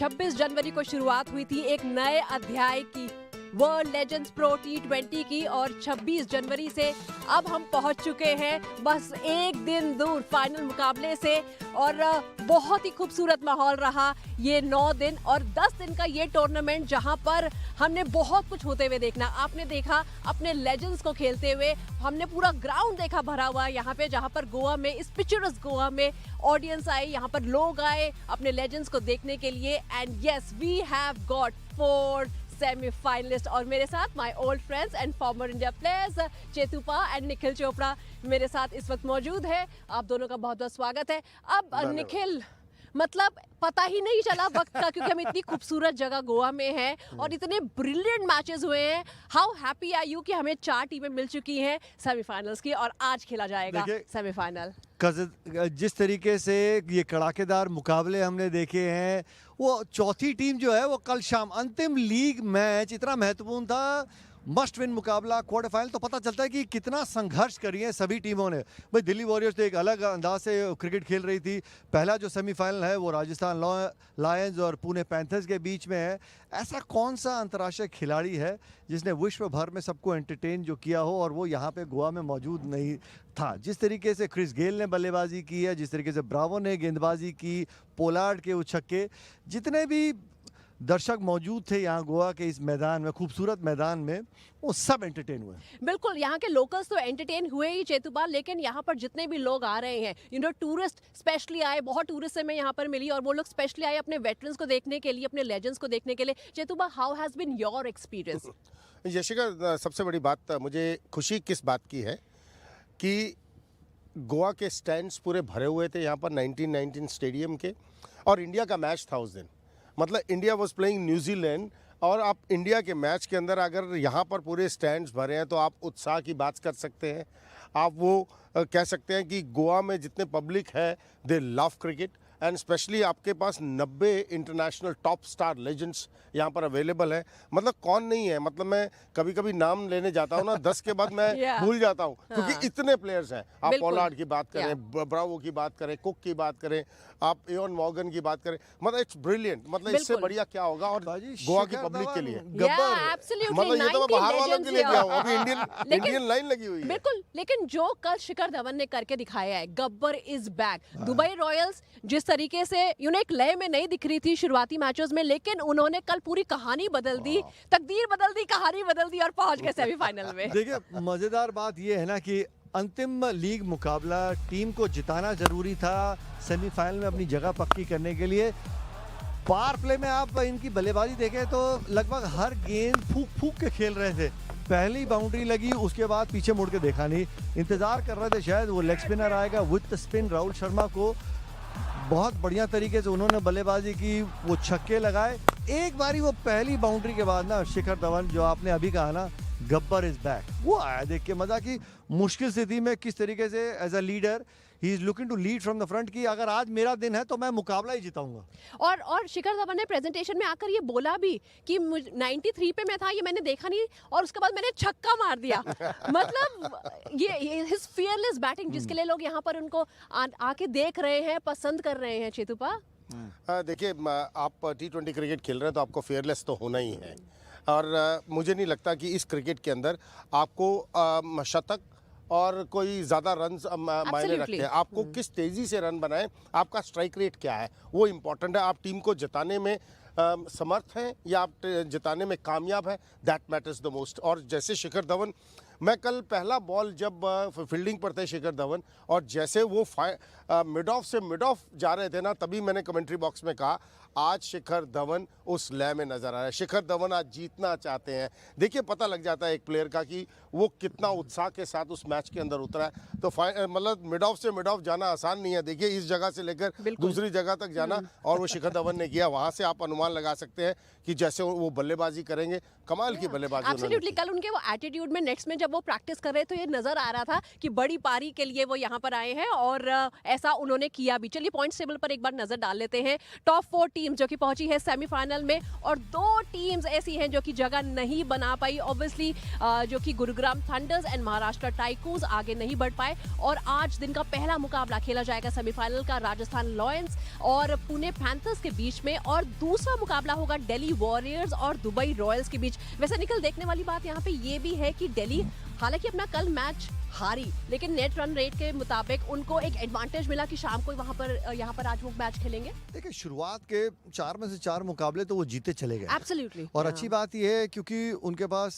26 जनवरी को शुरुआत हुई थी एक नए अध्याय की, वर्ल्ड लेजेंड्स प्रो T20 की, और 26 जनवरी से अब हम पहुंच चुके हैं बस एक दिन दूर फाइनल मुकाबले से। और बहुत ही खूबसूरत माहौल रहा ये 9 दिन और 10 दिन का ये टूर्नामेंट, जहां पर हमने बहुत कुछ होते हुए देखना। आपने देखा अपने लेजेंड्स को खेलते हुए, हमने पूरा ग्राउंड देखा भरा हुआ यहाँ पे, जहां पर गोवा में, इस पिक्चरस गोवा में ऑडियंस आई, यहाँ पर लोग आए अपने लेजेंड्स को देखने के लिए। And yes, we have got 4 semifinalist, और मेरे साथ my old friends and former India players Chetupa and Nikhil Chopra मेरे साथ इस वक्त मौजूद है। आप दोनों का बहुत बहुत स्वागत है। अब निखिल, मतलब पता ही नहीं चला वक्त का, क्योंकि हम इतनी खूबसूरत जगह गोवा में हैं और इतने ब्रिलियंट मैचेस हुए हैं। हाउ हैप्पी आर यू कि हमें 4 टीमें मिल चुकी हैं सेमीफाइनल्स की, और आज खेला जाएगा सेमीफाइनल। जिस तरीके से ये कड़ाकेदार मुकाबले हमने देखे हैं, वो चौथी टीम जो है वो कल शाम अंतिम लीग मैच इतना महत्वपूर्ण था, मस्ट विन मुकाबला, क्वार्टर फाइनल, तो पता चलता है कि कितना संघर्ष करी है सभी टीमों ने। भाई दिल्ली वॉरियर्स तो एक अलग अंदाज से क्रिकेट खेल रही थी। पहला जो सेमीफाइनल है वो राजस्थान लायंस और पुणे पैंथर्स के बीच में है। ऐसा कौन सा अंतर्राष्ट्रीय खिलाड़ी है जिसने विश्व भर में सबको एंटरटेन जो किया हो, और वो यहाँ पे गोवा में मौजूद नहीं था। जिस तरीके से क्रिस गेल ने बल्लेबाजी की है, जिस तरीके से ब्रावो ने गेंदबाजी की, पोलार्ड के उछक्के, जितने भी दर्शक मौजूद थे यहाँ गोवा के इस मैदान में, खूबसूरत मैदान में, वो सब एंटरटेन हुए। बिल्कुल, यहाँ के लोकल्स तो एंटरटेन हुए ही चेतुपा, लेकिन यहाँ पर जितने भी लोग आ रहे हैं, टूरिस्ट स्पेशली आए, बहुत टूरिस्ट से मैं यहाँ पर मिली, और वो लोग स्पेशली आए अपने वेटरन्स को देखने के लिए, अपने लेजेंड्स को देखने के लिए। Chetupa, how has been your experience? Yashika, सबसे बड़ी बात मुझे खुशी किस बात की है कि गोवा के स्टैंड्स पूरे भरे हुए थे यहाँ पर 1919 स्टेडियम के, और इंडिया का मैच था उस दिन। मतलब इंडिया वॉज प्लेइंग न्यूजीलैंड, और आप इंडिया के मैच के अंदर अगर यहाँ पर पूरे स्टैंड्स भरे हैं तो आप उत्साह की बात कर सकते हैं। आप वो कह सकते हैं कि गोवा में जितने पब्लिक है, दे लव क्रिकेट, एंड स्पेशली आपके पास 90 इंटरनेशनल टॉप स्टार लेजेंड्स यहाँ पर अवेलेबल है। मतलब कौन नहीं है, मतलब मैं कभी कभी नाम लेने जाता हूँ ना, 10 के बाद मैं भूल जाता हूँ, क्योंकि इतने प्लेयर्स हैं। आप पॉलार्ड की बात करें, ब्रावो की बात करें, कुक की बात करें, आप एओन मॉर्गन की बात करें, मतलब इट्स ब्रिलियंट। मतलब इससे बढ़िया क्या होगा, और गोवा की पब्लिक के लिए मतलब ये तो बाहर वालों के लिए क्या होगा, अभी इंडियन लाइन लगी हुई है। बिल्कुल, लेकिन जो कल शिखर धवन ने करके दिखाया है, Gabbar is back. Dubai Royals जिस तरीके से एक लय में नहीं दिख रही थी शुरुआती मैचेस में, लेकिन उन्होंने कल पूरी कहानी बदल दी, तकदीर बदल दी, कहानी बदल दी, और पहुंच गए सेमीफाइनल में। देखिए, मजेदार बात ये है ना कि अंतिम लीग मुकाबला टीम को जिताना जरूरी था सेमीफाइनल में अपनी जगह पक्की करने के लिए। पावर प्ले में आप इनकी बल्लेबाजी देखें तो लगभग हर गेंद फूक फूक के खेल रहे थे। पहली बाउंड्री लगी, उसके बाद पीछे मुड़ के देखा नहीं, इंतजार कर रहे थे शायद वो लेग स्पिनर आएगा विद स्पिन। राहुल शर्मा को बहुत बढ़िया तरीके से उन्होंने बल्लेबाजी की, वो छक्के लगाए। एक बारी वो पहली बाउंड्री के बाद ना शिखर धवन, जो आपने अभी कहा ना, गब्बर इज बैक, वो आया देख के मजा की। मुश्किल स्थिति में किस तरीके से as a leader he is looking to lead from the front की अगर आज मेरा दिन है तो मैं मुकाबला ही जिताऊंगा। और शिखर धवन ने प्रेजेंटेशन में आकर ये बोला भी कि 93 पे मैं था, ये मैंने देखा नहीं, और उसके बाद मैंने छक्का मार दिया। मतलब ये हिज फियरलेस बैटिंग, जिसके लिए लोग यहाँ पर उनको आके देख रहे हैं, पसंद कर रहे हैं। चेतुपा, देखिए, आप T20 क्रिकेट खेल रहे हैं तो आपको फेयरलेस तो होना ही है, और मुझे नहीं लगता कि इस क्रिकेट के अंदर आपको शतक और कोई ज़्यादा रन मायने रखते हैं। आपको किस तेज़ी से रन बनाएं, आपका स्ट्राइक रेट क्या है, वो इम्पोर्टेंट है। आप टीम को जिताने में समर्थ हैं या आप जिताने में कामयाब हैं, दैट मैटर्स द मोस्ट। और जैसे शिखर धवन, मैं कल पहला बॉल जब फील्डिंग पर थे शिखर धवन, और जैसे वो मिड ऑफ से मिड ऑफ जा रहे थे ना, तभी मैंने कमेंट्री बॉक्स में कहा आज शिखर धवन उस लय में नजर आ रहा है। शिखर धवन आज जीतना चाहते हैं। देखिए, पता लग जाता है एक प्लेयर का कि वो कितना उत्साह के साथ उस मैच के अंदर उतरा है। तो मतलब मिड ऑफ से मिड ऑफ जाना आसान नहीं है। देखिए, इस जगह से लेकर दूसरी जगह तक जाना, और वो शिखर धवन ने किया। वहां से आप अनुमान लगा सकते हैं कि जैसे वो बल्लेबाजी करेंगे, कमाल की बल्लेबाजी। एब्सोल्युटली, कल उनके वो एटीट्यूड में नेक्स्ट में जब वो प्रैक्टिस कर रहे थे, ये नजर आ रहा था कि बड़ी पारी के लिए वो यहाँ पर आए हैं, और ऐसा उन्होंने किया भी। चलिए पॉइंट्स टेबल पर एक बार नजर डाल लेते हैं। टॉप 4 टीम जो कि पहुंची है सेमीफाइनल में और 2 टीम्स ऐसी हैं जो कि जगह नहीं बना पाई। ऑब्वियसली जो कि Gurugram thunder's and Maharashtra tycoons आगे नहीं बढ़ पाए और आज दिन का पहला मुकाबला खेला जाएगा सेमीफाइनल का राजस्थान लॉयंस और पुणे पैंथर्स के बीच में और दूसरा मुकाबला होगा दिल्ली वॉरियर्स और दुबई रॉयल्स के बीच। वैसे निकल देखने वाली बात यहाँ पे ये भी है कि दिल्ली हालांकि अपना कल मैच हारी, लेकिन नेट रन रेट के मुताबिक उनको एक एडवांटेज मिला कि शाम को यहाँ पर आज वो मैच खेलेंगे। देखिए शुरुआत के 4 में से 4 मुकाबले तो वो जीते चले गए। एब्सोल्युटली। और अच्छी बात यह है क्योंकि उनके पास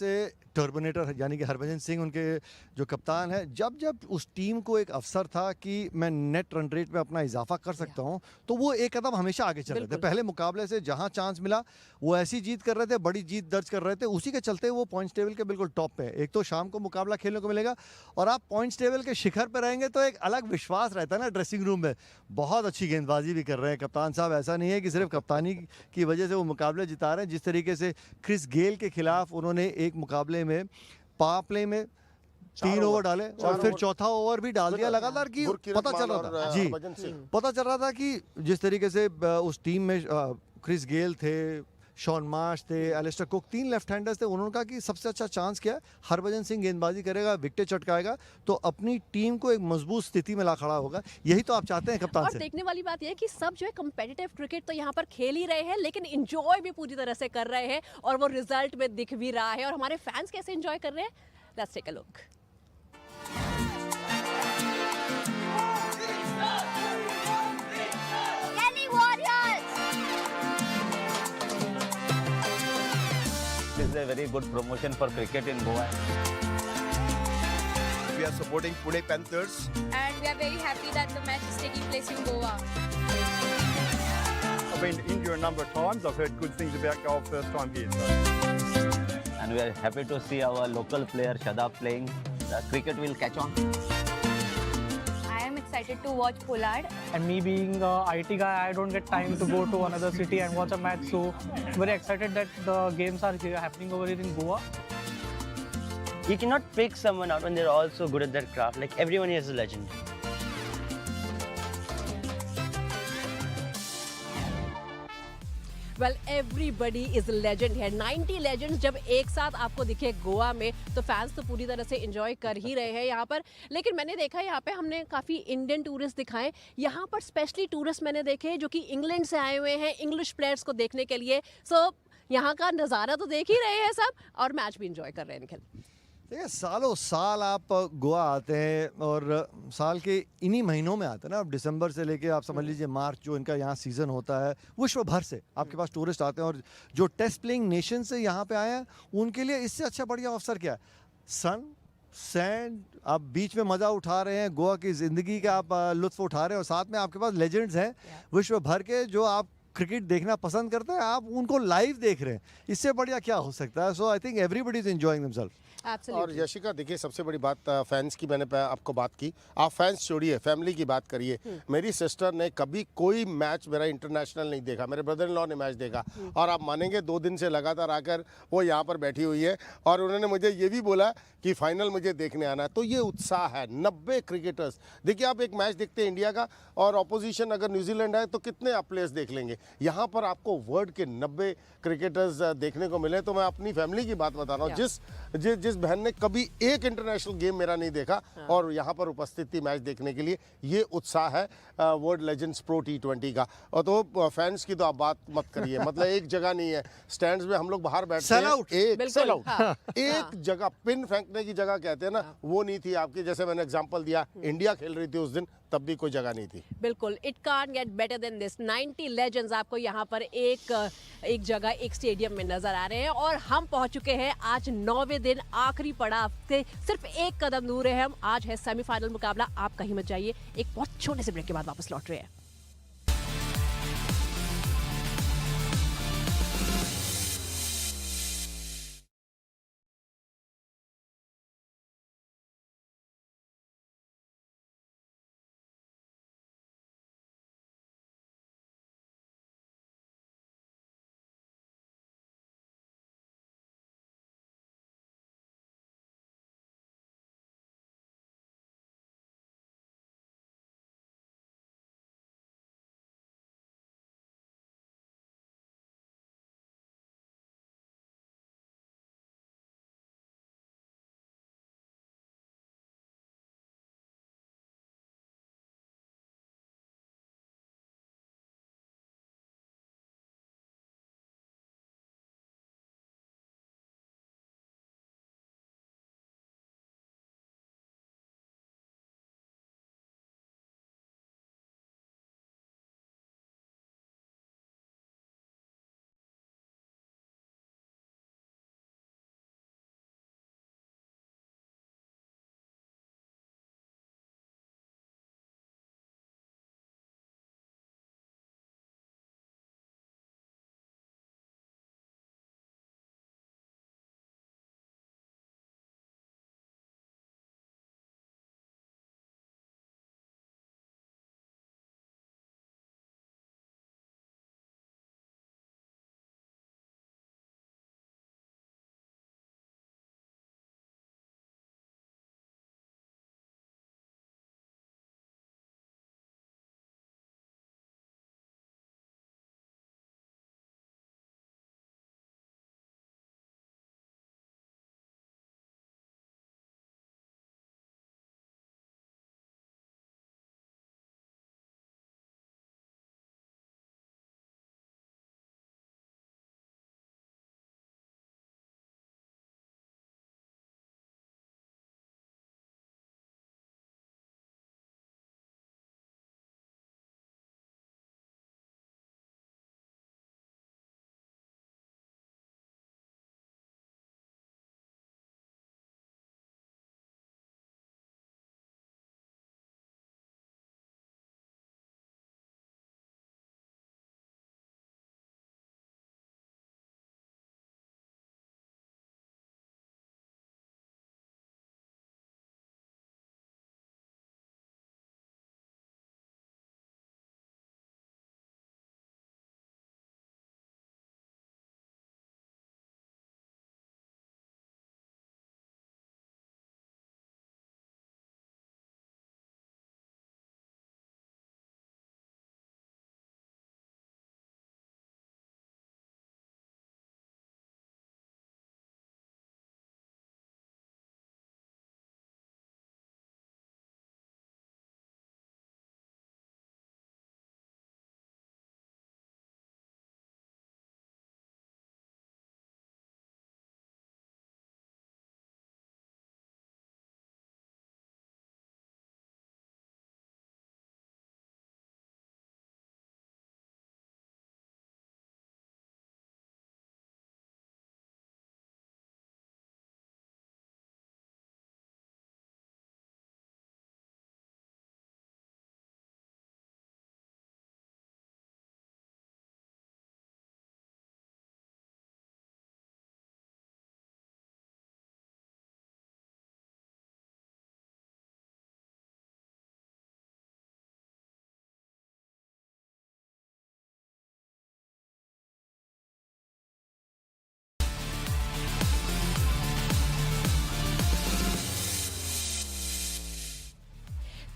टर्मिनेटर यानी कि हरभजन सिंह उनके जो कप्तान है, जब जब उस टीम को एक अवसर था कि मैं नेट रन रेट में अपना इजाफा कर सकता हूं, तो वो एक कदम हमेशा आगे चल रहे थे। पहले मुकाबले से जहां चांस मिला वो ऐसी जीत कर रहे थे, बड़ी जीत दर्ज कर रहे थे, उसी के चलते वो पॉइंट्स टेबल के बिल्कुल टॉप पे। एक तो शाम को मुकाबला खेलने को मिलेगा और आप पॉइंट्स टेबल के शिखर पर रहेंगे तो एक अलग विश्वास रहता है ना ड्रेसिंग रूम में। बहुत अच्छी गेंदबाजी भी कर रहे हैं कप्तान साहब, ऐसा नहीं है कि सिर्फ कप्तानी की वजह से वो मुकाबले जिता रहे हैं। जिस तरीके से क्रिस गेल के खिलाफ उन्होंने एक मुकाबले में पावर प्ले में 3 ओवर डाले और फिर चौथा ओवर भी डाल दिया लगातार कि पता चल रहा था जी, पता चल रहा था कि जिस तरीके से उस टीम में क्रिस गेल थे, शॉन मार्श थे, एलिस्टर कुक, 3 लेफ्ट हैंडर्स थे। उन्होंने कहा कि सबसे अच्छा चांस क्या है, हरभजन सिंह गेंदबाजी करेगा, विकेट चटकाएगा तो अपनी टीम को एक मजबूत स्थिति में ला खड़ा होगा। यही तो आप चाहते हैं कप्तान से। और देखने वाली बात यह है कि सब जो है कम्पिटिटिव क्रिकेट तो यहाँ पर खेल ही रहे हैं, लेकिन एंजॉय भी पूरी तरह से कर रहे हैं और वो रिजल्ट में दिख भी रहा है। और हमारे फैंस कैसे एंजॉय कर रहे हैं, let's take a look. This is a very good promotion for cricket in Goa. We are supporting Pune Panthers. And we are very happy that the match is taking place in Goa. I've been to India a number of times. I've heard good things about golf first time here. So. And we are happy to see our local player Shadab playing. The cricket will catch on. I am excited to watch Pollard. And me being a IT guy, I don't get time to go to another city and watch a match. So very excited that the games are here, happening over here in Goa. You cannot pick someone out when they're all so good at their craft. Like everyone here is a legend. Well everybody is legend है। 90 legends जब एक साथ आपको दिखे गोवा में तो fans तो पूरी तरह से एंजॉय कर ही रहे हैं यहाँ पर। लेकिन मैंने देखा यहाँ पे हमने काफ़ी इंडियन टूरिस्ट दिखाए, यहाँ पर स्पेशली टूरिस्ट मैंने देखे जो कि इंग्लैंड से आए हुए हैं इंग्लिश प्लेयर्स को देखने के लिए। सो यहाँ का नज़ारा तो देख ही रहे हैं सब और मैच भी इंजॉय कर रहे हैं निखिल। देखिए सालों साल आप गोवा आते हैं और साल के इन्हीं महीनों में आते हैं ना, अब दिसंबर से लेके आप समझ लीजिए मार्च जो इनका यहाँ सीज़न होता है, विश्व भर से आपके पास टूरिस्ट आते हैं और जो टेस्ट प्लेइंग नेशन से यहाँ पे आए हैं उनके लिए इससे अच्छा बढ़िया अवसर क्या है, सन सैंड, आप बीच में मज़ा उठा रहे हैं, गोवा की ज़िंदगी का आप लुत्फ़ उठा रहे हैं और साथ में आपके पास लेजेंड्स हैं विश्व भर के जो आप क्रिकेट देखना पसंद करते हैं, आप उनको लाइव देख रहे हैं। इससे बढ़िया क्या हो सकता है। So I think everybody is enjoying themself. और यशिका देखिए सबसे बड़ी बात फैंस की, मैंने आपको बात की, आप फैंस छोड़िए फैमिली की बात करिए। मेरी सिस्टर ने कभी कोई मैच मेरा इंटरनेशनल नहीं देखा, मेरे ब्रदर इन लॉ ने मैच देखा और आप मानेंगे 2 दिन से लगातार आकर वो यहाँ पर बैठी हुई है और उन्होंने मुझे ये भी बोला कि फाइनल मुझे देखने आना है। तो ये उत्साह है। 90 क्रिकेटर्स, देखिए आप एक मैच देखते हैं इंडिया का और ऑपोजिशन अगर न्यूजीलैंड है तो कितने आप प्लेयर्स देख लेंगे, यहाँ पर आपको वर्ल्ड के 90 क्रिकेटर्स देखने को मिले। तो मैं अपनी फैमिली की बात बता रहा हूँ, जिस बहन ने कभी एक इंटरनेशनल गेम मेरा नहीं देखा और यहाँ पर उपस्थित थी मैच देखने के लिए, ये उत्साह है वर्ल्ड लेजेंड्स प्रो T20 का। और तो फैंस की तो आप बात मत करिए, मतलब एक जगह नहीं है, स्टैंड्स में हम लोग बाहर बैठते हैं, सेल आउट एक जगह, पिन फेंकने की जगह कहते हैं ना, वो नहीं थी आपकी। जैसे मैंने एग्जांपल दिया, इंडिया खेल रही थी उस दिन, तब भी कोई जगह नहीं थी। बिल्कुल, it can't get better than this. 90 legends आपको यहाँ पर एक जगह एक स्टेडियम में नजर आ रहे हैं और हम पहुंच चुके हैं आज 9वें दिन, आखिरी पड़ाव से सिर्फ एक कदम दूर है हम। आज है सेमीफाइनल मुकाबला, आप कहीं मत जाइए, एक बहुत छोटे से ब्रेक के बाद वापस लौट रहे हैं।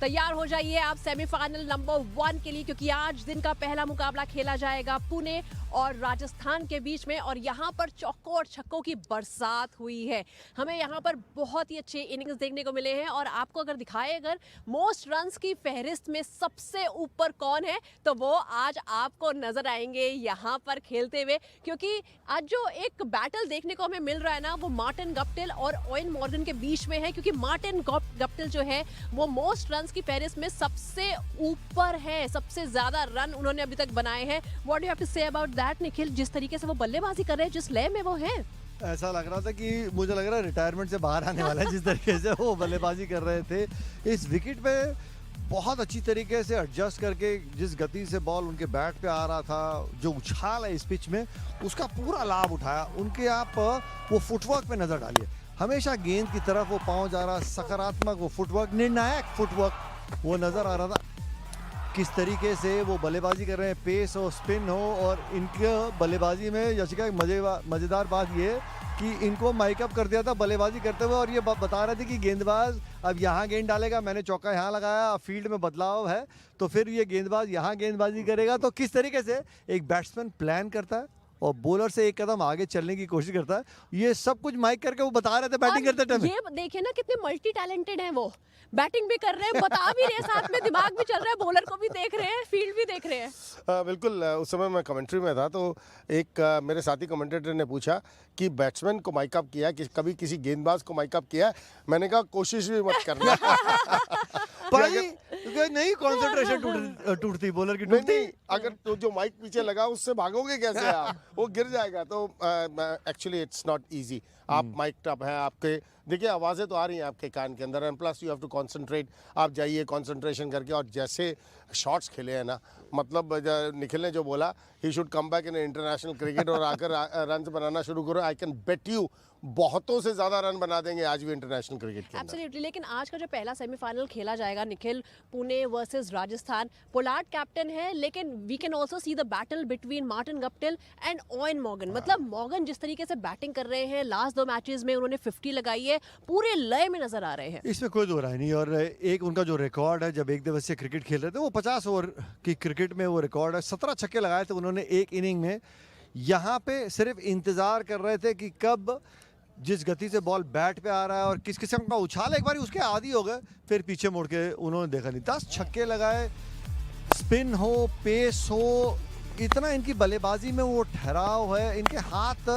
तैयार हो जाइए आप सेमीफाइनल नंबर 1 के लिए, क्योंकि आज दिन का पहला मुकाबला खेला जाएगा पुणे और राजस्थान के बीच में। और यहाँ पर चौकों और छक्कों की बरसात हुई है। हमें यहाँ पर बहुत ही अच्छे इनिंग्स देखने को मिले हैं। और आपको अगर दिखाए अगर मोस्ट रन्स की फहरिस्त में सबसे ऊपर कौन है, तो वो आज आपको नजर आएंगे यहाँ पर खेलते हुए। क्योंकि आज जो एक बैटल देखने को हमें मिल रहा है ना, वो मार्टिन गप्टिल और ओवेन मॉर्गन के बीच में है। क्योंकि मार्टिन गप्टिल जो है वो मोस्ट रन्स की फहरिस्त में सबसे ऊपर है, सबसे ज्यादा रन उन्होंने अभी तक बनाए हैं। What do you have to say about that Nikhil? जिस तरीके से वो बल्लेबाजी कर रहे हैं, जिस लय में वो है, ऐसा लग रहा था कि मुझे लग रहा है रिटायरमेंट से बाहर आने वाला है। जिस तरीके से वो बल्लेबाजी कर रहे थे इस विकेट पे, बहुत अच्छी तरीके से एडजस्ट करके जिस गति से बॉल उनके बैट पे आ रहा था, जो उछाल है इस पिच में, उसका पूरा लाभ उठाया। उनके आप वो फुटवर्क पे नजर डालिए, हमेशा गेंद की तरफ वो पाँव जा रहा, सकारात्मक वो फुटवर्क, निर्णायक फुटवर्क वो नजर आ रहा था। किस तरीके से वो बल्लेबाजी कर रहे हैं, पेस हो, स्पिन हो। और इनके बल्लेबाजी में यशिका मजेदार बात ये कि इनको माइकअप कर दिया था बल्लेबाजी करते हुए, और ये बता रहे थे कि गेंदबाज अब यहाँ गेंद डालेगा, मैंने चौका यहाँ लगाया, फील्ड में बदलाव है तो फिर ये गेंदबाज यहाँ गेंदबाजी करेगा। तो किस तरीके से एक बैट्समैन प्लान करता है और बॉलर से एक कदम आगे चलने की कोशिश करता है, ये सब कुछ माइक करके वो बता रहे थे बैटिंग करते टाइम। ये देखिए ना कितने मल्टी टैलेंटेड हैं वो, बैटिंग भी कर रहे हैं, बता भी रहे हैं, साथ में दिमाग भी चल रहा है, बॉलर को भी देख रहे हैं, फील्ड भी देख रहे हैं। बिल्कुल। उस समय मैं कमेंट्री में था तो एक मेरे साथी कमेंटेटर ने पूछा कि बैट्समैन को माइकअप किया कि कभी किसी गेंदबाज को माइकअप किया? मैंने कहा कोशिश भी मत करना। नहीं, कंसंट्रेशन टूटती बॉलर की, टूटती। नहीं, अगर तो जो माइक पीछे लगा उससे भागोगे कैसे आप? वो गिर जाएगा। तो एक्चुअली इट्स नॉट इजी। आप माइक अप है, आपके देखिए आवाज़ें तो आ रही हैं आपके कान के अंदर, and plus you have to concentrate. आप जाइए कंसंट्रेशन करके, और जैसे शॉट्स खेले हैं ना, मतलब निखिल ने जो बोला he should come back in international cricket और आकर रन बनाना शुरू करो, आई कैन बेट यू बहुतों से ज्यादा रन बना देंगे आज भी इंटरनेशनल क्रिकेट के अंदर। एब्सोल्युटली। लेकिन आज का जो पहला सेमीफाइनल खेला जाएगा Nikhil, Pune versus Rajasthan, Pollard captain है, लेकिन we can also see the battle between Martin Guptill and Owen Morgan. मतलब मॉर्गन जिस तरीके से बैटिंग कर रहे हैं, लास्ट 2 मैचेस में उन्होंने 50 लगाई है, पूरे लय में नजर आ रहे हैं। इसमें कोई दो राय नहीं। और एक उनका जो रिकॉर्ड है, जब एक दिवसीय क्रिकेट खेल रहे थे, वो 50 ओवर की क्रिकेट में वो रिकॉर्ड है। 17 छक्के लगाए थे उन्होंने एक इनिंग में। यहाँ पे सिर्फ इंतजार कर रहे थे कि कब जिस गति से बॉल बैट पे आ रहा है और किस किस्म का उछाल, एक बार उसके आदी हो गए, फिर पीछे मुड़ के उन्होंने देखा नहीं। 10 छक्के लगाए, स्पिन हो, पेस हो, इतना इनकी बल्लेबाजी में वो ठहराव है, इनके हाथ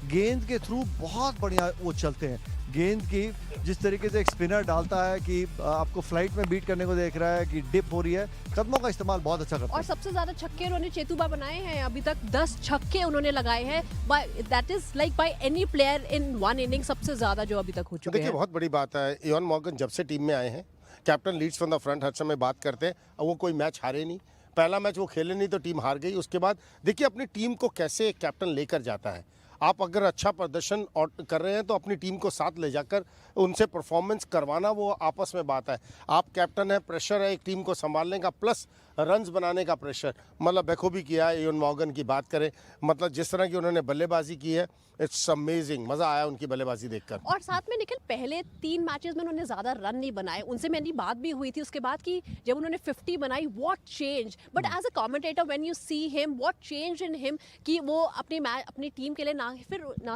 गेंद के थ्रू बहुत बढ़िया वो चलते हैं। गेंद की जिस तरीके से एक स्पिनर डालता है कि आपको फ्लाइट में बीट करने को देख रहा है कि डिप हो रही है, कदमों का इस्तेमाल बहुत अच्छा करता है। और सबसे ज्यादा छक्के उन्होंने चेतुबा बनाए हैं अभी तक, 10 छक्के उन्होंने लगाए हैं। That is like by any player in one inning, सबसे ज्यादा जो अभी तक हो चुके हैं। देखिए बहुत बड़ी बात है, एॉन मॉर्गन जब से टीम में आए हैं, captain leads from the front हर समय बात करते हैं, और वो कोई मैच हारे नहीं। पहला मैच वो खेले नहीं तो टीम हार गई। उसके बाद देखिए अपनी टीम को कैसे कैप्टन लेकर जाता है। आप अगर अच्छा प्रदर्शन कर रहे हैं तो अपनी टीम को साथ ले जाकर उनसे परफॉर्मेंस करवाना, वो आपस में बात है। आप कैप्टन है, प्रेशर है एक टीम को संभालने का, प्लस रन्स बनाने का प्रेशर, मतलब बखूबी किया है। एॉन मॉर्गन की बात करें, मतलब जिस तरह की उन्होंने बल्लेबाजी की है, इट्स अमेजिंग, मजा आया उनकी बल्लेबाजी देखकर। और साथ में निखिल पहले 3 मैचेस में उन्होंने ज्यादा रन नहीं बनाए, उनसे मेरी बात भी हुई थी उसके बाद कि जब उन्होंने 50 बनाई, what change. But as a commentator when you see him, what change in him, कि वो अपनी टीम के लिए ना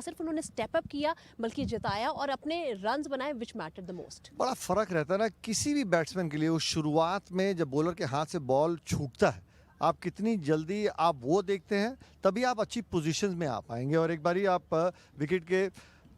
सिर्फ उन्होंने स्टेप अप किया बल्कि जिताया और अपने रन्स बनाए, व्हिच मैटर्ड द मोस्ट। बड़ा फर्क रहता है ना किसी भी बैट्समैन के लिए, उस शुरुआत में जब बॉलर के हाथ से बॉल छूटता है, आप कितनी जल्दी आप वो देखते हैं, तभी आप अच्छी पोजीशंस में आ पाएंगे। और एक बारी आप विकेट के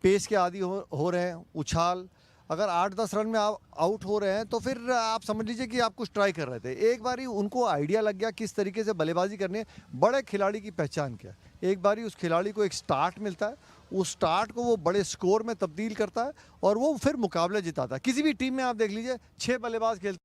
पेस के आदी हो रहे हैं, उछाल, अगर 8-10 रन में आप आउट हो रहे हैं तो फिर आप समझ लीजिए कि आप कुछ ट्राई कर रहे थे। एक बारी उनको आइडिया लग गया किस तरीके से बल्लेबाजी करनी है। बड़े खिलाड़ी की पहचान क्या है, एक बारी उस खिलाड़ी को एक स्टार्ट मिलता है, उस स्टार्ट को वो बड़े स्कोर में तब्दील करता है और वो फिर मुकाबले जिताता है। किसी भी टीम में आप देख लीजिए 6 बल्लेबाज खेलते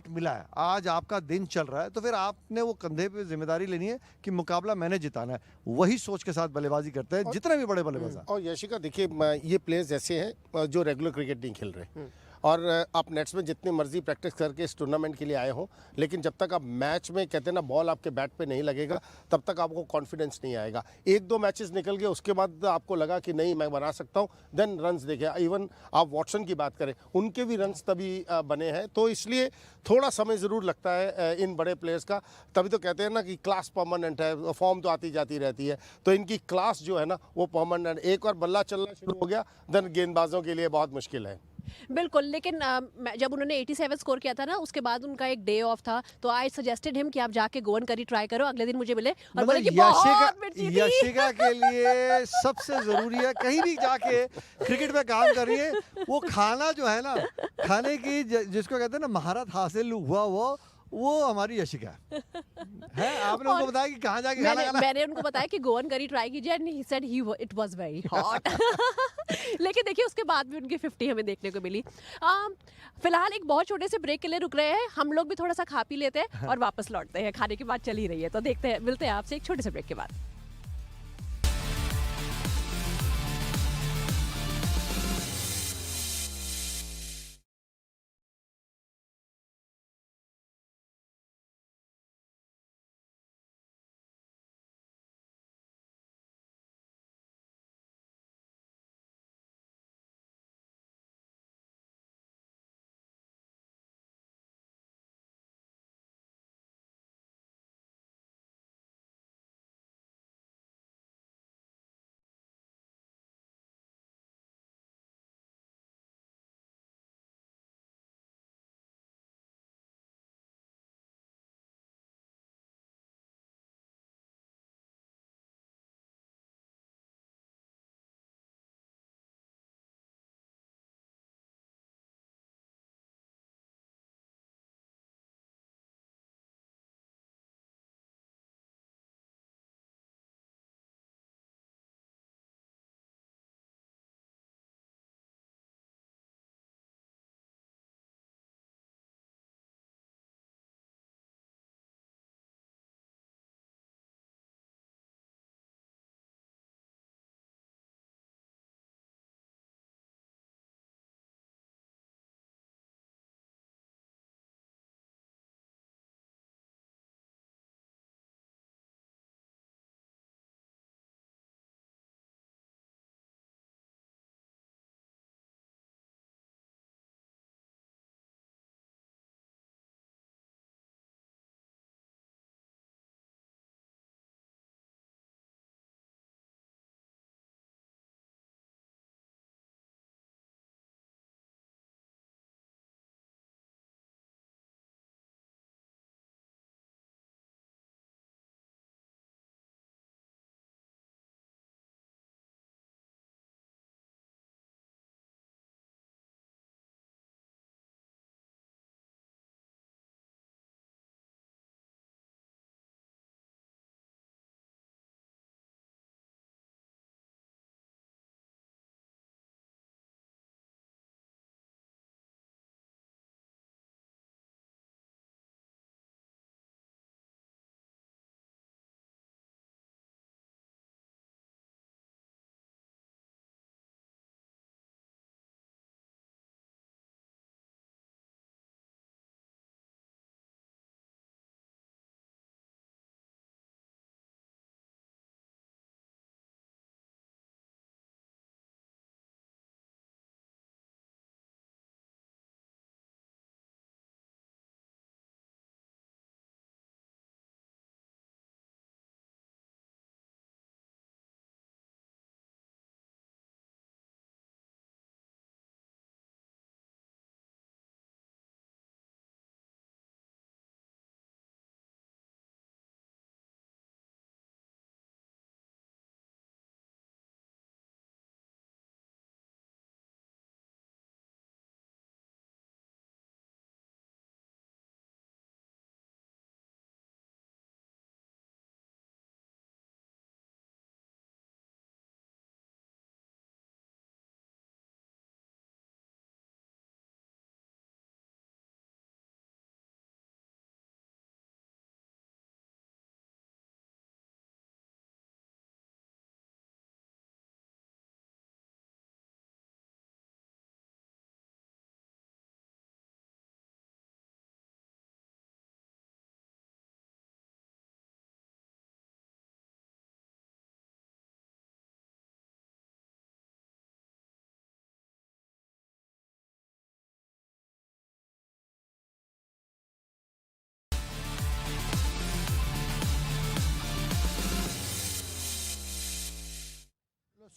मिला है, आज आपका दिन चल रहा है, तो फिर आपने वो कंधे पे जिम्मेदारी लेनी है कि मुकाबला मैंने जिताना है। वही सोच के साथ बल्लेबाजी करते हैं जितने भी बड़े बल्लेबाज हैं। और यशिका देखिए, ये प्लेयर्स ऐसे हैं जो रेगुलर क्रिकेट नहीं खेल रहे, और आप नेट्स में जितनी मर्जी प्रैक्टिस करके इस टूर्नामेंट के लिए आए हो, लेकिन जब तक आप मैच में कहते हैं ना बॉल आपके बैट पे नहीं लगेगा, तब तक आपको कॉन्फिडेंस नहीं आएगा। 1-2 मैचेस निकल गए, उसके बाद आपको लगा कि नहीं मैं बना सकता हूँ, देन रन्स देखे। इवन आप वॉटसन की बात करें, उनके भी रन्स तभी बने हैं। तो इसलिए थोड़ा समय ज़रूर लगता है इन बड़े प्लेयर्स का। तभी तो कहते हैं ना कि क्लास परमानेंट है, फॉर्म तो आती जाती रहती है। तो इनकी क्लास जो है ना वो परमानेंट। एक बार बल्ला चलना शुरू हो गया, देन गेंदबाजों के लिए बहुत मुश्किल है। बिल्कुल, लेकिन जब उन्होंने 87 स्कोर किया था ना, उसके बाद उनका एक डे ऑफ था, तो आई सजेस्टेड हिम कि आप जाके गोवन करी ट्राई करो, अगले दिन मुझे मिले और बोले कि बहुत मिर्ची थी। यशिका के लिए सबसे जरूरी है, कहीं भी जाके क्रिकेट में काम करिए, वो खाना जो है ना, खाने की जिसको कहते हैं ना महारत हासिल हुआ वो हमारी यशिका है। आपने उनको बताया कि कहाँ जाके खाना खाना? मैंने उनको बताया कि गोवन करी ट्राई कीजिए and he said it was very hot. लेकिन देखिए उसके बाद भी उनकी 50 हमें देखने को मिली। फिलहाल एक बहुत छोटे से ब्रेक के लिए रुक रहे हैं, हम लोग भी थोड़ा सा खा पी लेते हैं और वापस लौटते हैं। खाने की बात चल ही रही है, तो देखते हैं, मिलते हैं आपसे एक छोटे से ब्रेक के बाद।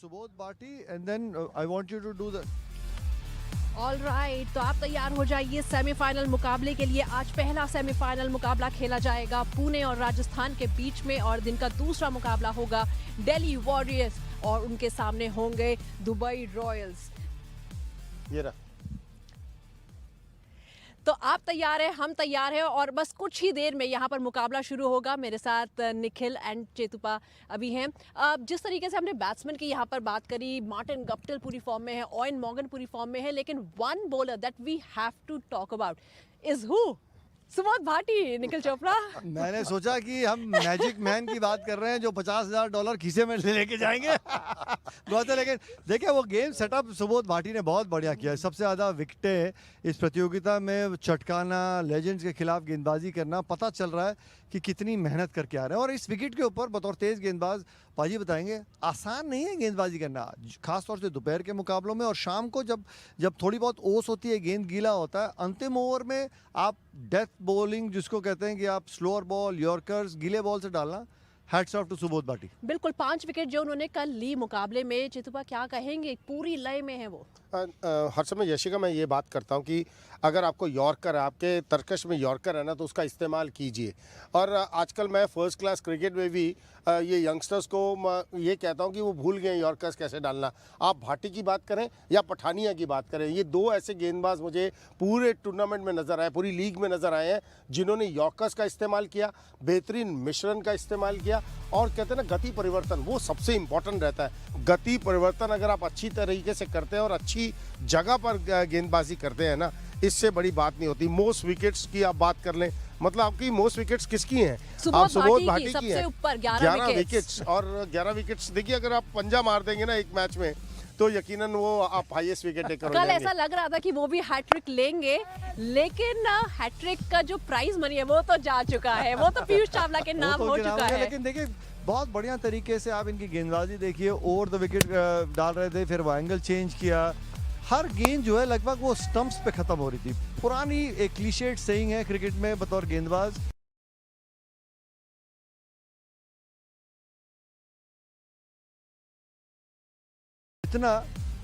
Subodh Bhatti, and then I want you to do the. All right, तो आप तैयार हो जाइए सेमीफाइनल मुकाबले के लिए। आज पहला सेमीफाइनल मुकाबला खेला जाएगा पुणे और राजस्थान के बीच में, और दिन का दूसरा मुकाबला होगा दिल्ली वॉरियर्स और उनके सामने होंगे दुबई रॉयल्स। ये रहा। तो आप तैयार हैं, हम तैयार हैं, और बस कुछ ही देर में यहाँ पर मुकाबला शुरू होगा। मेरे साथ निखिल एंड चेतुपा अभी हैं। जिस तरीके से हमने बैट्समैन की यहाँ पर बात करी, मार्टिन गप्टिल पूरी फॉर्म में है, ओवेन मॉर्गन पूरी फॉर्म में है, लेकिन one bowler that we have to talk about is who? Subodh Bhati, Nikhil Chopra. मैंने सोचा कि हम मैजिक मैन की बात कर रहे हैं जो $50,000 खीसे में लेके जाएंगे। बहुत है, लेकिन देखिए वो गेम सेटअप सुबोध भाटी ने बहुत बढ़िया किया। सबसे ज़्यादा विकेटें इस प्रतियोगिता में चटकाना, लेजेंड्स के खिलाफ गेंदबाजी करना, पता चल रहा है कि कितनी मेहनत करके आ रहे हैं। और इस विकेट के ऊपर बतौर तेज गेंदबाज पाजी बताएंगे, आसान नहीं है गेंदबाजी करना, खासतौर से दोपहर के मुकाबलों में और शाम को जब थोड़ी बहुत ओस होती है, गेंद गीला होता है। अंतिम ओवर में आप डेथ बॉलिंग जिसको कहते हैं कि आप स्लोअर बॉल, यॉर्कर्स, गीले बॉल से डालना, hats off to Subodh Bhati. बिल्कुल, 5 विकेट जो उन्होंने कल ली मुकाबले में। चितुपा क्या कहेंगे, पूरी लय में है वो। हर समय यशिका मैं ये बात करता हूँ कि अगर आपको यॉर्कर, आपके तरकश में यॉर्कर है ना, तो उसका इस्तेमाल कीजिए। और आजकल मैं फर्स्ट क्लास क्रिकेट में भी ये यंगस्टर्स को ये कहता हूँ कि वो भूल गए यॉर्कर्स कैसे डालना। आप भाटी की बात करें या पठानिया की बात करें, ये दो ऐसे गेंदबाज मुझे पूरे टूर्नामेंट में नज़र आए, पूरी लीग में नज़र आए हैं, जिन्होंने यॉर्कर्स का इस्तेमाल किया, बेहतरीन मिश्रण का इस्तेमाल किया। और कहते हैं ना, गति परिवर्तन वो सबसे इम्पॉर्टेंट रहता है। गति परिवर्तन अगर आप अच्छी तरीके से करते हैं और अच्छी जगह पर गेंदबाजी करते हैं ना, इससे बड़ी बात नहीं होती। मोस्ट विकेट्स की आप बात कर लें, मतलब आपकी मोस्ट विकेट्स किसकी हैं? आप सुबोध भाटी की सबसे हैं, ऊपर 11 विकेट्स। और 11 विकेट्स देखिए, अगर आप पंजा मार देंगे ना एक मैच में, तो यकीनन वो आप हाईएस्ट विकेट टेकर हो कल जाएंगे। ऐसा लग रहा था कि वो भी हैट्रिक लेंगे, लेकिन हैट्रिक का जो प्राइज मनी है वो तो जा चुका है, वो तो पीयूष चावला के नाम हो चुका है। लेकिन देखिए बहुत बढ़िया तरीके से आप इनकी गेंदबाजी देखिए, ओवर द विकेट डाल रहे थे, फिर वो एंगल चेंज किया। हर गेंद जो है लगभग वो स्टंप्स पे खत्म हो रही थी। पुरानी एक क्लीशेड सेइंग है क्रिकेट में बतौर गेंदबाज, जितना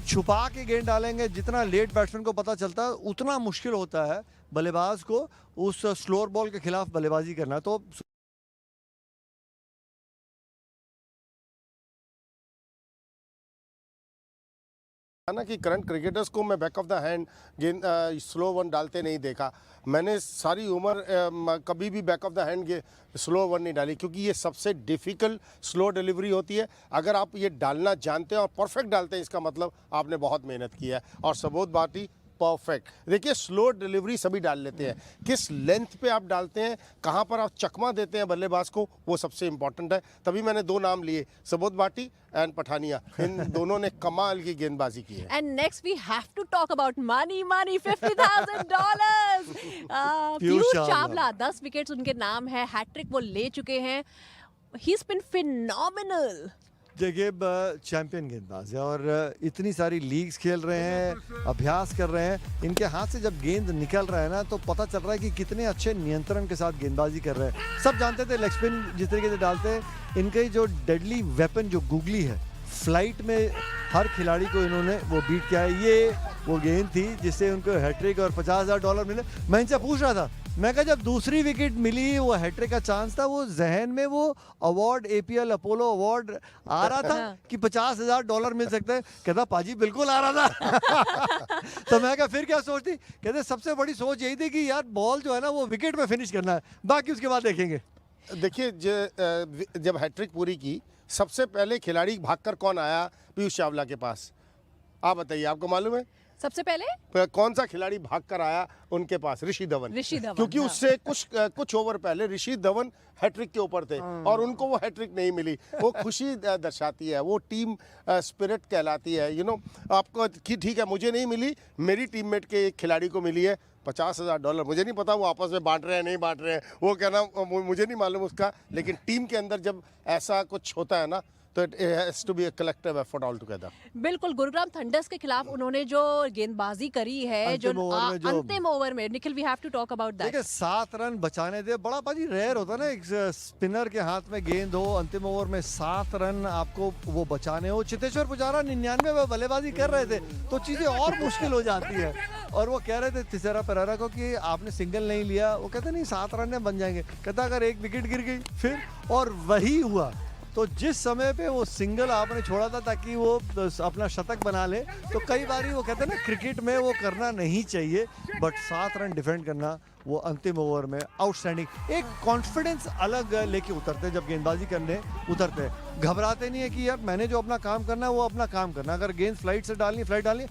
छुपा के गेंद डालेंगे, जितना लेट बैट्समैन को पता चलता है, उतना मुश्किल होता है बल्लेबाज को उस स्लोअर बॉल के खिलाफ बल्लेबाजी करना। तो ना कि करंट क्रिकेटर्स को मैं बैक ऑफ द हैंड गेंद स्लो वन डालते नहीं देखा। मैंने सारी उम्र कभी भी back of the hand slow one नहीं डाली, क्योंकि ये सबसे डिफ़िकल्ट स्लो डिलीवरी होती है। अगर आप ये डालना जानते हैं और परफेक्ट डालते हैं, इसका मतलब आपने बहुत मेहनत की है। और सुबोध भाटी परफेक्ट। देखिए स्लो डिलीवरी सभी डाल लेते हैं, किस लेंथ पे आप डालते हैं, कहाँ पर आप चकमा देते हैं बल्लेबाज को, वो सबसे इंपॉर्टेंट है। तभी मैंने दो नाम लिए, सुबोध भाटी एंड पठानिया। इन दोनों ने कमाल की गेंदबाजी की है। And next we have to talk about money $50,000। Piyush Chawla, 10 wickets उनके नाम है, हैट्रिक वो ले चुके हैं। He has been phenomenal. देखिए चैंपियन गेंदबाज है और इतनी सारी लीग्स खेल रहे हैं, अभ्यास कर रहे हैं। इनके हाथ से जब गेंद निकल रहा है ना, तो पता चल रहा है कि कितने अच्छे नियंत्रण के साथ गेंदबाजी कर रहे हैं। सब जानते थे लेग स्पिन जिस तरीके से डालते हैं, इनका जो डेडली वेपन जो गुगली है, फ्लाइट में हर खिलाड़ी को इन्होंने वो बीट किया है। ये वो गेंद थी जिससे उनको हैट्रिक और $50,000 मिले। मैं इनसे पूछ रहा था, मैं कहा जब दूसरी विकेट मिली, वो हैट्रिक का चांस था, वो जहन में वो अवार्ड, APL अपोलो अवार्ड आ रहा था कि $50,000 मिल सकते हैं? कहता पाजी बिल्कुल आ रहा था। तो मैं कहा फिर क्या सोचती? कहते सबसे बड़ी सोच यही थी कि यार बॉल जो है ना वो विकेट में फिनिश करना है, बाकी उसके बाद देखेंगे। देखिए जब हैट्रिक पूरी की, सबसे पहले खिलाड़ी भागकर कौन आया पीयूष चावला के पास? आप बताइए, आपको मालूम है? सबसे पहले कौन सा खिलाड़ी भागकर आया उनके पास? ऋषि धवन। क्योंकि उससे कुछ ओवर पहले ऋषि धवन हैट्रिक के ऊपर थे और उनको वो हैट्रिक नहीं मिली। वो खुशी दर्शाती है, वो टीम स्पिरिट कहलाती है। यू नो, आपको ठीक है मुझे नहीं मिली, मेरी टीममेट के एक खिलाड़ी को मिली है $50,000। मुझे नहीं पता वो आपस में बांट रहे हैं नहीं बांट रहे हैं, वो कहना मुझे नहीं मालूम उसका। लेकिन टीम के अंदर जब ऐसा कुछ होता है ना, तो it has to be a collective effort all together. बिल्कुल, गुरुग्राम थंडर्स के खिलाफ उन्होंने जो गेंदबाजी करी है, जो अंतिम ओवर में, Nikhil we have to talk about that. देखिए 7 रन बचाने थे, बड़ा पाजी रेयर होता है ना एक स्पिनर के हाथ में गेंद हो, अंतिम ओवर में 7 रन आपको वो बचाने हो। चितेश्वर पुजारा 99 में बल्लेबाजी कर रहे थे तो चीजें और मुश्किल हो जाती है। और वो कह रहे थे तिसेरा पेरेरा को कि आपने सिंगल नहीं लिया, वो कहते नहीं 7 रन में बन जाएंगे, कहता अगर एक विकेट गिर गई फिर, और वही हुआ। तो जिस समय पे वो सिंगल आपने छोड़ा था ताकि वो अपना शतक बना ले, तो कई बार वो कहते हैं ना क्रिकेट में वो करना नहीं चाहिए, बट 7 रन डिफेंड करना वो अंतिम ओवर में आउटस्टैंडिंग। एक कॉन्फिडेंस अलग लेके उतरते हैं जब गेंदबाजी करने उतरते हैं, घबराते नहीं है कि यार मैंने जो अपना काम करना है वो अपना काम करना, अगर गेंद फ्लाइट से डालनी फ्लाइट डालनी।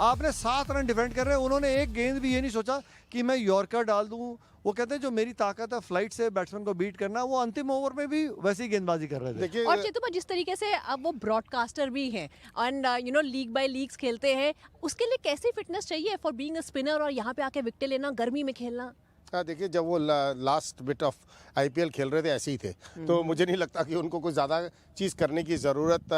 आपने 7 रन डिफेंड कर रहे हैं, उन्होंने एक गेंद भी ये नहीं सोचा कि मैं यॉर्कर डाल दूं। वो कहते हैं जो मेरी ताकत है फ्लाइट से बैट्समैन को बीट करना, वो अंतिम ओवर में भी वैसे ही गेंदबाजी कर रहे थे। और चेतुपा जिस तरीके से अब वो ब्रॉडकास्टर भी हैं एंड लीग बाय लीग्स खेलते हैं, उसके लिए कैसी फिटनेस चाहिए फॉर बीइंग अ स्पिनर और यहाँ पे आके विकेट लेना, गर्मी में खेलना? देखिए जब वो लास्ट बिट ऑफ आईपीएल खेल रहे थे ऐसे ही थे, तो मुझे नहीं लगता कि उनको कुछ ज़्यादा चीज़ करने की ज़रूरत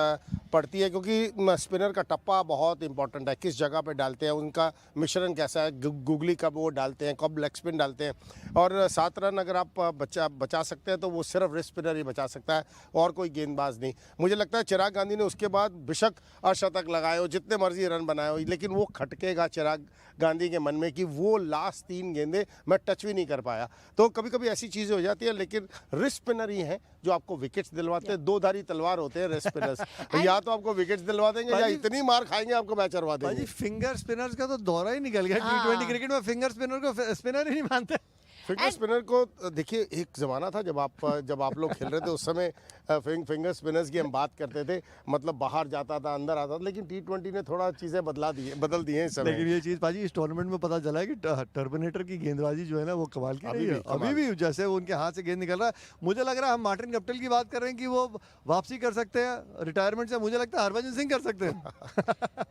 पड़ती है, क्योंकि स्पिनर का टप्पा बहुत इंपॉर्टेंट है, किस जगह पे डालते हैं, उनका मिश्रण कैसा है, गुगली कब वो डालते हैं, कब लेग स्पिन डालते हैं। और 7 रन अगर आप बचा सकते हैं तो वो सिर्फ रिस्ट स्पिनर ही बचा सकता है और कोई गेंदबाज नहीं। मुझे लगता है चिराग गांधी ने उसके बाद बेशक अर्धशतक लगाए हो, जितने मर्जी रन बनाए हो, लेकिन वो खटकेगा चिराग गांधी के मन में कि वो लास्ट 3 गेंदें मैं टच भी नहीं कर पाया। तो कभी कभी ऐसी चीज़ें हो जाती है, लेकिन रिस्ट स्पिनर ही हैं जो आपको विकेट्स दिलवाते हैं। 2 धारी तलवार होते हैं रिस्ट स्पिनर्स, या तो आपको विकेट्स दिलवा देंगे या इतनी मार खाएंगे आपको मैच हरवा देंगे। फिंगर स्पिनर्स का तो दौरा ही निकल गया। T20 क्रिकेट में फिंगर स्पिनर को स्पिनर ही नहीं मानते। फिंगर स्पिनर को देखिए, एक ज़माना था जब आप लोग खेल रहे थे, उस समय फिंगर स्पिनर्स की हम बात करते थे, मतलब बाहर जाता था अंदर आता था, लेकिन T20 ने थोड़ा चीज़ें बदल दी हैं इस समय। लेकिन ये चीज़ पाजी इस टूर्नामेंट में पता चला है कि टर्मिनेटर की गेंदबाजी जो है ना वो कमाल की रही है। अभी भी जैसे उनके हाथ से गेंद निकल रहा है, मुझे लग रहा है हम मार्टिन गप्टिल की बात कर रहे हैं कि वो वापसी कर सकते हैं रिटायरमेंट से, मुझे लगता है हरभजन सिंह कर सकते हैं।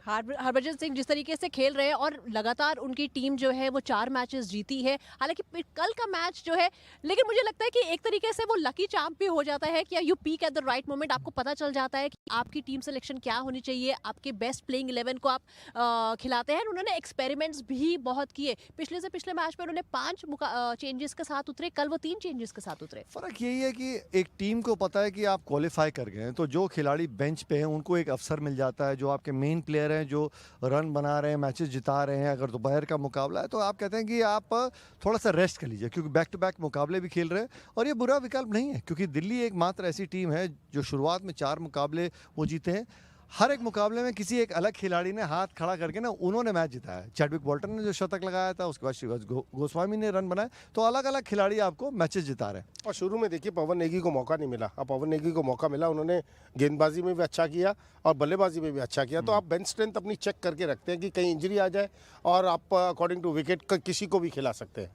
हरभजन सिंह जिस तरीके से खेल रहे हैं और लगातार उनकी टीम जो है वो 4 मैचेस जीती है, हालांकि कल का मैच जो है, लेकिन मुझे लगता है कि एक तरीके से वो लकी चार्म भी हो जाता है कि you peak at the right moment. आपको पता चल जाता है कि आपकी टीम सिलेक्शन क्या होनी चाहिए, आपके बेस्ट प्लेइंग 11 को आप खिलाते हैं। उन्होंने एक्सपेरिमेंट्स भी बहुत किए, पिछले से पिछले मैच में उन्होंने 5 चेंजेस के साथ उतरे, कल वो 3 चेंजेस के साथ उतरे। फर्क यही है कि एक टीम को पता है कि आप क्वालिफाई कर गए हैं, तो जो खिलाड़ी बेंच पे हैं उनको एक अवसर मिल जाता है, जो आपके मेन प्लेयर हैं जो रन बना रहे हैं, मैचेस जिता रहे हैं, अगर दोपहर का मुकाबला है तो आप कहते हैं कि आप थोड़ा सा रेस्ट कर लीजिए, क्योंकि बैक टू बैक मुकाबले भी खेल रहे हैं। और ये बुरा विकल्प नहीं है, क्योंकि दिल्ली एकमात्र ऐसी टीम है जो शुरुआत में 4 मुकाबले वो जीते हैं। हर एक मुकाबले में किसी एक अलग खिलाड़ी ने हाथ खड़ा करके ना उन्होंने मैच जिताया है। चैडविक बोल्टन ने जो शतक लगाया था, उसके बाद शिवराज गोस्वामी ने रन बनाए, तो अलग अलग खिलाड़ी आपको मैचेस जिता रहे हैं। और शुरू में देखिए पवन नेगी को मौका नहीं मिला, अब पवन नेगी को मौका मिला, उन्होंने गेंदबाजी में भी अच्छा किया और बल्लेबाजी में भी अच्छा किया। तो आप बेंच स्ट्रेंथ अपनी चेक करके रखते हैं कि कहीं इंजरी आ जाए और आप अकॉर्डिंग टू विकेट किसी को भी खिला सकते हैं।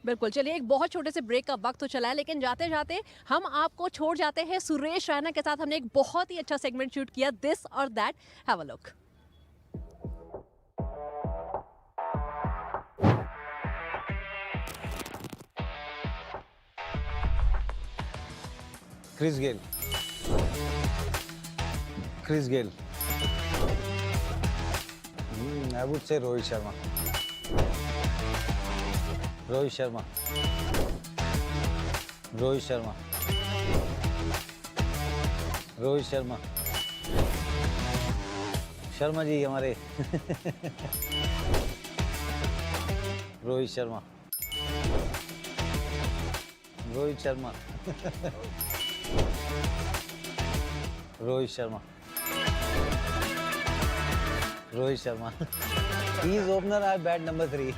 बिल्कुल, चलिए एक बहुत छोटे से ब्रेक का वक्त तो चला है, लेकिन जाते जाते हम आपको छोड़ जाते हैं सुरेश रैना के साथ। हमने एक बहुत ही अच्छा सेगमेंट शूट किया, दिस और that, have a look. Chris Gayle, Chris Gayle, I would say Rohit Sharma, Rohit Sharma, Rohit Sharma, Rohit Sharma, Sharma ji हमारे Rohit Sharma, Rohit Sharma, Rohit Sharma, Rohit Sharma. He is opener, I bat number 3.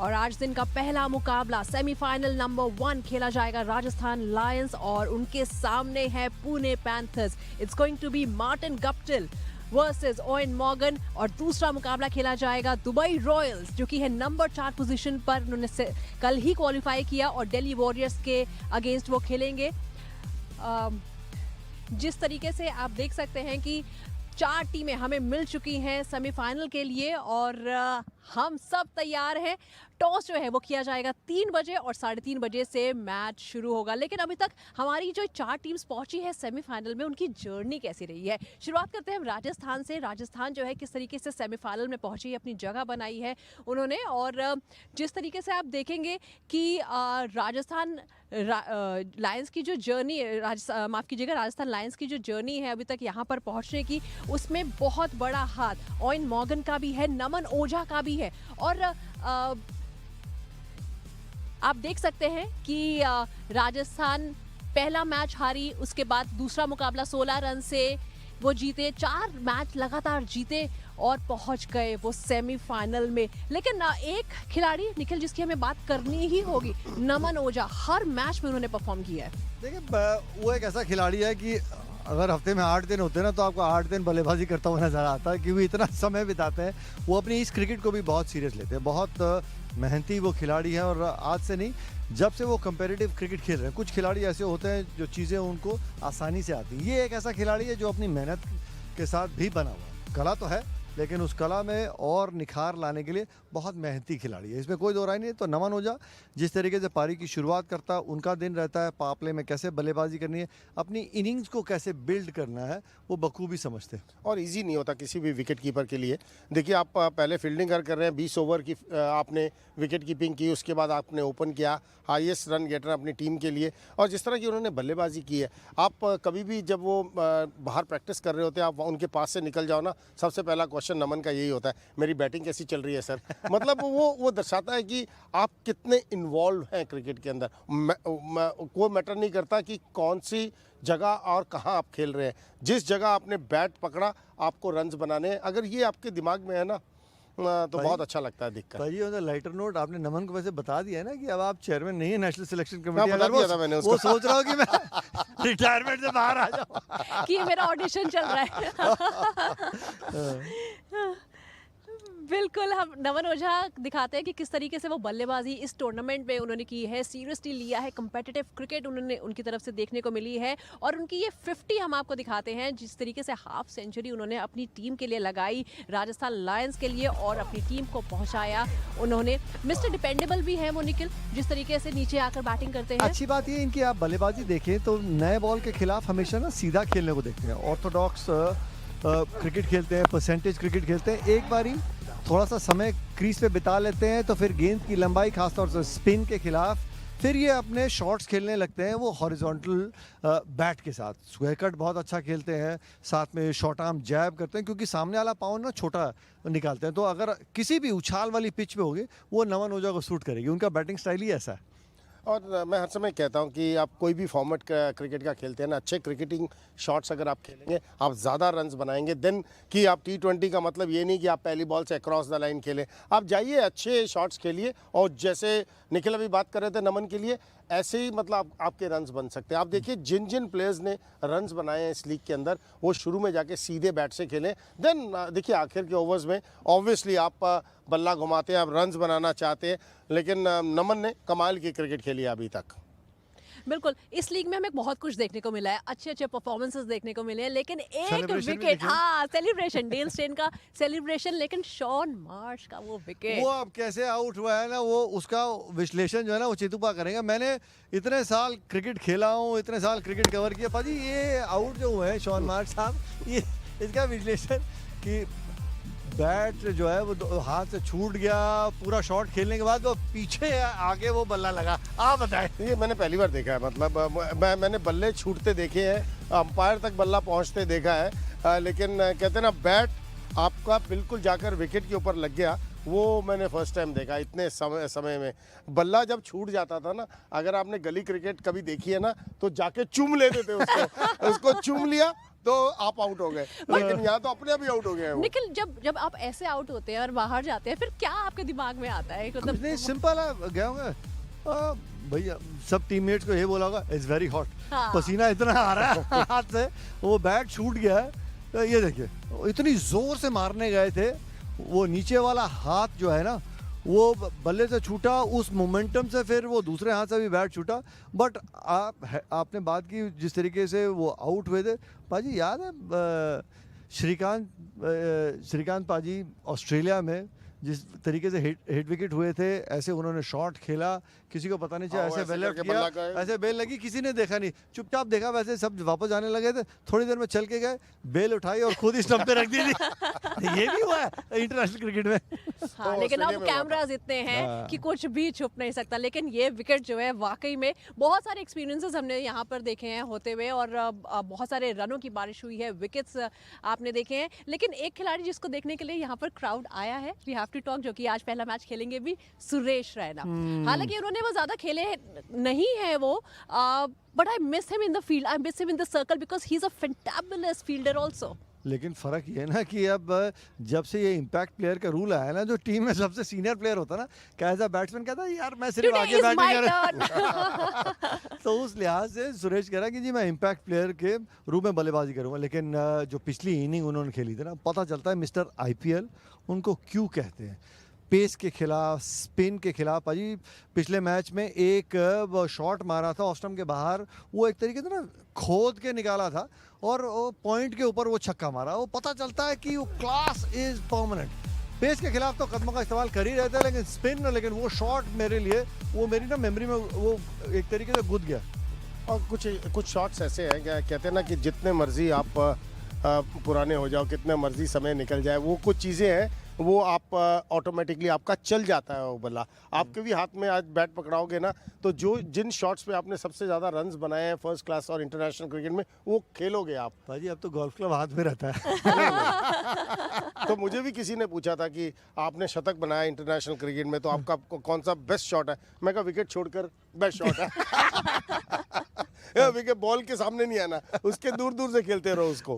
और आज दिन का पहला मुकाबला सेमीफाइनल नंबर 1 खेला जाएगा राजस्थान लायंस और उनके सामने है Pune Panthers. It's going to be Martin Guptill versus Owen Morgan. और दूसरा मुकाबला खेला जाएगा दुबई रॉयल्स जो कि है नंबर 4 पोजीशन पर, उन्होंने कल ही क्वालिफाई किया, और दिल्ली वॉरियर्स के अगेंस्ट वो खेलेंगे। जिस तरीके से आप देख सकते हैं कि 4 टीमें हमें मिल चुकी हैं सेमीफाइनल के लिए और हम सब तैयार हैं। टॉस जो है वो किया जाएगा 3 बजे और 3:30 बजे से मैच शुरू होगा। लेकिन अभी तक हमारी जो 4 टीम्स पहुंची है सेमीफाइनल में, उनकी जर्नी कैसी रही है। शुरुआत करते हैं हम राजस्थान से। राजस्थान जो है किस तरीके से सेमीफाइनल में पहुंची है, अपनी जगह बनाई है उन्होंने। और जिस तरीके से आप देखेंगे कि राजस्थान लायंस की जो जर्नी, माफ़ कीजिएगा, राजस्थान लायंस की जो जर्नी है अभी तक यहाँ पर पहुँचने की, उसमें बहुत बड़ा हाथ ओएन मॉर्गन का भी है, नमन ओझा का भी है। और आप देख सकते हैं कि राजस्थान पहला मैच हारी, उसके बाद दूसरा मुकाबला 16 रन से वो जीते, 4 मैच लगातार जीते और पहुंच गए वो सेमीफाइनल में। लेकिन एक खिलाड़ी निखिल जिसकी हमें बात करनी ही होगी, नमन ओझा, हर मैच में उन्होंने परफॉर्म किया है। देखिए वो एक ऐसा खिलाड़ी है कि अगर हफ्ते में 8 दिन होते हैं ना, तो आपको 8 दिन बल्लेबाजी करता हुआ नजर आता है, क्योंकि इतना समय बिताते हैं। वो अपनी इस क्रिकेट को भी बहुत सीरियस लेते हैं, बहुत मेहनती वो खिलाड़ी है। और आज से नहीं, जब से वो कंपेरेटिव क्रिकेट खेल रहे हैं, कुछ खिलाड़ी ऐसे होते हैं जो चीज़ें उनको आसानी से आती हैं। ये एक ऐसा खिलाड़ी है जो अपनी मेहनत के साथ भी बना हुआ है। कला तो है, लेकिन उस कला में और निखार लाने के लिए बहुत मेहनती खिलाड़ी है, इसमें कोई दो राय नहीं। तो नमन ओझा जिस तरीके से पारी की शुरुआत करता है, उनका दिन रहता है पावरप्ले में कैसे बल्लेबाजी करनी है, अपनी इनिंग्स को कैसे बिल्ड करना है, वो बखूबी समझते हैं। और इजी नहीं होता किसी भी विकेट कीपर के लिए। देखिए आप पहले फील्डिंग कर रहे हैं, 20 ओवर की आपने विकेट कीपिंग की, उसके बाद आपने ओपन किया, हाईएस्ट रन गेटर अपनी टीम के लिए। और जिस तरह की उन्होंने बल्लेबाजी की है, आप कभी भी जब वो बाहर प्रैक्टिस कर रहे होते हैं, आप उनके पास से निकल जाओ ना, सबसे पहला क्वेश्चन नमन का यही होता है, मेरी बैटिंग कैसी चल रही है सर। मतलब वो दर्शाता है कि आप कितने इन्वॉल्व हैं क्रिकेट के अंदर। कोई मैटर नहीं करता कि कौन सी जगह और कहां आप खेल रहे हैं, जिस जगह आपने बैट पकड़ा आपको रन्स बनाने हैं। अगर ये आपके दिमाग में है ना, तो बहुत अच्छा लगता है देखकर। भाई ऑन द लाइटर नोट, आपने नमन को वैसे बता दिया है ना कि अब आप चेयरमैन नहीं है नेशनल सिलेक्शन कमेटी। बता दिया था मैंने उसको। वो सोच रहा हूँ कि मैं रिटायरमेंट से बाहर आ जाऊँ कि मेरा ऑडिशन चल रहा है। बिल्कुल, हम नमन ओझा दिखाते हैं कि किस तरीके से वो बल्लेबाजी इस टूर्नामेंट में उन्होंने की है, सीरियसली लिया है, कम्पिटिटिव क्रिकेट उन्होंने उनकी तरफ से देखने को मिली है। और उनकी ये 50 हम आपको दिखाते हैं, जिस तरीके से हाफ सेंचुरी उन्होंने अपनी टीम के लिए लगाई, राजस्थान लायंस के लिए, और अपनी टीम को पहुंचाया उन्होंने। मिस्टर डिपेंडेबल भी है वो निखिल, जिस तरीके से नीचे आकर बैटिंग करते हैं। अच्छी बात ये इनकी, आप बल्लेबाजी देखें तो नए बॉल के खिलाफ हमेशा ना सीधा खेलने को देखते हैं, ऑर्थोडॉक्स क्रिकेट खेलते हैं, परसेंटेज क्रिकेट खेलते हैं। एक बारी थोड़ा सा समय क्रीज पे बिता लेते हैं तो फिर गेंद की लंबाई, खासतौर से स्पिन के खिलाफ, फिर ये अपने शॉट्स खेलने लगते हैं वो हॉरिजॉन्टल बैट के साथ। स्क्वायर कट बहुत अच्छा खेलते हैं, साथ में शॉर्ट आर्म जैब करते हैं, क्योंकि सामने वाला पाँव ना छोटा निकालते हैं। तो अगर किसी भी उछाल वाली पिच पे होगी, वो नमन ओझा को सूट करेगी, उनका बैटिंग स्टाइल ही ऐसा है। और मैं हर समय कहता हूं कि आप कोई भी फॉर्मेट का क्रिकेट का खेलते हैं ना, अच्छे क्रिकेटिंग शॉट्स अगर आप खेलेंगे, आप ज़्यादा रन्स बनाएंगे। देन कि आप T20 का मतलब ये नहीं कि आप पहली बॉल से अक्रॉस द लाइन खेलें। आप जाइए, अच्छे शॉट्स खेलिए, और जैसे निखिल अभी बात कर रहे थे नमन के लिए, ऐसे ही मतलब आपके रन्स बन सकते हैं। आप देखिए जिन जिन प्लेयर्स ने रन्स बनाए हैं इस लीग के अंदर, वो शुरू में जाके सीधे बैट से खेलें। देन देखिए आखिर के ओवर्स में ऑब्वियसली आप बल्ला घुमाते हैं, आप रन्स बनाना चाहते हैं, लेकिन नमन ने कमाल की क्रिकेट खेली है अभी तक। बिल्कुल, इस लीग में हमें बहुत कुछ देखने को मिला है, अच्छे अच्छे परफॉर्मेंसेस देखने को मिले हैं, लेकिन एक विकेट, हाँ सेलिब्रेशन, डेल स्टेन का सेलिब्रेशन, लेकिन शॉन मार्श का वो विकेट, वो अब कैसे आउट हुआ है ना, वो उसका विश्लेषण जो है ना वो चितुपा करेंगे। मैंने इतने साल क्रिकेट खेला हूँ, इतने साल क्रिकेट कवर किया, पाजी ये आउट जो हुए हैं शॉन मार्श साहब, ये इसका विश्लेषण कि बैट जो है वो हाथ से छूट गया, पूरा शॉट खेलने के बाद वो पीछे आगे वो बल्ला लगा। आप बताएं। ये मैंने पहली बार देखा है, मतलब मैंने बल्ले छूटते देखे हैं, अंपायर तक बल्ला पहुंचते देखा है, लेकिन कहते हैं ना बैट आपका बिल्कुल जाकर विकेट के ऊपर लग गया, वो मैंने फर्स्ट टाइम देखा इतने समय में। बल्ला जब छूट जाता था ना, अगर आपने गली क्रिकेट कभी देखी है ना, तो जाके चूम लेते थे उसको। उसको चूम लिया, तो आप आउट हो गए, लेकिन यहाँ तो अपने आप ही आउट हो गए हैं वो। निखिल, जब आप ऐसे आउट होते हैं और बाहर जाते हैं, फिर क्या आपके दिमाग में आता है? कुछ नहीं, सिंपल है, गया होगा भैया, सब टीममेट्स को ये बोला होगा इट्स वेरी हॉट, पसीना इतना आ रहा है हाथ से, वो बैट छूट गया है, तो ये देखिए इतनी जोर से मारने गए थे, वो नीचे वाला हाथ जो है ना वो बल्ले से छूटा, उस मोमेंटम से फिर वो दूसरे हाथ से भी बैट छूटा। बट आपने बात की जिस तरीके से वो आउट हुए थे, पाजी याद है श्रीकांत पाजी ऑस्ट्रेलिया में जिस तरीके से हिट विकेट हुए थे, ऐसे उन्होंने शॉट खेला, किसी को पता नहीं चला, ऐसे बेल लेफ्ट किया, ऐसे बेल लगी, किसी ने देखा नहीं, चुपचाप देखा, वैसे सब वापस जाने लगे थे, थोड़ी देर में चल के गए, बेल उठाई और खुद ही स्टंप पे रख दी थी। ये भी हुआ है इंटरनेशनल क्रिकेट में। हाँ, लेकिन अब कैमरास इतने हैं कि कुछ भी छुप नहीं सकता। लेकिन ये विकेट जो है वाकई में बहुत सारे एक्सपीरियंसेस हमने यहाँ पर देखे हैं होते हुए, और बहुत सारे रनों की बारिश हुई है, विकेट्स आपने देखे हैं। लेकिन एक खिलाड़ी जिसको देखने के लिए यहाँ पर क्राउड आया है, वी हैव टू टॉक, जो कि आज पहला मैच खेलेंगे भी, सुरेश रैना। हालांकि उन्होंने वो ज्यादा खेले नहीं है वो, but I miss him in the field, I miss him in the circle because he is a fantabulous fielder also. लेकिन फ़र्क ये है ना कि अब जब से ये इम्पैक्ट प्लेयर का रूल आया ना, जो टीम में सबसे सीनियर प्लेयर होता ना, कैसा बैट्समैन कहता है यार मैं सिर्फ आगे बैटिंग कर रहा तो उस लिहाज से सुरेश कह रहा कि जी मैं इम्पैक्ट प्लेयर के रूप में बल्लेबाजी करूँगा। लेकिन जो पिछली इनिंग उन्होंने खेली थी ना, पता चलता है मिस्टर IPL उनको क्यों कहते हैं। पेस के खिलाफ, स्पिन के खिलाफ, अजी पिछले मैच में एक शॉट मारा था ऑफ स्टंप के बाहर, वो एक तरीके से ना खोद के निकाला था और पॉइंट के ऊपर वो छक्का मारा। वो पता चलता है कि वो क्लास इज परमानेंट। पेस के खिलाफ तो कदमों का इस्तेमाल कर ही रहता है, लेकिन स्पिन, लेकिन वो शॉट मेरे लिए, वो मेरी ना मेमोरी में वो एक तरीके से गुद गया। और कुछ शॉट्स ऐसे हैं, कहते हैं ना कि जितने मर्जी आप पुराने हो जाओ, कितने मर्जी समय निकल जाए, वो कुछ चीज़ें हैं वो आप ऑटोमेटिकली आपका चल जाता है वो बल्ला। आपके भी हाथ में आज बैट पकड़ाओगे ना, तो जिन शॉट्स पे आपने सबसे ज़्यादा रन्स बनाए हैं फर्स्ट क्लास और इंटरनेशनल क्रिकेट में, वो खेलोगे आप। भाजी अब तो गोल्फ क्लब हाथ में रहता है। तो मुझे भी किसी ने पूछा था कि आपने शतक बनाया इंटरनेशनल क्रिकेट में, तो आपका कौन सा बेस्ट शॉट है? मैं कहा विकेट छोड़कर बेस्ट शॉट है। विकेट बॉल के सामने नहीं आना, उसके दूर दूर से खेलते रहो उसको।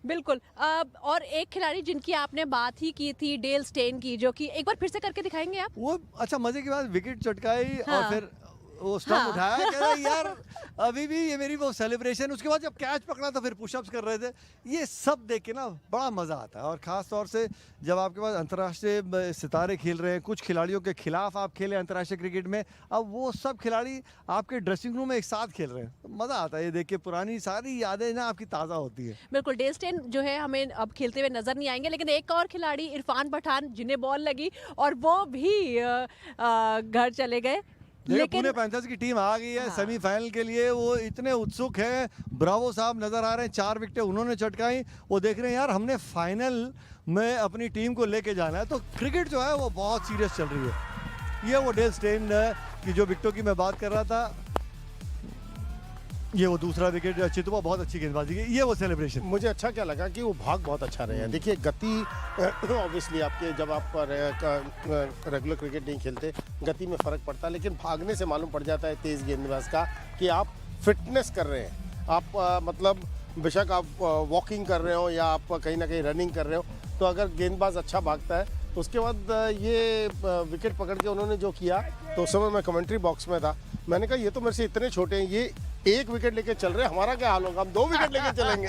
बिल्कुल। और एक खिलाड़ी जिनकी आपने बात ही की थी, डेल स्टेन की, जो कि एक बार फिर से करके दिखाएंगे आप? वो अच्छा मजे की बात, विकेट चटकाई और फिर वो स्टंप उठाया, कह रहा यार अभी भी ये मेरी वो सेलिब्रेशन। उसके बाद जब कैच पकड़ा तो फिर पुशअप्स कर रहे थे। ये सब देख के ना बड़ा मज़ा आता है, और ख़ास तौर से जब आपके पास अंतर्राष्ट्रीय सितारे खेल रहे हैं, कुछ खिलाड़ियों के खिलाफ आप खेले अंतर्राष्ट्रीय क्रिकेट में, अब वो सब खिलाड़ी आपके ड्रेसिंग रूम में एक साथ खेल रहे हैं, तो मज़ा आता है ये देख के। पुरानी सारी यादें ना आपकी ताज़ा होती है। बिल्कुल। डेल स्टेन जो है हमें अब खेलते हुए नजर नहीं आएंगे, लेकिन एक और खिलाड़ी इरफान पठान, जिन्हें बॉल लगी और वो भी घर चले गए। लेकिन पुणे पैंथर्स की टीम आ गई है सेमीफाइनल के लिए, वो इतने उत्सुक हैं। ब्रावो साहब नजर आ रहे हैं, 4 विकेटें उन्होंने चटकाई। वो देख रहे हैं यार हमने फाइनल में अपनी टीम को लेके जाना है, तो क्रिकेट जो है वो बहुत सीरियस चल रही है। ये वो डेल स्टेन की जो विकेटों की मैं बात कर रहा था, ये वो दूसरा विकेट चितुआ, बहुत अच्छी गेंदबाजी की, ये वो सेलिब्रेशन। मुझे अच्छा क्या लगा कि वो भाग बहुत अच्छा रहे हैं। देखिए गति ऑब्वियसली आपके, जब आप रेगुलर क्रिकेट नहीं खेलते, गति में फ़र्क पड़ता है, लेकिन भागने से मालूम पड़ जाता है तेज़ गेंदबाज का कि आप फिटनेस कर रहे हैं। आप मतलब बेशक आप वॉकिंग कर रहे हो या आप कहीं ना कहीं रनिंग कर रहे हो, तो अगर गेंदबाज अच्छा भागता है, उसके बाद ये विकेट पकड़ के उन्होंने जो किया, तो उस समय मैं कमेंट्री बॉक्स में था, मैंने कहा ये तो मेरे से इतने छोटे हैं, ये 1 विकेट लेके चल रहे हैं, हमारा क्या हाल होगा, हम 2 विकेट लेके चलेंगे।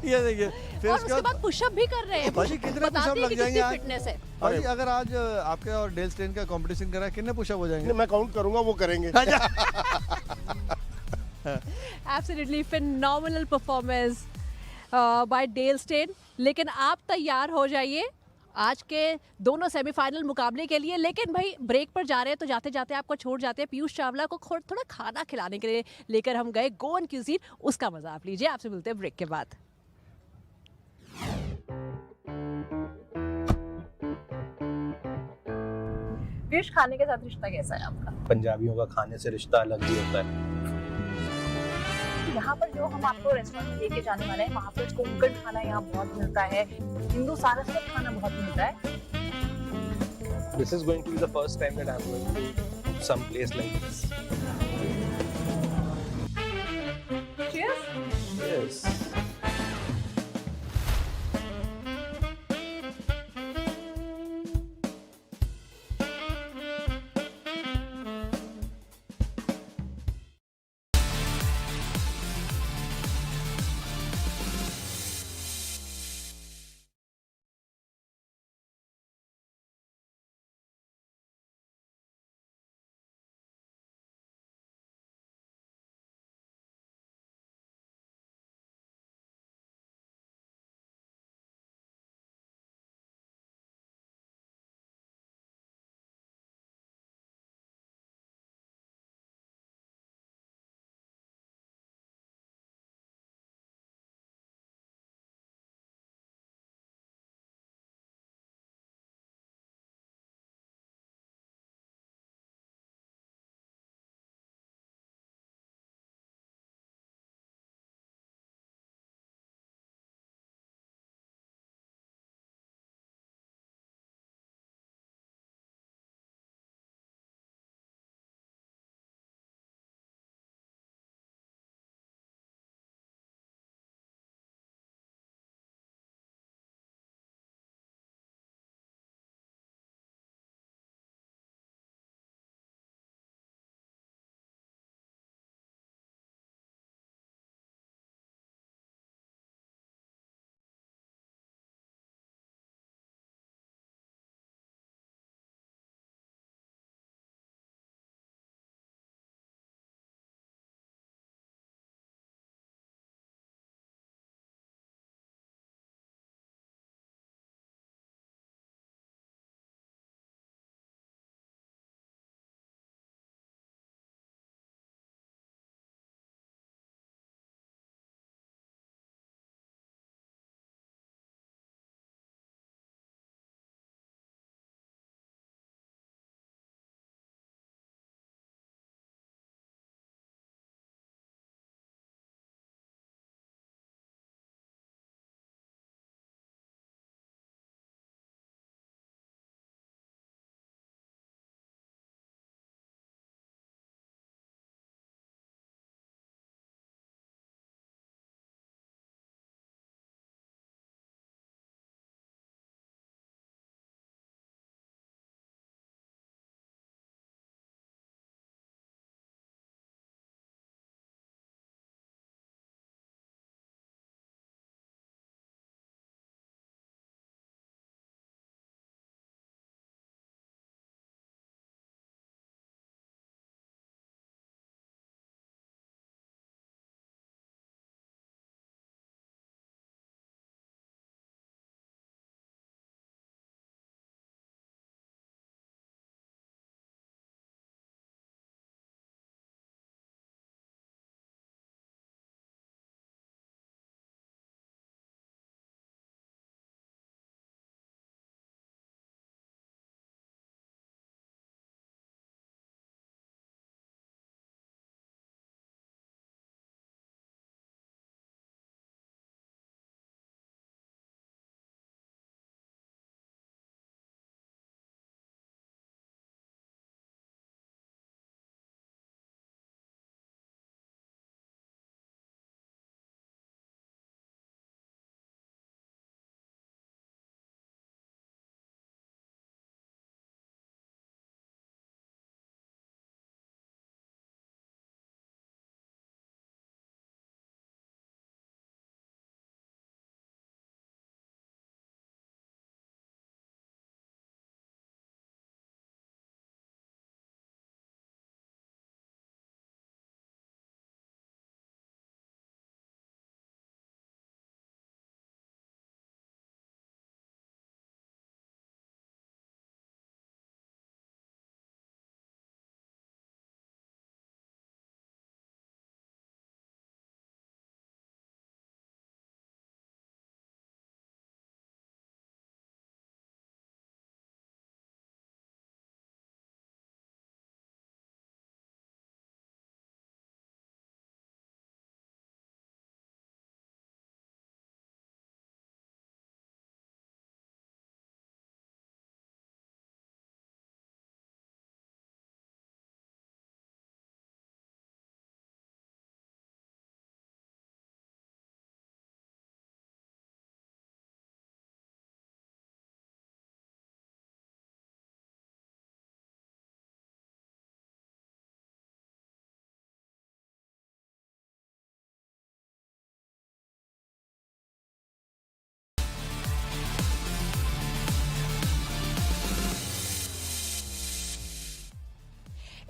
ये देखिए फिर और उसके बाद पुशअप भी कर रहे हैं। भाजी कितने पुशअप लग जाएंगे आज? फिटनेस है भाजी, अगर आज आपके और डेल स्टेन का कंपटीशन करा, कितने पुशअप हो जाएंगे? मैं काउंट करूंगा, वो करेंगे। Absolutely phenomenal performance by Dale Steyn। लेकिन आप तैयार हो जाइए आज के दोनों सेमीफाइनल मुकाबले के लिए। लेकिन भाई ब्रेक पर जा रहे हैं, तो जाते जाते आपको छोड़ जाते हैं पीयूष चावला को थोड़ा खाना खिलाने के लिए लेकर हम गए गोवन क्यूजीन, उसका मजा आप लीजिए। आपसे मिलते हैं ब्रेक के बाद। पीयूष, खाने के साथ रिश्ता कैसा है आपका? पंजाबियों का खाने से रिश्ता अलग ही होता है। यहाँ पर जो हम आपको रेस्टोरेंट में लेके जाने वाले हैं, वहाँ पर कोंकण खाना यहाँ बहुत मिलता है, हिंदू सारस्वत खाना बहुत मिलता है। This is going to be the first time that I'm going to some place like this. Cheers. Yes.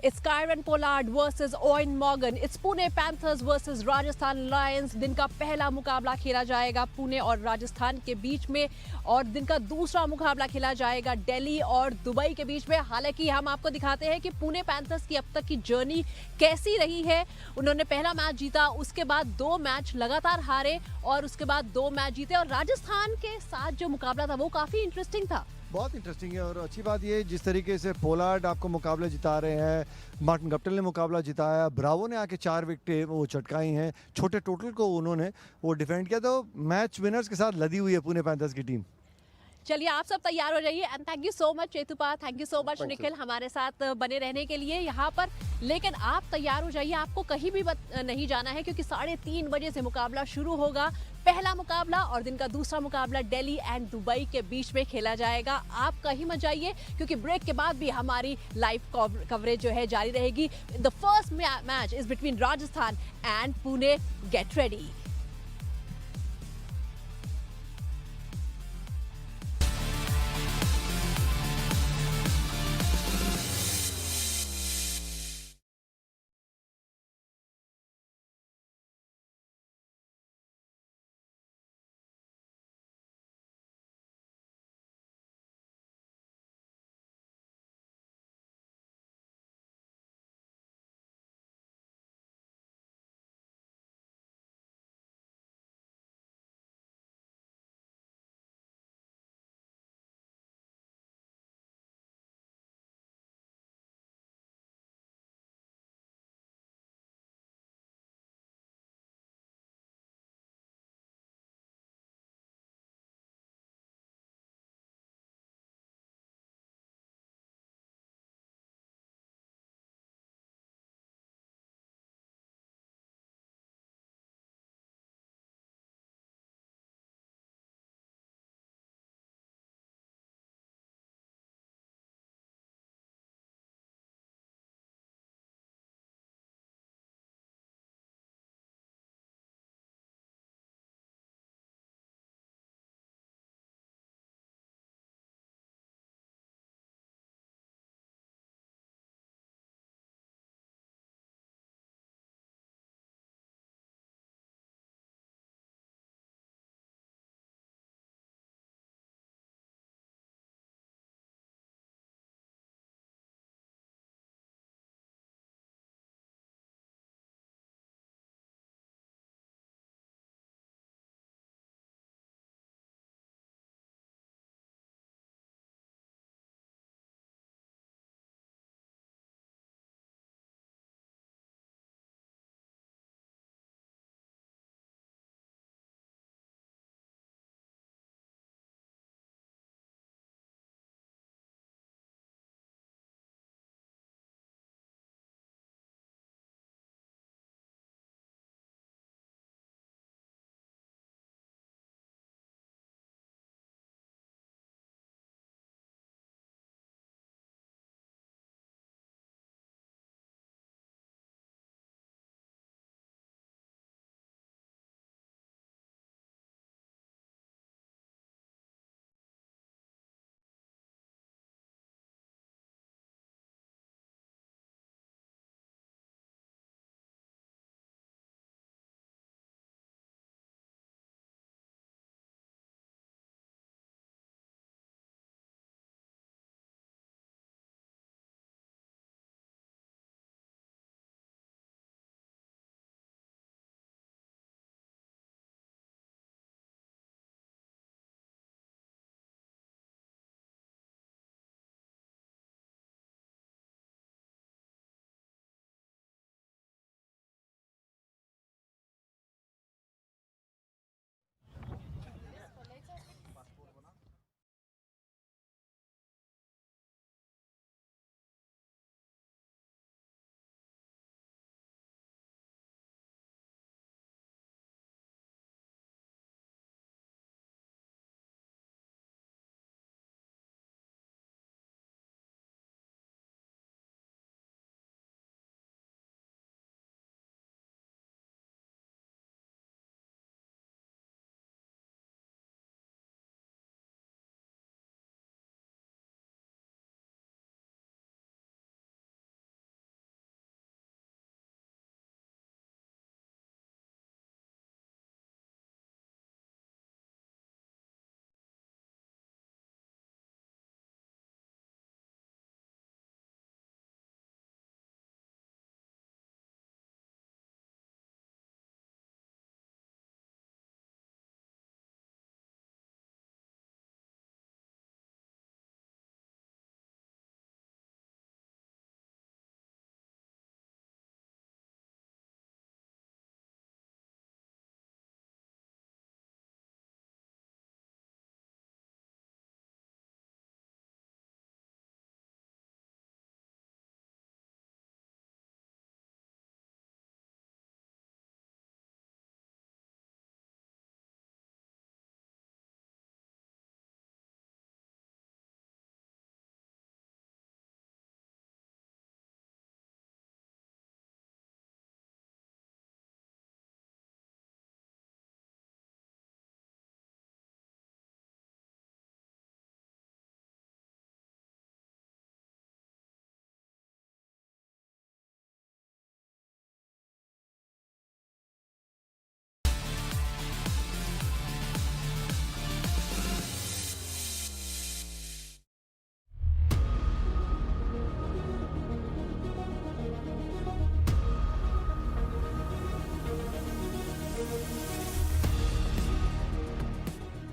It's Kieron Pollard versus Eoin Morgan. It's Pune Panthers versus Rajasthan Lions. दिन का पहला मुकाबला खेला जाएगा पुणे और राजस्थान के बीच में और दिन का दूसरा मुकाबला खेला जाएगा दिल्ली और दुबई के बीच में। हालांकि हम आपको दिखाते हैं कि पुणे पैंथर्स की अब तक की जर्नी कैसी रही है। उन्होंने पहला मैच जीता, उसके बाद 2 मैच लगातार हारे और उसके बाद 2 मैच जीते और राजस्थान के साथ जो मुकाबला था वो काफी इंटरेस्टिंग था। बहुत इंटरेस्टिंग है और अच्छी बात ये जिस तरीके से पोलार्ड आपको मुकाबले जिता रहे हैं, मार्टिन गप्टिल ने मुकाबला जिताया, ब्रावो ने आके 4 विकेटें वो चटकाई हैं, छोटे टोटल को उन्होंने वो डिफेंड किया। तो मैच विनर्स के साथ लदी हुई है पुणे पैंथर्स की टीम। चलिए आप सब तैयार हो जाइए and thank you so much Chetupa, thank you so much Nikhil हमारे साथ बने रहने के लिए यहाँ पर। लेकिन आप तैयार हो जाइए, आपको कहीं भी नहीं जाना है क्योंकि 3:30 बजे से मुकाबला शुरू होगा। पहला मुकाबला और दिन का दूसरा मुकाबला दिल्ली एंड दुबई के बीच में खेला जाएगा। आप कहीं मत जाइए क्योंकि ब्रेक के बाद भी हमारी लाइव कवरेज जो है जारी रहेगी। The first match is between Rajasthan and Pune. Get ready.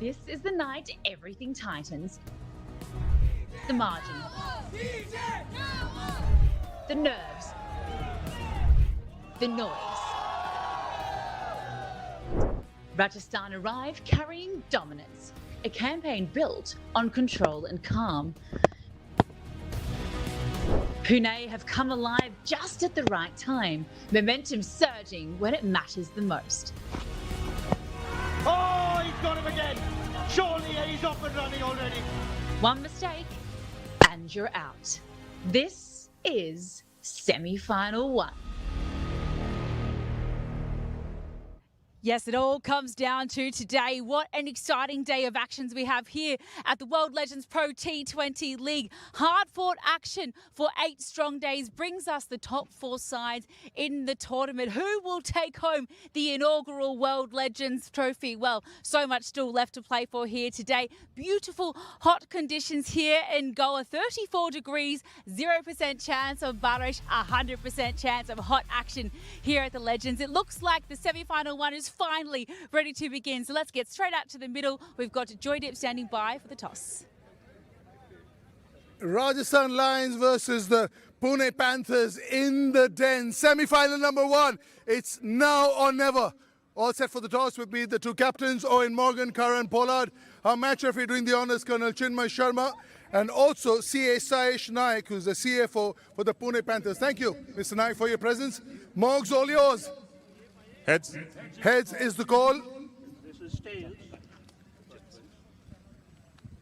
This is the night everything tightens. The margin. The nerves. The noise. Rajasthan arrived carrying dominance, a campaign built on control and calm. Pune have come alive just at the right time, momentum surging when it matters the most. Oh, he's got him again! Surely he's off and running already. One mistake and you're out. This is semi-final 1. Yes, it all comes down to today. What an exciting day of actions we have here at the World Legends Pro T20 League. Hard-fought action for 8 strong days brings us the top 4 sides in the tournament. Who will take home the inaugural World Legends Trophy? Well, so much still left to play for here today. Beautiful hot conditions here in Goa. 34 degrees, 0% chance of barish, 100% chance of hot action here at the Legends. It looks like the semi-final 1 is finally ready to begin. So let's get straight out to the middle. We've got Joydip standing by for the toss. Rajasthan Lions versus the Pune Panthers in the den. Semi-final number 1. It's now or never. All set for the toss with me, the 2 captains, Eoin Morgan, Kieron, Pollard. Our match referee doing the honours, Colonel Chinmay Sharma. And also CA Sayesh Naik, who's the CFO for the Pune Panthers. Thank you, Mr. Naik, for your presence. Morgs, all yours. Heads. Heads is the call.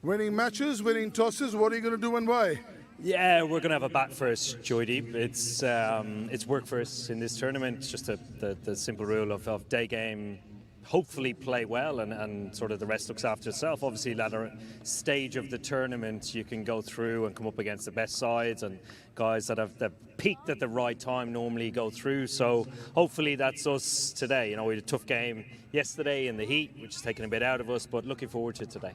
Winning matches, winning tosses. What are you going to do and why? Yeah, we're going to have a bat first, Joydeep. It's work for us in this tournament. It's just the simple rule of day game. Hopefully play well and sort of the rest looks after itself. Obviously, latter stage of the tournament, you can go through and come up against the best sides and guys that have peaked at the right time normally go through. So hopefully that's us today. You know, we had a tough game yesterday in the heat, which has taken a bit out of us, but looking forward to today.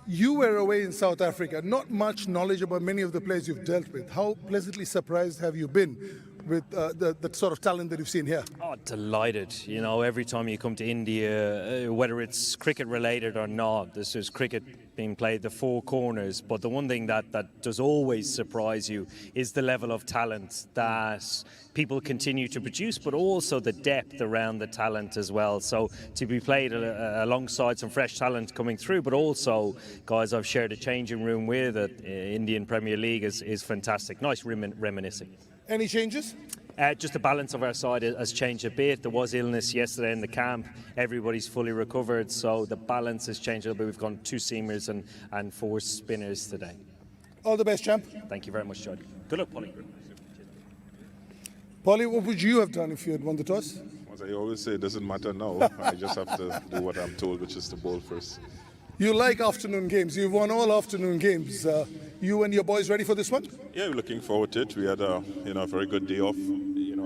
You were away in South Africa. Not much knowledge about many of the players you've dealt with. How pleasantly surprised have you been with the sort of talent that you've seen here? Oh, delighted. You know, every time you come to India, whether it's cricket related or not, this is cricket being played the 4 corners. But the one thing that does always surprise you is the level of talent that people continue to produce, but also the depth around the talent as well. So to be played alongside some fresh talent coming through, but also guys I've shared a changing room with at Indian Premier League is fantastic. Nice reminiscing. Any changes? Just the balance of our side has changed a bit. There was illness yesterday in the camp. Everybody's fully recovered, so the balance has changed a little bit. We've gone 2 seamers and 4 spinners today. All the best, champ. Thank you very much, John. Good luck, Polly. Polly, what would you have done if you had won the toss? As I always say, it doesn't matter now. I just have to do what I'm told, which is to bowl first. You like afternoon games. You've won all afternoon games. You and your boys ready for this one? Yeah, we're looking forward to it. We had a very good day off,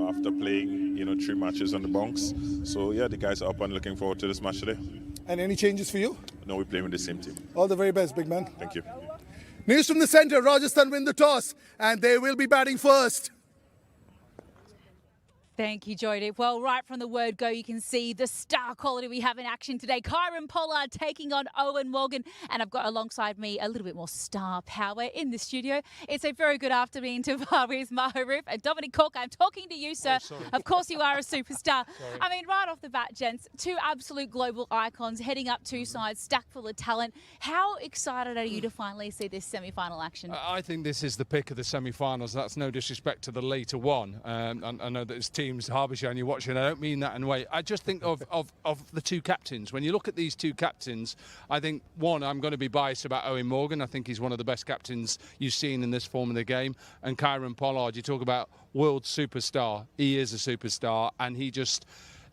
after playing 3 matches on the bounce. So yeah, the guys are up and looking forward to this match today. And any changes for you? No, we're playing with the same team. All the very best, big man. Thank you. News from the centre. Rajasthan win the toss and they will be batting first. Thank you, Joydip. Well, right from the word go, you can see the star quality we have in action today. Kieron Pollard taking on Eoin Morgan. And I've got alongside me a little bit more star power in the studio. It's a very good afternoon to Fabrice Maharouf and Dominic Cork. I'm talking to you, sir. Of course, you are a superstar. I mean, right off the bat, gents, 2 absolute global icons heading up 2 sides, stacked full of talent. How excited are you to finally see this semi-final action? I think this is the pick of the semi-finals. That's no disrespect to the later one. I know that it's teams Harbourshire and you're watching. I don't mean that in a way. I just think of the 2 captains. When you look at these 2 captains, I think, one, I'm going to be biased about Eoin Morgan. I think he's one of the best captains you've seen in this form of the game. And Kieron Pollard, you talk about world superstar. He is a superstar and he just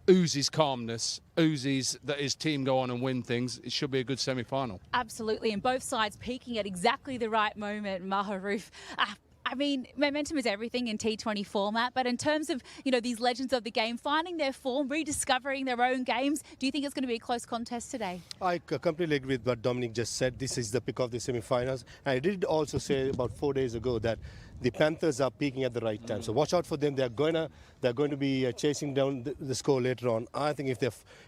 oozes calmness, oozes that his team go on and win things. It should be a good semi-final. Absolutely, and both sides peaking at exactly the right moment. Maharouf, I mean, momentum is everything in T20 format, but in terms of, these legends of the game, finding their form, rediscovering their own games, do you think it's going to be a close contest today? I completely agree with what Dominic just said. This is the pick of the semi-finals. I did also say about 4 days ago that the Panthers are peaking at the right time. So watch out for them. They're going to be chasing down the score later on. I think if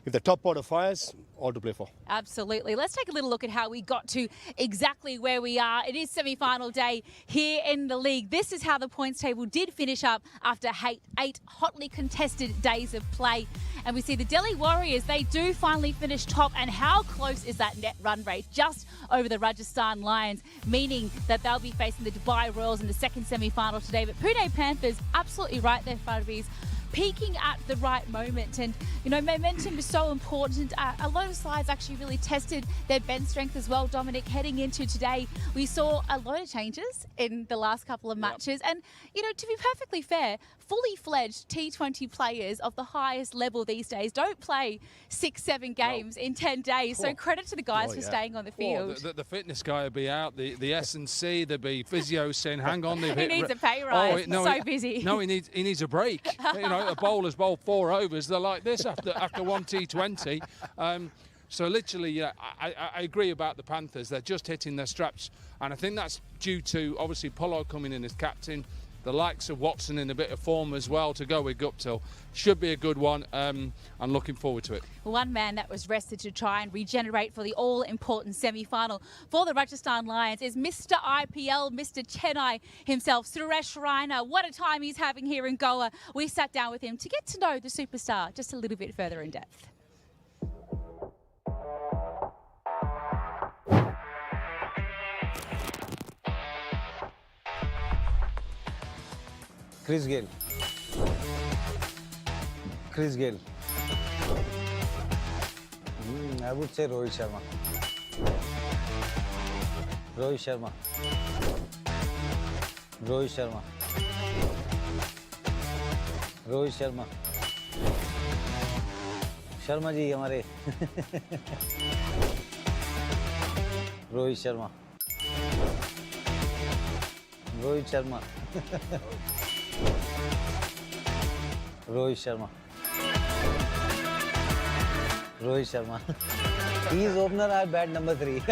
the top order fires, all to play for. Absolutely. Let's take a little look at how we got to exactly where we are. It is semi-final day here in the league. This is how the points table did finish up after eight hotly contested days of play. And we see the Delhi Warriors, they do finally finish top. And how close is that net run rate? Just over the Rajasthan Lions, meaning that they'll be facing the Dubai Royals in the second semi-final today. But Pune Panthers, absolutely right there, Fadbis, peaking at the right moment. And, momentum is so important. A lot of sides actually really tested their bench strength as well, Dominic. Heading into today, we saw a lot of changes in the last couple of matches. And, to be perfectly fair, fully fledged T20 players of the highest level these days don't play 6-7 games in 10 days. So credit to the guys for staying on the field. The fitness guy will be out, the S&C, there'll be physio saying, hang on. He needs a pay rise. So busy. No, he needs a break. A bowler's bowled 4 overs. They're like this after one T20. So literally, I agree about the Panthers. They're just hitting their straps. And I think that's due to, obviously, Pollard coming in as captain. The likes of Watson in a bit of form as well to go with Guptill. Should be a good one. I'm looking forward to it. One man that was rested to try and regenerate for the all-important semi-final for the Rajasthan Lions is Mr. IPL, Mr. Chennai himself, Suresh Raina. What a time he's having here in Goa. We sat down with him to get to know the superstar just a little bit further in depth. Chris Gayle. I would say Rohit Sharma. Sharma ji हमारे Rohit Sharma Rohit Sharma He is opener, I bat number 3.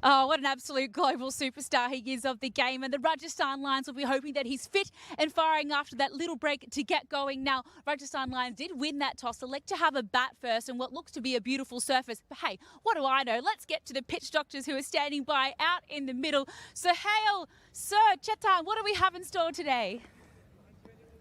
Oh, what an absolute global superstar he is of the game. And the Rajasthan Lions will be hoping that he's fit and firing after that little break to get going. Now, Rajasthan Lions did win that toss, select to have a bat first and what looks to be a beautiful surface. But hey, what do I know? Let's get to the pitch doctors who are standing by out in the middle. So, Hale, Sir, Chetan, what do we have in store today?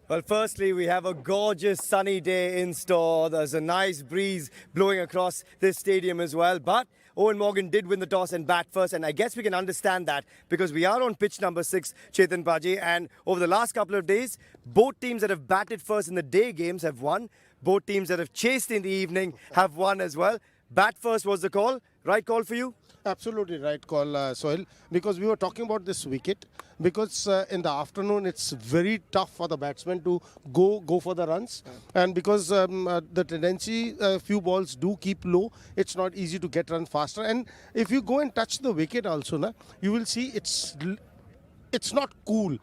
Well, firstly, we have a gorgeous sunny day in store. There's a nice breeze blowing across this stadium as well. But Eoin Morgan did win the toss and bat first, and I guess we can understand that because we are on pitch number 6, Chetan Paji, and over the last couple of days, both teams that have batted first in the day games have won. Both teams that have chased in the evening have won as well. Bat first was the call. Right call for you? Absolutely right call, Sohail, because we were talking about this wicket, because in the afternoon it's very tough for the batsmen to go for the runs, and because the tendency few balls do keep low, it's not easy to get run faster. And if you go and touch the wicket also, you will see it's not cool.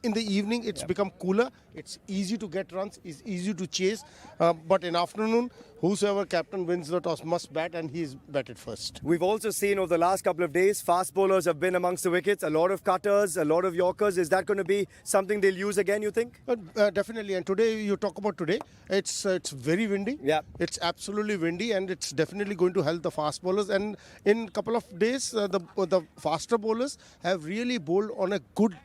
In the evening, it's become cooler. It's easy to get runs. It's easy to chase. But in afternoon, whosoever captain wins the toss must bat, and he's batted first. We've also seen over the last couple of days, fast bowlers have been amongst the wickets. A lot of cutters, a lot of yorkers. Is that going to be something they'll use again, you think? Definitely. And today, you talk about today, it's very windy. Yeah. It's absolutely windy, and it's definitely going to help the fast bowlers. And in a couple of days, the faster bowlers have really bowled on a good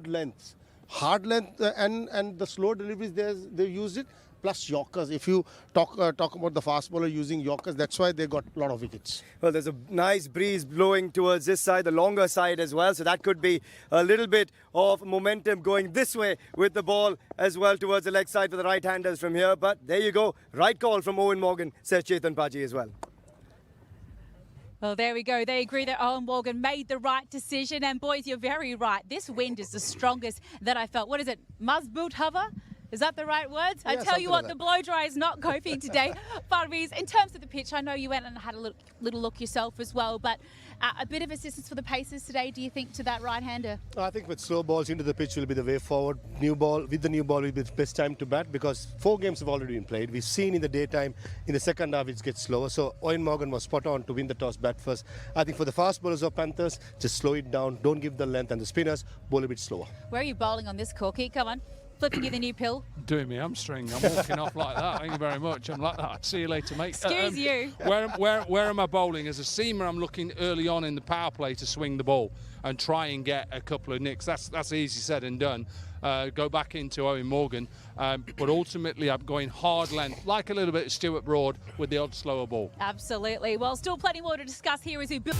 length, hard length, and the slow deliveries they used it, plus yorkers. If you talk about the fast bowler using yorkers, that's why they got a lot of wickets. Well, there's a nice breeze blowing towards this side, the longer side as well, so that could be a little bit of momentum going this way with the ball as well towards the leg side for the right-handers from here. But there you go, right call from Eoin Morgan, says Chetan Paji as well. Well, there we go. They agree that Eoin Morgan made the right decision. And boys, you're very right. This wind is the strongest that I felt. What is it? Mazboot Hava? Is that the right words? I Yeah, tell you something what, like the blow dry is not coping today. Parviz, in terms of the pitch, I know you went and had a little look yourself as well, but a bit of assistance for the Pacers today, do you think, to that right-hander? I think with slow balls into the pitch will be the way forward. With the new ball will be the best time to bat because 4 games have already been played. We've seen in the daytime, in the second half, it gets slower. So Eoin Morgan was spot on to win the toss, bat first. I think for the fast bowlers of Panthers, just slow it down, don't give the length, and the spinners bowl a bit slower. Where are you bowling on this, Corky? Come on. Flipping you the new pill. Doing me hamstring. I'm walking off like that. Thank you very much. I'm like that. See you later, mate. Excuse you. Where am I bowling? As a seamer, I'm looking early on in the power play to swing the ball and try and get a couple of nicks. That's easy said and done. Go back into Eoin Morgan. But ultimately, I'm going hard length, like a little bit of Stuart Broad with the odd slower ball. Absolutely. Well, still plenty more to discuss here as we build.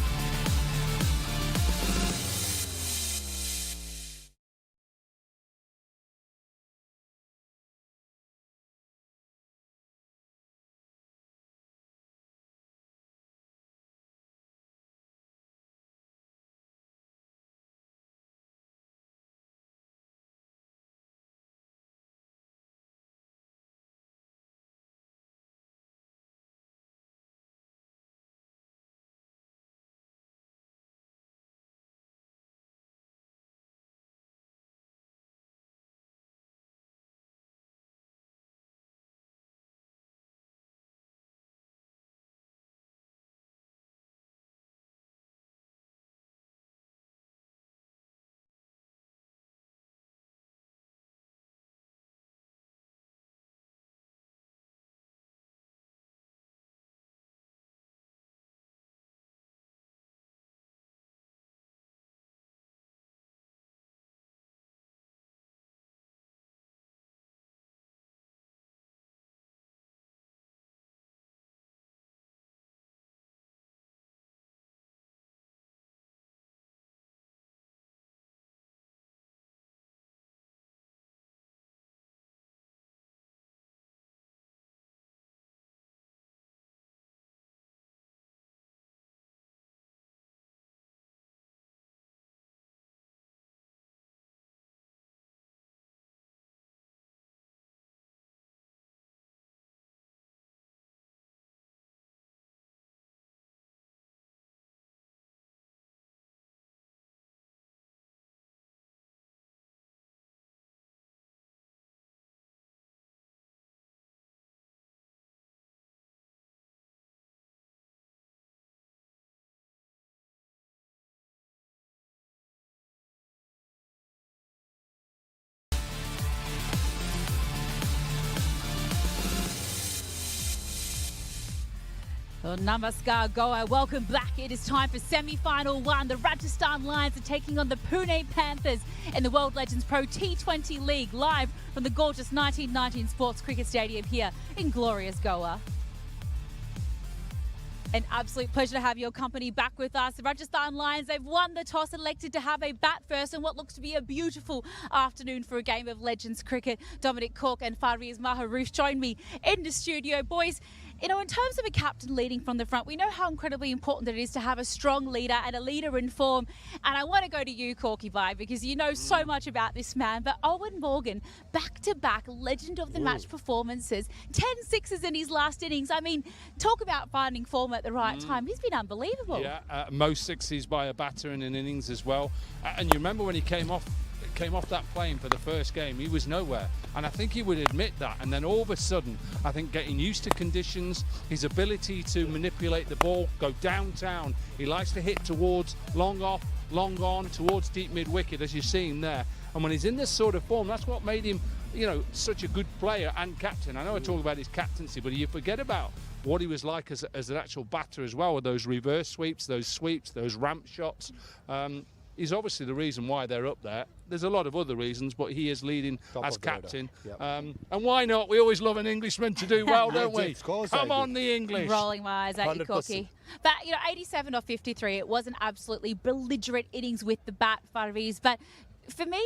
Well, Namaskar, Goa. Welcome back. It is time for semi-final 1. The Rajasthan Lions are taking on the Pune Panthers in the World Legends Pro T20 League, live from the gorgeous 1919 Sports Cricket Stadium here in glorious Goa. An absolute pleasure to have your company back with us. The Rajasthan Lions, they've won the toss, elected to have a bat first in what looks to be a beautiful afternoon for a game of Legends cricket. Dominic Cork and Fariz Maharouche join me in the studio. Boys, you know, in terms of a captain leading from the front, we know how incredibly important it is to have a strong leader and a leader in form. And I want to go to you, Corky Bye, because you know so much about this man. But Eoin Morgan, back-to-back legend of the match performances, 10 sixes in his last innings. I mean, talk about finding form at the right time. He's been unbelievable. Yeah, most sixes by a batter in an innings as well. And you remember when he came off that plane for the first game, he was nowhere, and I think he would admit that. And then all of a sudden, I think getting used to conditions, his ability to manipulate the ball, go downtown, he likes to hit towards long off, long on, towards deep mid wicket, as you're seeing there. And when he's in this sort of form, that's what made him, you know, such a good player and captain. I know I talk about his captaincy, but you forget about what he was like as an actual batter as well, with those reverse sweeps, those ramp shots. He's obviously the reason why they're up there. There's a lot of other reasons, but he is leading as captain. Yep. And why not? We always love an Englishman to do well, don't we? Come on, the English. Rolling my eyes at you, Corky. But, you know, 87 off 53, it was an absolutely belligerent innings with the bat, Fariz. But for me,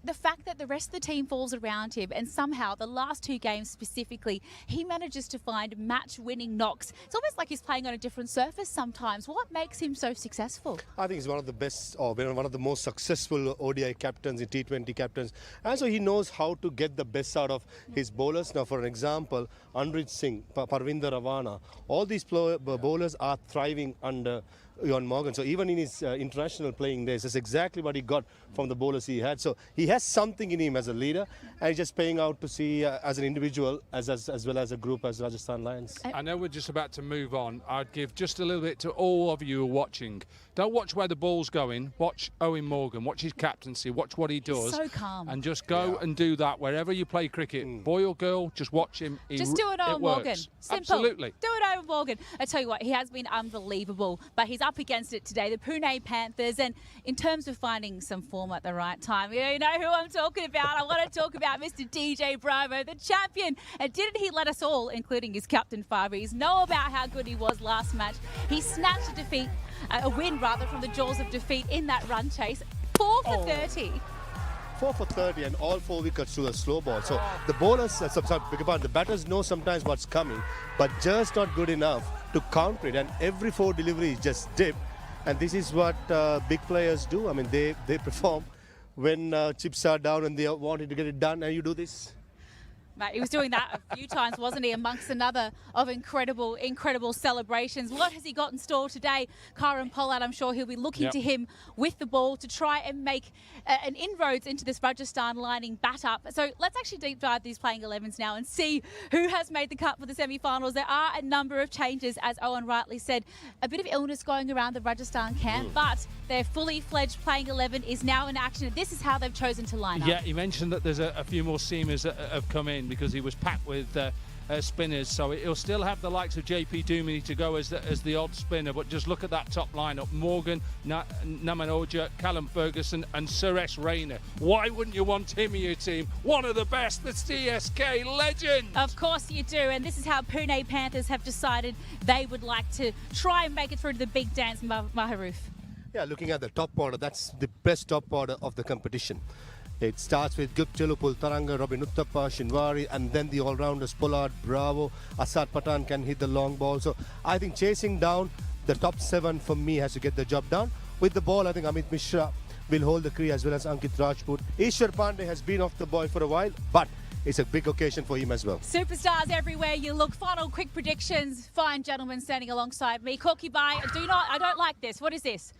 the fact that the rest of the team falls around him and somehow the last 2 games specifically, he manages to find match-winning knocks. It's almost like he's playing on a different surface sometimes. What makes him so successful? I think he's one of the best, or one of the most successful ODI captains in T20 captains. And so he knows how to get the best out of his bowlers. Now, for an example, Anrit Singh, Parvinder Ravana, all these bowlers are thriving under Eoin Morgan. So even in his international playing days, that's exactly what he got from the bowlers he had. So he has something in him as a leader, and he's just paying out to see as an individual as well as a group as Rajasthan Lions. I know we're just about to move on. I'd give just a little bit to all of you who are watching. Don't watch where the ball's going. Watch Eoin Morgan. Watch his captaincy. Watch what he does. He's so calm. And just go and do that wherever you play cricket. Boy or girl, just watch him. Just do it on Morgan. Simple. Absolutely. Do it over Morgan. I tell you what, he has been unbelievable, but he's up against it today, the Pune Panthers. And in terms of finding some form at the right time, you know who I'm talking about. I want to talk about Mr. DJ Bravo, the champion. And didn't he let us all, including his captain Fabriz, know about how good he was last match? He snatched a win from the jaws of defeat in that run chase. 4 for 30. 4 for 30 and all 4 wickets to the slow ball. So the bowlers, the batters know sometimes what's coming, but just not good enough to counter it. And every 4 deliveries just dip. And this is what big players do. I mean, they perform when chips are down and they are wanting to get it done, and you do this. Mate, he was doing that a few times, wasn't he? Amongst another of incredible celebrations. What has he got in store today? Kieron Pollard, I'm sure he'll be looking to him with the ball to try and make an inroads into this Rajasthan lining bat up. So let's actually deep dive these playing 11s now and see who has made the cut for the semi-finals. There are a number of changes, as Eoin rightly said. A bit of illness going around the Rajasthan camp, but their fully fledged playing 11 is now in action. This is how they've chosen to line up. Yeah, you mentioned that there's a few more seamers that have come in because he was packed with spinners, so he'll still have the likes of JP Duminy to go as the odd spinner, but just look at that top lineup: Morgan, Namanoja, Callum Ferguson and Suresh Raina. Why wouldn't you want him in your team? One of the best, the CSK legend. Of course you do, and this is how Pune Panthers have decided they would like to try and make it through to the big dance, Maharoof. Yeah, looking at the top order, that's the best top order of the competition. It starts with Guptilu, Taranga, Robin Uttappa, Shinwari, and then the all-rounders Pollard, Bravo, Asad Patan can hit the long ball. So I think chasing down the top 7 for me has to get the job done. With the ball, I think Amit Mishra will hold the crease as well as Ankit Rajput. Ishwar Pandey has been off the boil for a while, but it's a big occasion for him as well. Superstars everywhere you look. Final quick predictions. Fine gentlemen standing alongside me. Corky Bai, I don't like this. What is this?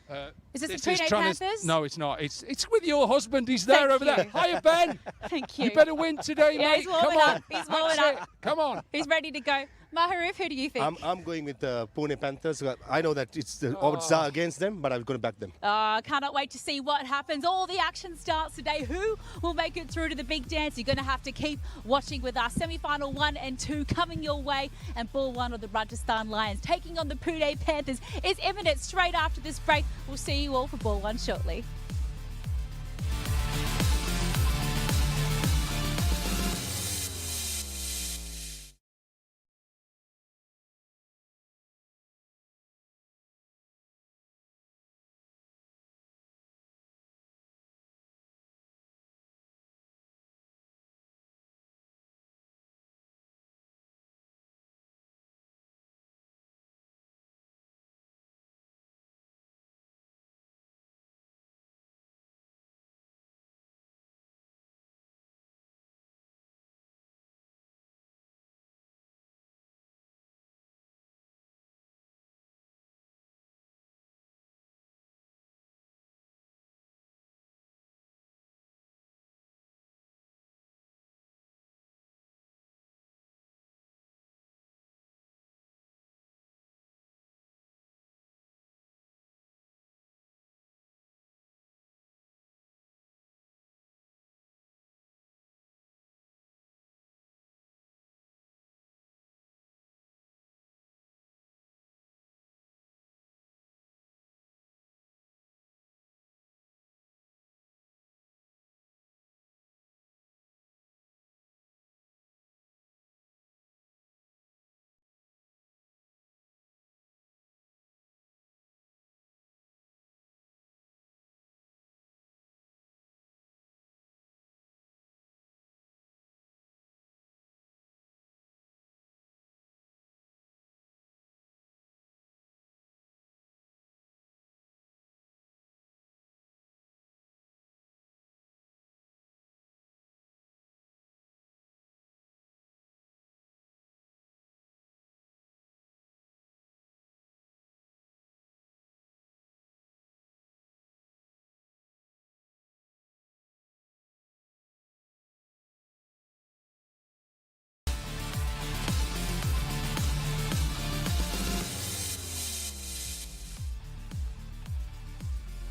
Is this the Pune Panthers? No, it's not. It's with your husband. He's there over there. Hiya, Ben. Thank you. You better win today, mate. He's warming up. He's warming up. Come on. He's ready to go. Maharoof, who do you think? I'm going with the Pune Panthers. I know that it's the odds are against them, but I'm going to back them. Cannot wait to see what happens. All the action starts today. Who will make it through to the big dance? You're going to have to keep watching with us. Semi-final 1 and 2 coming your way, and ball 1 of the Rajasthan Lions taking on the Pune Panthers is imminent. Straight after this break, we'll see you all for ball 1 shortly.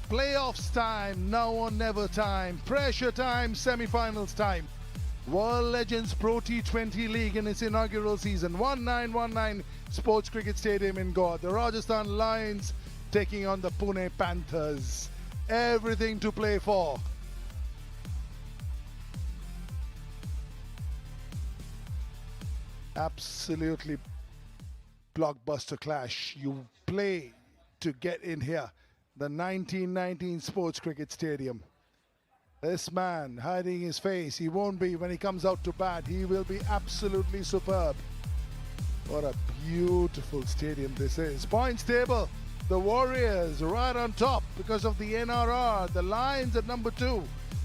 Playoffs time, now or never time, pressure time, semi-finals time. World Legends Pro T20 League in its inaugural season. 1919 Sports Cricket Stadium in Goa. The Rajasthan Lions taking on the Pune Panthers. Everything to play for. Absolutely blockbuster clash. You play to get in here. The 1919 Sports Cricket Stadium. This man hiding his face, he won't be when he comes out to bat. He will be absolutely superb. What a beautiful stadium this is. Points table, the Warriors right on top because of the NRR. The Lions at number 2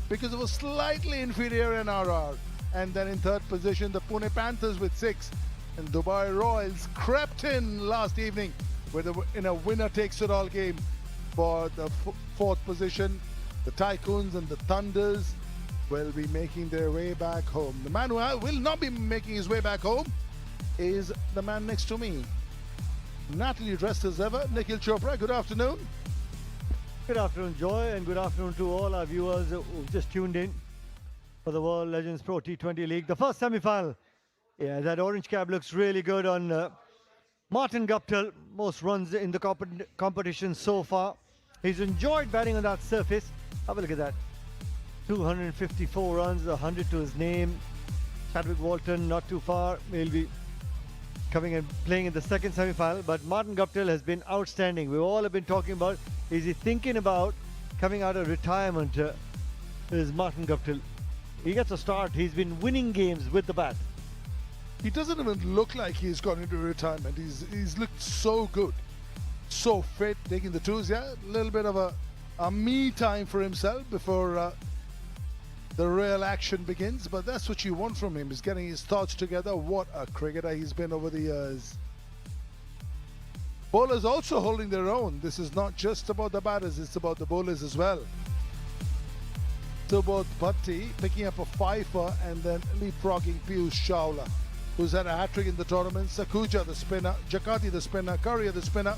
because of a slightly inferior NRR. And then in third position, the Pune Panthers with 6. And Dubai Royals crept in last evening in a winner-takes-it-all game for the fourth position. The Tycoons and the Thunders will be making their way back home. The man who will not be making his way back home is the man next to me. Natalie dressed as ever, Nikhil Chopra. Good afternoon. Good afternoon, Joy, and good afternoon to all our viewers who've just tuned in for the World Legends Pro T20 League. The first semi-final. Yeah, that orange cap looks really good on Martin Guptill. Most runs in the competition so far. He's enjoyed batting on that surface. Have a look at that. 254 runs, 100 to his name. Chadwick Walton not too far. He'll be coming and playing in the second semi-final. But Martin Guptill has been outstanding. We all have been talking about, is he thinking about coming out of retirement? Is Martin Guptill. He gets a start. He's been winning games with the bat. He doesn't even look like he's gone into retirement. He's looked so good. So fit, taking the twos, yeah. A little bit of a me time for himself before the real action begins. But that's what you want from him, is getting his thoughts together. What a cricketer he's been over the years. Bowlers also holding their own. This is not just about the batters, it's about the bowlers as well. Subodh Bhatti picking up a fifer and then leapfrogging Piyush Chawla, who's had a hat-trick in the tournament. Sakuja the spinner, Jakati the spinner, Currier the spinner.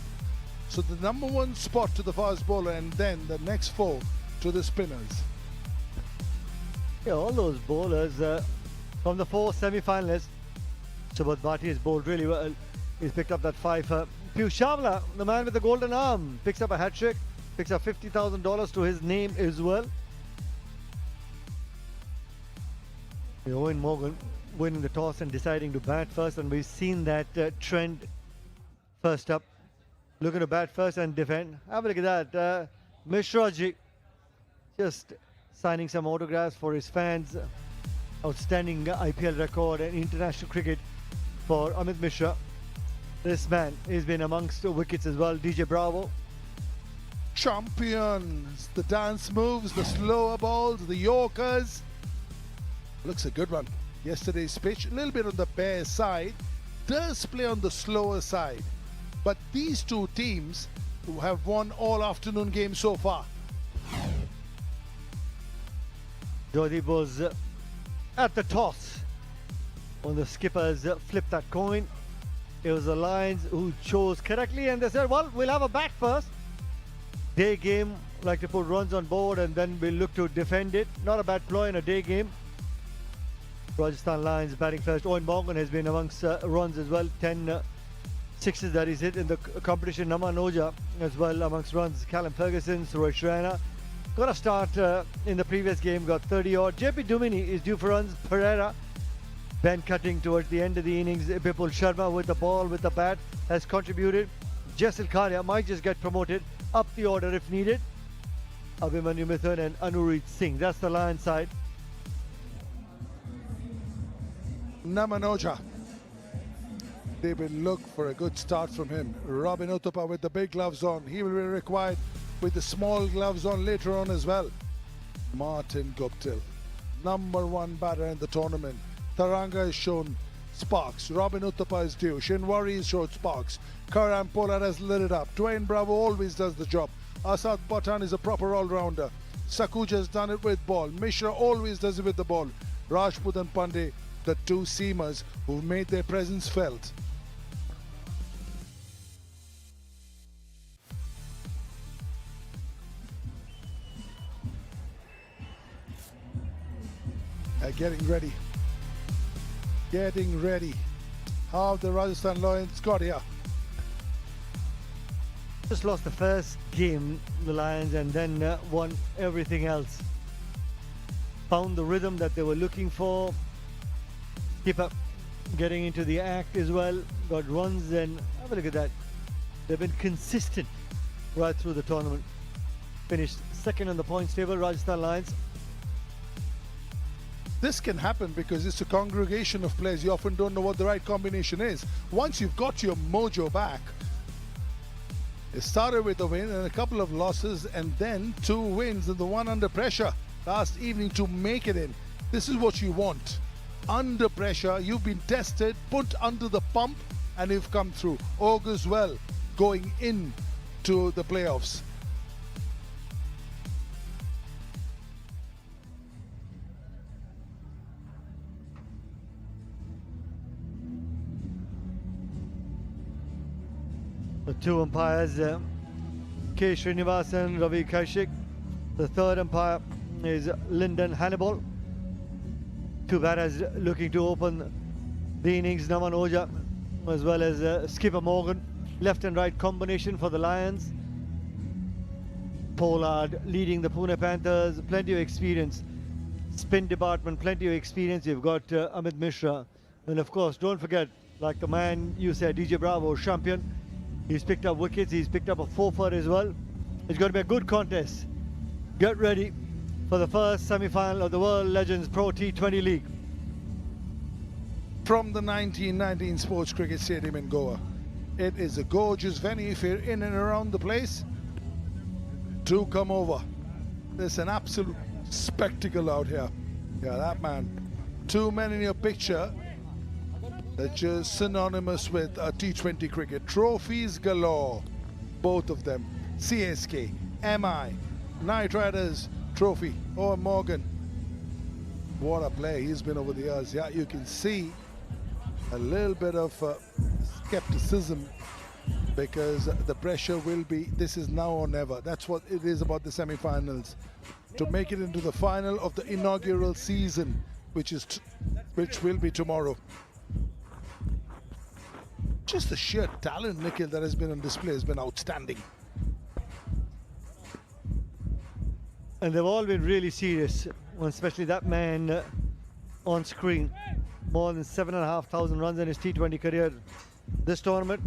So the number 1 spot to the fast bowler and then the next 4 to the spinners. Yeah, all those bowlers from the 4 semi-finalists. Subodh Bhatti has bowled really well. He's picked up that fifer. Piyush Chawla, the man with the golden arm, picks up a hat-trick, picks up $50,000 to his name as well. Eoin Morgan winning the toss and deciding to bat first, and we've seen that trend. First up, looking to bat first and defend. Have a look at that. Mishra ji just signing some autographs for his fans. Outstanding IPL record and international cricket for Amit Mishra. This man has been amongst the wickets as well. DJ Bravo. Champions, the dance moves, the slower balls, the Yorkers. Looks a good one. Yesterday's pitch, a little bit on the bare side, does play on the slower side. But these two teams who have won all afternoon games so far. Jodhi was at the toss when the skippers flipped that coin. It was the Lions who chose correctly, and they said, well, we'll have a bat first. Day game, like to put runs on board and then we'll look to defend it. Not a bad ploy in a day game. Rajasthan Lions batting first. Eoin Morgan has been amongst runs as well. 10 sixes that he's hit in the competition. Naman Oja as well amongst runs. Callum Ferguson, Suresh Raina. Got a start in the previous game, got 30 odd. JP Dumini is due for runs. Pereira, Ben cutting towards the end of the innings. Bipul Sharma with the ball, with the bat, has contributed. Jaisal Kharia might just get promoted up the order if needed. Abhimanyu Mithun and Anurit Singh. That's the Lions side. Namanoja. They will look for a good start from him. Robin Uthappa with the big gloves on. He will be required with the small gloves on later on as well. Martin Guptill, number 1 batter in the tournament. Taranga has shown sparks. Robin Uthappa is due. Shinwari has showed sparks. Karan Pollard has lit it up. Dwayne Bravo always does the job. Asad Pathan is a proper all-rounder. Sakuja has done it with ball. Mishra always does it with the ball. Rajput and Pandey, the two seamers who've made their presence felt. Getting ready. Getting ready. How the Rajasthan Lions got here. Just lost the first game, the Lions, and then won everything else. Found the rhythm that they were looking for. Keep up, getting into the act as well. Got runs, and have a look at that. They've been consistent right through the tournament. Finished second on the points table, Rajasthan Lions. This can happen because it's a congregation of players. You often don't know what the right combination is. Once you've got your mojo back, it started with a win and a couple of losses, and then 2 wins and the one under pressure last evening to make it in. This is what you want. Under pressure, you've been tested, put under the pump, and you've come through. Augurs well going in to the playoffs. The 2 umpires, K. Srinivasan, Ravi Kaushik. The 3rd umpire is Lyndon Hannibal. 2 batters looking to open the innings, Naman Oja, as well as Skipper Morgan. Left and right combination for the Lions. Pollard leading the Pune Panthers, plenty of experience. Spin department, plenty of experience. You've got Amit Mishra. And of course, don't forget, like the man you said, DJ Bravo, champion. He's picked up wickets, he's picked up a 4-for as well. It's going to be a good contest. Get ready for the first semi-final of the World Legends Pro T20 League. From the 1919 Sports Cricket Stadium in Goa. It is a gorgeous venue if you're in and around the place. Do come over. There's an absolute spectacle out here. Yeah, that man. 2 men in your picture. They're just synonymous with T20 cricket. Trophies galore, both of them. CSK, MI, Knight Riders trophy. Eoin Morgan. What a player he's been over the years. Yeah, you can see a little bit of skepticism because the pressure will be, this is now or never. That's what it is about the semi-finals. To make it into the final of the inaugural season, which will be tomorrow. Just the sheer talent, Nikhil, that has been on display has been outstanding. And they've all been really serious, especially that man on screen. More than 7,500 runs in his T20 career this tournament.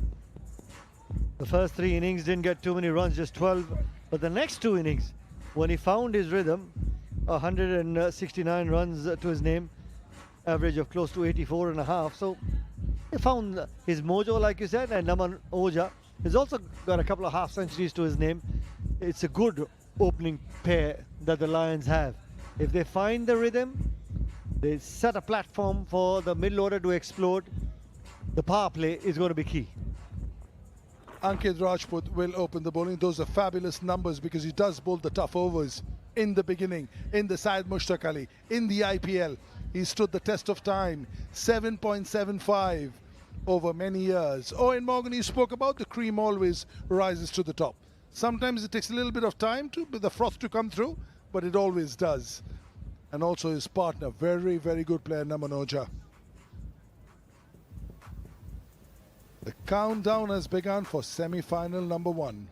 The first 3 innings didn't get too many runs, just 12. But the next 2 innings, when he found his rhythm, 169 runs to his name, average of close to 84.5. So he found his mojo, like you said, and Naman Oja has also got a couple of half centuries to his name. It's a good opening pair that the Lions have. If they find the rhythm, they set a platform for the middle order to explode. The power play is going to be key. Ankit Rajput will open the bowling. Those are fabulous numbers because he does bowl the tough overs in the beginning, in the Syed Mushtaq Ali, in the IPL. He stood the test of time, 7.75 over many years. Eoin Morgan, you spoke about, the cream always rises to the top. Sometimes it takes a little bit of time for the froth to come through, but it always does. And also his partner, very, very good player, Naman Oja. The countdown has begun for semi-final number 1.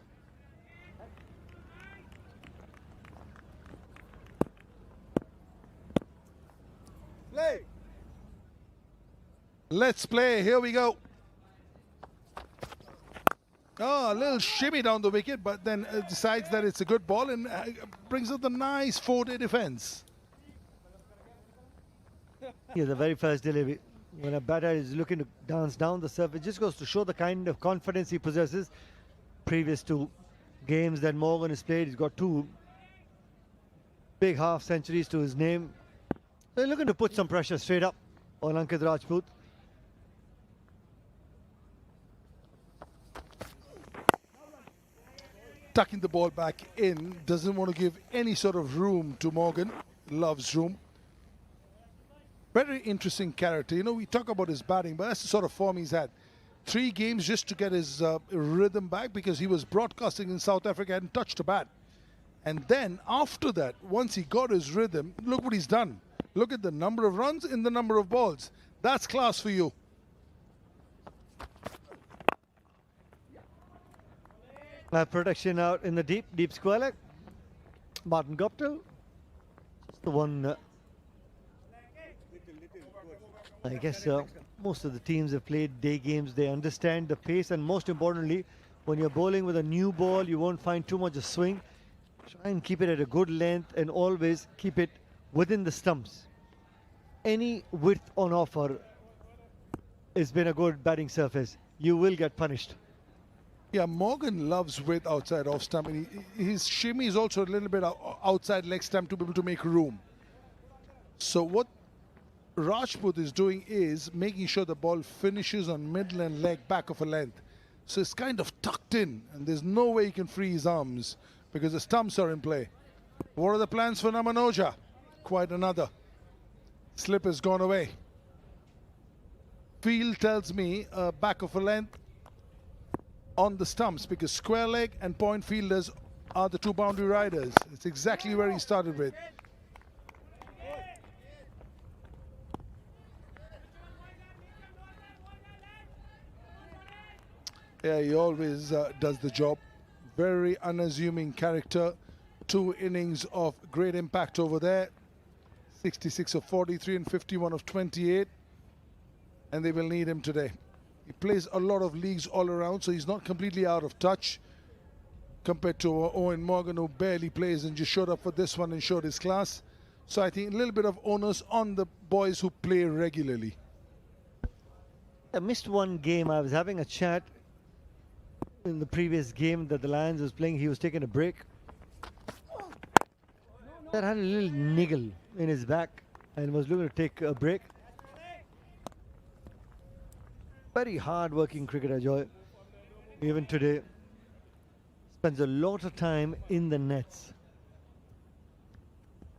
Play. Let's play. Here we go. Oh, a little shimmy down the wicket, but then decides that it's a good ball and brings up the nice 4-day defense. Yeah, the very first delivery. When a batter is looking to dance down the surface, it just goes to show the kind of confidence he possesses. Previous to games that Morgan has played, he's got 2 big half centuries to his name. They're looking to put some pressure straight up on Ankit Rajput. Tucking the ball back in, doesn't want to give any sort of room to Morgan. Loves room. Very interesting character. You know, we talk about his batting, but that's the sort of form he's had. 3 games just to get his rhythm back because he was broadcasting in South Africa, hadn't touched a bat. And then after that, once he got his rhythm, look what he's done. Look at the number of runs in the number of balls. That's class for you. Protection out in the deep square leg. Martin Guptill. The one, I guess most of the teams have played day games. They understand the pace, and most importantly, when you're bowling with a new ball, you won't find too much of swing. Try and keep it at a good length and always keep it within the stumps. Any width on offer has been a good batting surface. You will get punished. Yeah, Morgan loves width outside off stump, and his shimmy is also a little bit outside leg stump to be able to make room. So what Rajput is doing is making sure the ball finishes on middle and leg back of a length. So it's kind of tucked in, and there's no way he can free his arms because the stumps are in play. What are the plans for Namanoja? Quite another. Slip has gone away. Field tells me back of a length on the stumps, because square leg and point fielders are the two boundary riders. It's exactly where he started with. Yeah, he always does the job. Very unassuming character. 2 innings of great impact over there. 66 of 43 and 51 of 28. And they will need him today. He plays a lot of leagues all around, so he's not completely out of touch compared to Eoin Morgan, who barely plays and just showed up for this one and showed his class. So I think a little bit of onus on the boys who play regularly. I missed one game. I was having a chat in the previous game that the Lions was playing. He was taking a break. That had a little niggle in his back and was looking to take a break. Very hard-working cricketer, Joy. Even today, spends a lot of time in the nets.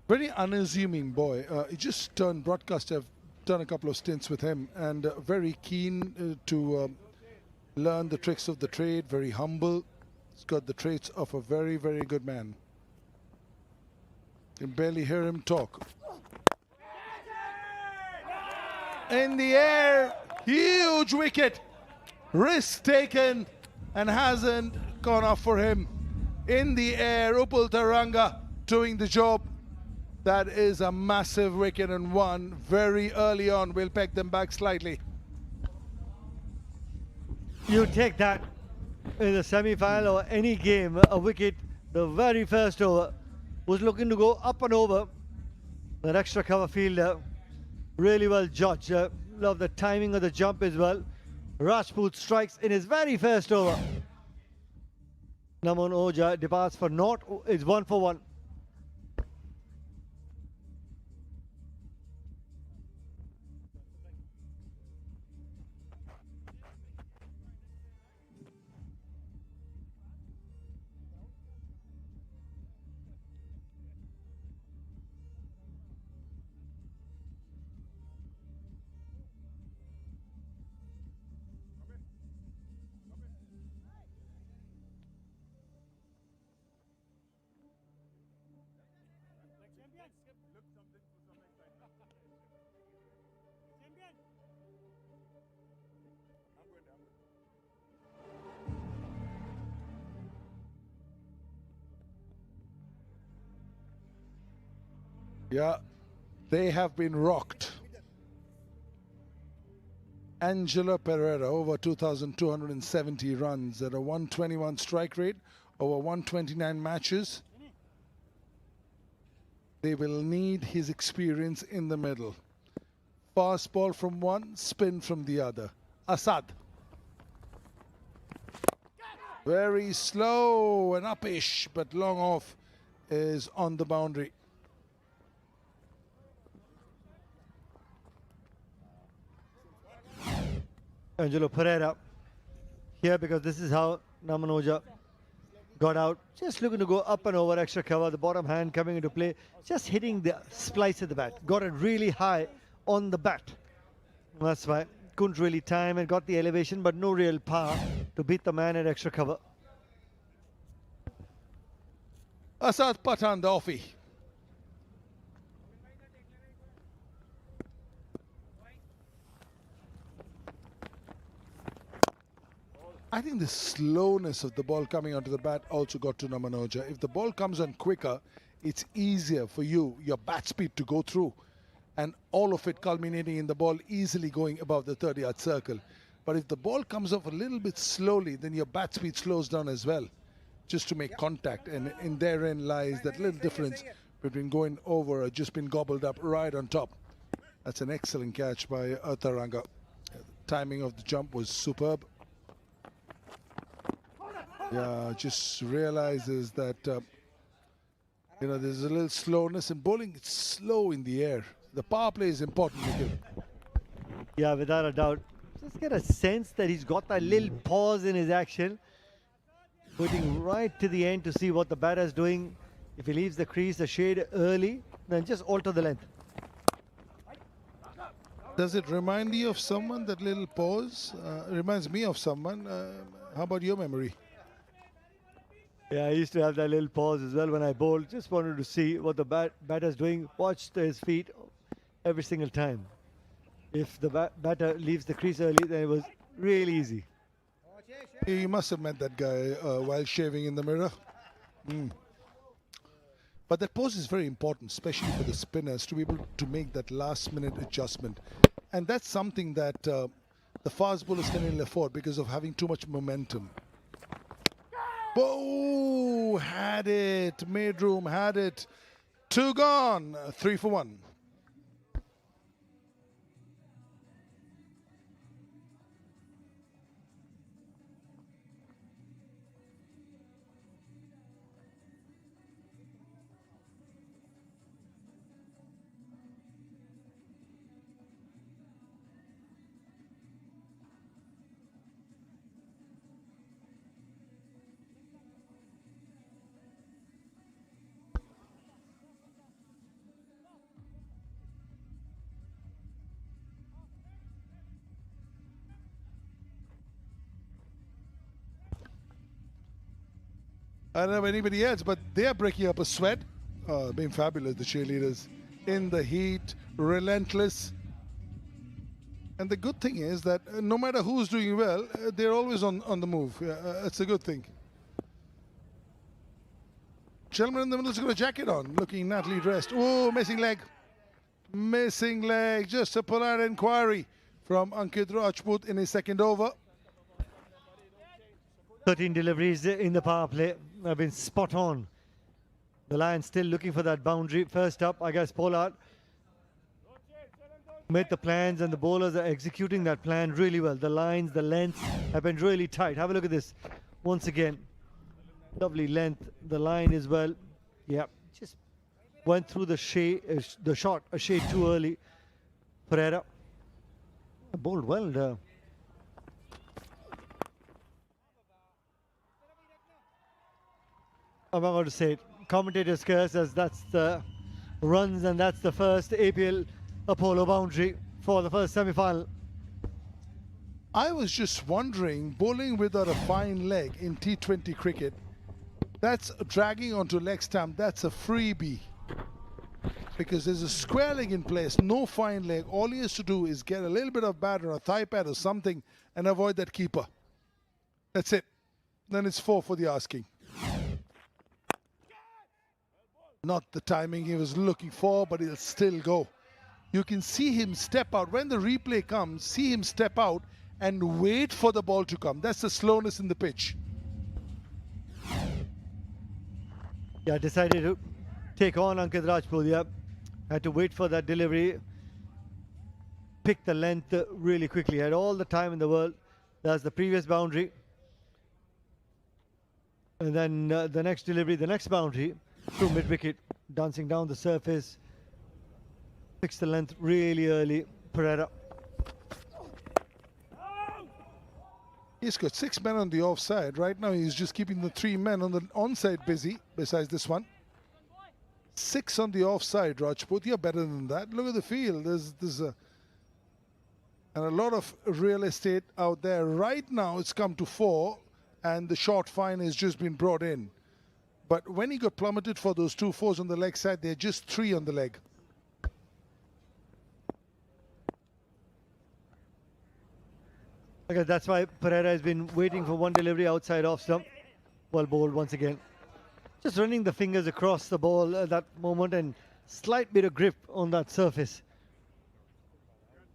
Very unassuming boy. He just turned broadcaster. I've done a couple of stints with him, and very keen to learn the tricks of the trade. Very humble. He's got the traits of a very, very good man. You can barely hear him talk. In the air. Huge wicket, risk taken, and hasn't gone off for him. In the air, Upul Taranga doing the job. That is a massive wicket and one very early on. We'll peg them back slightly. You take that in the semi-final or any game, a wicket, the very first over, was looking to go up and over. That extra cover fielder, really well judged. Love the timing of the jump as well. Rajput strikes in his very first over. Namanoja departs for naught. It's 1 for 1. Yeah, they have been rocked. Angela Pereira, over 2,270 runs at a 121 strike rate, over 129 matches. They will need his experience in the middle. Fast ball from one, spin from the other. Asad. Very slow and uppish, but long off is on the boundary. Angelo Pereira here, because this is how Namanoja got out. Just looking to go up and over, extra cover, the bottom hand coming into play, just hitting the splice of the bat. Got it really high on the bat. That's why couldn't really time and got the elevation, but no real power to beat the man at extra cover. Asad Pathan, the offie. I think the slowness of the ball coming onto the bat also got to Namanoja. If the ball comes on quicker, it's easier for you, your bat speed to go through, and all of it culminating in the ball easily going above the 30-yard circle. But if the ball comes off a little bit slowly, then your bat speed slows down as well, just to make contact. And in therein lies that little difference between going over or just being gobbled up right on top. That's an excellent catch by Atharanga. Timing of the jump was superb. Yeah, just realizes that, you know, there's a little slowness in bowling. It's slow in the air. The power play is important, Nikhil. Yeah, without a doubt. Just get a sense that he's got that little pause in his action. Putting right to the end to see what the batter is doing. If he leaves the crease a shade early, then just alter the length. Does it remind you of someone, that little pause? Reminds me of someone. How about your memory? Yeah, I used to have that little pause as well when I bowled. Just wanted to see what the batter's doing. Watched his feet every single time. If the batter leaves the crease early, then it was really easy. You must have met that guy while shaving in the mirror. But that pause is very important, especially for the spinners, to be able to make that last-minute adjustment. And that's something that the fast bowlers can only afford because of having too much momentum. Oh, had it. Made room, had it. 2 gone. 3 for 1. I don't know anybody else, but they are breaking up a sweat. Being fabulous, the cheerleaders. In the heat, relentless. And the good thing is that no matter who's doing well, they're always on the move. It's a good thing. Gentleman in the middle's got a jacket on, looking nattily dressed. Oh, missing leg. Missing leg. Just a polite inquiry from Ankit Rajput in his second over. 13 deliveries in the power play have been spot on. The Lions still looking for that boundary. First up, I guess Pollard made the plans and the bowlers are executing that plan really well. The lines, the lengths have been really tight. Have a look at this. Once again, lovely length. The line as well. Yeah, just went through the shot a shade too early. Pereira bowled well. I'm not going to say it. Commentators curse as that's the runs and that's the first APL Apollo boundary for the first semi-final. I was just wondering, bowling without a fine leg in T20 cricket, that's dragging onto leg stump, that's a freebie. Because there's a square leg in place, no fine leg. All he has to do is get a little bit of batter or thigh pad or something and avoid that keeper. That's it. Then it's 4 for the asking. Not the timing he was looking for, but he'll still go. You can see him step out. When the replay comes, see him step out and wait for the ball to come. That's the slowness in the pitch. Yeah, decided to take on Ankit Rajput. Yeah, had to wait for that delivery. Pick the length really quickly. Had all the time in the world. That's the previous boundary. And then the next delivery, the next boundary. Through mid-wicket, dancing down the surface. Fixed the length really early. Pereira. He's got 6 men on the offside. Right now he's just keeping the 3 men on the onside busy, besides this one. 6 on the offside, Rajput. You're better than that. Look at the field. There's a lot of real estate out there. Right now it's come to 4 and the short fine has just been brought in. But when he got plummeted for those 2 4s on the leg side, they're just 3 on the leg. Because that's why Pereira has been waiting for one delivery outside off stump. Well bowled once again. Just running the fingers across the ball at that moment and slight bit of grip on that surface.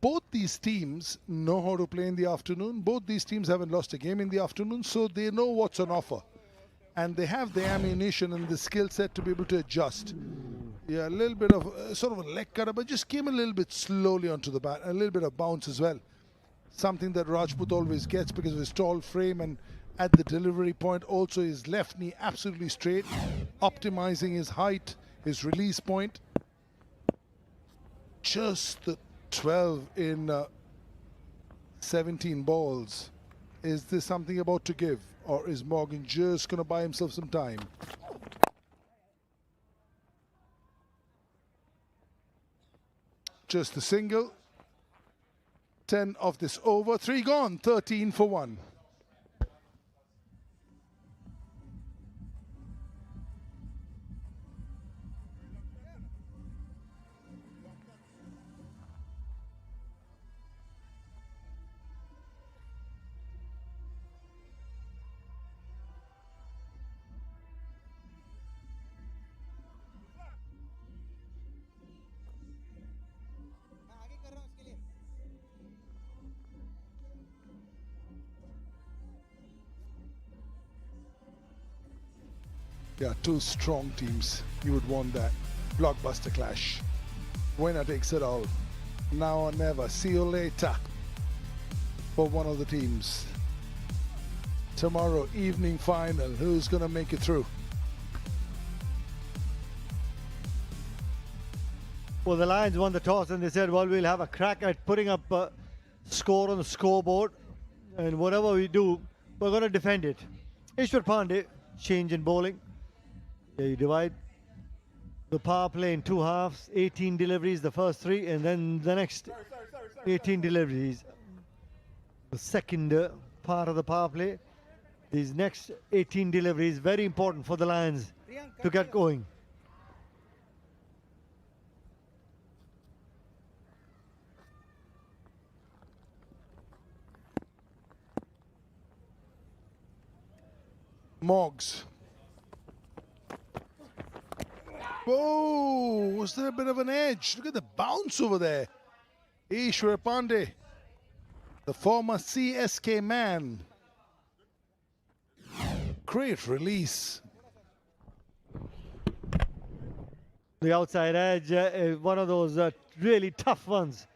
Both these teams know how to play in the afternoon. Both these teams haven't lost a game in the afternoon, so they know what's on offer. And they have the ammunition and the skill set to be able to adjust. Yeah, a little bit of sort of a leg cutter, but just came a little bit slowly onto the bat. A little bit of bounce as well. Something that Rajput always gets because of his tall frame, and at the delivery point also his left knee absolutely straight, optimizing his height, his release point. Just the 12 in 17 balls. Is this something about to give, or is Morgan just going to buy himself some time? Just a single. 10 of this over. 3 gone. 13 for 1. Yeah, two strong teams. You would want that. Blockbuster clash. Winner takes it all. Now or never. See you later for one of the teams. Tomorrow evening final. Who's going to make it through? Well, the Lions won the toss and they said, well, we'll have a crack at putting up a score on the scoreboard. And whatever we do, we're going to defend it. Ishwar Pandey, change in bowling. Yeah, you divide the power play in 2 halves, 18 deliveries, the first 3, and then the next 18 deliveries. The second part of the power play. These next 18 deliveries, very important for the Lions to get going. Moggs. Whoa, was there a bit of an edge? Look at the bounce over there. Ishwar Pandey, the former CSK man. Great release. The outside edge is one of those really tough ones.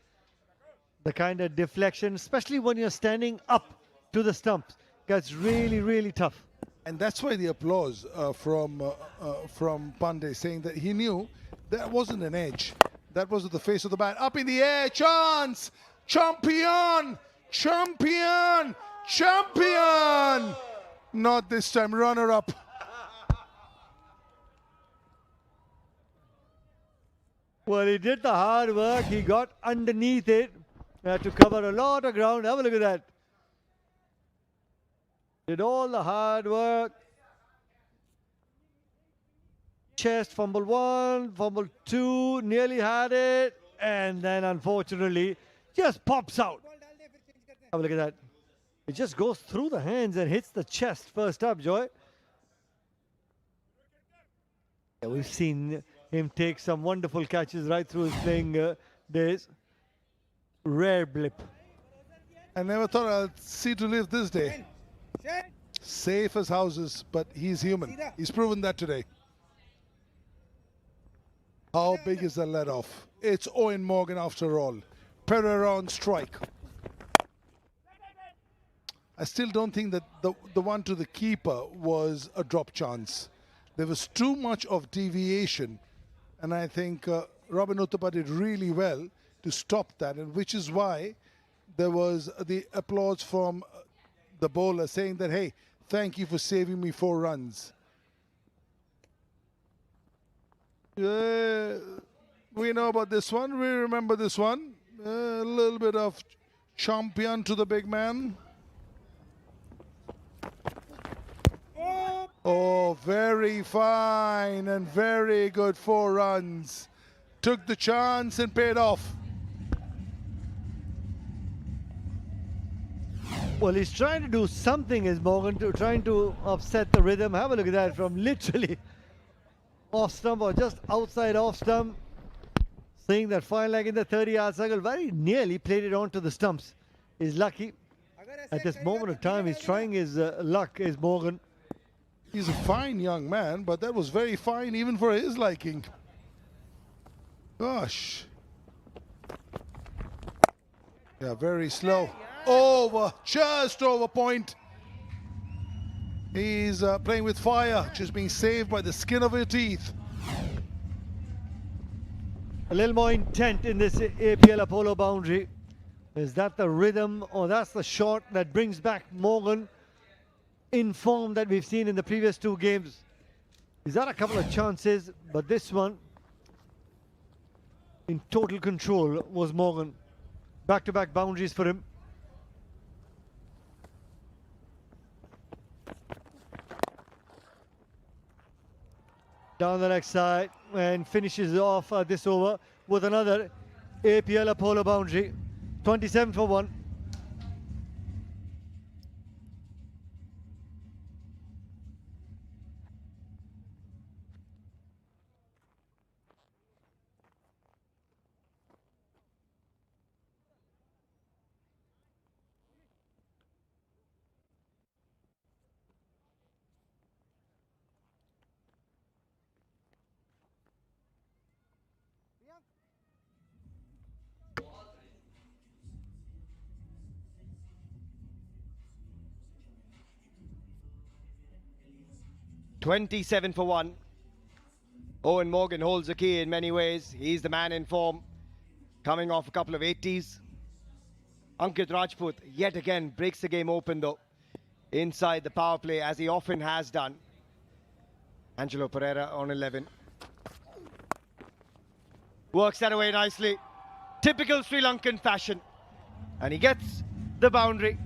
The kind of deflection, especially when you're standing up to the stumps, gets really, really tough. And that's why the applause from Pandey, saying that he knew that wasn't an edge. That was at the face of the bat. Up in the air, chance! Champion! Champion! Champion! Not this time, runner-up. Well, he did the hard work. He got underneath it to cover a lot of ground. Have a look at that. Did all the hard work. Chest, fumble 1, fumble 2, nearly had it, and then unfortunately just pops out. Have a look at that. It just goes through the hands and hits the chest first up, Joy. Yeah, we've seen him take some wonderful catches right through his playing days. Rare blip. I never thought I'd see to live this day. Safe as houses, but he's human. He's proven that today. How big is the let off? It's Eoin Morgan after all. Pereira on strike. I still don't think that the one to the keeper was a drop chance. There was too much of deviation, and I think Robin Uthappa did really well to stop that, and which is why there was the applause from the bowler saying that, hey, thank you for saving me 4 runs. We know about this one. We remember this one. A little bit of champion to the big man. Oh, very fine and very good 4 runs. Took the chance and paid off. Well, he's trying to do something, is Morgan, trying to upset the rhythm. Have a look at that, from literally off stump or just outside off stump. Seeing that fine leg in the 30-yard circle, very nearly played it onto the stumps. He's lucky. At this moment of time, he's trying his luck, is Morgan. He's a fine young man, but that was very fine even for his liking. Gosh. Yeah, very slow. Over, just over point. He's playing with fire, just being saved by the skin of her teeth. A little more intent in this APL Apollo boundary. Is that the rhythm, or that's the shot that brings back Morgan in form that we've seen in the previous two games? He's had a couple of chances, but this one in total control was Morgan. Back-to-back boundaries for him. Down the next side and finishes off this over with another APL Apollo boundary. 27 for 1. $27 for 1. Eoin Morgan holds the key in many ways. He's the man in form, coming off a couple of 80s. Ankit Rajput yet again breaks the game open though, inside the power play, as he often has done. Angelo Pereira on 11. Works that away nicely. Typical Sri Lankan fashion. And he gets the boundary.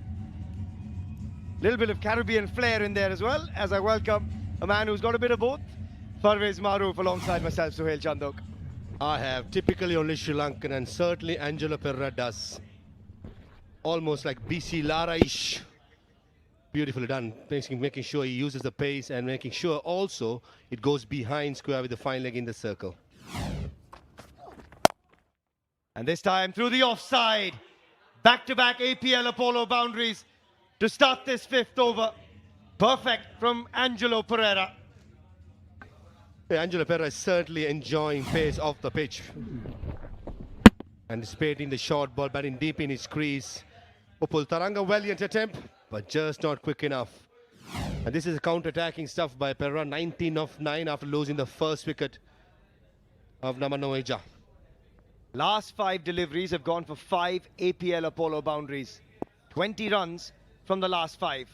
Little bit of Caribbean flair in there as well, as I welcome a man who's got a bit of both. Parvez Maroof alongside myself, Suhail Chandok. I have typically only Sri Lankan, and certainly Angelo Pereira does. Almost like BC Lara-ish. Beautifully done, making sure he uses the pace and making sure also it goes behind square with the fine leg in the circle. And this time through the offside. Back-to-back APL Apollo boundaries to start this fifth over. Perfect from Angelo Pereira. Yeah, Angelo Pereira is certainly enjoying pace off the pitch. Anticipating the short ball, batting deep in his crease. Upul Taranga, valiant attempt, but just not quick enough. And this is counter-attacking stuff by Pereira. 19 of 9 after losing the first wicket of Namanoeja. Last 5 deliveries have gone for 5 APL Apollo boundaries. 20 runs from the last 5.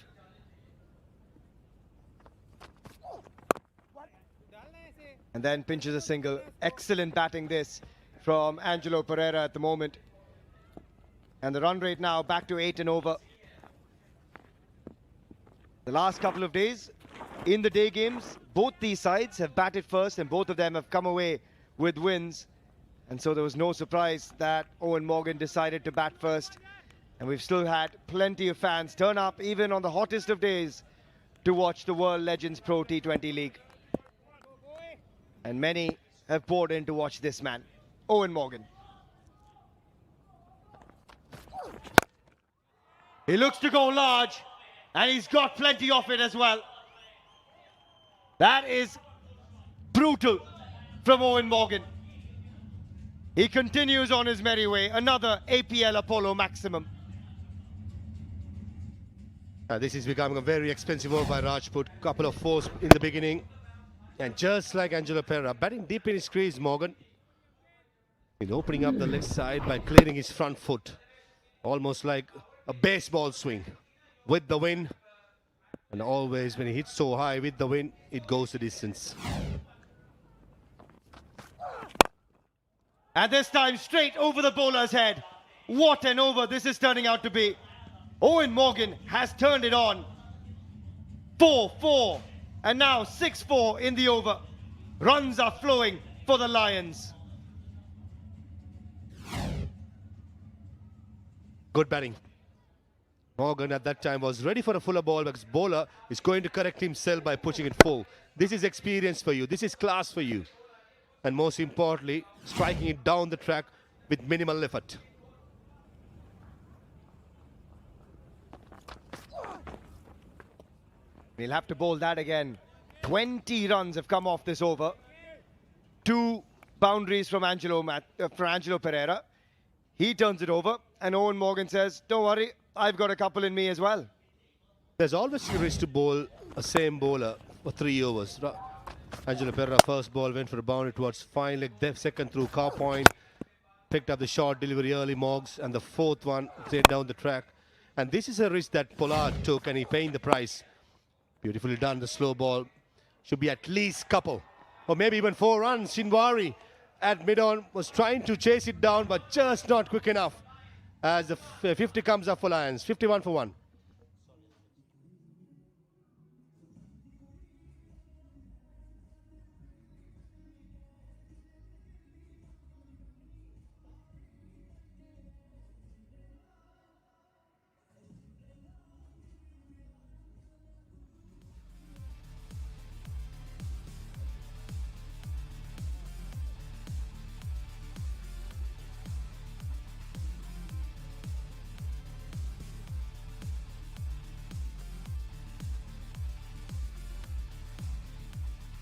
And then pinches a single. Excellent batting this from Angelo Pereira at the moment. And the run rate now back to 8 and over. The last couple of days in the day games, both these sides have batted first and both of them have come away with wins. And so there was no surprise that Eoin Morgan decided to bat first. And we've still had plenty of fans turn up even on the hottest of days to watch the World Legends Pro T20 League. And many have poured in to watch this man, Eoin Morgan. He looks to go large, and he's got plenty of it as well. That is brutal from Eoin Morgan. He continues on his merry way, another APL Apollo maximum. This is becoming a very expensive over by Rajput. Couple of fours in the beginning. And just like Angelo Pereira, batting deep in his crease, Morgan. He's opening up the leg side by clearing his front foot. Almost like a baseball swing with the wind. And always when he hits so high with the wind, it goes the distance. And this time straight over the bowler's head. What an over this is turning out to be. Eoin Morgan has turned it on. 4-4. And now 6-4 in the over. Runs are flowing for the Lions. Good batting. Morgan at that time was ready for a fuller ball, because bowler is going to correct himself by pushing it full. This is experience for you. This is class for you. And most importantly, striking it down the track with minimal effort. We'll have to bowl that again. 20 runs have come off this over. 2 boundaries from Angelo Pereira. He turns it over, and Eoin Morgan says, don't worry, I've got a couple in me as well. There's always a risk to bowl a same bowler for 3 overs. Angelo Pereira first ball went for a boundary towards fine leg, second through car point, picked up the short delivery early Moggs, and the fourth one straight down the track. And this is a risk that Pollard took, and he paying the price. Beautifully done, the slow ball. Should be at least couple, or maybe even 4 runs. Shinwari at mid-on was trying to chase it down, but just not quick enough. As the 50 comes up for Lions, 51 for 1.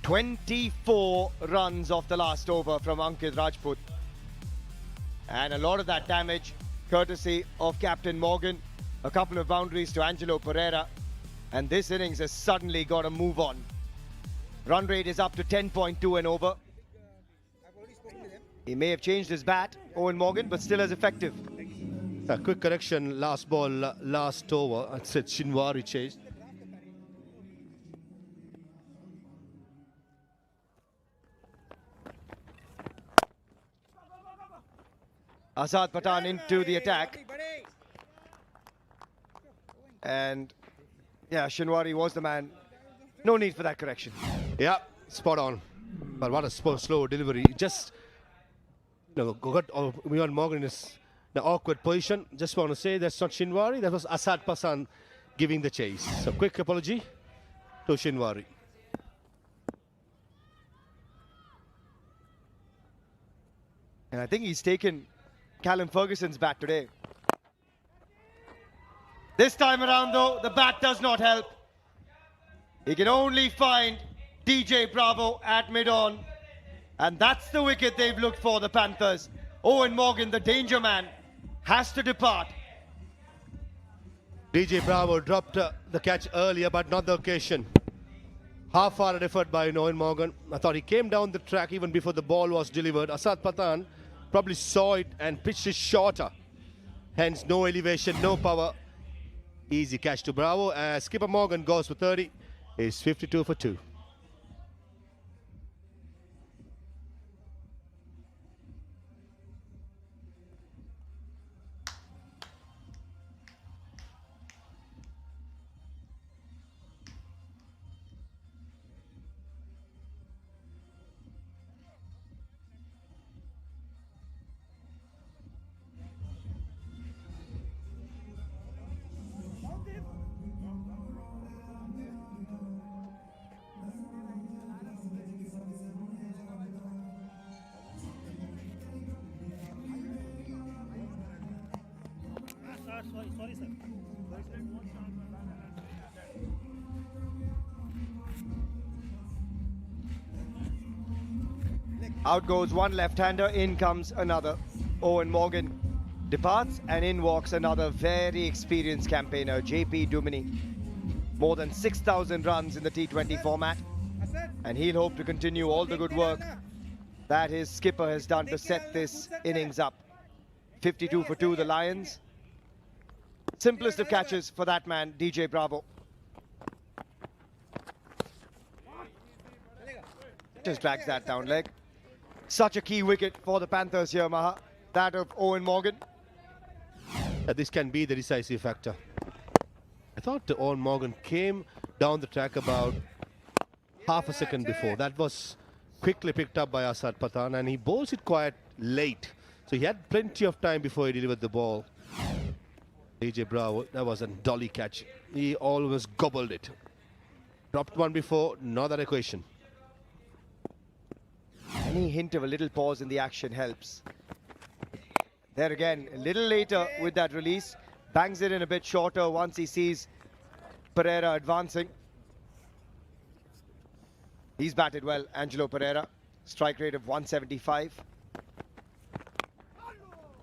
"24 runs off the last over from Ankit Rajput. And a lot of that damage courtesy of Captain Morgan. A couple of boundaries to Angelo Pereira. And this innings has suddenly got to move on. Run rate is up to 10.2 and over. He may have changed his bat, Eoin Morgan, but still as effective. A quick correction, last ball, last over. I said Shinwari chased. Asad Pathan into the attack. And yeah, Shinwari was the man. No need for that correction. Yeah, spot on. But what a slow delivery. Just got Eoin Morgan in the awkward position. Just want to say that's not Shinwari. That was Asad Pathan giving the chase. So quick apology to Shinwari. And I think he's taken Callum Ferguson's bat today. This time around though, the bat does not help. He can only find DJ Bravo at mid-on. And that's the wicket they've looked for, the Panthers. Eoin Morgan, the danger man, has to depart. DJ Bravo dropped the catch earlier, but not the occasion. Half-hearted effort by Eoin Morgan. I thought he came down the track even before the ball was delivered. Asad Pathan probably saw it and pitched it shorter. Hence, no elevation, no power. Easy catch to Bravo. As skipper Morgan goes for 30. It's 52 for 2. Sorry, sir. Out goes one left-hander, in comes another. Eoin Morgan departs, and in walks another very experienced campaigner, JP Duminy. More than 6,000 runs in the T20 format, and he'll hope to continue all the good work that his skipper has done to set this innings up. 52 for 2, the Lions. Simplest of catches for that man, DJ Bravo. Just drags that down leg. Such a key wicket for the Panthers here, Maha. That of Eoin Morgan. This can be the decisive factor. I thought Eoin Morgan came down the track about half a second before. That was quickly picked up by Asad Pathan, and he bowls it quite late. So he had plenty of time before he delivered the ball. DJ Bravo, that was a dolly catch. He always gobbled it. Dropped one before, not that equation. Any hint of a little pause in the action helps. There again, a little later with that release. Bangs it in a bit shorter once he sees Pereira advancing. He's batted well, Angelo Pereira. Strike rate of 175.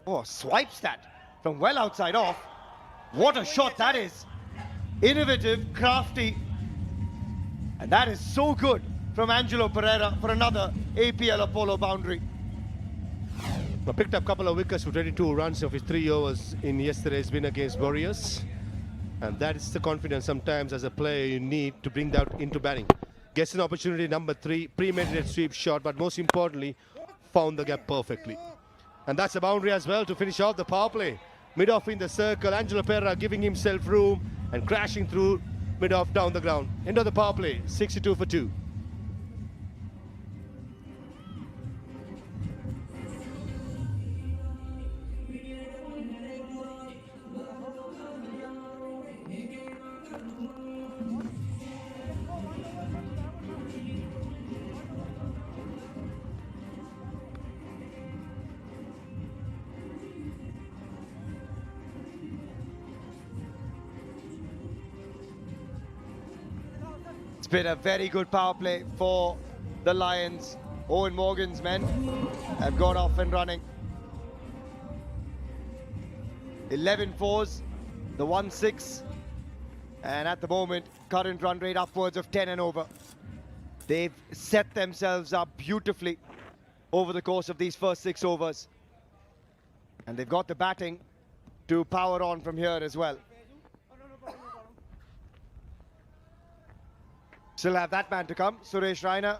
Oh, swipes that from well outside off. What a shot that is. Innovative, crafty. And that is so good from Angelo Pereira for another APL Apollo boundary. Well, picked up a couple of wickets for 22 runs of his 3 overs in yesterday's win against Warriors. And that is the confidence sometimes as a player you need to bring that into batting. Gets an opportunity, number 3, premeditated sweep shot, but most importantly, found the gap perfectly. And that's a boundary as well to finish off the power play. Mid-off in the circle, Angelo Pereira giving himself room and crashing through mid-off down the ground. End of the power play, 62 for 2. It's been a very good power play for the Lions. Eoin Morgan's men have got off and running. 11 fours, the 1-6, and at the moment, current run rate upwards of 10 and over. They've set themselves up beautifully over the course of these first 6 overs. And they've got the batting to power on from here as well. Still have that man to come, Suresh Raina.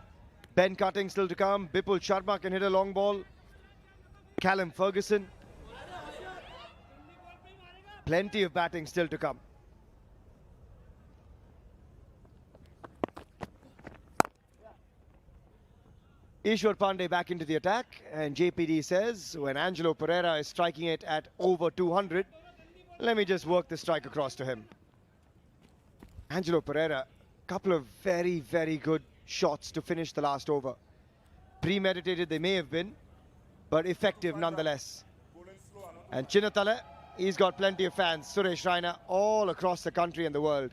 Ben Cutting still to come. Bipul Sharma can hit a long ball. Callum Ferguson. Plenty of batting still to come. Eoin Pandey back into the attack, and JPD says when Angelo Pereira is striking it at over 200, let me just work the strike across to him. Angelo Pereira, couple of very, very good shots to finish the last over. Premeditated they may have been, but effective nonetheless. And Chinnathala, he's got plenty of fans. Suresh Raina all across the country and the world.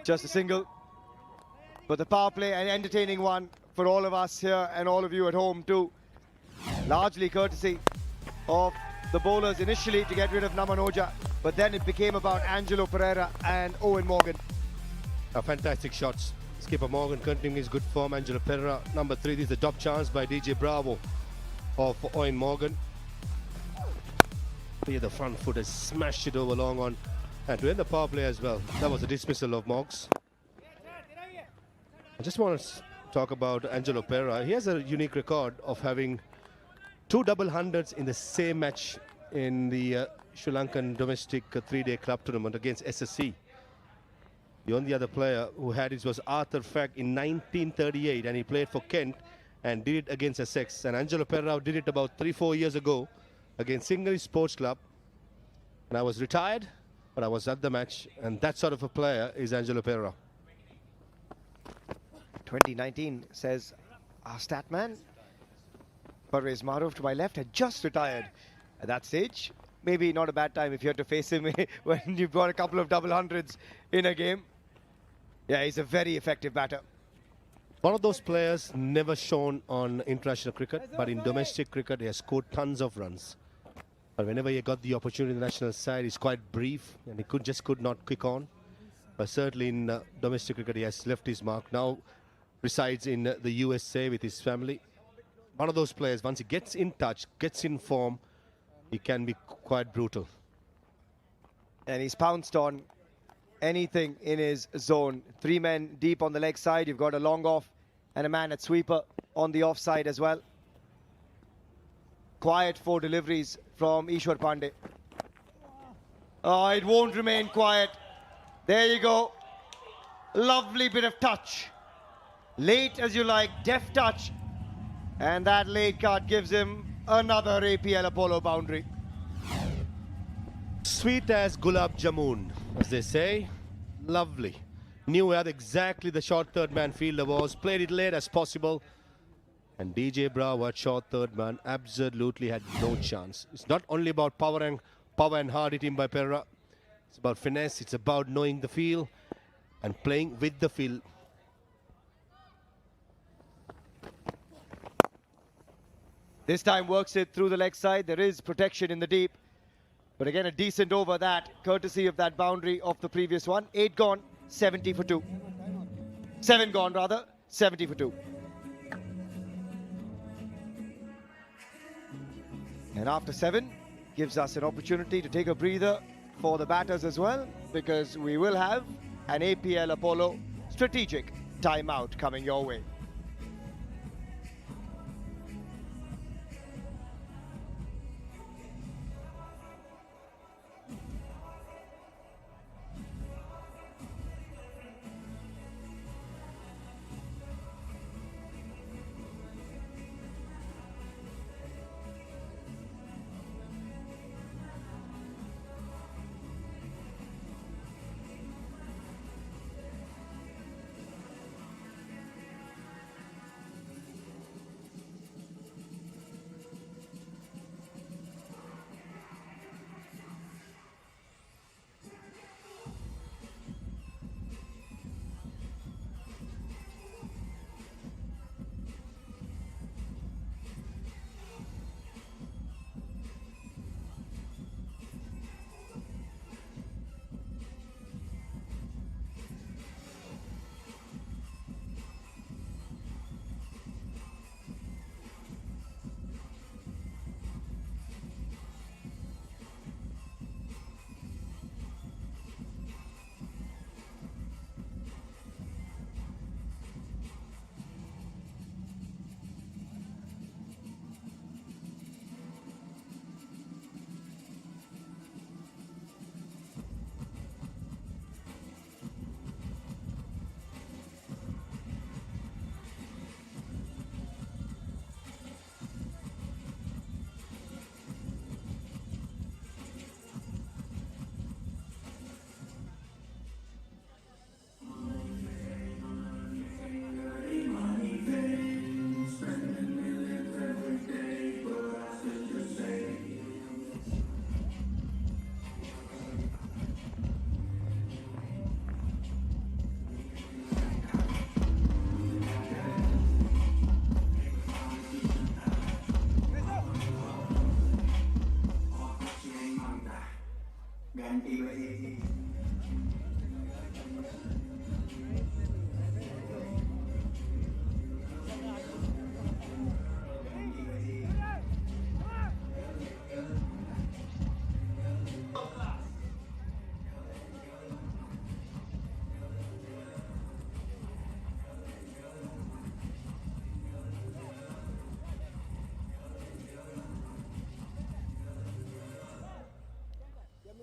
Just a single, but the power play, an entertaining one for all of us here and all of you at home too. Largely courtesy of the bowlers initially to get rid of Namanoja, but then it became about Angelo Pereira and Eoin Morgan. Fantastic shots. Skipper Morgan continuing his good form. Angelo Pereira, number 3. This is the top chance by DJ Bravo of Eoin Morgan. Here the front foot has smashed it over long on, and to end the power play as well. That was a dismissal of Moggs. I just want to talk about Angelo Pereira. He has a unique record of having 2 double hundreds in the same match in the Sri Lankan domestic 3-day club tournament against SSC. The only other player who had it was Arthur Fagg in 1938, and he played for Kent and did it against Essex. And Angelo Pereira did it about 3-4 years ago against Singly Sports Club. And I was retired, but I was at the match, and that sort of a player is Angelo Pereira. 2019, says our stat man. Parvez Maruf to my left had just retired at that stage. Maybe not a bad time if you had to face him when you've got a couple of double hundreds in a game. Yeah, he's a very effective batter. One of those players never shown on international cricket, but in domestic cricket he has scored tons of runs. But whenever he got the opportunity in the national side, he's quite brief and he just could not kick on. But certainly in domestic cricket he has left his mark. Now resides in the USA with his family. One of those players, once he gets in touch, gets in form, he can be quite brutal. And he's pounced on anything in his zone. 3 men deep on the leg side. You've got a long off and a man at sweeper on the offside as well. Quiet 4 deliveries from Eoin Pandey. Oh, it won't remain quiet. There you go. Lovely bit of touch Late as you like, deft touch. And that late card gives him another APL Apollo boundary. Sweet as gulab jamun, as they say. Lovely. Knew where exactly the short third man fielder was. Played it late as possible. And DJ Bravo at short third man absolutely had no chance. It's not only about power and hard hitting by Pereira. It's about finesse. It's about knowing the field and playing with the field. This time works it through the leg side. There is protection in the deep. But again, a decent over that, courtesy of that boundary of the previous one. 8 gone, 70 for 2. 7 gone, rather, 70 for 2. And after 7, gives us an opportunity to take a breather for the batters as well, because we will have an APL Apollo strategic timeout coming your way.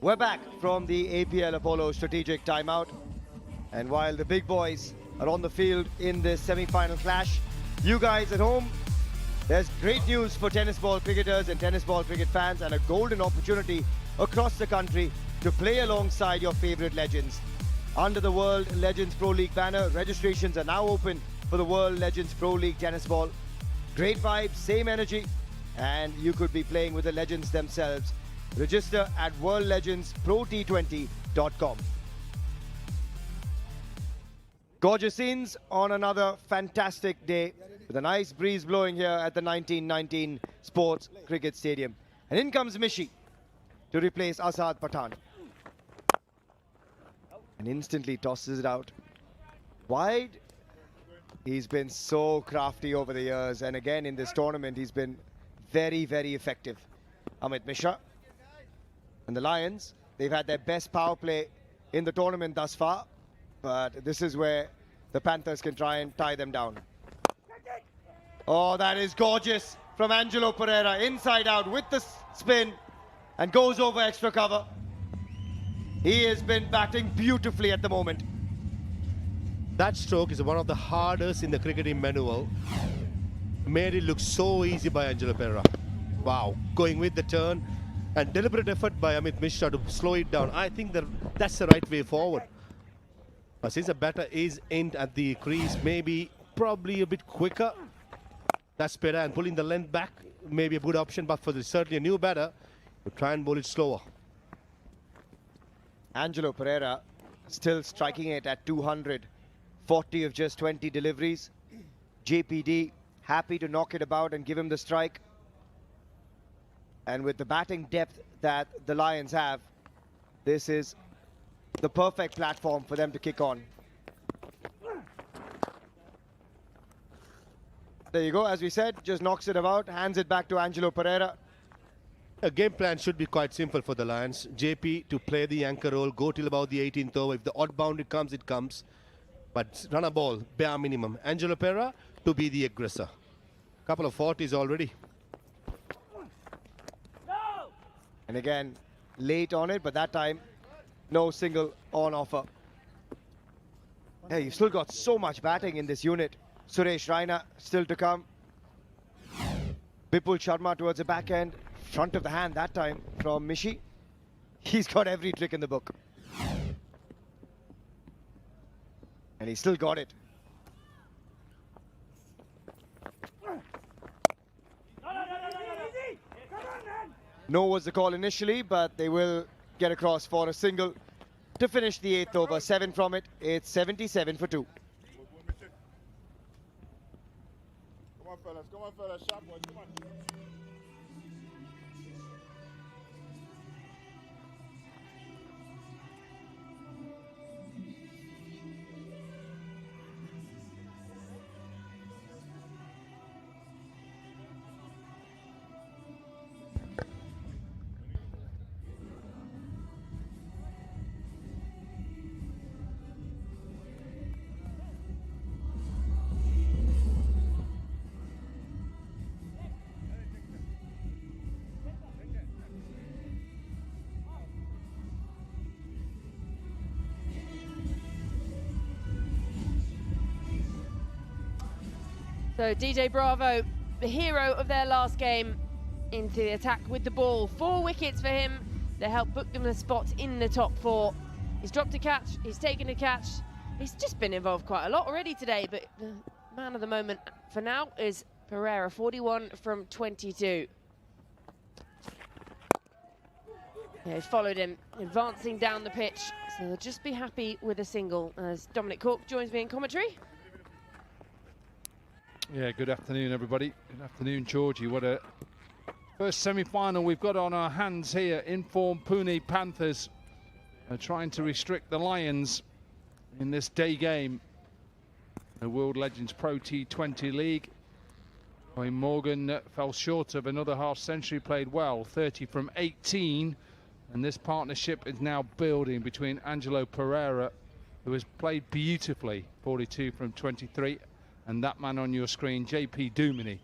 We're back from the APL Apollo strategic timeout. And while the big boys are on the field in this semi-final clash, you guys at home, there's great news for tennis ball cricketers and tennis ball cricket fans, and a golden opportunity across the country to play alongside your favorite legends. Under the World Legends Pro League banner, registrations are now open for the World Legends Pro League Tennis Ball. Great vibes, same energy, and you could be playing with the legends themselves. Register at worldlegendspro-t20.com. Gorgeous scenes on another fantastic day with a nice breeze blowing here at the 1919 Sports Cricket Stadium. And in comes Mishi to replace Asad Pathan. And instantly tosses it out wide. He's been so crafty over the years, and again in this tournament he's been very, very effective. Amit Mishra and the Lions, they've had their best power play in the tournament thus far, but this is where the Panthers can try and tie them down. Oh, that is gorgeous from Angelo Pereira, inside out with the spin, and goes over extra cover. He has been batting beautifully at the moment. That stroke is one of the hardest in the cricketing manual. Made it look so easy by Angelo Pereira. Wow, going with the turn and deliberate effort by Amit Mishra to slow it down. I think that's the right way forward. But since the batter is in at the crease, probably a bit quicker. That's better, and pulling the length back may be a good option, but for certainly a new batter, to try and bowl it slower. Angelo Pereira still striking it at 200. 40 of just 20 deliveries. JPD happy to knock it about and give him the strike. And with the batting depth that the Lions have, this is the perfect platform for them to kick on. There you go, as we said, just knocks it about, hands it back to Angelo Pereira. A game plan should be quite simple for the Lions. JP to play the anchor role, go till about the 18th over. If the odd boundary comes, it comes. But run a ball, bare minimum. Angelo Pereira to be the aggressor. Couple of 40s already. And again, late on it, but that time, no single on offer. Hey, you've still got so much batting in this unit. Suresh Raina still to come. Vipul Sharma towards the back end. Front of the hand that time from Mishi. He's got every trick in the book. And he still got it. No was the call initially, but they will get across for a single to finish the 8th over. 7 from it. It's 77 for 2. Come on fellas, sharp boys, come on. So DJ Bravo, the hero of their last game, into the attack with the ball. 4 wickets for him that helped book them a spot in the top 4. He's dropped a catch, he's taken a catch. He's just been involved quite a lot already today, but the man of the moment for now is Pereira, 41 from 22. Yeah, he followed him, advancing down the pitch, so they'll just be happy with a single as Dominic Cork joins me in commentary. Yeah, good afternoon, everybody. Good afternoon, Georgie. What a first semi-final we've got on our hands here. In-form Pune Panthers are trying to restrict the Lions in this day game. The World Legends Pro T20 League. Eoin Morgan fell short of another half century, played well, 30 from 18. And this partnership is now building between Angelo Pereira, who has played beautifully, 42 from 23, and that man on your screen, JP Duminy.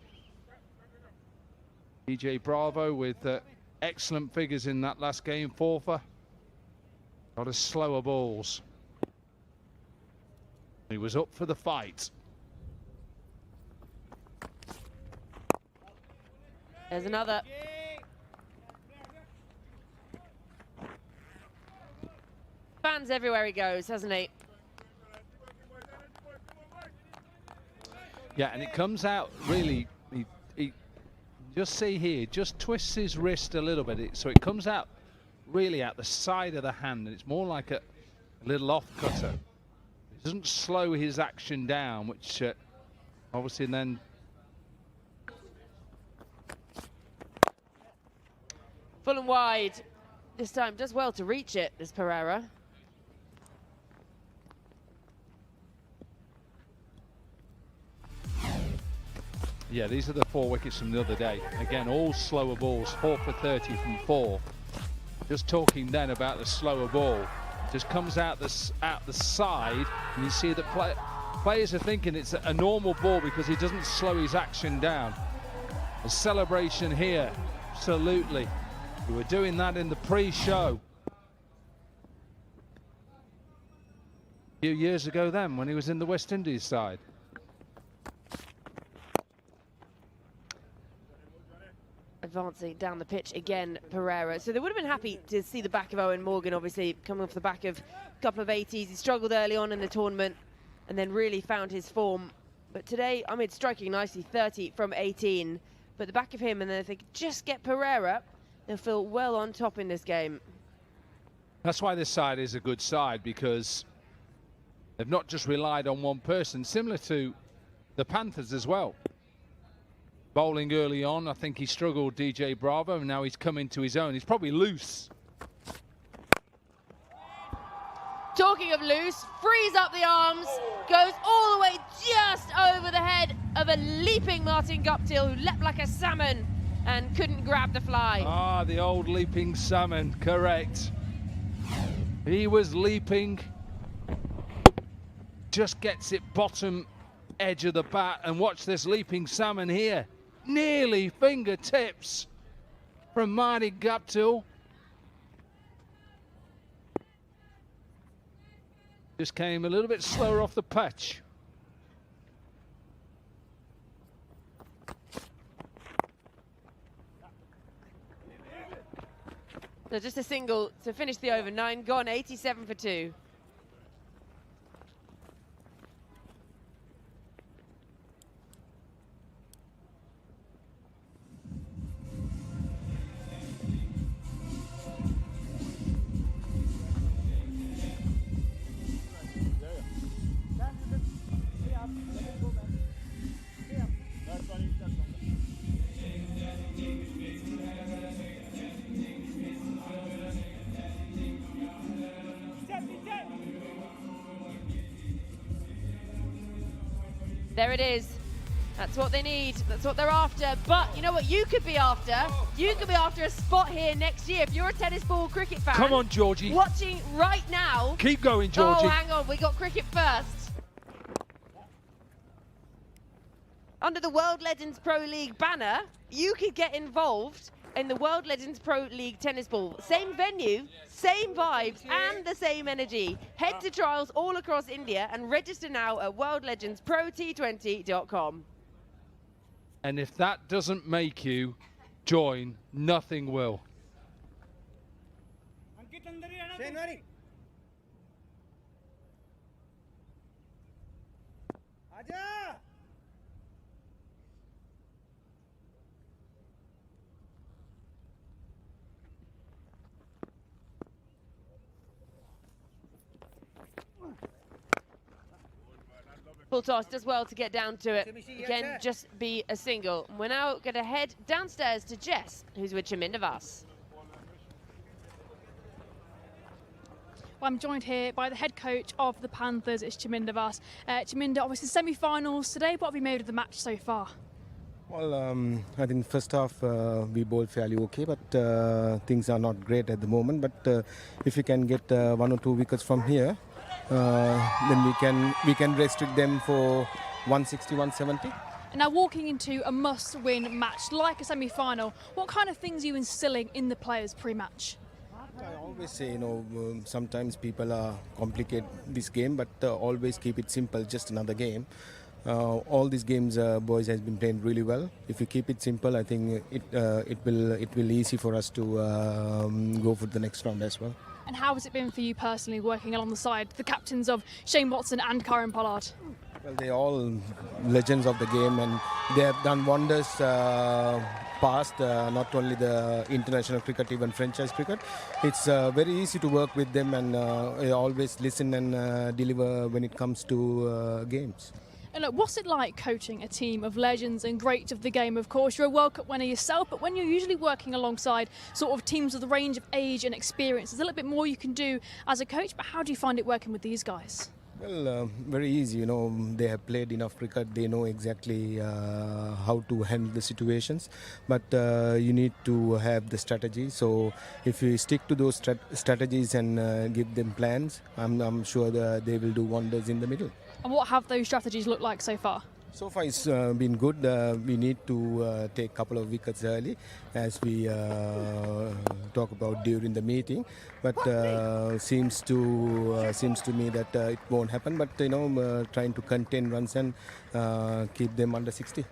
DJ Bravo with excellent figures in that last game, 4 for. Got a slower balls. He was up for the fight. There's another. Fans everywhere he goes, hasn't he? Yeah, and it comes out really, he just see here, just twists his wrist a little bit, so it comes out really at the side of the hand, and it's more like a little off-cutter. It doesn't slow his action down, which obviously then... Full and wide. This time does well to reach it, this Pereira. Yeah, these are the 4 wickets from the other day. Again, all slower balls, 4 for 30 from 4. Just talking then about the slower ball. Just comes out the side, and you see that players are thinking it's a normal ball because he doesn't slow his action down. A celebration here, absolutely. We were doing that in the pre-show. few years ago then, when he was in the West Indies side. Advancing down the pitch again, Pereira. So they would have been happy to see the back of Eoin Morgan, obviously coming off the back of a couple of 80s. He struggled early on in the tournament and then really found his form. But today, I mean, striking nicely, 30 from 18. But the back of him, and then if they could just get Pereira, they'll feel well on top in this game. That's why this side is a good side, because they've not just relied on one person, similar to the Panthers as well. Bowling early on, I think he struggled, DJ Bravo, and now he's come into his own. He's probably loose. Talking of loose, frees up the arms, goes all the way just over the head of a leaping Martin Guptill, who leapt like a salmon and couldn't grab the fly. Ah, the old leaping salmon, correct. He was leaping, just gets it bottom edge of the bat, and watch this leaping salmon here. Nearly fingertips from Marty Guptill. Just came a little bit slower off the patch. So just a single to finish the over. 9 gone, 87 for 2. There it is. That's what they need. That's what they're after. But you know what you could be after? You could be after a spot here next year. If you're a tennis ball cricket fan. Come on, Georgie. Watching right now. Keep going, Georgie. Oh, hang on. We got cricket first. Under the World Legends Pro League banner, you could get involved in the World Legends Pro League tennis ball. Same venue, same vibes, and the same energy. Head to trials all across India and register now at worldlegendsprot20.com. And if that doesn't make you join, nothing will. Full toss does well to get down to it. Again, just be a single. We're now going to head downstairs to Jess, who's with Chaminda Vaas. Well, I'm joined here by the head coach of the Panthers, it's Chaminda Vaas. Chaminda, obviously semi-finals today. What have you made of the match so far? Well, I think first half we bowled fairly okay, but things are not great at the moment. But if we can get 1 or 2 wickets from here, then we can restrict them for 160, 170. And now walking into a must-win match like a semi-final, what kind of things are you instilling in the players pre-match? I always say, sometimes people complicate this game, but always keep it simple, just another game. All these games, boys, has been playing really well. If you keep it simple, I think it will easy for us to go for the next round as well. And how has it been for you personally working alongside the captains of Shane Watson and Kieron Pollard? Well, they're all legends of the game, and they have done wonders past, not only the international cricket, even franchise cricket. It's very easy to work with them, and always listen and deliver when it comes to games. And look, what's it like coaching a team of legends and greats of the game? Of course, you're a World Cup winner yourself, but when you're usually working alongside sort of teams with a range of age and experience, there's a little bit more you can do as a coach, but how do you find it working with these guys? Well, very easy, they have played enough cricket, they know exactly how to handle the situations, but you need to have the strategy. So if you stick to those strategies and give them plans, I'm sure that they will do wonders in the middle. And what have those strategies looked like so far? So far it's been good. We need to take a couple of wickets early, as we talk about during the meeting. But seems to me that it won't happen. But trying to contain runs and keep them under 60.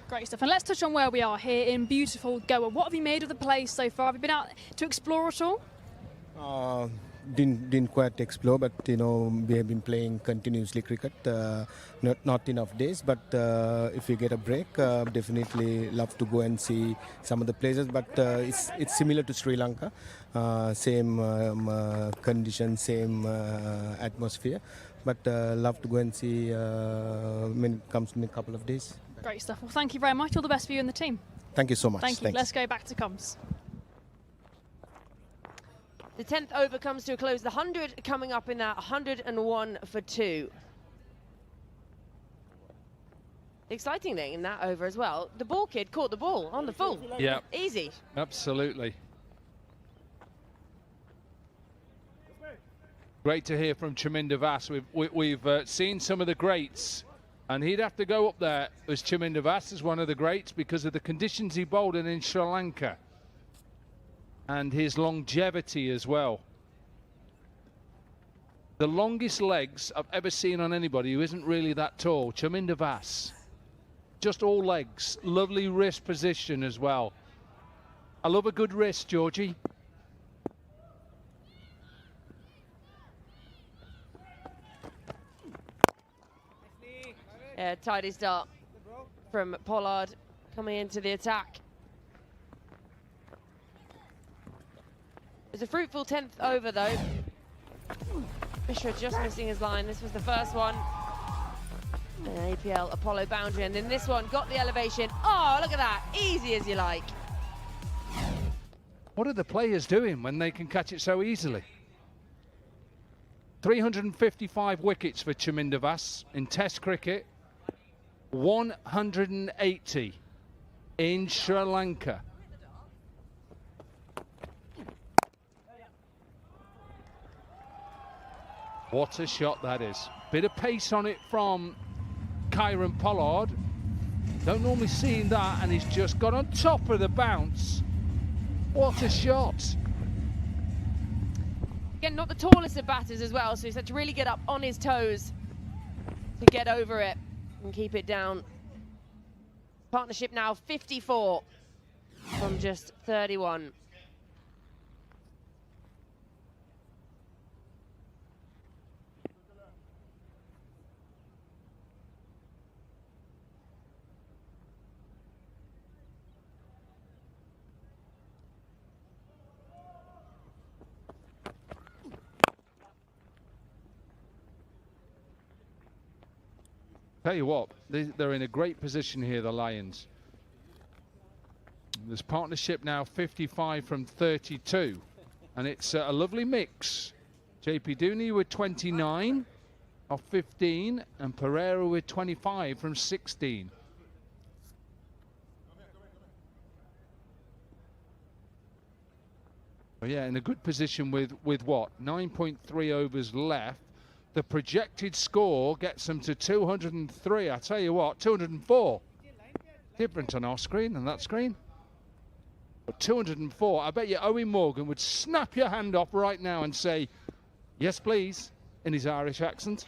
Great stuff. And let's touch on where we are here in beautiful Goa. What have you made of the place so far? Have you been out to explore at all? Didn't quite explore, but we have been playing continuously cricket. Not enough days, but if we get a break, definitely love to go and see some of the places. But it's similar to Sri Lanka, same conditions, same atmosphere. But love to go and see when it comes in a couple of days. Great stuff. Well, thank you very much. All the best for you and the team. Thank you so much. Thank you. Thanks. Let's go back to comms. The 10th over comes to a close. The 100 coming up in that 101 for 2. Exciting thing in that over as well. The ball kid caught the ball on the full. Yeah. Easy. Absolutely. Great to hear from Chaminda Vass. We've seen some of the greats, and he'd have to go up there as Chaminda Vass as one of the greats because of the conditions he bowled in Sri Lanka and his longevity as well. The longest legs I've ever seen on anybody who isn't really that tall, Chaminda Vass. Just all legs, lovely wrist position as well. I love a good wrist, Georgie. Yeah, tidy start from Pollard coming into the attack. It's a fruitful 10th over though. Mishra just missing his line. This was the first one. An APL Apollo boundary, and then this one got the elevation. Oh, look at that, easy as you like. What are the players doing when they can catch it so easily? 355 wickets for Chaminda Vass in Test cricket. 180 in Sri Lanka. What a shot that is. Bit of pace on it from Kieron Pollard. Don't normally see that, and he's just got on top of the bounce. What a shot. Again, not the tallest of batters as well, so he's had to really get up on his toes to get over it and keep it down. Partnership now 54 from just 31. Tell you what, they're in a great position here, the Lions. There's partnership now 55 from 32, and it's a lovely mix. JP Dooney with 29 off 15, and Pereira with 25 from 16. Oh yeah, in a good position with what? 9.3 overs left. The projected score gets them to 203. I tell you what, 204. Different on our screen and that screen. But 204. I bet you Eoin Morgan would snap your hand off right now and say, yes, please, in his Irish accent.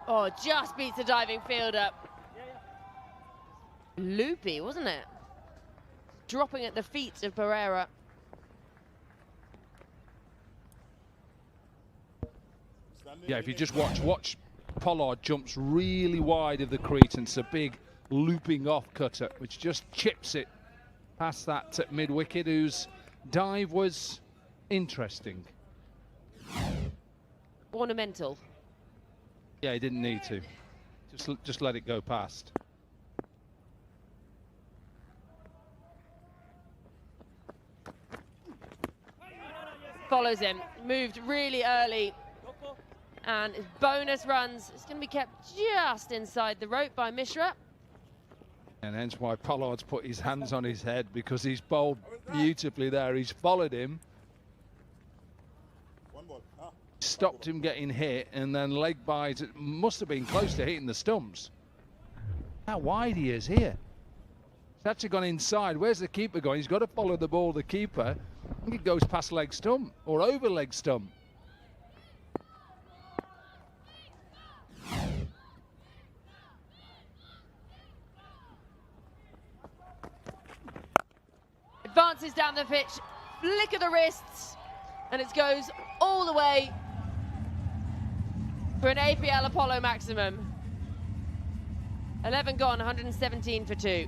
Oh, just beats the diving fielder. Loopy, wasn't it? Dropping at the feet of Pereira. Yeah, if you just watch Pollard jumps really wide of the crease, and it's a big looping off cutter which just chips it past that mid wicket, whose dive was interesting. Ornamental. Yeah, he didn't need to. Just let it go past. Follows him, moved really early. And his bonus runs, it's going to be kept just inside the rope by Mishra. And hence why Pollard's put his hands on his head, because he's bowled beautifully there. He's followed him. stopped him getting hit, and then leg bites. It must have been close to hitting the stumps. How wide he is here. It's actually gone inside. Where's the keeper going? He's got to follow the ball, the keeper. I think it goes past leg stump or over leg stump. Advances down the pitch, flick of the wrists, and it goes all the way for an APL Apollo maximum. 11 gone, 117 for 2.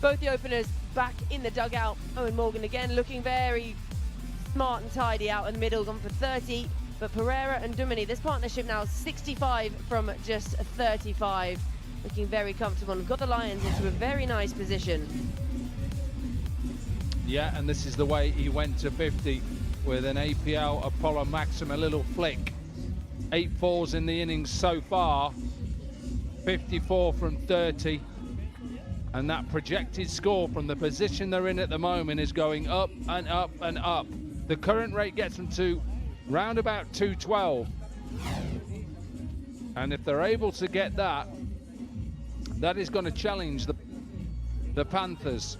Both the openers back in the dugout. Eoin Morgan again looking very smart and tidy out in the middle, gone for 30. But Pereira and Duminy, this partnership now 65 from just 35. Looking very comfortable and got the Lions into a very nice position. Yeah, and this is the way he went to 50 with an APL Apollo Maxim, a little flick. 8 fours in the innings so far, 54 from 30. And that projected score from the position they're in at the moment is going up and up and up. The current rate gets them to round about 212. And if they're able to get that, that is going to challenge the Panthers.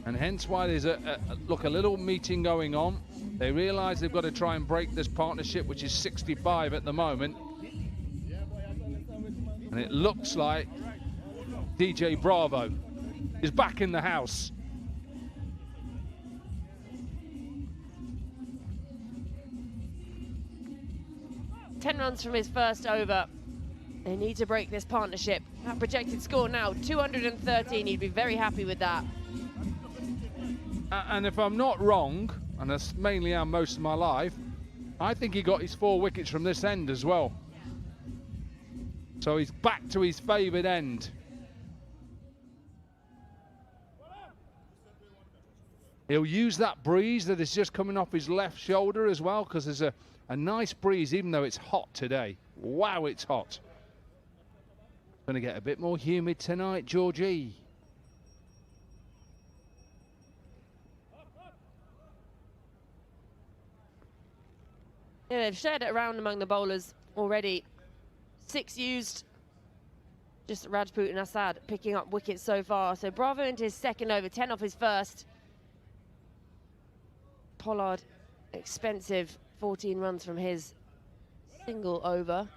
And hence why there's a little meeting going on. They realise they've got to try and break this partnership, which is 65 at the moment. And it looks like DJ Bravo is back in the house. Ten runs from his first over. They need to break this partnership. That projected score now, 213. He'd be very happy with that. And if I'm not wrong, and that's mainly how most of my life, I think he got his 4 wickets from this end as well. So he's back to his favoured end. He'll use that breeze that is just coming off his left shoulder as well, because there's a nice breeze, even though it's hot today. Wow, it's hot. Going to get a bit more humid tonight, Georgie. Yeah, they've shared it around among the bowlers already. 6 used. Just Rajput and Assad picking up wickets so far. So Bravo into his second over, 10 off his first. Pollard, expensive, 14 runs from his single over.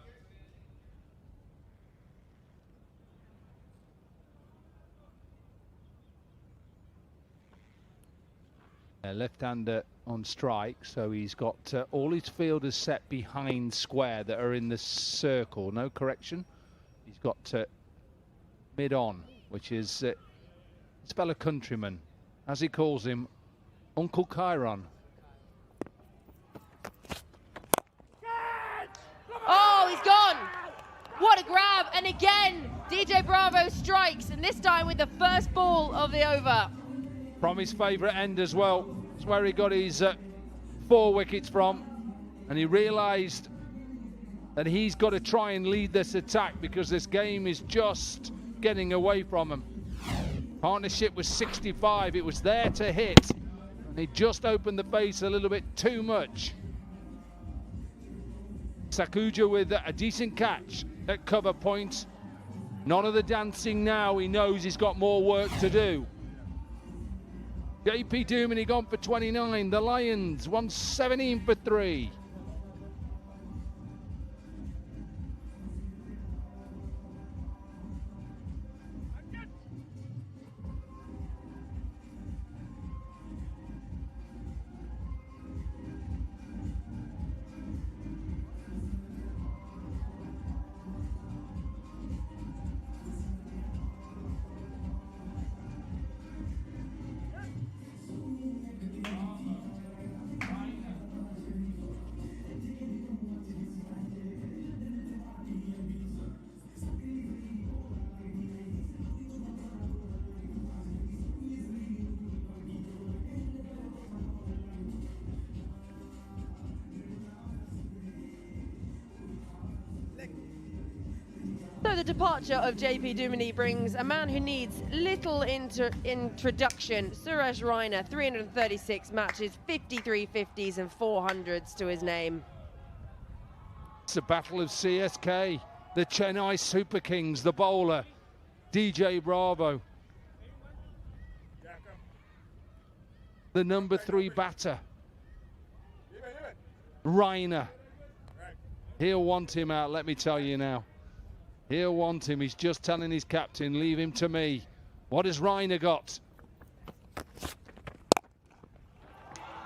Left-hander on strike, so he's got all his fielders set behind square that are in the circle. No correction. He's got mid-on, which is his fellow countryman, as he calls him, Uncle Kieron. Oh, he's gone! What a grab! And again, DJ Bravo strikes, and this time with the first ball of the over. From his favourite end as well. It's where he got his 4 wickets from. And he realised that he's got to try and lead this attack because this game is just getting away from him. Partnership was 65. It was there to hit. And he just opened the base a little bit too much. Sakuja with a decent catch at cover point. None of the dancing now. He knows he's got more work to do. JP Duminy gone for 29. The Lions 117 for 3. departure of JP Duminy brings a man who needs little introduction. Suresh Raina, 336 matches, 53 50s and 400s to his name. It's a battle of CSK, the Chennai Super Kings, the bowler, DJ Bravo. The number 3 batter, Raina. He'll want him out, let me tell you now. He'll want him. He's just telling his captain, leave him to me. What has Raina got?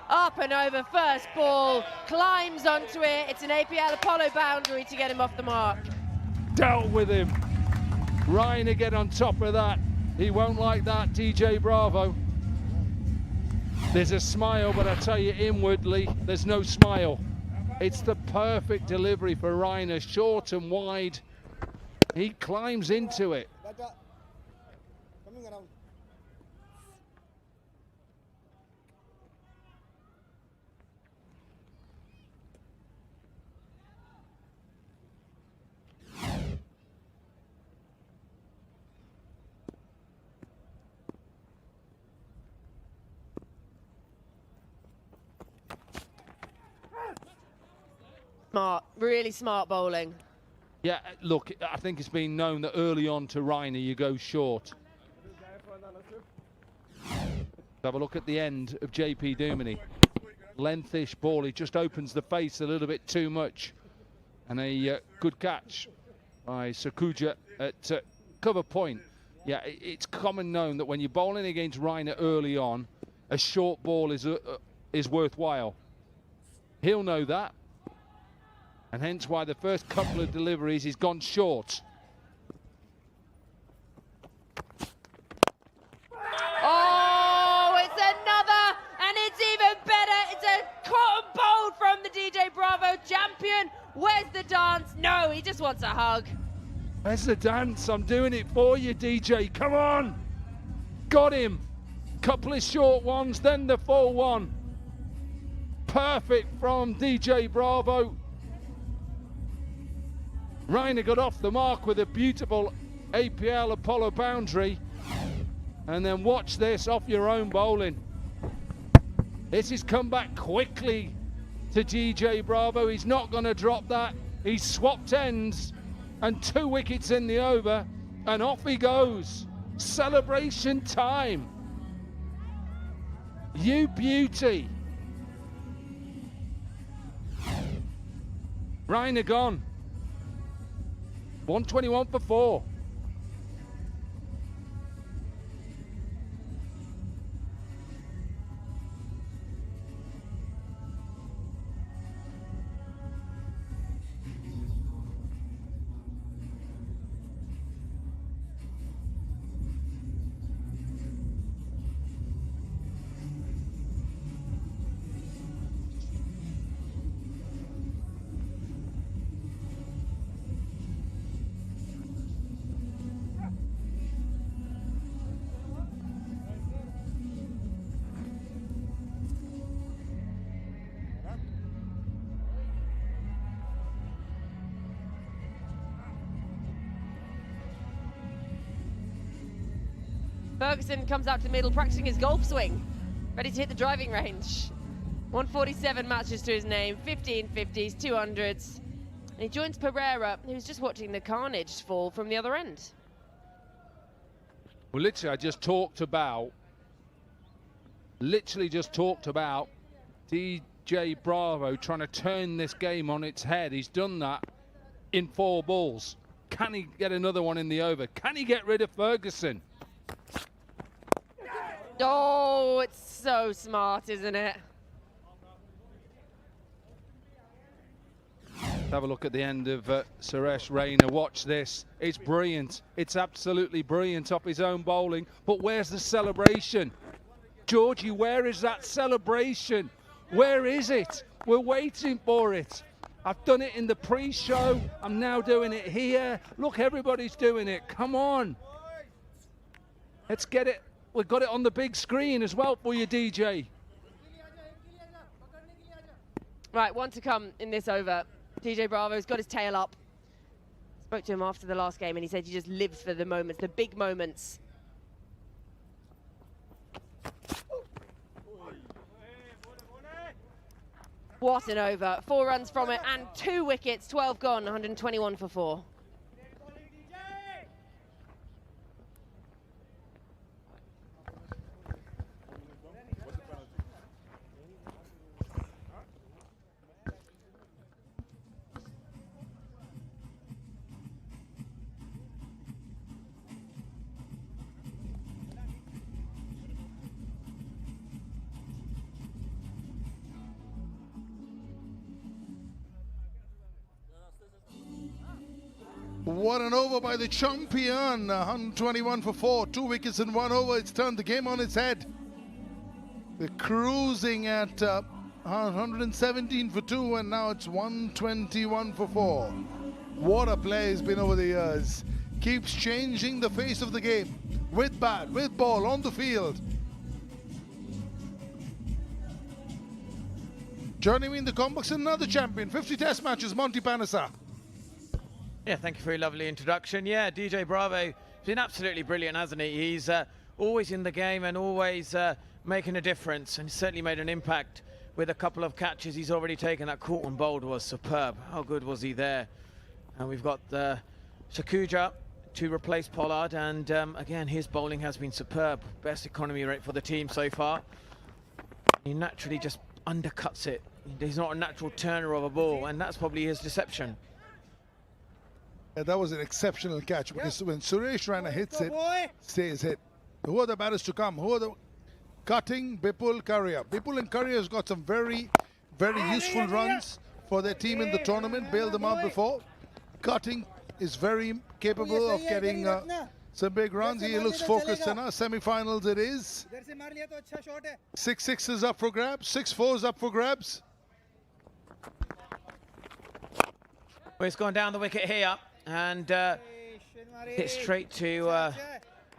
Up and over, first ball, climbs onto it. It's an APL Apollo boundary to get him off the mark. Dealt with him. Raina get on top of that. He won't like that, DJ Bravo. There's a smile, but I tell you, inwardly, there's no smile. It's the perfect delivery for Raina, short and wide. He climbs into it. Smart, really smart bowling. Yeah, look, I think it's been known that early on to Raina you go short. Have a look at the end of JP Duminy. Lengthish ball, he just opens the face a little bit too much. And a good catch by Sakuja at cover point. Yeah, it's common known that when you're bowling against Raina early on, a short ball is worthwhile. He'll know that. And hence why the first couple of deliveries he's gone short. Oh, it's another, and it's even better. It's a cotton bowl from the DJ Bravo champion. Where's the dance? No, he just wants a hug. Where's the dance? I'm doing it for you, DJ. Come on. Got him. Couple of short ones, then the full one. Perfect from DJ Bravo. Raina got off the mark with a beautiful APL Apollo boundary. And then watch this off your own bowling. This has come back quickly to DJ Bravo. He's not going to drop that. He's swapped ends and 2 wickets in the over. And off he goes. Celebration time. You beauty. Raina gone. 121 for 4. Ferguson comes out to the middle, practicing his golf swing, ready to hit the driving range. 147 matches to his name, 15 50s, 200s. And he joins Pereira, who's just watching the carnage fall from the other end. Well, literally just talked about DJ Bravo trying to turn this game on its head. He's done that in 4 balls. Can he get another one in the over? Can he get rid of Ferguson? Oh, it's so smart, isn't it? Have a look at the end of Suresh Raina. Watch this. It's brilliant. It's absolutely brilliant off his own bowling. But where's the celebration? Georgie, where is that celebration? Where is it? We're waiting for it. I've done it in the pre-show. I'm now doing it here. Look, everybody's doing it. Come on. Let's get it. We've got it on the big screen as well for you, DJ. Right, one to come in this over. DJ Bravo's got his tail up. Spoke to him after the last game and he said he just lives for the moments, the big moments. What an over. 4 runs from it and 2 wickets, 12 gone, 121 for 4. What an over by the champion. 121 for 4. 2 wickets in 1 over. It's turned the game on its head. They're cruising at 117 for 2 and now it's 121 for 4. What a play has been over the years. Keeps changing the face of the game. With bat, with ball, on the field. Joining me in the complex, another champion. 50 test matches, Monty Panasa. Yeah, thank you for your lovely introduction. Yeah, DJ Bravo has been absolutely brilliant, hasn't he? He's always in the game and always making a difference, and he's certainly made an impact with a couple of catches he's already taken. That caught and bowled was superb. How good was he there? And we've got Shakuja to replace Pollard, and again, his bowling has been superb. Best economy rate for the team so far. He naturally just undercuts it. He's not a natural turner of a ball, and that's probably his deception. Yeah, that was an exceptional catch because when Suresh Raina hits it, stays hit. Who are the batters to come? Who are the cutting? Bipul, Currier. Bipul and Currier has got some very, very useful runs for their team in the tournament. Bailed them out before. Cutting is very capable of getting some big runs. He looks focused in our semi-finals. It is 6 sixes up for grabs, 6 fours up for grabs. Well, it's gone down the wicket here and hit straight to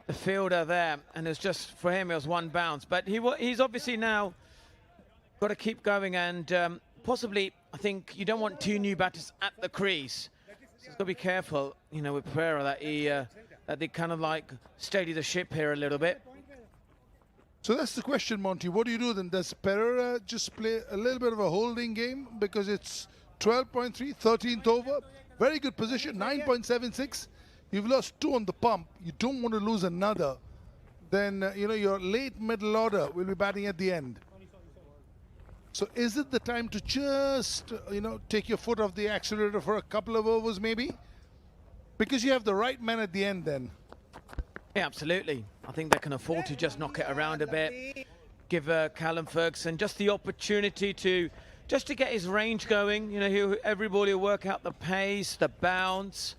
the fielder there, and it's just for him it was 1 bounce, but he's obviously now got to keep going, and possibly I think you don't want 2 new batters at the crease, so he's got to be careful, you know, with Pereira that they kind of like steady the ship here a little bit. So that's the question, Monty. What do you do then? Does Pereira just play a little bit of a holding game because it's 12.3, 13th over, very good position, 9.76. You've lost 2 on the pump. You don't want to lose another. Then, you know, your late middle order will be batting at the end. So is it the time to just, you know, take your foot off the accelerator for a couple of overs maybe? Because you have the right man at the end then. Yeah, absolutely. I think they can afford to just knock it around a bit. Give Callum Ferguson just the opportunity to get his range going. You know, everybody will work out the pace, the bounce,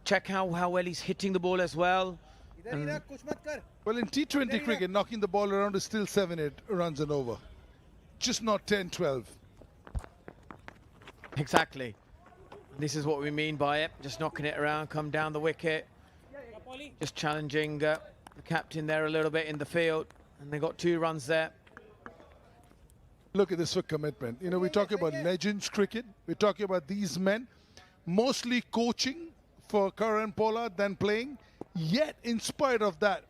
check how well he's hitting the ball as well. Well, in T20 cricket, knocking the ball around is still 7-8 runs and over. Just not 10-12. Exactly. This is what we mean by it. Just knocking it around, come down the wicket. Just challenging the captain there a little bit in the field. And they got 2 runs there. Look at this for commitment. You know, we're talking about legends cricket. We're talking about these men mostly coaching for Kieron Pollard than playing. Yet, in spite of that,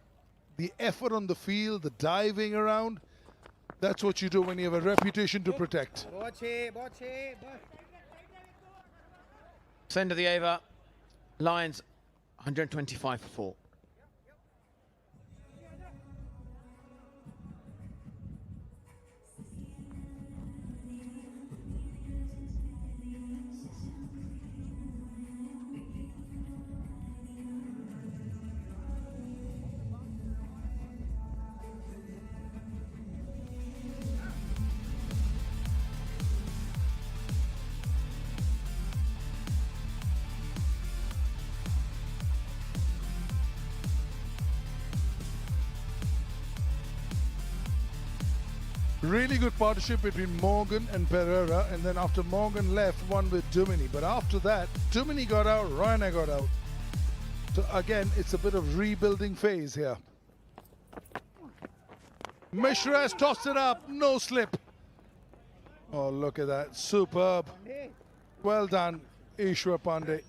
the effort on the field, the diving around, that's what you do when you have a reputation to protect. End of the over. Lions 125 for 4. Really good partnership between Morgan and Pereira, and then after Morgan left, one with Duminy. But after that, Duminy got out, Raina got out. So again, it's a bit of rebuilding phase here. Mishra has tossed it up, no slip. Oh, look at that, superb. Well done, Ishwar Pandey.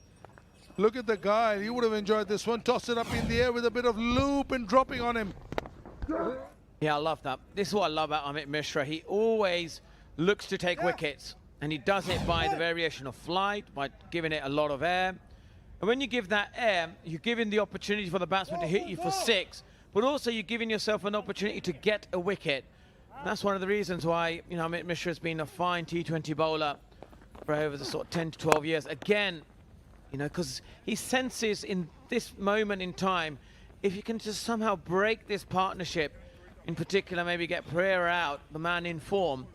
Look at the guy. You would have enjoyed this one. Toss it up in the air with a bit of loop and dropping on him. Yeah, I love that. This is what I love about Amit Mishra. He always looks to take wickets, and he does it by the variation of flight, by giving it a lot of air. And when you give that air, you're giving the opportunity for the batsman to hit you for 6, but also you're giving yourself an opportunity to get a wicket. That's one of the reasons why, you know, Amit Mishra has been a fine T20 bowler for over the sort of 10 to 12 years. Again, you know, because he senses in this moment in time, if you can just somehow break this partnership, in particular maybe get Pereira out, the man in form,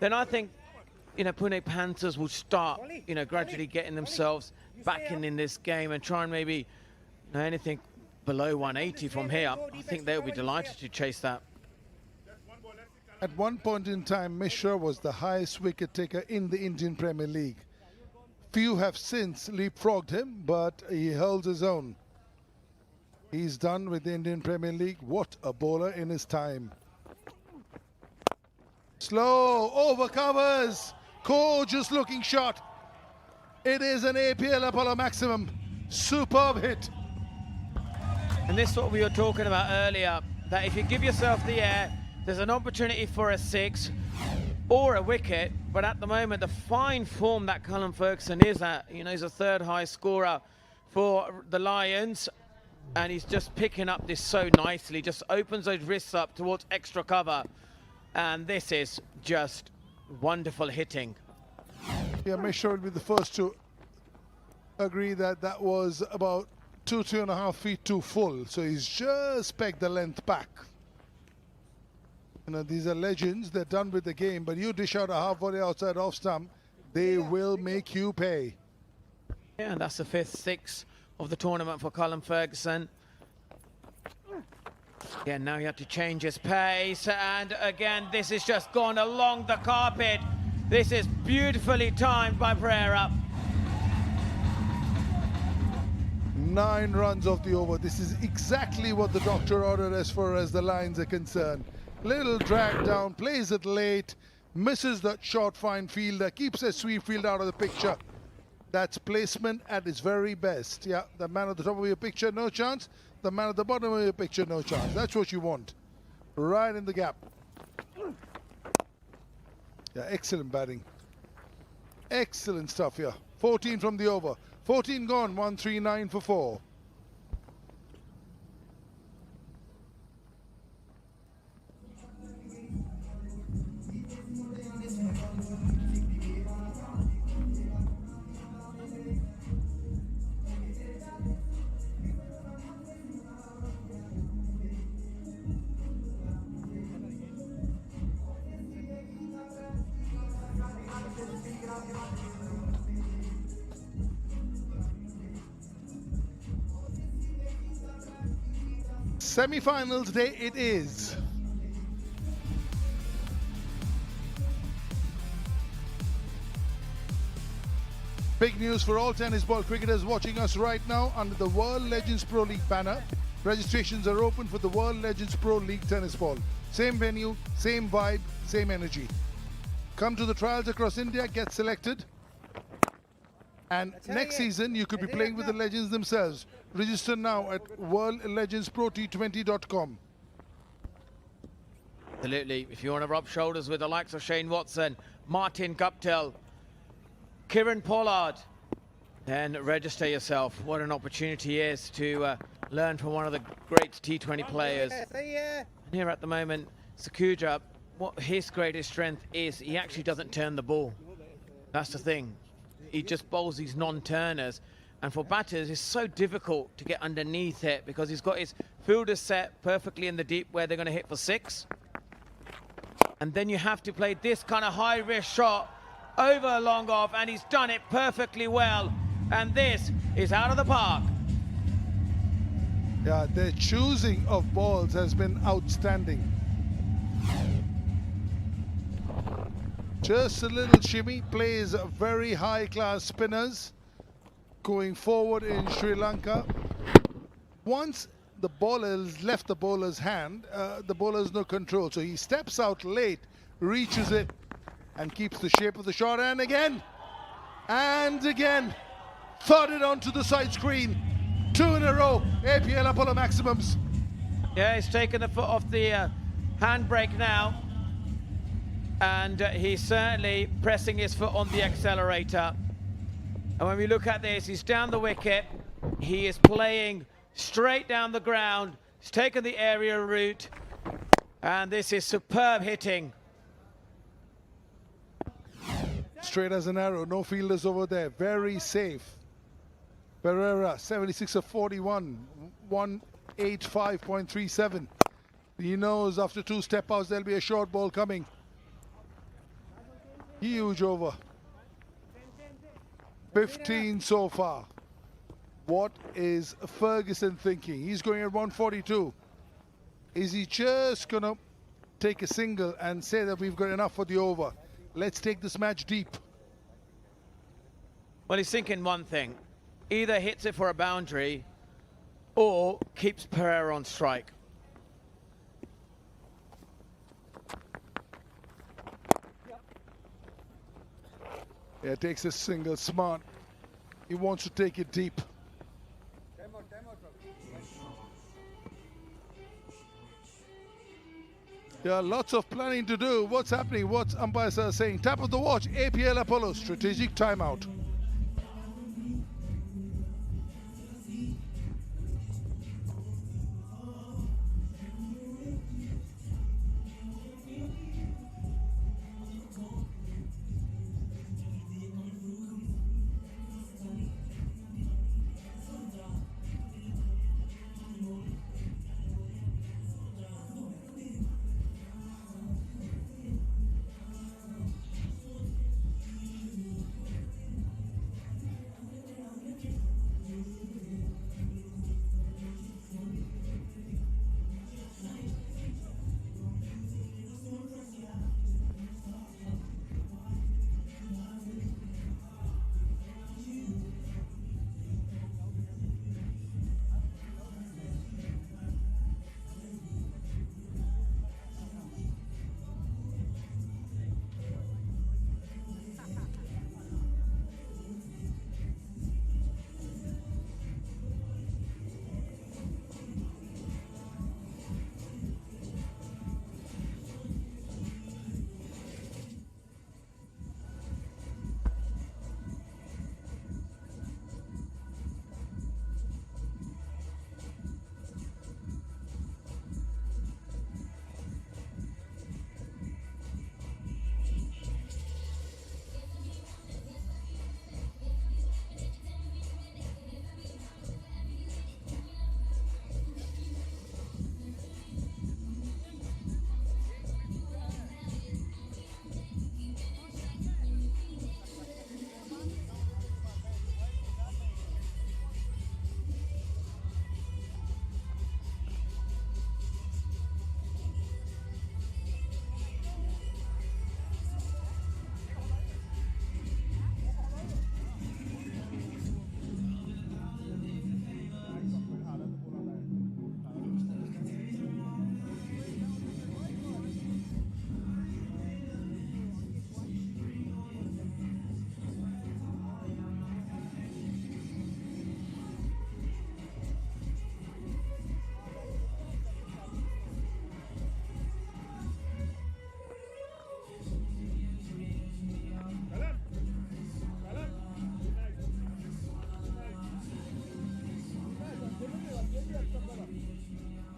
then I think, you know, Pune Panthers will start, you know, gradually getting themselves back in this game and try and maybe, you know, anything below 180 from here. I think they'll be delighted to chase that. At one point in time, Mishra was the highest wicket taker in the Indian Premier League. Few have since leapfrogged him, but he holds his own. He's done with the Indian Premier League. What a bowler in his time. Slow, over covers. Gorgeous looking shot. It is an APL Apollo Maximum. Superb hit. And this is what we were talking about earlier, that if you give yourself the air, there's an opportunity for a 6 or a wicket. But at the moment, the fine form that Callum Ferguson is at, you know, he's a third high scorer for the Lions. And he's just picking up this so nicely, just opens those wrists up towards extra cover. And this is just wonderful hitting. Yeah, Mishra will be the first to agree that that was about 2.5 feet too full. So he's just pegged the length back. You know, these are legends. They're done with the game. But you dish out a half volley outside off stump, they will make you pay. Yeah, and that's the 5th 6 of the tournament for Callum Ferguson. Again, now you have to change his pace, and again, this has just gone along the carpet. This is beautifully timed by Pereira. 9 runs off the over. This is exactly what the doctor ordered as far as the Lions are concerned. Little drag down, plays it late, misses that short fine fielder, keeps a sweep field out of the picture. That's placement at its very best. Yeah, the man at the top of your picture, no chance. The man at the bottom of your picture, no chance. That's what you want. Right in the gap. Yeah, excellent batting. Excellent stuff here. 14 from the over. 14 gone, 139 for 4. Semi-finals day it is. Big news for all tennis ball cricketers watching us right now under the World Legends Pro League banner. Registrations are open for the World Legends Pro League tennis ball. Same venue, same vibe, same energy. Come to the trials across India, get selected. And next season, you could be playing with the legends themselves. Register now at worldlegendsprot20.com. Absolutely. If you want to rub shoulders with the likes of Shane Watson, Martin Guptill, Kieron Pollard, then register yourself. What an opportunity is to learn from one of the great T20 players. And here at the moment, Sakuja, what his greatest strength is, he actually doesn't turn the ball. That's the thing. He just bowls these non-turners. And for batters, it's so difficult to get underneath it because he's got his fielders set perfectly in the deep where they're going to hit for 6. And then you have to play this kind of high-risk shot over a long off, and he's done it perfectly well. And this is out of the park. Yeah, their choosing of balls has been outstanding. Just a little shimmy, plays very high-class spinners going forward in Sri Lanka. Once the ball has left the bowler's hand, the bowler has no control. So he steps out late, reaches it, and keeps the shape of the shot. And again, third it onto the side screen. 2 in a row, APL Apollo maximums. Yeah, he's taken the foot off the handbrake now. And he's certainly pressing his foot on the accelerator. And when we look at this, he's down the wicket. He is playing straight down the ground. He's taken the aerial route. And this is superb hitting. Straight as an arrow, no fielders over there, very safe. Pereira, 76 of 41, 185.37. He knows after 2 step outs there'll be a short ball coming. Huge over. 15 so far. What is Ferguson thinking? He's going at 142. Is he just gonna take a single and say that we've got enough for the over? Let's take this match deep. Well, he's thinking one thing. Either hits it for a boundary or keeps Pereira on strike. Yeah, takes a single, smart. He wants to take it deep. Yeah, lots of planning to do. What's happening? What's umpires are saying? Tap of the watch, APL Apollo, strategic timeout.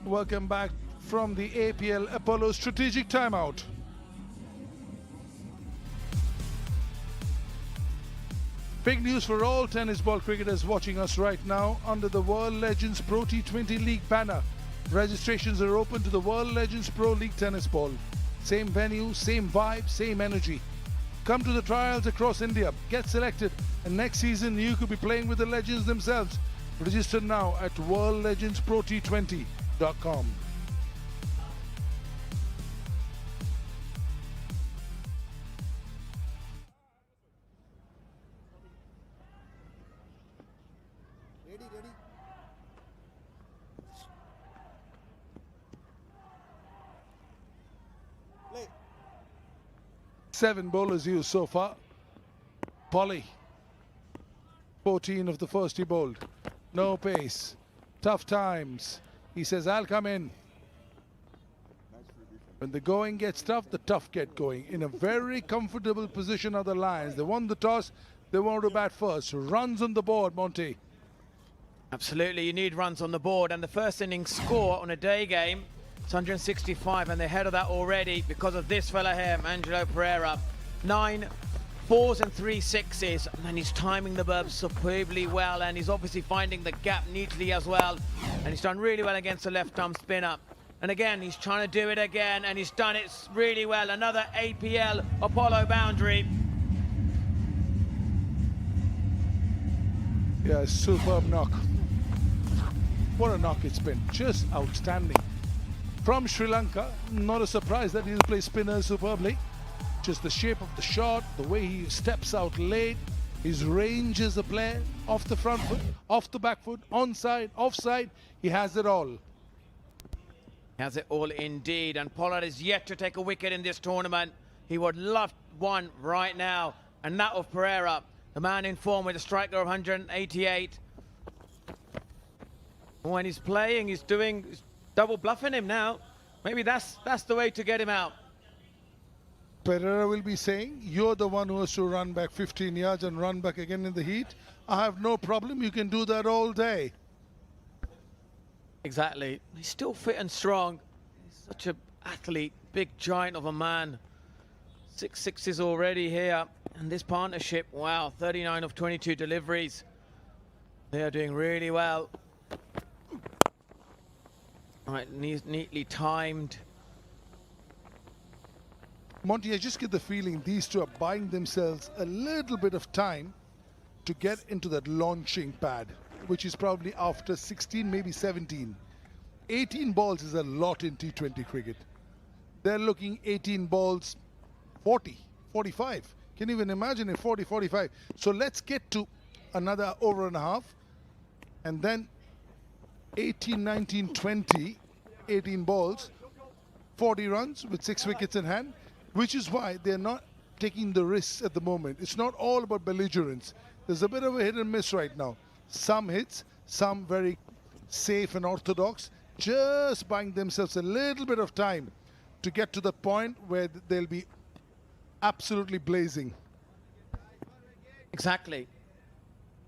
Welcome back from the APL Apollo strategic timeout. Big news for all tennis ball cricketers watching us right now. Under the World Legends Pro T20 League banner, registrations are open to the World Legends Pro League Tennis Ball. Same venue, same vibe, same energy. Come to the trials across India, get selected, and next season you could be playing with the legends themselves. Register now at worldlegendsprot20.com. Ready. 7 bowlers used so far. Polly 14 of the first he bowled. No pace. Tough times. He says, I'll come in. When the going gets tough, the tough get going. In a very comfortable position are the Lions. They won the toss. They want to bat first. Runs on the board, Monty. Absolutely, you need runs on the board. And the first innings score on a day game, it's 165, and they're ahead of that already because of this fella here, Angelo Pereira. 9 4s and 3 6s, and he's timing the burbs superbly well, and he's obviously finding the gap neatly as well. And he's done really well against the left-arm spinner. And again, he's trying to do it again, and he's done it really well. Another APL Apollo boundary. Yeah, superb knock. What a knock it's been. Just outstanding. From Sri Lanka, not a surprise that he'll play spinner superbly. Just the shape of the shot, the way he steps out late, his range as a player, off the front foot, off the back foot, onside, offside, he has it all. Has it all indeed, and Pollard is yet to take a wicket in this tournament. He would love one right now, and that of Pereira, the man in form with a striker of 188. When he's playing, he's double bluffing him now. Maybe that's the way to get him out. Pereira will be saying, you're the one who has to run back 15 yards and run back again in the heat. I have no problem, you can do that all day. Exactly. He's still fit and strong. He's such an athlete, big giant of a man. 6 sixes already here. And this partnership, wow, 39 of 22 deliveries. They are doing really well. All right, neatly timed. Monty, I just get the feeling these two are buying themselves a little bit of time to get into that launching pad, which is probably after 16, maybe 17. 18 balls is a lot in T20 cricket. They're looking 18 balls, 40, 45. Can you even imagine it, 40, 45? So let's get to another over and a half, and then 18, 19, 20, 18 balls, 40 runs with 6 wickets in hand, which is why they're not taking the risks at the moment. It's not all about belligerence. There's a bit of a hit and miss right now. Some hits, some very safe and orthodox, just buying themselves a little bit of time to get to the point where they'll be absolutely blazing. Exactly.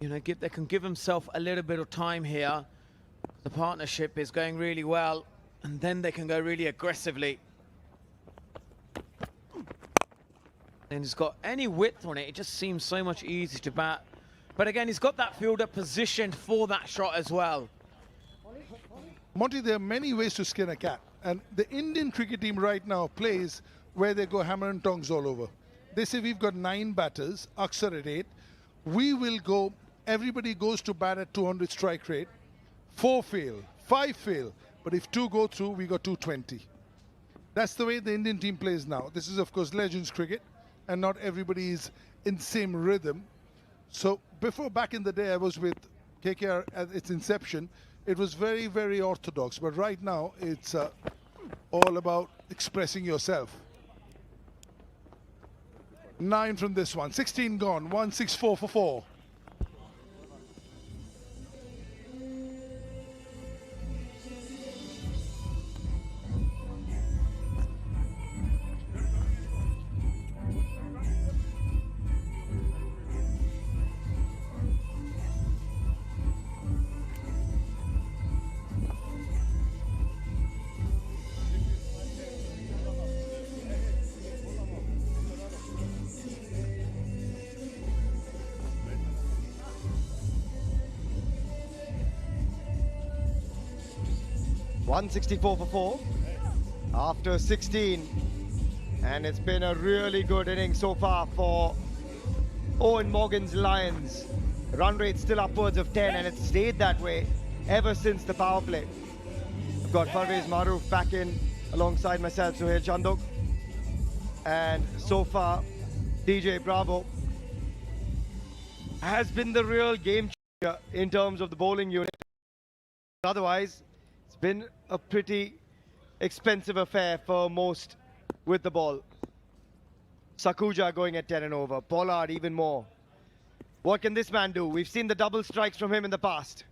You know, they can give themselves a little bit of time here. The partnership is going really well, and then they can go really aggressively. And he's got any width on it, it just seems so much easier to bat. But again, he's got that fielder positioned for that shot as well. Monty, there are many ways to skin a cat. And the Indian cricket team right now plays where they go hammer and tongs all over. They say we've got 9 batters, Aksar at 8. We will go, everybody goes to bat at 200 strike rate. 4 fail, 5 fail. But if 2 go through, we got 220. That's the way the Indian team plays now. This is, of course, Legends cricket, and not everybody is in the same rhythm. So before, back in the day, I was with KKR at its inception. It was very, very orthodox. But right now, it's all about expressing yourself. 9 from this one, 16 gone, 164 for 4. $164 for 4 after 16, and it's been a really good inning so far for Eoin Morgan's Lions. Run rate still upwards of 10, and it's stayed that way ever since the power play. I've got Parvez Maroof back in alongside myself, Suhail Chandok, and so far DJ Bravo has been the real game changer in terms of the bowling unit. Otherwise, it's been a pretty expensive affair for most with the ball. Sakuja going at 10 and over. Pollard even more. What can this man do? We've seen the double strikes from him in the past.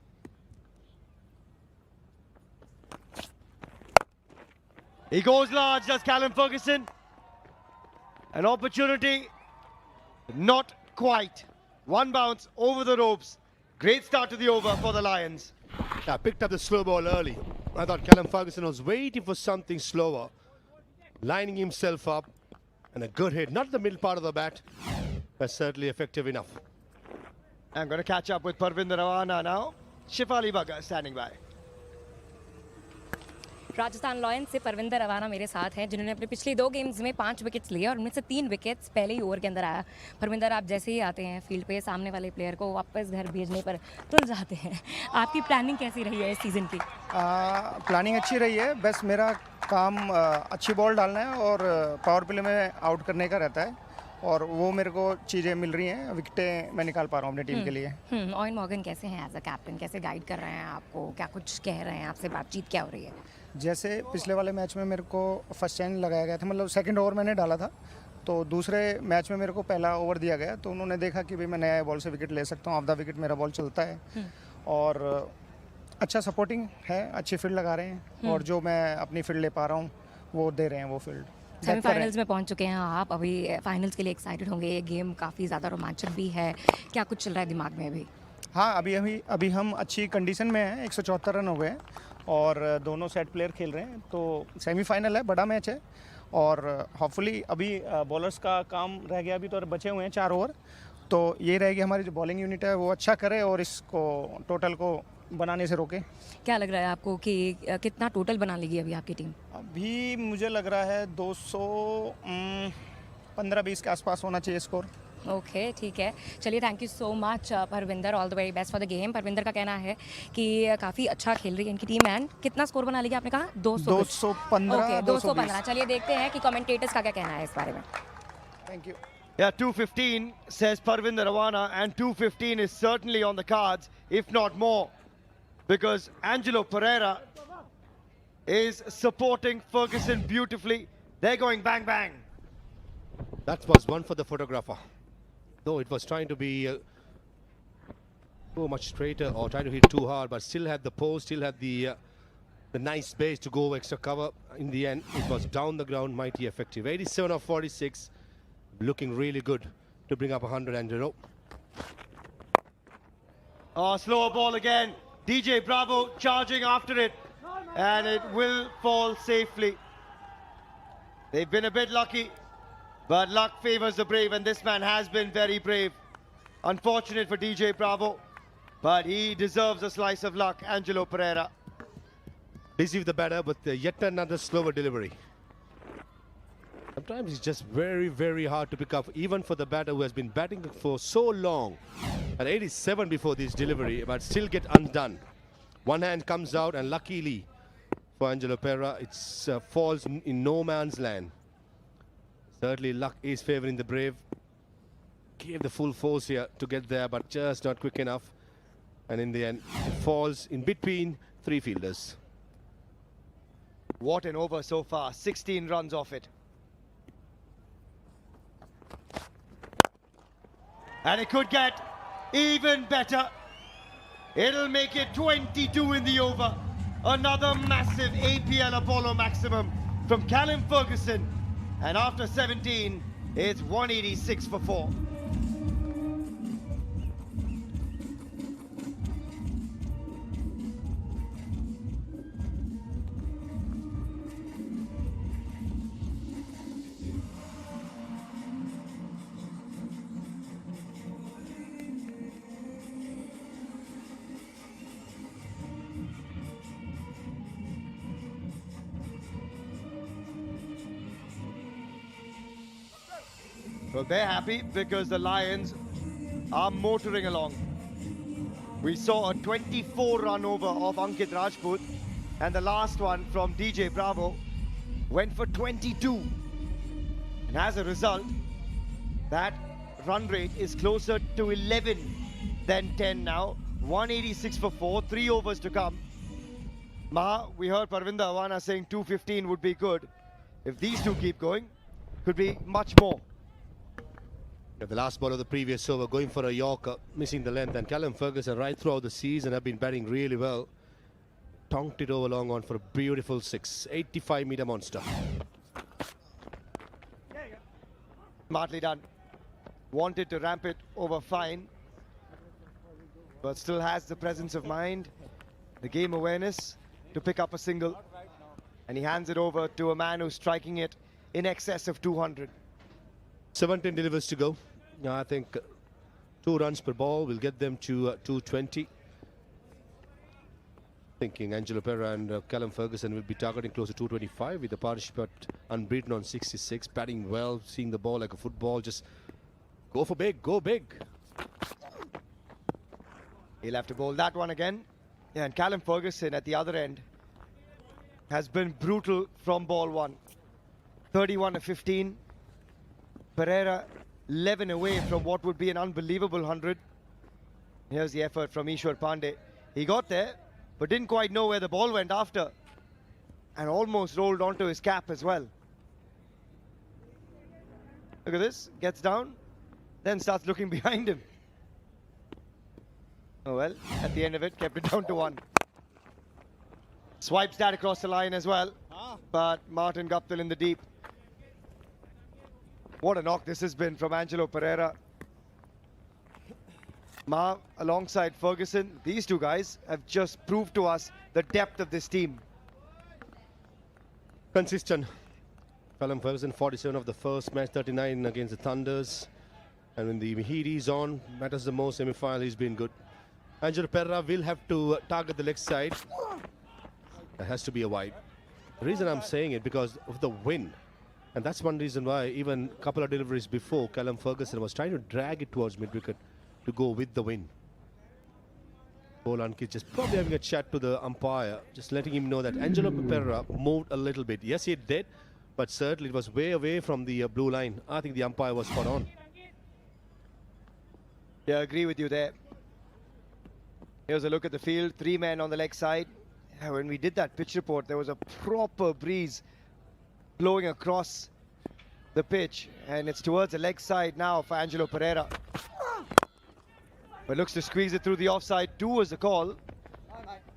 He goes large, does Callum Ferguson. An opportunity, not quite. One bounce over the ropes. Great start to the over for the Lions. Yeah, picked up the slow ball early. I thought Callum Ferguson was waiting for something slower, lining himself up, and a good hit. Not the middle part of the bat, but certainly effective enough. I'm going to catch up with Parvinder Rawana now. Shifali Bagga standing by. Rajasthan lions से परविंदर रवाना मेरे साथ हैं जिन्होंने अपने पिछले 2 games में 5 wickets लिए और उनमें से 3 विकेट्स पहले ही ओवर के अंदर आया। परविंदर, आप जैसे ही आते हैं फील्ड पे सामने वाले प्लेयर को वापस घर भेजने पर तुल जाते हैं। आपकी प्लानिंग कैसी रही है इस सीज़न की? प्लानिंग अच्छी रही है। बस मेरा काम अच्छी बॉल डालना है और पावर प्ले में आउट करने का रहता है और वो मेरे को चीज़ें मिल रही हैं। विकेटें मैं निकाल पा रहा हूँ अपनी टीम के लिए। ऑयन मॉर्गन कैसे हैं एज अ कैप्टन? कैसे गाइड कर रहे हैं आपको? क्या कुछ कह रहे हैं आपसे? बातचीत क्या हो रही है? जैसे पिछले वाले मैच में मेरे को फर्स्ट टाइम लगाया गया था, मतलब सेकंड ओवर मैंने डाला था, तो दूसरे मैच में मेरे को पहला ओवर दिया गया, तो उन्होंने देखा कि भाई मैं नया बॉल से विकेट ले सकता हूँ, ऑफ द विकेट मेरा बॉल चलता है और अच्छा सपोर्टिंग है, अच्छी फील्ड लगा रहे हैं और जो मैं अपनी फील्ड ले पा रहा हूँ वो दे रहे हैं वो फील्ड। सेमीफाइनल्स में पहुंच चुके हैं आप, अभी फाइनल्स के लिए एक्साइटेड होंगे। ये गेम काफ़ी ज़्यादा रोमांचक भी है, क्या कुछ चल रहा है दिमाग में अभी? हाँ, अभी हम अच्छी कंडीशन में हैं। 174 रन हो गए और दोनों सेट प्लेयर खेल रहे हैं, तो सेमीफाइनल है, बड़ा मैच है और होपफुली अभी बॉलर्स का काम रह गया, अभी तो बचे हुए हैं 4 ओवर, तो ये रहेगी हमारी जो बॉलिंग यूनिट है वो अच्छा करे और इसको टोटल को बनाने से रोके। क्या लग रहा है आपको कि कितना टोटल बना लेगी अभी आपकी टीम? अभी मुझे लग रहा है 215-20 के आसपास होना चाहिए स्कोर। ओके, ठीक है, चलिए, thank you so much Parvinder, all the very best for the game. Parvinder का कहना है कि काफ़ी अच्छा खेल रही है इनकी टीम। एंड कितना स्कोर बना लेगी आपने कहा? 215। 215। चलिए देखते हैं कि कमेंटेटर्स का क्या कहना है इस बारे में। Thank you. Yeah, 215 says Parvinder Rawana, and 215 is certainly on the cards, if not more, because Angelo Pereira is supporting Ferguson beautifully. They're going bang bang. That was one for the photographer. Though it was trying to be so much straighter or trying to hit too hard, but still had the post, still had the nice space to go extra cover. In the end, it was down the ground, mighty effective. 87 of 46, looking really good to bring up 100, Angelo. Oh, slower ball again. DJ Bravo charging after it, and it will fall safely. They've been a bit lucky, but luck favors the brave, and this man has been very brave. Unfortunate for DJ Bravo, but he deserves a slice of luck, Angelo Pereira. Busy with the batter, but yet another slower delivery. Sometimes it's just very, very hard to pick up, even for the batter who has been batting for so long. At 87 before this delivery, but still get undone. One hand comes out, and luckily for Angelo Pereira, it falls in no man's land. Certainly luck is favouring the brave. Gave the full force here to get there, but just not quick enough. And in the end, it falls in between 3 fielders. What an over so far, 16 runs off it. And it could get even better. It'll make it 22 in the over. Another massive APL Apollo maximum from Callum Ferguson. And after 17, it's 186 for 4. Well, they're happy because the Lions are motoring along. We saw a 24-run over of Ankit Rajput, and the last one from DJ Bravo went for 22. And as a result, that run rate is closer to 11 than 10 now. 186 for 4, 3 overs to come. Maha, we heard Parvinder Rawana saying 215 would be good. If these two keep going, could be much more. The last ball of the previous over, going for a Yorker, missing the length, and Callum Ferguson right throughout the season have been batting really well. Tonked it over long on for a beautiful 6, 85-meter monster. Smartly done. Wanted to ramp it over fine, but still has the presence of mind, the game awareness to pick up a single. And he hands it over to a man who's striking it in excess of 200. 17 delivers to go. I think 2 runs per ball will get them to 220. Thinking Angelo Pereira and Callum Ferguson will be targeting close to 225 with the partnership at unbeaten on 66. Batting well, seeing the ball like a football. Just go for big, go big. He'll have to bowl that one again. Yeah, and Callum Ferguson at the other end has been brutal from ball 1. 31 to 15. Pereira 11 away from what would be an unbelievable 100. Here's the effort from Ishwar Pandey. He got there, but didn't quite know where the ball went after. And almost rolled onto his cap as well. Look at this, gets down, then starts looking behind him. Oh well, at the end of it, kept it down to 1. Swipes that across the line as well, but Martin Guptill in the deep. What a knock this has been from Angelo Pereira. Ma alongside Ferguson, these two guys have just proved to us the depth of this team. Consistent. Callum Ferguson 47 of the first match, 39 against the Thunders. And when the heat is on, matters the most semi-final, he's been good. Angelo Pereira will have to target the leg side. That has to be a wide. The reason I'm saying it because of the wind. And that's one reason why even a couple of deliveries before, Callum Ferguson was trying to drag it towards mid-wicket to go with the wind. Pollard just probably having a chat to the umpire, just letting him know that Angelo Pereira moved a little bit. Yes, he did, but certainly it was way away from the blue line. I think the umpire was spot on. Yeah, I agree with you there. Here's a look at the field. 3 men on the leg side. Yeah, when we did that pitch report, there was a proper breeze blowing across the pitch, and it's towards the leg side now for Angelo Pereira. But looks to squeeze it through the offside. 2 was the call,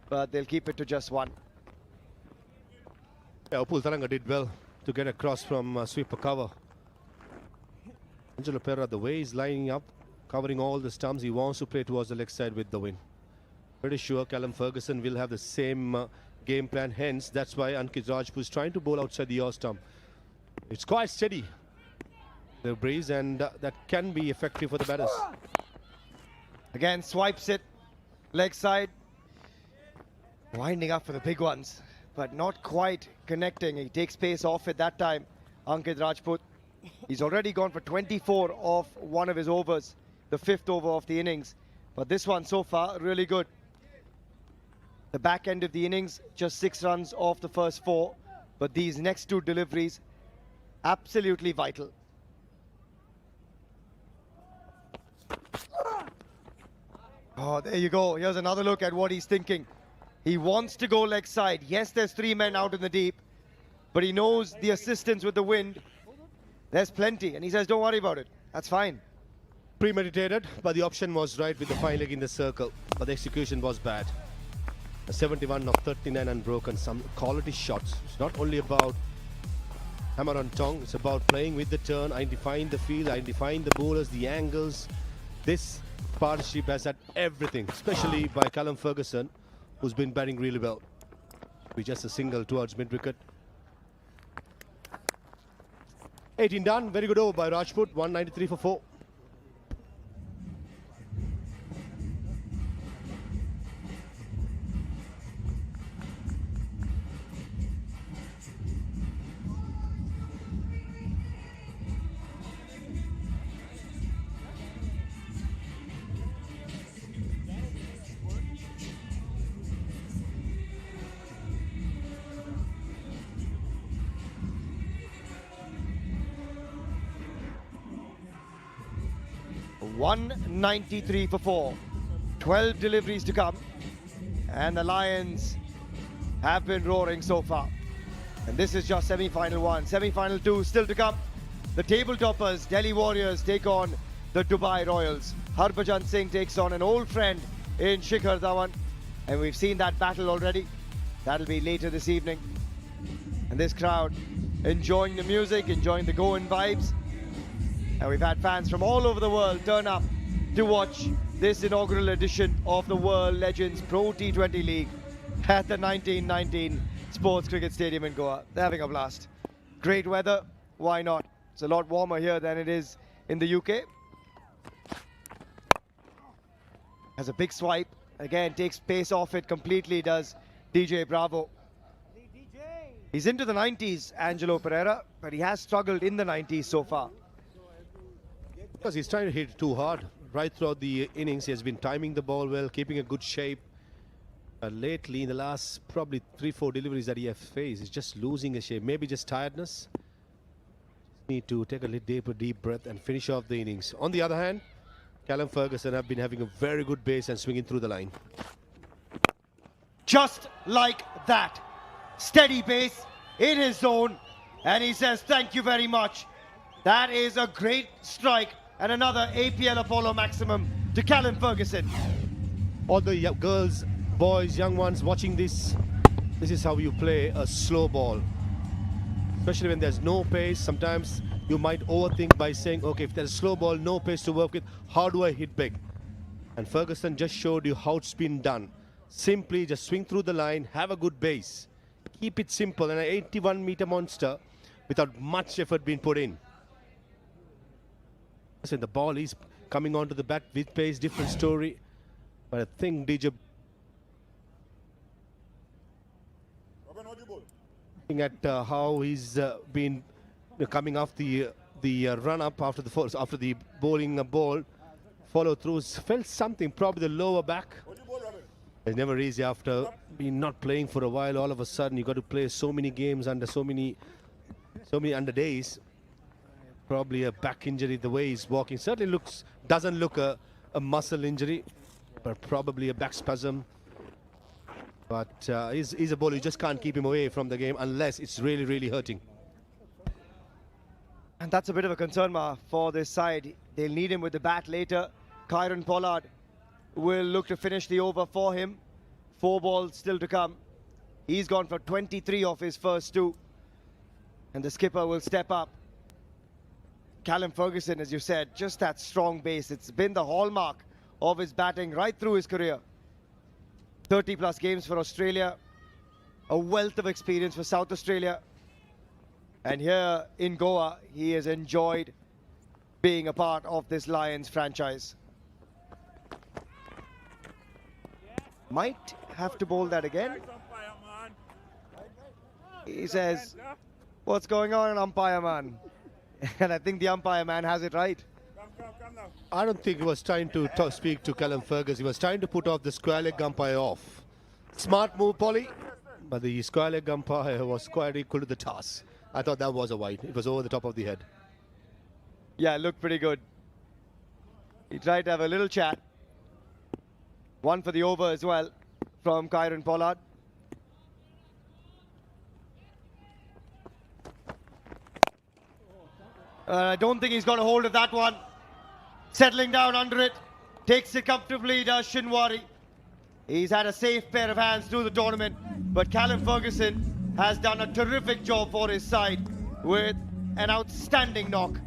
but they'll keep it to just 1. Yeah, Upul Taranga did well to get across from sweeper cover. Angelo Pereira, the way he's lining up, covering all the stumps, he wants to play towards the leg side with the wind. Pretty sure Callum Ferguson will have the same game plan, hence that's why Ankit Rajput is trying to bowl outside the off stump. It's quite steady, the breeze, and that can be effective for the batters. Again, swipes it, leg side. Winding up for the big ones, but not quite connecting. He takes pace off it that time, Ankit Rajput. He's already gone for 24 off one of his overs, the 5th over of the innings. But this one so far, really good. The back end of the innings, just 6 runs off the first 4. But these next 2 deliveries, absolutely vital. Oh, there you go. Here's another look at what he's thinking. He wants to go leg side. Yes, there's 3 men out in the deep, but he knows the assistance with the wind. There's plenty, and he says, don't worry about it. That's fine. Premeditated, but the option was right with the fine leg in the circle, but the execution was bad. A 71 of 39 unbroken, some quality shots. It's not only about hammer on tongue, it's about playing with the turn, identifying the field, identifying the bowlers, the angles. This partnership has had everything, especially by Callum Ferguson, who's been batting really well. With just a single towards mid-wicket. 18 done, very good over by Rajput, 193 for 4. .193 for 4. 12 deliveries to come. And the Lions have been roaring so far. And this is just semi-final 1. Semi-final 2 still to come. The table toppers, Delhi Warriors, take on the Dubai Royals. Harbhajan Singh takes on an old friend in Shikhar Dhawan. And we've seen that battle already. That'll be later this evening. And this crowd enjoying the music, enjoying the Goan vibes. And we've had fans from all over the world turn up to watch this inaugural edition of the World Legends Pro T20 League at the 1919 Sports Cricket Stadium in Goa. They're having a blast. Great weather, why not? It's a lot warmer here than it is in the UK. Has a big swipe. Again, takes pace off it completely, does DJ Bravo. He's into the 90s, Angelo Pereira, but he has struggled in the 90s so far. Because he's trying to hit too hard. Right throughout the innings, he has been timing the ball well, keeping a good shape. Lately, in the last probably 3-4 deliveries that he has faced, he's just losing a shape. Maybe just tiredness. Need to take a little deep breath and finish off the innings. On the other hand, Callum Ferguson have been having a very good base and swinging through the line. Just like that. Steady base in his zone. And he says, thank you very much. That is a great strike and another APL Apollo maximum to Callum Ferguson. All the girls, boys, young ones watching this, this is how you play a slow ball. Especially when there's no pace. Sometimes you might overthink by saying, okay, if there's a slow ball, no pace to work with, how do I hit big? And Ferguson just showed you how it's been done. Simply just swing through the line, have a good base. Keep it simple, and an 81-meter monster without much effort being put in. So the ball is coming onto the bat with pace, different story. But I think DJ... Looking at how he's been coming off the run-up after the bowling ball. Follow-throughs, felt something, probably the lower back. It's never easy after being not playing for a while. All of a sudden, you got to play so many games under so many under days. Probably a back injury, the way he's walking. Certainly doesn't look a muscle injury, but probably a back spasm. But he's a bowler. You just can't keep him away from the game unless it's really, really hurting. And that's a bit of a concern for this side. They'll need him with the bat later. Kieron Pollard will look to finish the over for him. 4 balls still to come. He's gone for 23 off his first 2. And the skipper will step up. Callum Ferguson, as you said, just that strong base. It's been the hallmark of his batting right through his career. 30+ games for Australia. A wealth of experience for South Australia. And here in Goa, he has enjoyed being a part of this Lions franchise. Might have to bowl that again. He says, what's going on, umpire man? And I think the umpire man has it right. I don't think he was trying to speak to Callum Ferguson. He was trying to put off the square leg umpire off. Smart move, Polly. But the square leg umpire was quite equal to the task. I thought that was a wide. It was over the top of the head. Yeah, it looked pretty good. He tried to have a little chat. One for the over as well from Kieron Pollard. I don't think he's got a hold of that one. Settling down under it. Takes it comfortably, does Shinwari. He's had a safe pair of hands through the tournament. But Callum Ferguson has done a terrific job for his side with an outstanding knock.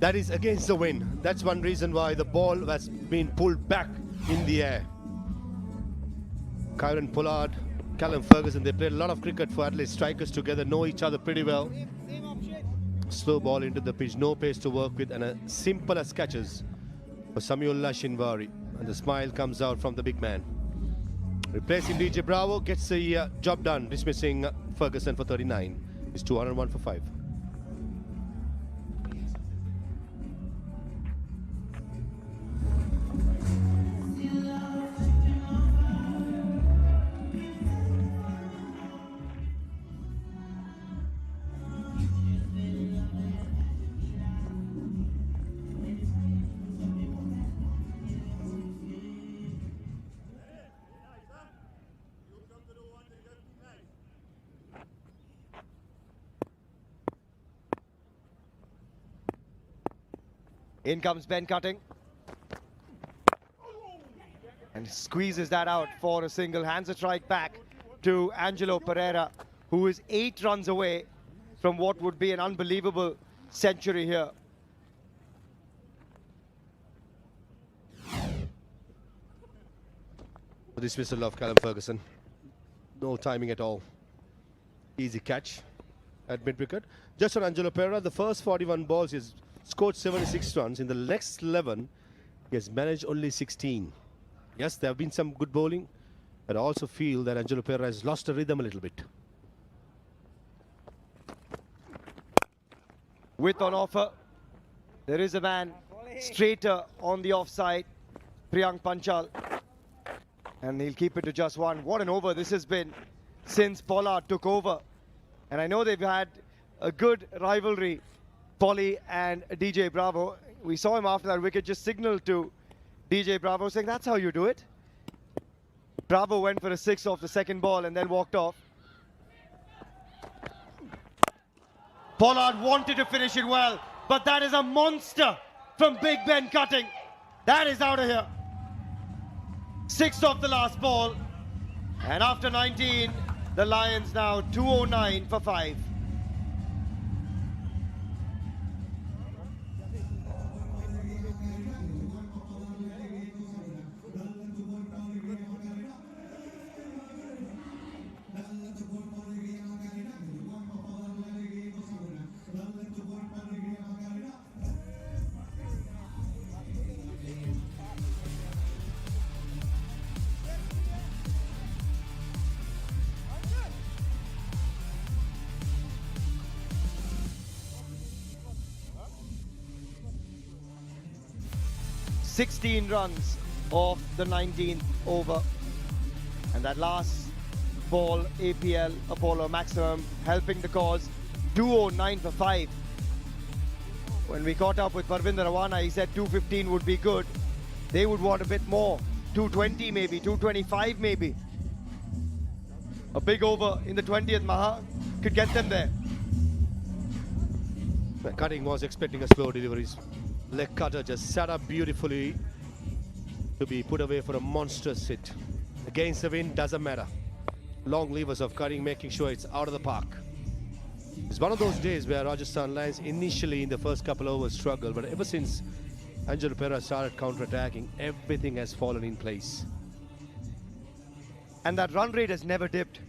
That is against the wind. That's one reason why the ball has been pulled back in the air. Kieron Pollard, Callum Ferguson, they played a lot of cricket for Adelaide Strikers together, know each other pretty well. Slow ball into the pitch, no pace to work with, and as simple as catches for Samiullah Shinwari. And the smile comes out from the big man. Replacing DJ Bravo, gets the job done, dismissing Ferguson for 39. It's 201 for 5. In comes Ben Cutting. And squeezes that out for a single. Hands a strike back to Angelo Pereira, who is 8 runs away from what would be an unbelievable century here. Dismissal of Callum Ferguson. No timing at all. Easy catch at mid-wicket. Just on Angelo Pereira, the first 41 balls, he's scored 76 runs. In the next 11, he has managed only 16. Yes, there have been some good bowling, but I also feel that Angelo Pereira has lost the rhythm a little bit. With on offer, there is a man straighter on the offside, Priyank Panchal. And he'll keep it to just 1. What an over this has been since Pollard took over. And I know they've had a good rivalry, Polly and DJ Bravo. We saw him after that wicket just signal to DJ Bravo saying, that's how you do it. Bravo went for a 6 off the second ball and then walked off. Pollard wanted to finish it well, but that is a monster from Big Ben Cutting. That is out of here. 6 off the last ball. And after 19, the Lions now 209 for 5. $16 runs off the 19th over. And that last ball, APL Apollo maximum, helping the cause. 209 for 5. When we caught up with Parvinder Rawana, he said 215 would be good. They would want a bit more. 220 maybe, 225 maybe. A big over in the 20th Maha could get them there. Cutting was expecting a slow deliveries. Leg cutter just set up beautifully to be put away for a monstrous hit. Against the wind, doesn't matter. Long levers of Cutting, making sure it's out of the park. It's one of those days where Rajasthan Lions initially in the first couple overs struggled, but ever since Angelo Pereira started counter-attacking, everything has fallen in place. And that run rate has never dipped.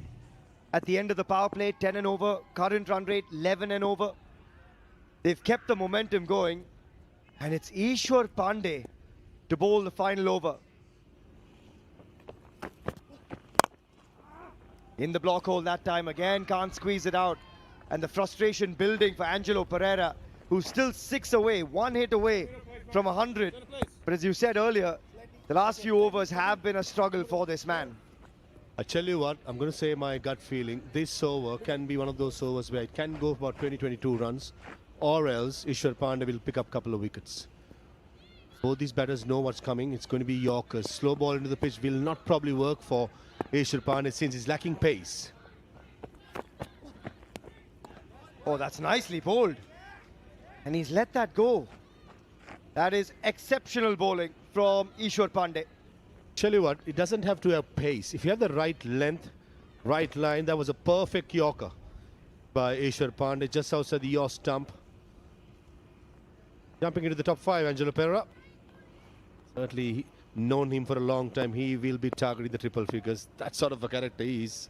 At the end of the power play, 10 and over. Current run rate, 11 and over. They've kept the momentum going. And it's Eoin Pandey to bowl the final over. In the block hole that time again, can't squeeze it out. And the frustration building for Angelo Pereira, who's still 6 away, 1 hit away from 100. But as you said earlier, the last few overs have been a struggle for this man. I tell you what, I'm going to say my gut feeling. This over can be one of those overs where it can go for about 20-22 runs. Or else Eoin Pandey will pick up a couple of wickets. Both these batters know what's coming. It's going to be Yorkers. Slow ball into the pitch will not probably work for Eoin Pandey since he's lacking pace. Oh, that's nicely bowled. And he's let that go. That is exceptional bowling from Eoin Pandey. Tell you what, it doesn't have to have pace. If you have the right length, right line, that was a perfect Yorker by Eoin Pandey just outside the yaw stump. Jumping into the top 5, Angelo Pereira. Certainly known him for a long time. He will be targeting the triple figures. That sort of a character he is.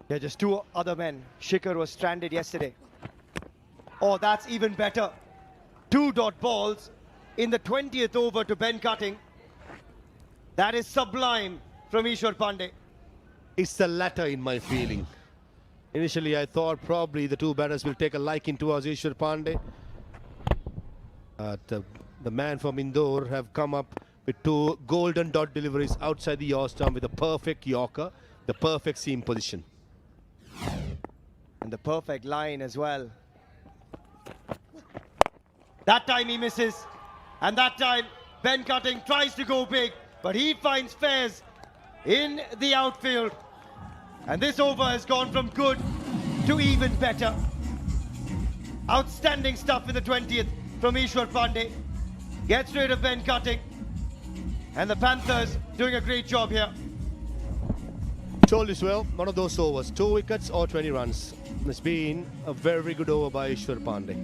Yeah, just 2 other men. Shikhar was stranded yesterday. Oh, that's even better. 2 dot balls in the 20th over to Ben Cutting. That is sublime from Eoin Pandey. It's the latter in my feeling. Initially, I thought probably the 2 batters will take a liking towards Eoin Pandey. The man from Indore have come up with 2 golden dot deliveries outside the yaw stump with a perfect Yorker, the perfect seam position. And the perfect line as well. That time he misses. And that time Ben Cutting tries to go big, but he finds fares in the outfield. And this over has gone from good to even better. Outstanding stuff in the 20th. from Eoin Pandey. Gets rid of Ben Cutting. And the Panthers doing a great job here. Told this well, one of those overs, 2 wickets or 20 runs. It's been a very good over by Eoin Pandey.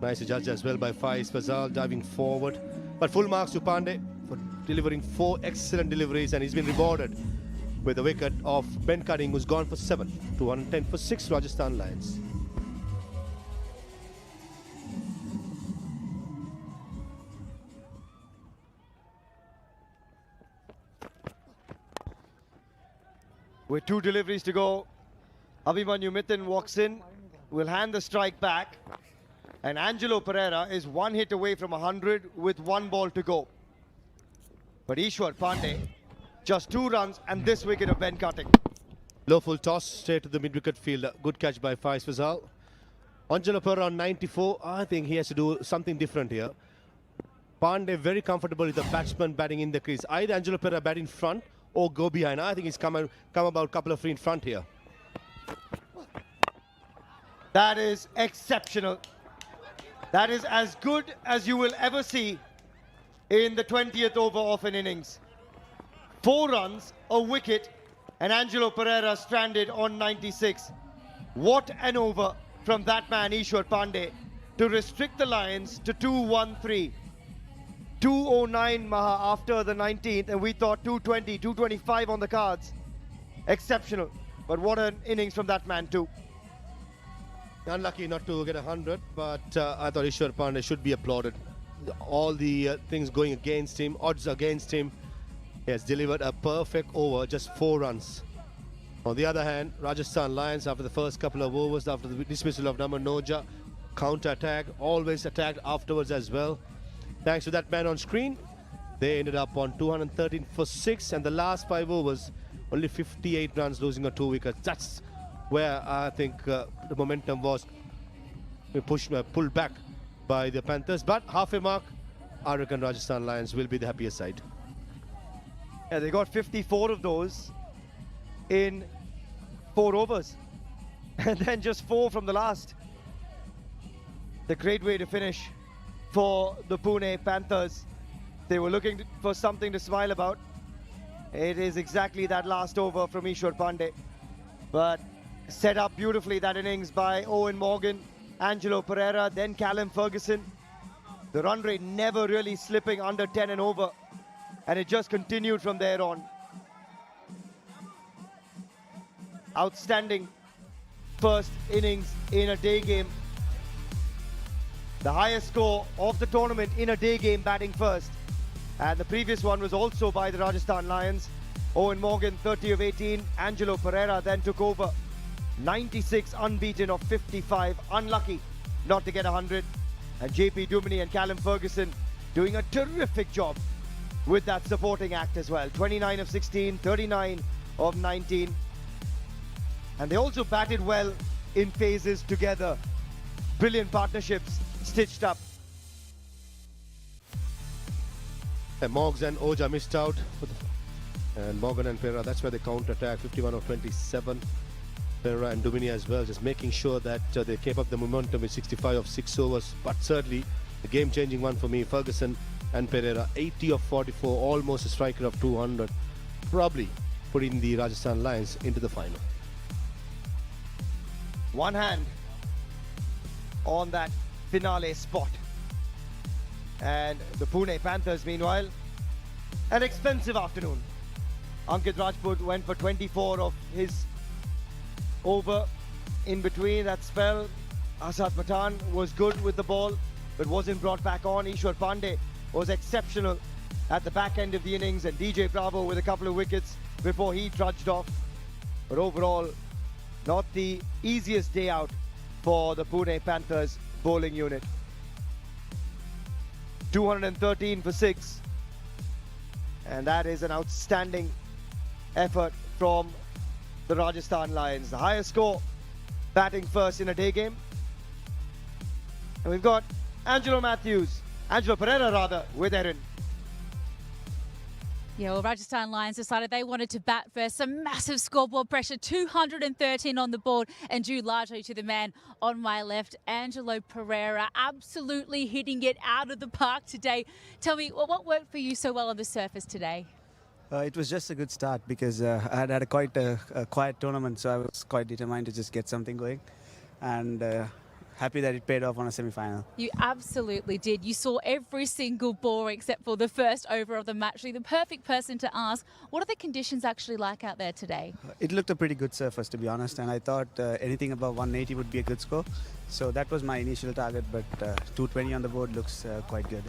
Nice judge as well by Faiz Fazal, diving forward. But full marks to Pandey for delivering 4 excellent deliveries, and he's been rewarded with the wicket of Ben Cutting, who's gone for 7, 210 for 6 Rajasthan Lions. With 2 deliveries to go, Abhimanyu Mithun walks in, will hand the strike back, and Angelo Pereira is 1 hit away from 100 with 1 ball to go. But Eoin Pandey, just 2 runs and this wicket of Ben Cutting. Low full toss straight to the mid-wicket fielder. Good catch by Faiz Fazal. Angelo Pereira on 94. I think he has to do something different here. Pandey very comfortable with the batsman batting in the crease. Either Angelo Pereira bat in front or go behind. I think he's come about a couple of feet in front here. That is exceptional. That is as good as you will ever see in the 20th over of an innings. 4 runs, a wicket, and Angelo Pereira stranded on 96. What an over from that man, Eoin Pandey, to restrict the Lions to 2-1-3. 209 Maha after the 19th, and we thought 220, 225 on the cards. Exceptional. But what an innings from that man too. Unlucky not to get 100, but I thought Eoin Pandey should be applauded. All the things going against him, odds against him. He has delivered a perfect over, just 4 runs. On the other hand, Rajasthan Lions, after the first couple of overs, after the dismissal of Naman Noja, counter-attack, always attacked afterwards as well. Thanks to that man on screen, they ended up on 213 for 6, and the last 5 overs, only 58 runs, losing 2 wickets. That's where I think the momentum was pulled back by the Panthers. But half a mark, I reckon Rajasthan Lions will be the happier side. Yeah, they got 54 of those in 4 overs. And then just 4 from the last. The great way to finish for the Pune Panthers. They were looking for something to smile about. It is exactly that last over from Eoin Pandey. But set up beautifully that innings by Eoin Morgan, Angelo Pereira, then Callum Ferguson. The run rate never really slipping under 10 and over. And it just continued from there on. Outstanding first innings in a day game. The highest score of the tournament in a day game, batting first. And the previous one was also by the Rajasthan Lions. Eoin Morgan, 30 of 18. Angelo Pereira then took over. 96 unbeaten of 55. Unlucky not to get 100. And JP Duminy and Callum Ferguson doing a terrific job with that supporting act as well. 29 of 16, 39 of 19. And they also batted well in phases together. Brilliant partnerships stitched up. And Moggs and Oja missed out. And Morgan and Pereira, that's where they counter-attack. 51 of 27. Pereira and Duminy as well, just making sure that they kept up the momentum with 65 of 6 overs. But certainly, the game-changing one for me, Ferguson and Pereira, 80 of 44, almost a striker of 200. Probably putting the Rajasthan Lions into the final. One hand on that finale spot. And the Pune Panthers, meanwhile, an expensive afternoon. Ankit Rajput went for 24 of his over. In between that spell, Asad Pathan was good with the ball, but wasn't brought back on. Eoin Pandey was exceptional at the back end of the innings, and DJ Bravo with a couple of wickets before he trudged off. But overall, not the easiest day out for the Pune Panthers bowling unit. 213 for 6. And that is an outstanding effort from the Rajasthan Lions. The highest score, batting first in a day game. And we've got Angelo Pereira rather, with Erin. Yeah, well, Rajasthan Lions decided they wanted to bat first. Some massive scoreboard pressure, 213 on the board, and due largely to the man on my left, Angelo Pereira, absolutely hitting it out of the park today. Tell me, what worked for you so well on the surface today? It was just a good start because I had a quite a quiet tournament, so I was quite determined to just get something going, and happy that it paid off on a semi-final. You absolutely did. You saw every single ball except for the first over of the match. The perfect person to ask, what are the conditions actually like out there today? It looked a pretty good surface, to be honest, and I thought anything above 180 would be a good score. So that was my initial target, but 220 on the board looks quite good.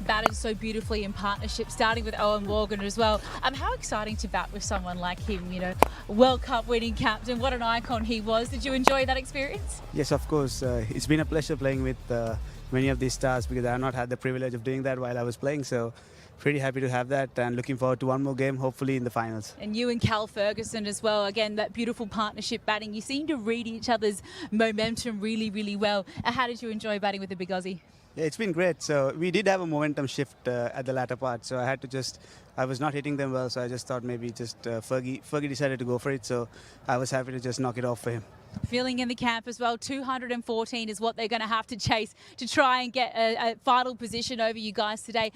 Batted so beautifully in partnership, starting with Eoin Morgan as well. How exciting to bat with someone like him, you know, World Cup winning captain. What an icon he was. Did you enjoy that experience? Yes, of course. It's been a pleasure playing with many of these stars because I have not had the privilege of doing that while I was playing. So pretty happy to have that and looking forward to one more game, hopefully in the finals. And you and Cal Ferguson as well. Again, that beautiful partnership batting. You seem to read each other's momentum really, really well. How did you enjoy batting with the big Aussie? Yeah, it's been great. So we did have a momentum shift at the latter part. So I was not hitting them well. So I just thought maybe just Fergie decided to go for it. So I was happy to just knock it off for him. Feeling in the camp as well, 214 is what they're going to have to chase to try and get a vital position over you guys today.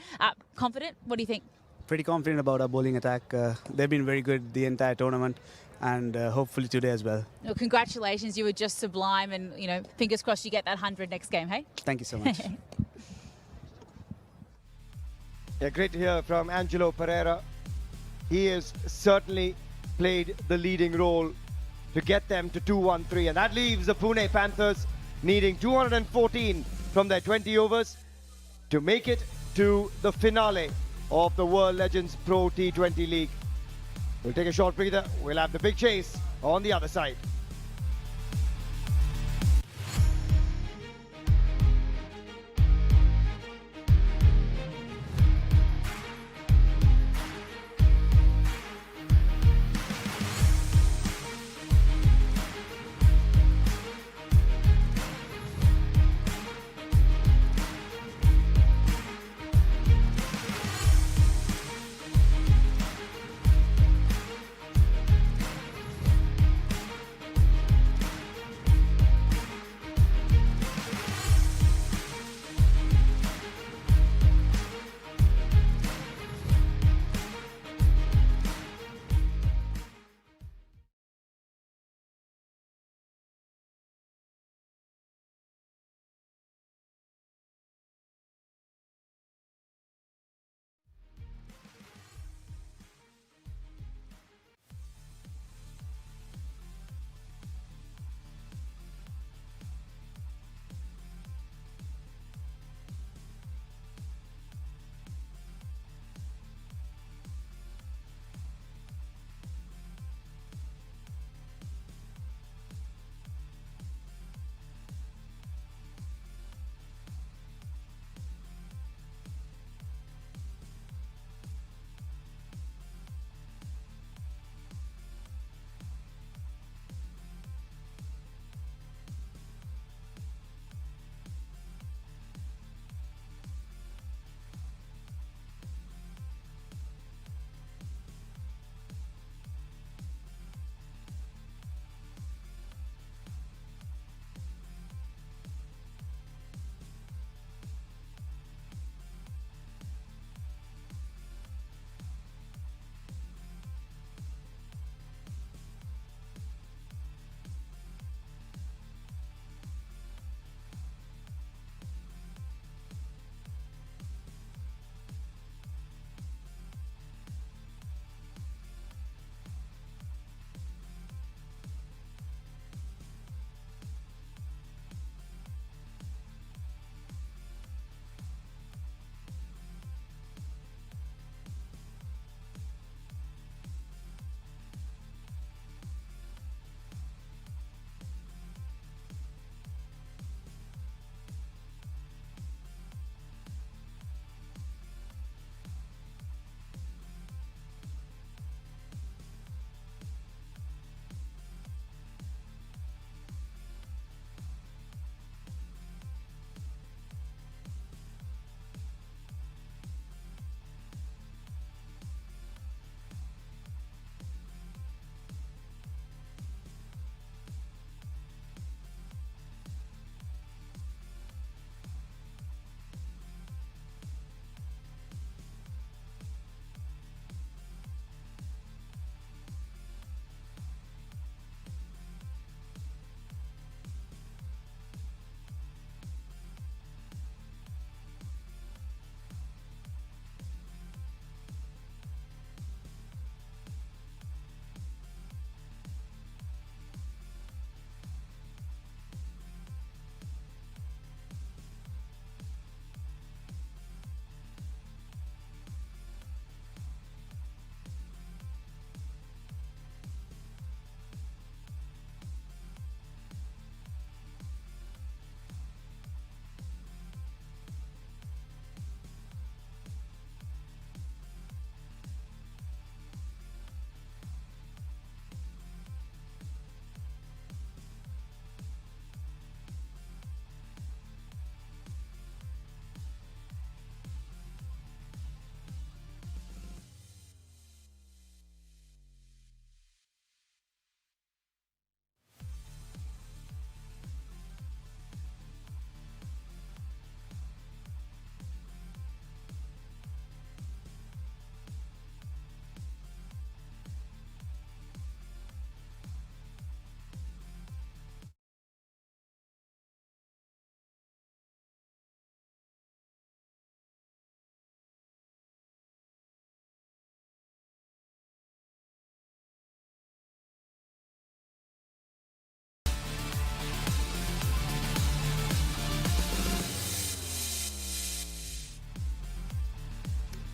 Confident? What do you think? Pretty confident about our bowling attack. They've been very good the entire tournament, and hopefully today as well. Well, congratulations, you were just sublime, and you know, fingers crossed you get that 100 next game, hey? Thank you so much. Yeah, great to hear from Angelo Pereira. He has certainly played the leading role to get them to 213, and that leaves the Pune Panthers needing 214 from their 20 overs to make it to the finale of the World Legends Pro T20 League. We'll take a short breather. We'll have the big chase on the other side.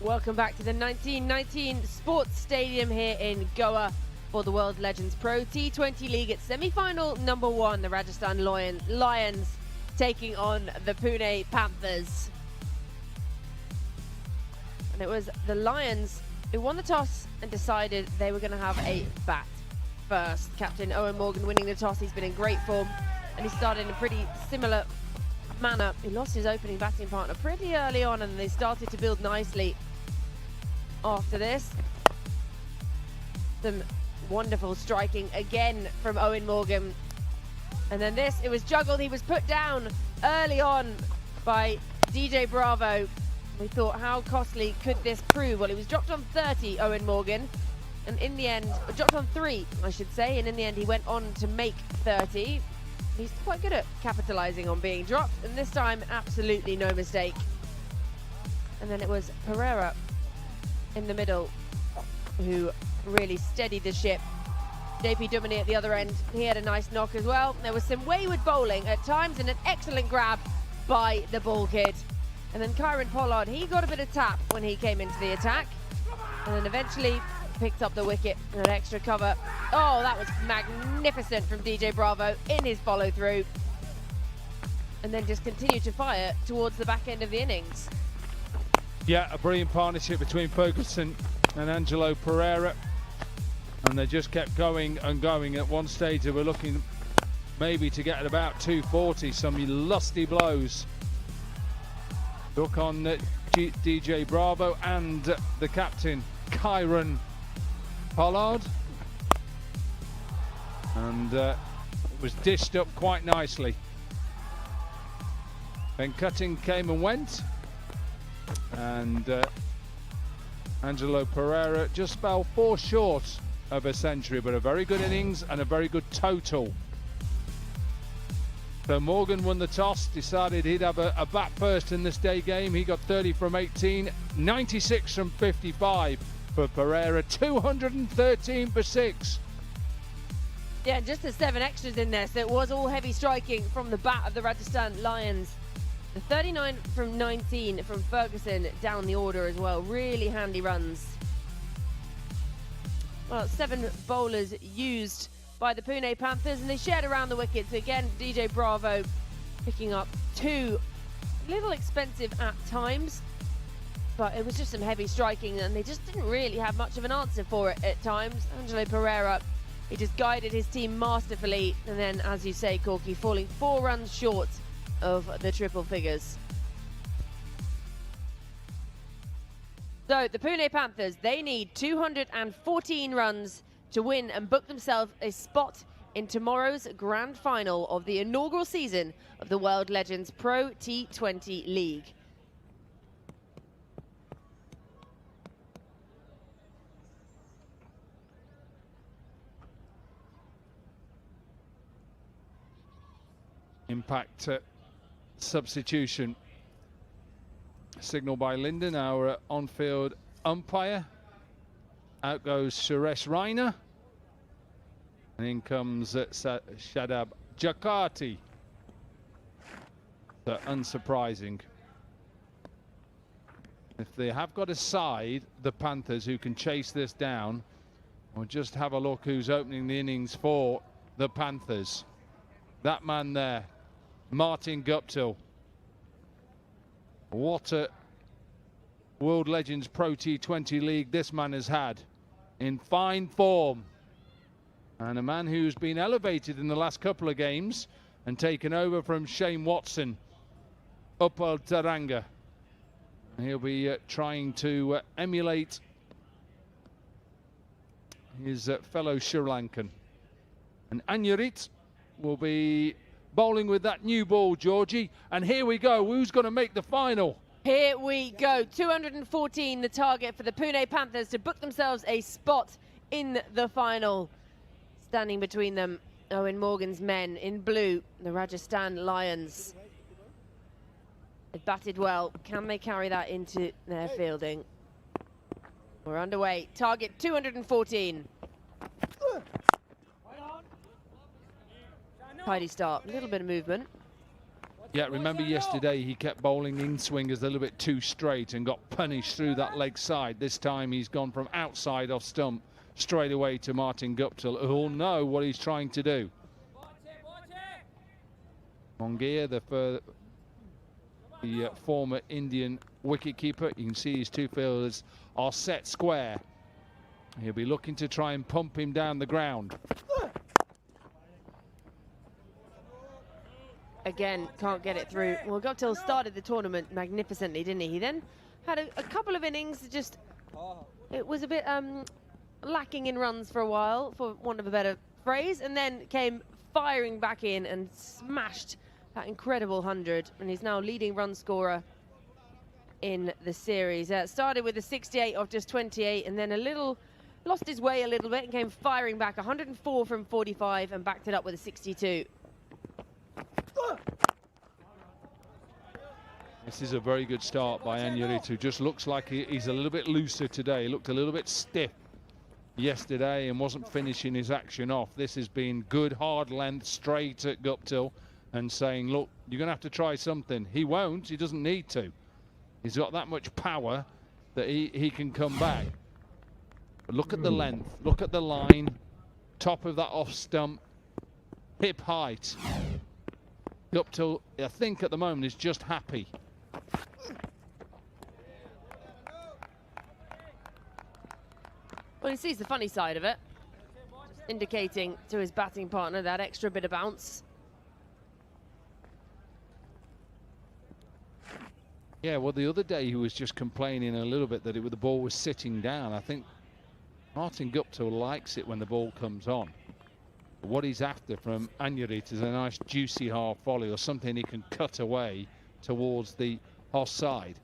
Welcome back to the 1919 Sports Stadium here in Goa for the World Legends Pro T20 League. It's semi-final number 1, the Rajasthan Lions taking on the Pune Panthers. And it was the Lions who won the toss and decided they were going to have a bat first. Captain Eoin Morgan winning the toss. He's been in great form and he started in a pretty similar manner. He lost his opening batting partner pretty early on and they started to build nicely after this. Some wonderful striking again from Eoin Morgan. And then this, it was juggled. He was put down early on by DJ Bravo. We thought, how costly could this prove? Well, he was dropped on 30, Eoin Morgan. And in the end, dropped on 3, I should say. And in the end, he went on to make 30. He's quite good at capitalizing on being dropped. And this time, absolutely no mistake. And then it was Pereira in the middle who really steadied the ship. JP Duminy at the other end, he had a nice knock as well. There was some wayward bowling at times and an excellent grab by the ball kid. And then Kieron Pollard, he got a bit of tap when he came into the attack. And then eventually picked up the wicket and an extra cover. Oh, that was magnificent from DJ Bravo in his follow through. And then just continued to fire towards the back end of the innings. Yeah, a brilliant partnership between Ferguson and Angelo Pereira. And they just kept going and going. At one stage they were looking maybe to get at about 240, some lusty blows. Look on DJ Bravo and the captain, Kieron Pollard. And it was dished up quite nicely. Then cutting came and went. And Angelo Pereira just fell 4 short of a century, but a very good innings and a very good total. So Morgan won the toss, decided he'd have a bat first in this day game. He got 30 from 18, 96 from 55 for Pereira, 213 for 6. Yeah, just the 7 extras in there, so it was all heavy striking from the bat of the Rajasthan Lions. The 39 from 19 from Ferguson down the order as well. Really handy runs. Well, 7 bowlers used by the Pune Panthers and they shared around the wickets. Again, DJ Bravo picking up 2. A little expensive at times, but it was just some heavy striking and they just didn't really have much of an answer for it at times. Angelo Pereira, he just guided his team masterfully and then, as you say, Corky, falling 4 runs short of the triple figures. So the Pune Panthers, they need 214 runs to win and book themselves a spot in tomorrow's grand final of the inaugural season of the World Legends Pro T20 League. Impact substitution. Signal by Linden, our on-field umpire. Out goes Suresh Raina. And in comes Shadab Jakarti. So unsurprising. If they have got a side, the Panthers, who can chase this down, we'll just have a look who's opening the innings for the Panthers. That man there, Martin Guptill. What a World Legends Pro T20 League this man has had, in fine form. And a man who's been elevated in the last couple of games and taken over from Shane Watson, Uppal Taranga. He'll be trying to emulate his fellow Sri Lankan. And Anyarit will be bowling with that new ball, Georgie. And here we go. Who's going to make the final? Here we go. 214 the target for the Pune Panthers to book themselves a spot in the final. Standing between them, Eoin Morgan's men in blue, the Rajasthan Lions. They batted well. Can they carry that into their fielding? We're underway. Target 214. Tidy start. A little bit of movement. Yeah, remember yesterday he kept bowling in swingers a little bit too straight and got punished through that leg side. This time he's gone from outside off stump straight away to Martin Guptill, who'll know what he's trying to do. Mongia, the former Indian wicketkeeper, you can see his two fielders are set square. He'll be looking to try and pump him down the ground. Again, can't get it through. Well, Guptill started the tournament magnificently, didn't he? He then had a couple of innings, just it was a bit lacking in runs for a while, for want of a better phrase, and then came firing back in and smashed that incredible 100, and he's now leading run scorer in the series. Started with a 68 off just 28, and then lost his way a little bit and came firing back 104 from 45 and backed it up with a 62. This is a very good start by Anyuritu. Just looks like he's a little bit looser today. He looked a little bit stiff yesterday and wasn't finishing his action off. This has been good hard length straight at Guptill and saying, look, you're going to have to try something. He won't. He doesn't need to. He's got that much power that he can come back. But look at the length. Look at the line. Top of that off stump. Hip height. Guptill, I think at the moment, is just happy. Well, he sees the funny side of it, just indicating to his batting partner that extra bit of bounce. Yeah, well, the other day he was just complaining a little bit that the ball was sitting down. I think Martin Guptill likes it when the ball comes on. But what he's after from Anyuritu is a nice juicy half volley or something he can cut away towards the offside.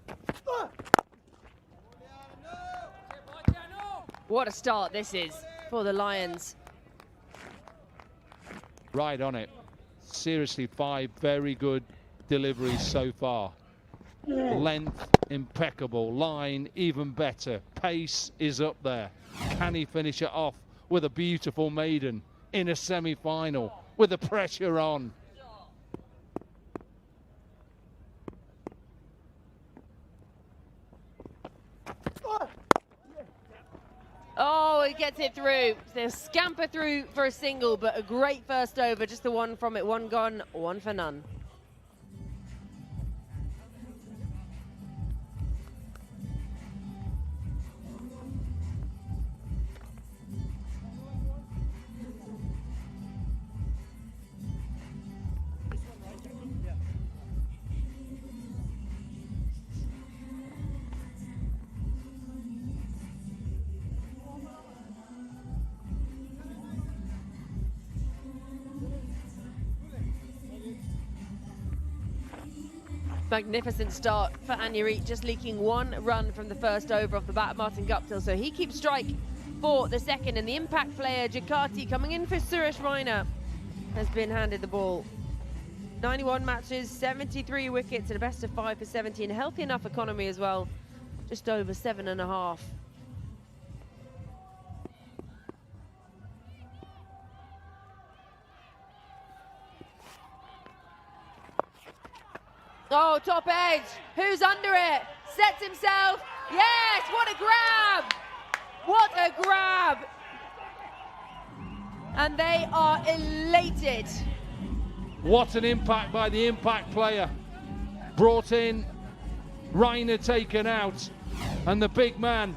What a start this is for the Lions. Right on it. Seriously, 5 very good deliveries so far. Length, impeccable. Line, even better. Pace is up there. Can he finish it off with a beautiful maiden in a semi-final with the pressure on? Oh, he gets it through. They'll scamper through for a single, but a great first over. Just the one from it. One gone, one for none. Magnificent start for Anyuritu, just leaking 1 run from the first over off the bat of Martin Guptill, so he keeps strike for the second, and the impact player Jakati coming in for Suresh Raina has been handed the ball. 91 matches, 73 wickets, and a best of 5 for 70, and a healthy enough economy as well, just over 7.5. Oh, top edge. Who's under it? Sets himself. Yes, what a grab. What a grab. And they are elated. What an impact by the impact player. Brought in, Raina taken out, and the big man,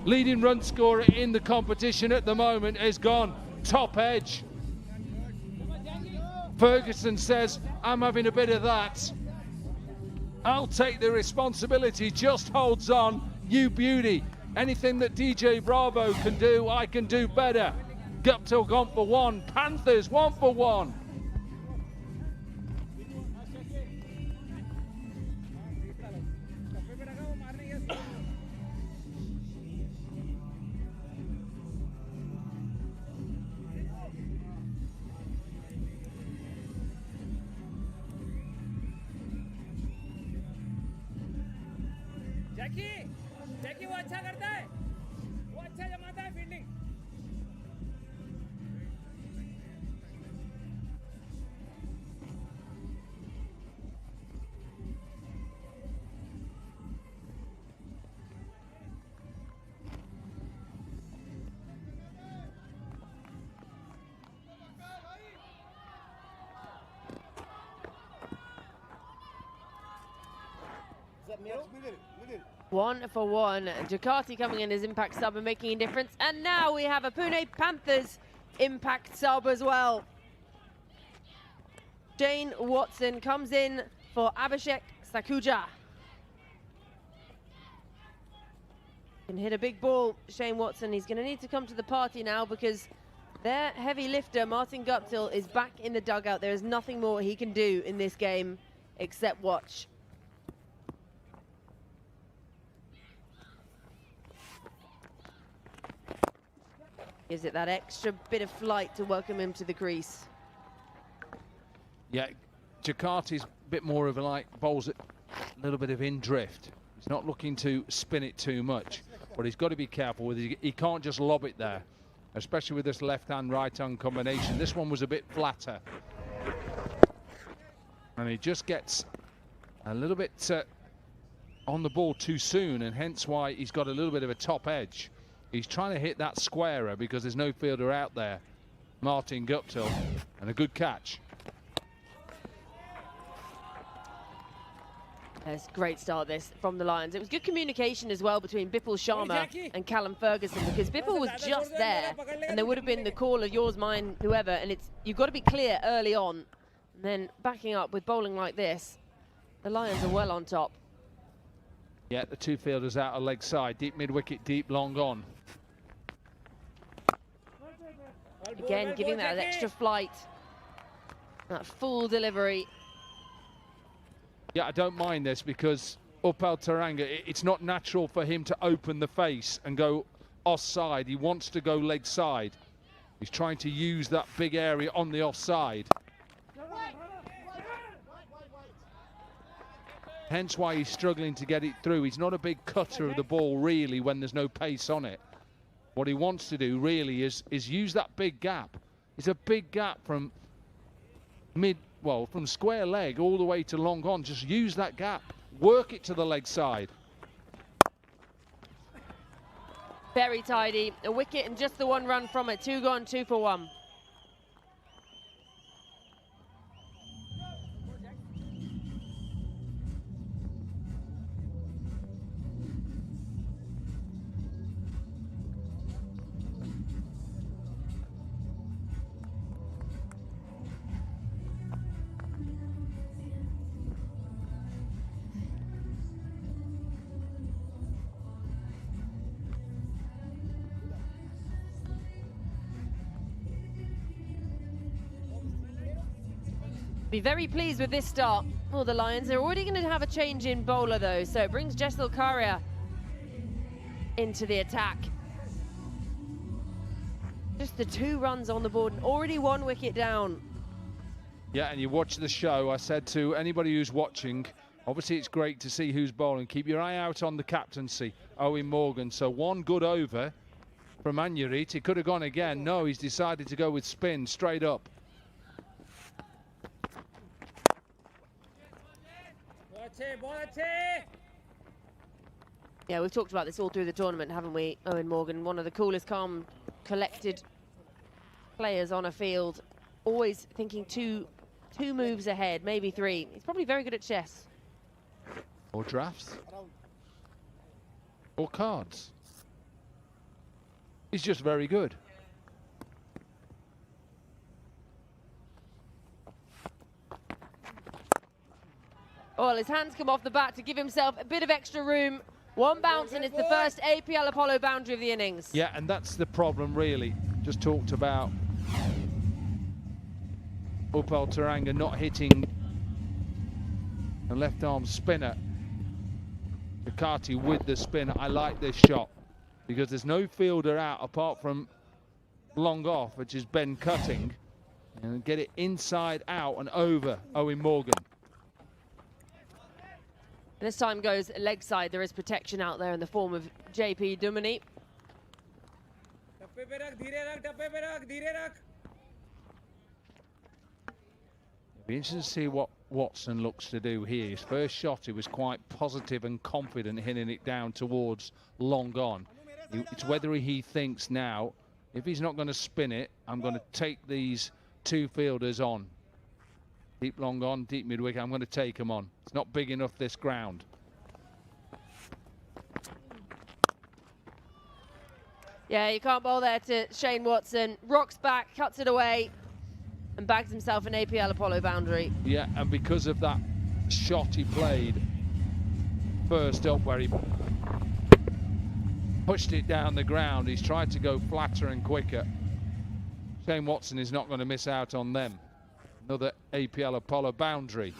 leading run scorer in the competition at the moment, is gone. Top edge. Ferguson says, I'm having a bit of that. I'll take the responsibility, just holds on, you beauty. Anything that DJ Bravo can do, I can do better. Guptill gone for 1, Panthers 1 for 1. जैकी वो अच्छा करता है, वो अच्छा जमाता है fielding. 1 for 1. Ducati coming in as impact sub and making a difference. And now we have a Pune Panthers impact sub as well. Shane Watson comes in for Abhishek Sakuja. Can hit a big ball, Shane Watson. He's going to need to come to the party now because their heavy lifter, Martin Guptill, is back in the dugout. There is nothing more he can do in this game except watch. Gives it that extra bit of flight to welcome him to the crease. Yeah, Ducati's a bit more of a bowls it a little bit of in drift. He's not looking to spin it too much, but he's got to be careful with it. He can't just lob it there, especially with this left-hand, right-hand combination. This one was a bit flatter. And he just gets a little bit on the ball too soon, and hence why he's got a little bit of a top edge. He's trying to hit that squarer because there's no fielder out there. Martin Guptill, and a good catch. That's a great start this from the Lions. It was good communication as well between Bipul Sharma and Callum Ferguson, because Bipul was just there and there would have been the call of yours, mine, whoever, and you've got to be clear early on. And then backing up with bowling like this, the Lions are well on top. Yeah, the two fielders out of leg side, deep mid-wicket, deep long on. Again, giving that extra flight, that full delivery. Yeah, I don't mind this because Upal Taranga, it's not natural for him to open the face and go offside. He wants to go leg side. He's trying to use that big area on the offside. Hence why he's struggling to get it through. He's not a big cutter of the ball really when there's no pace on it. What he wants to do really is use that big gap. It's a big gap from from square leg all the way to long on. Just use that gap. Work it to the leg side. Very tidy. A wicket and just the one run from it. 2 gone, 2 for 1. Be very pleased with this start. Oh, the Lions are already going to have a change in bowler though, so it brings Jessil Karia into the attack. Just the 2 runs on the board and already 1 wicket down. Yeah, and you watch the show. I said to anybody who's watching, obviously it's great to see who's bowling. Keep your eye out on the captaincy, Eoin Morgan. So 1 good over from Anyarit. He could have gone again. No, he's decided to go with spin straight up. Yeah, we've talked about this all through the tournament, haven't we? Eoin Morgan, one of the coolest, calm, collected players on a field. Always thinking two moves ahead, maybe 3. He's probably very good at chess. Or drafts. Or cards. He's just very good. Well, his hands come off the bat to give himself a bit of extra room. 1 bounce and it's the first APL Apollo boundary of the innings. Yeah, and that's the problem really. Just talked about Upal Taranga not hitting a left arm spinner. Ducati with the spin. I like this shot because there's no fielder out apart from long off, which is Ben Cutting, and get it inside out and over Eoin Morgan. This time goes leg side. There is protection out there in the form of JP Duminy. It'll be interesting to see what Watson looks to do here. His first shot, he was quite positive and confident hitting it down towards long on. It's whether he thinks now, if he's not going to spin it, I'm going to take these 2 fielders on. Deep long on, deep mid-wicket, I'm going to take them on. It's not big enough, this ground. Yeah, you can't bowl there to Shane Watson. Rocks back, cuts it away, and bags himself an APL Apollo boundary. Yeah, and because of that shot he played first up where he pushed it down the ground, he's tried to go flatter and quicker. Shane Watson is not going to miss out on them. Another APL Apollo boundary.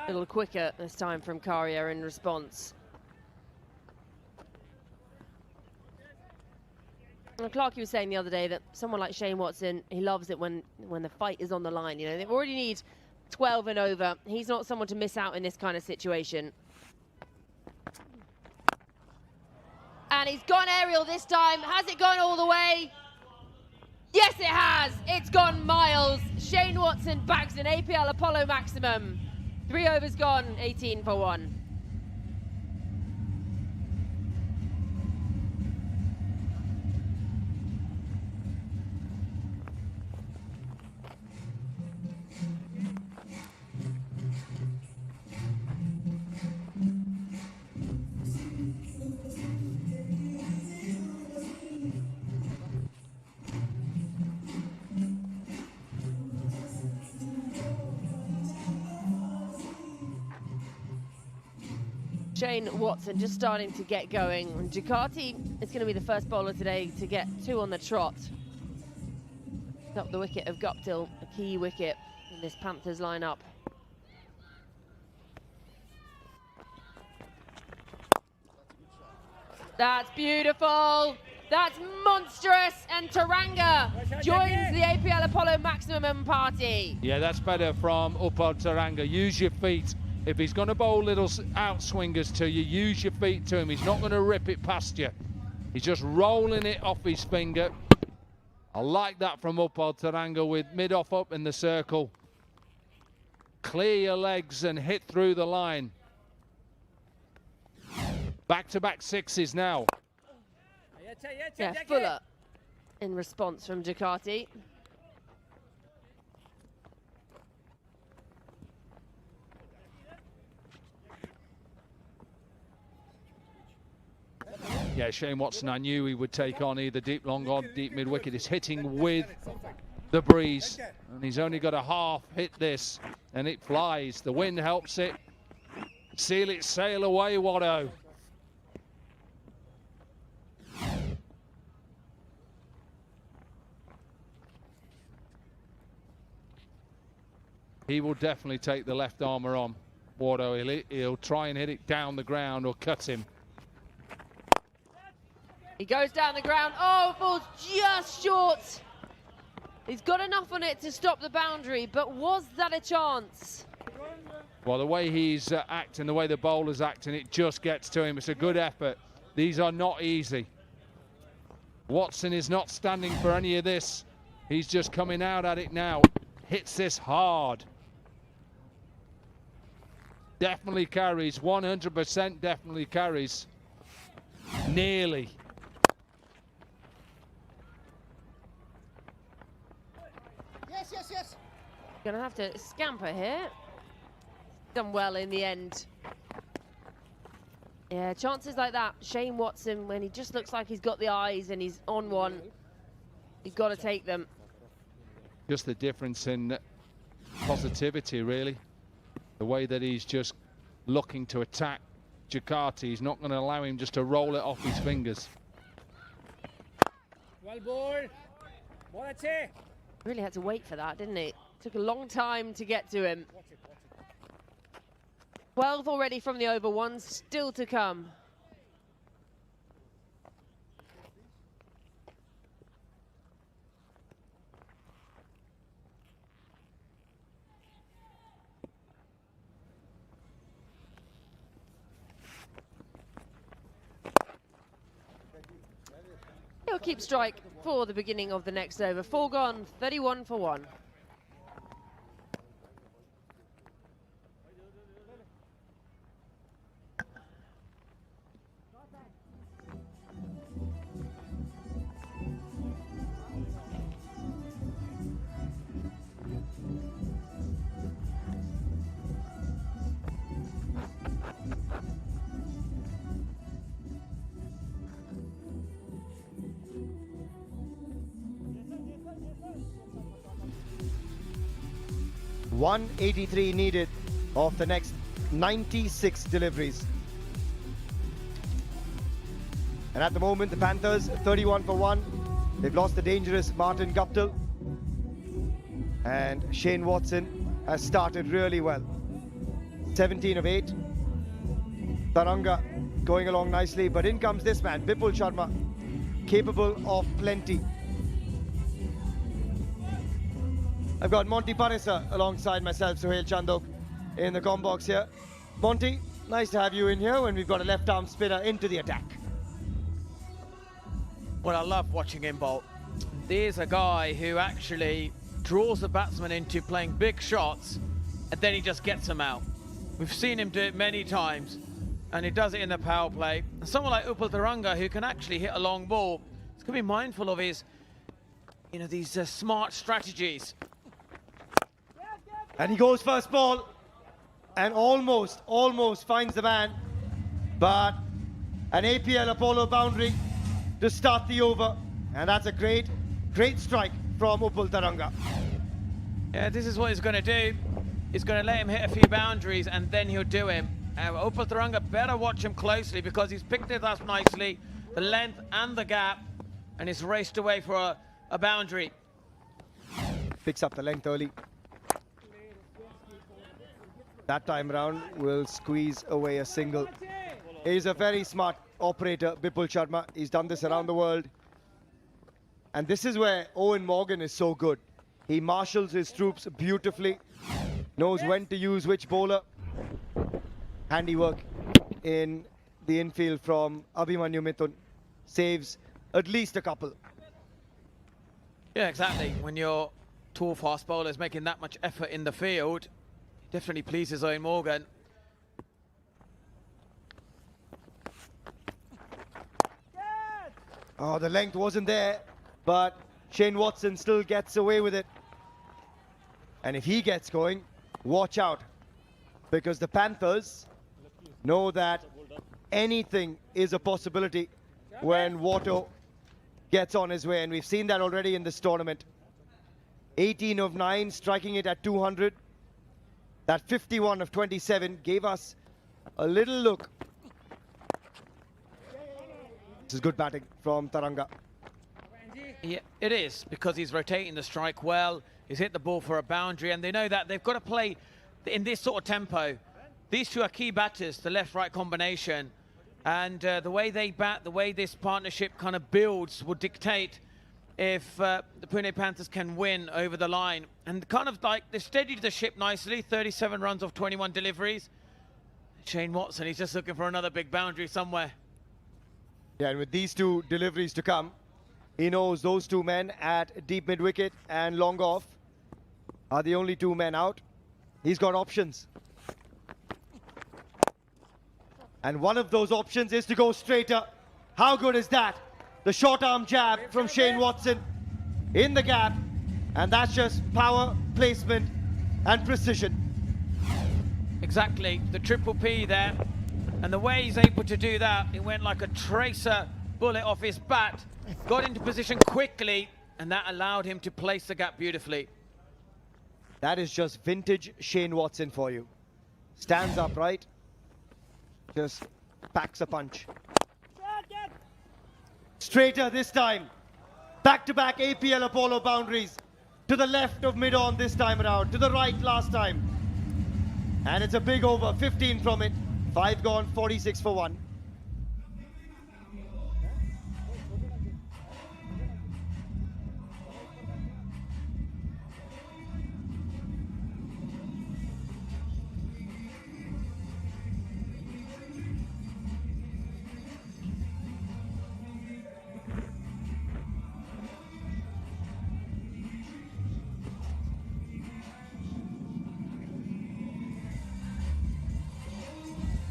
A little quicker this time from Carrier in response. And Clarkey was saying the other day that someone like Shane Watson, he loves it when the fight is on the line. You know, they already need 12 and over. He's not someone to miss out in this kind of situation. And he's gone aerial this time. Has it gone all the way? Yes, it has. It's gone miles. Shane Watson bags an APL Apollo maximum. 3 overs gone, 18 for 1. Shane Watson just starting to get going. And Jakarti is going to be the first bowler today to get 2 on the trot. Up the wicket of Guptill, a key wicket in this Panthers lineup. That's beautiful. That's monstrous. And Taranga joins the APL Apollo maximum party. Yeah, that's better from Upal Taranga. Use your feet. If he's going to bowl little outswingers to you, use your feet to him. He's not going to rip it past you. He's just rolling it off his finger. I like that from Upal Taranga with mid-off up in the circle. Clear your legs and hit through the line. Back-to-back sixes now. Yeah, Fuller in response from Jakarti. Yeah, Shane Watson, I knew he would take on either deep long or deep mid wicket. He's hitting with the breeze, and he's only got a half hit this, and it flies. The wind helps it. Seal it, sail away, Watto. He will definitely take the left armour on, Watto. He'll try and hit it down the ground or cut him. He goes down the ground. Oh, falls just short. He's got enough on it to stop the boundary, but was that a chance? Well, the way he's acting, the way the bowler's acting, it just gets to him. It's a good effort. These are not easy. Watson is not standing for any of this. He's just coming out at it now. Hits this hard. Definitely carries, 100% definitely carries. Nearly. Yes. Gonna have to scamper here. Done well in the end. Yeah, chances like that. Shane Watson, when he just looks like he's got the eyes and he's on one, you've got to take them. Just the difference in positivity, really. The way that he's just looking to attack Jakarti. He's not going to allow him just to roll it off his fingers. Well bowled. Really had to wait for that, didn't he? Took a long time to get to him. 12 already from the over, 1 still to come. He'll keep strike for the beginning of the next over. 4 gone, 31 for 1. 183 needed of the next 96 deliveries. And at the moment, the Panthers 31 for 1. They've lost the dangerous Martin Guptill. And Shane Watson has started really well. 17 of 8. Taranga going along nicely, but in comes this man, Vipul Sharma, capable of plenty. I've got Monty Parisa alongside myself, Suhail Chandok, in the comm box here. Monty, nice to have you in here when we've got a left-arm spinner into the attack. Well, I love watching him bowl. There's a guy who actually draws the batsman into playing big shots, and then he just gets them out. We've seen him do it many times, and he does it in the power play. And someone like Upal Taranga, who can actually hit a long ball, is going to be mindful of his, these smart strategies. And he goes first ball, and almost finds the man, but an APL Apollo boundary to start the over, and that's a great strike from Upal Taranga. Yeah, this is what he's going to do. He's going to let him hit a few boundaries, and then he'll do him. Upal Taranga better watch him closely, because he's picked it up nicely, the length and the gap, and he's raced away for a boundary. Picks up the length early. That time round will squeeze away a single. He's a very smart operator, Vipul Sharma. He's done this around the world. And this is where Eoin Morgan is so good. He marshals his troops beautifully, knows when to use which bowler. Handiwork in the infield from Abhimanyu Mithun. Saves at least a couple. Yeah, exactly. When your tall fast bowler is making that much effort in the field, definitely pleases Eoin Morgan. Oh, the length wasn't there, but Shane Watson still gets away with it. And if he gets going, watch out, because the Panthers know that anything is a possibility when Watto gets on his way, and we've seen that already in this tournament. 18 of 9, striking it at 200. That 51 of 27 gave us a little look. This is good batting from Taranga. Yeah, it is, because he's rotating the strike well. He's hit the ball for a boundary, and they know that they've got to play in this sort of tempo. These two are key batters, the left-right combination. And the way they bat, the way this partnership kind of builds will dictate if the Pune Panthers can win over the line. And kind of like, they steadied the ship nicely, 37 runs off 21 deliveries. Shane Watson, he's just looking for another big boundary somewhere. Yeah, and with these two deliveries to come, he knows those two men at deep mid-wicket and long off are the only two men out. He's got options. And one of those options is to go straighter. How good is that? The short arm jab from Shane Watson in the gap. And that's just power, placement and precision. Exactly, the triple P there. And the way he's able to do that, it went like a tracer bullet off his bat. Got into position quickly, and that allowed him to place the gap beautifully. That is just vintage Shane Watson for you. Stands upright, just packs a punch. Straighter this time. Back-to-back APL Apollo boundaries. To the left of mid-on this time around, to the right last time. And it's a big over, 15 from it. 5 gone, 46 for 1.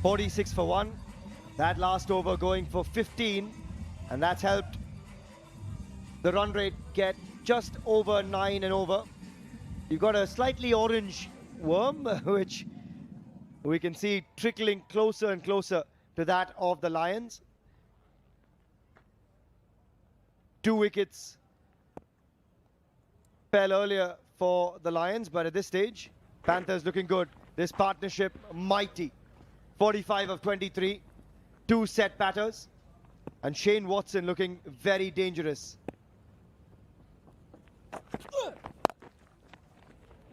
.46 for 1. That last over going for 15, and that's helped the run rate get just over 9 and over. You've got a slightly orange worm, which we can see trickling closer and closer to that of the Lions. 2 wickets fell earlier for the Lions, but at this stage, Panthers looking good. This partnership mighty. 45 of 23. 2 set batters. And Shane Watson looking very dangerous.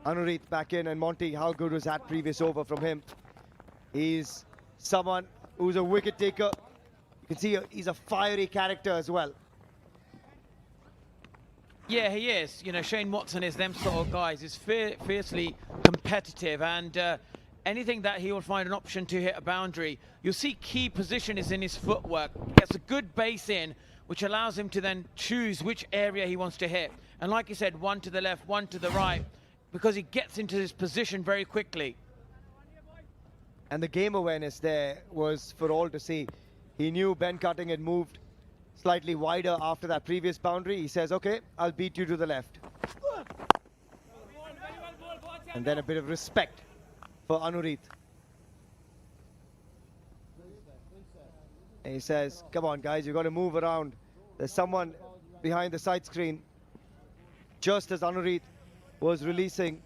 Anureet back in, and Monty, how good was that previous over from him? He's someone who's a wicket taker. You can see he's a fiery character as well. Yeah, he is. You know, Shane Watson is them sort of guys. He's fiercely competitive, and anything that he will find an option to hit a boundary. You'll see key position is in his footwork. Gets a good base in, which allows him to then choose which area he wants to hit. And like you said, one to the left, one to the right, because he gets into his position very quickly. And the game awareness there was for all to see. He knew Ben Cutting had moved slightly wider after that previous boundary. He says, okay, I'll beat you to the left. And then a bit of respect for Anureet. And he says, come on guys, you've got to move around. There's someone behind the side screen. Just as Anureet was releasing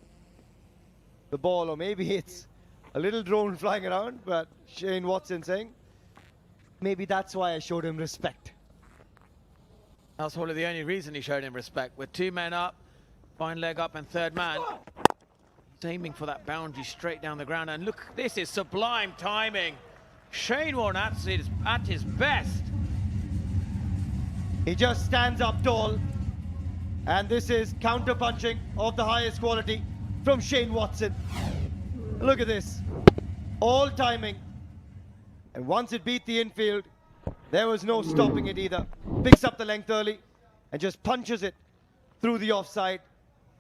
the ball, or maybe it's a little drone flying around, but Shane Watson saying, maybe that's why I showed him respect. That's probably the only reason he showed him respect. With 2 men up, fine leg up and third man. He's aiming for that boundary straight down the ground. And look, this is sublime timing. Shane Watson is at his best. He just stands up tall. And this is counter-punching of the highest quality from Shane Watson. Look at this. All timing. And once it beat the infield, there was no stopping it either. Picks up the length early and just punches it through the offside.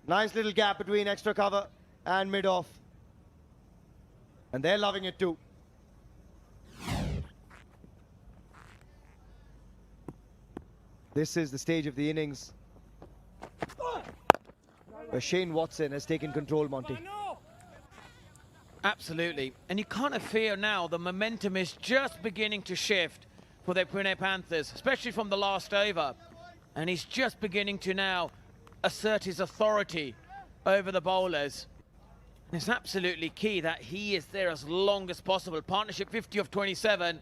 Nice little gap between extra cover and mid-off. And they're loving it too. This is the stage of the innings where Shane Watson has taken control, Monty. Absolutely. And you kind of feel now the momentum is just beginning to shift for the Pune Panthers, especially from the last over. And he's just beginning to now assert his authority over the bowlers. And it's absolutely key that he is there as long as possible. Partnership 50 of 27.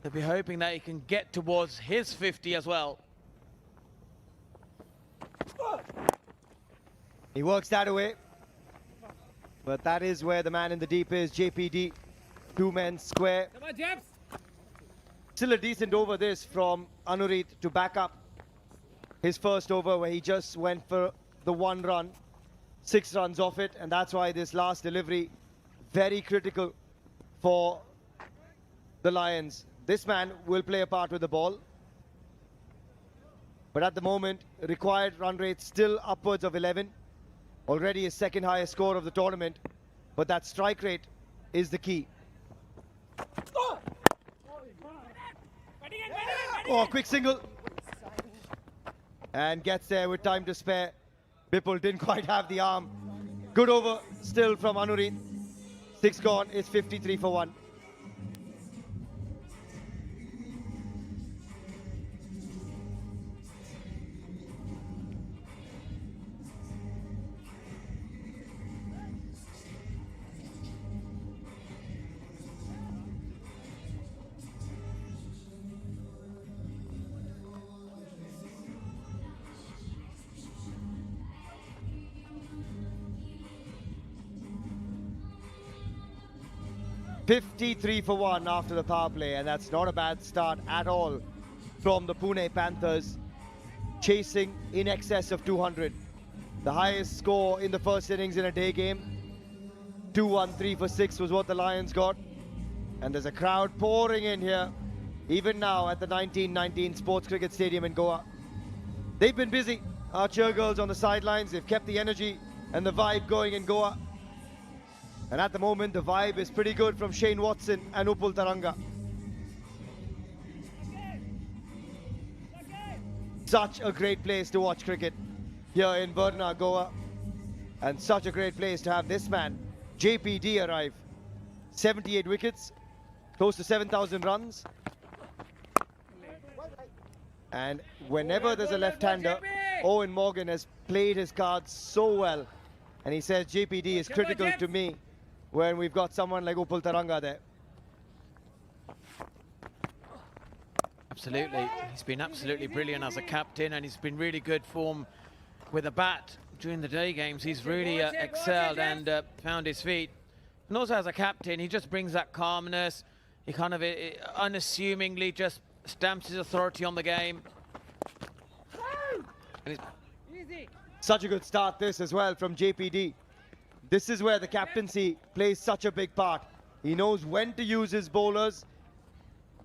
They'll be hoping that he can get towards his 50 as well. He works that away. But that is where the man in the deep is, JPD. 2 men square. Come on, James. Still a decent over this from Anureet to back up his first over, where he just went for the 1 run. 6 runs off it, and that's why this last delivery very critical for the Lions. This man will play a part with the ball. But at the moment, required run rate still upwards of 11. Already his second highest score of the tournament. But that strike rate is the key. Oh, quick single. And gets there with time to spare. Bipul didn't quite have the arm. Good over still from Anureet. 6 gone, it's 53 for 1. .53 for 1 after the power play, and that's not a bad start at all from the Pune Panthers, chasing in excess of 200. The highest score in the first innings in a day game. 2-1-3 for 6 was what the Lions got. And there's a crowd pouring in here, even now at the 1919 Sports Cricket Stadium in Goa. They've been busy, our cheergirls on the sidelines. They've kept the energy and the vibe going in Goa. And at the moment, the vibe is pretty good from Shane Watson and Upul Taranga. Such a great place to watch cricket here in Varna, Goa. And such a great place to have this man, JPD, arrive. 78 wickets, close to 7,000 runs. And whenever there's a left-hander, Eoin Morgan has played his cards so well. And he says JPD is critical to me when we've got someone like Upal Taranga there. Absolutely. He's been absolutely brilliant as a captain, and he's been really good form with a bat during the day games. He's really excelled and found his feet. And also as a captain, he just brings that calmness. He kind of unassumingly just stamps his authority on the game. And such a good start this as well from JPD. This is where the captaincy plays such a big part. He knows when to use his bowlers,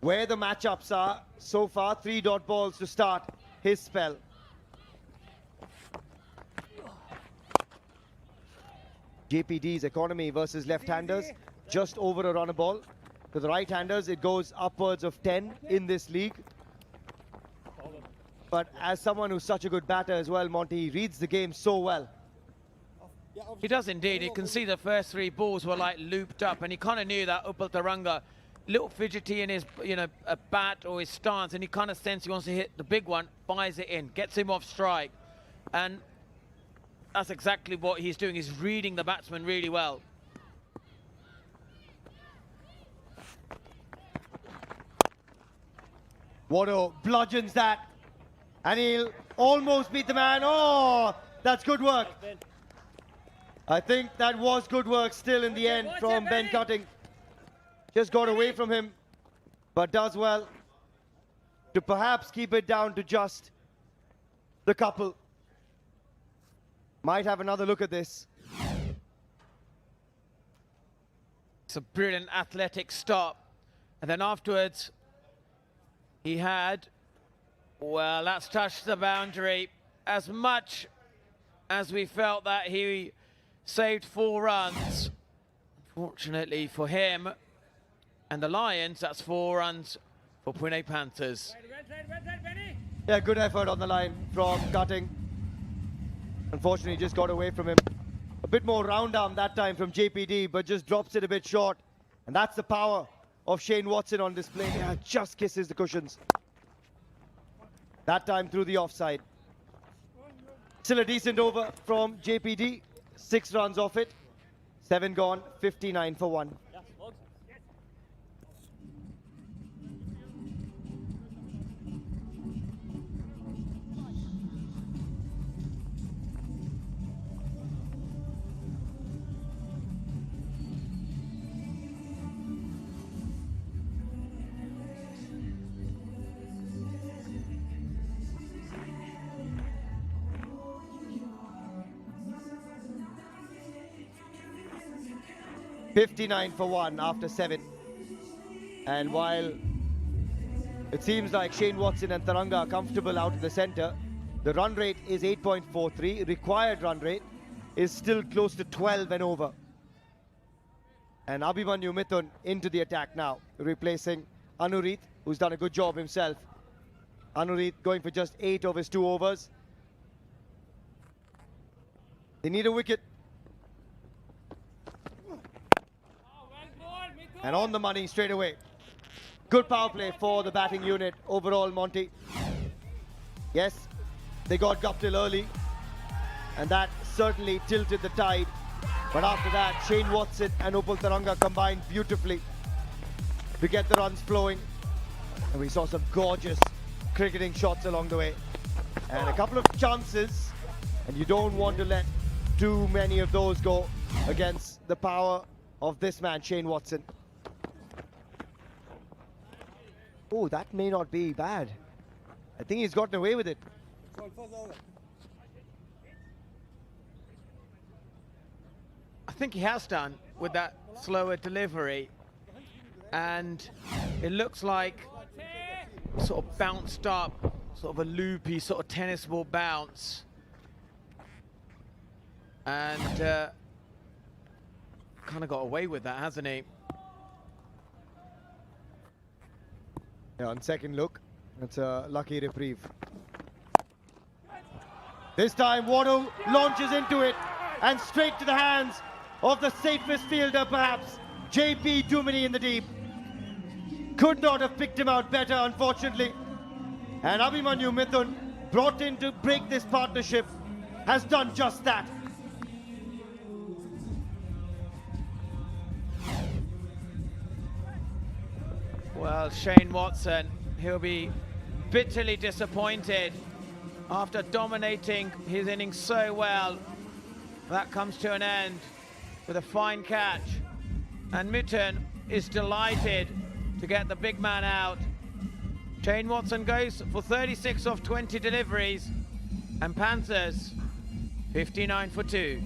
where the matchups are. So far, 3 dot balls to start his spell. JPD's economy versus left-handers, just over a run a ball. To the right-handers, it goes upwards of 10 in this league. But as someone who's such a good batter as well, Monty, he reads the game so well. he does indeed. You can see the first 3 balls were like looped up, and he kind of knew that Upal Taranga, little fidgety in his, a bat or his stance, and he kind of sensed he wants to hit the big one, fires it in, gets him off strike. And that's exactly what he's doing. He's reading the batsman really well. Wado bludgeons that, and he'll almost beat the man. Oh, that's good work. I think that was good work still in the end from Ben Cutting. Just got away from him, but does well to perhaps keep it down to just the couple. Might have another look at this. It's a brilliant athletic stop. And then afterwards, he had, well, that's touched the boundary. As much as we felt that he saved 4 runs, unfortunately for him and the Lions, that's 4 runs for Pune Panthers. Yeah, good effort on the line from Cutting. Unfortunately, just got away from him. A bit more round arm that time from JPD, but just drops it a bit short. And that's the power of Shane Watson on display. Yeah, just kisses the cushions. That time through the offside. Still a decent over from JPD. 6 runs off it. 7 gone, 59 for 1. 59 for 1 after 7. And while it seems like Shane Watson and Taranga are comfortable out in the centre, the run rate is 8.43. Required run rate is still close to 12 and over. And Abhimanyu Mithun into the attack now, replacing Anureet, who's done a good job himself. Anureet going for just 8 of his 2 overs. They need a wicket. And on the money straight away. Good power play for the batting unit overall, Monty. Yes, they got Guptill early, and that certainly tilted the tide. But after that, Shane Watson and Upal Taranga combined beautifully to get the runs flowing. And we saw some gorgeous cricketing shots along the way. And a couple of chances, and you don't want to let too many of those go against the power of this man, Shane Watson. Oh, that may not be bad. I think he's gotten away with it. I think he has done with that slower delivery. And it looks like sort of bounced up, sort of a loopy sort of tennis ball bounce. And kind of got away with that, hasn't he? Yeah, on second look, it's a lucky reprieve. This time, Wado launches into it and straight to the hands of the safest fielder, perhaps, JP Duminy in the deep. Could not have picked him out better, unfortunately. And Abhimanyu Mithun, brought in to break this partnership, has done just that. Well, Shane Watson, he'll be bitterly disappointed after dominating his innings so well. That comes to an end with a fine catch. And Mitten is delighted to get the big man out. Shane Watson goes for 36 off 20 deliveries, and Panthers 59 for 2.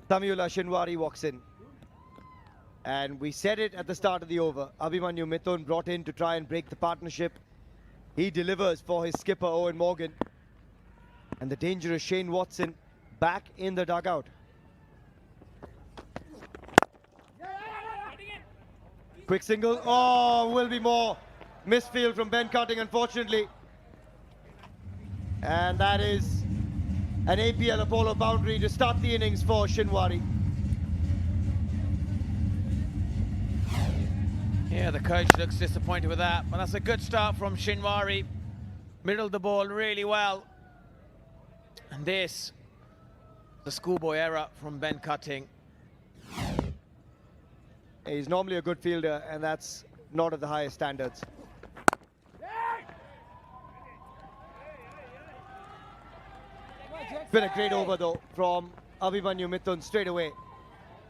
Samuel Shinwari walks in. And we said it at the start of the over. Abhimanyu Mithun brought in to try and break the partnership. He delivers for his skipper, Eoin Morgan. And the dangerous Shane Watson back in the dugout. Quick single. Oh, will be more. Misfield from Ben Cutting, unfortunately. And that is an APL Apollo boundary to start the innings for Shinwari. Yeah, the coach looks disappointed with that, but that's a good start from Shinwari. Middled the ball really well. And this, the schoolboy error from Ben Cutting. He's normally a good fielder, and that's not at the highest standards. Been a great over though from Abhimanyu Mithun straight away.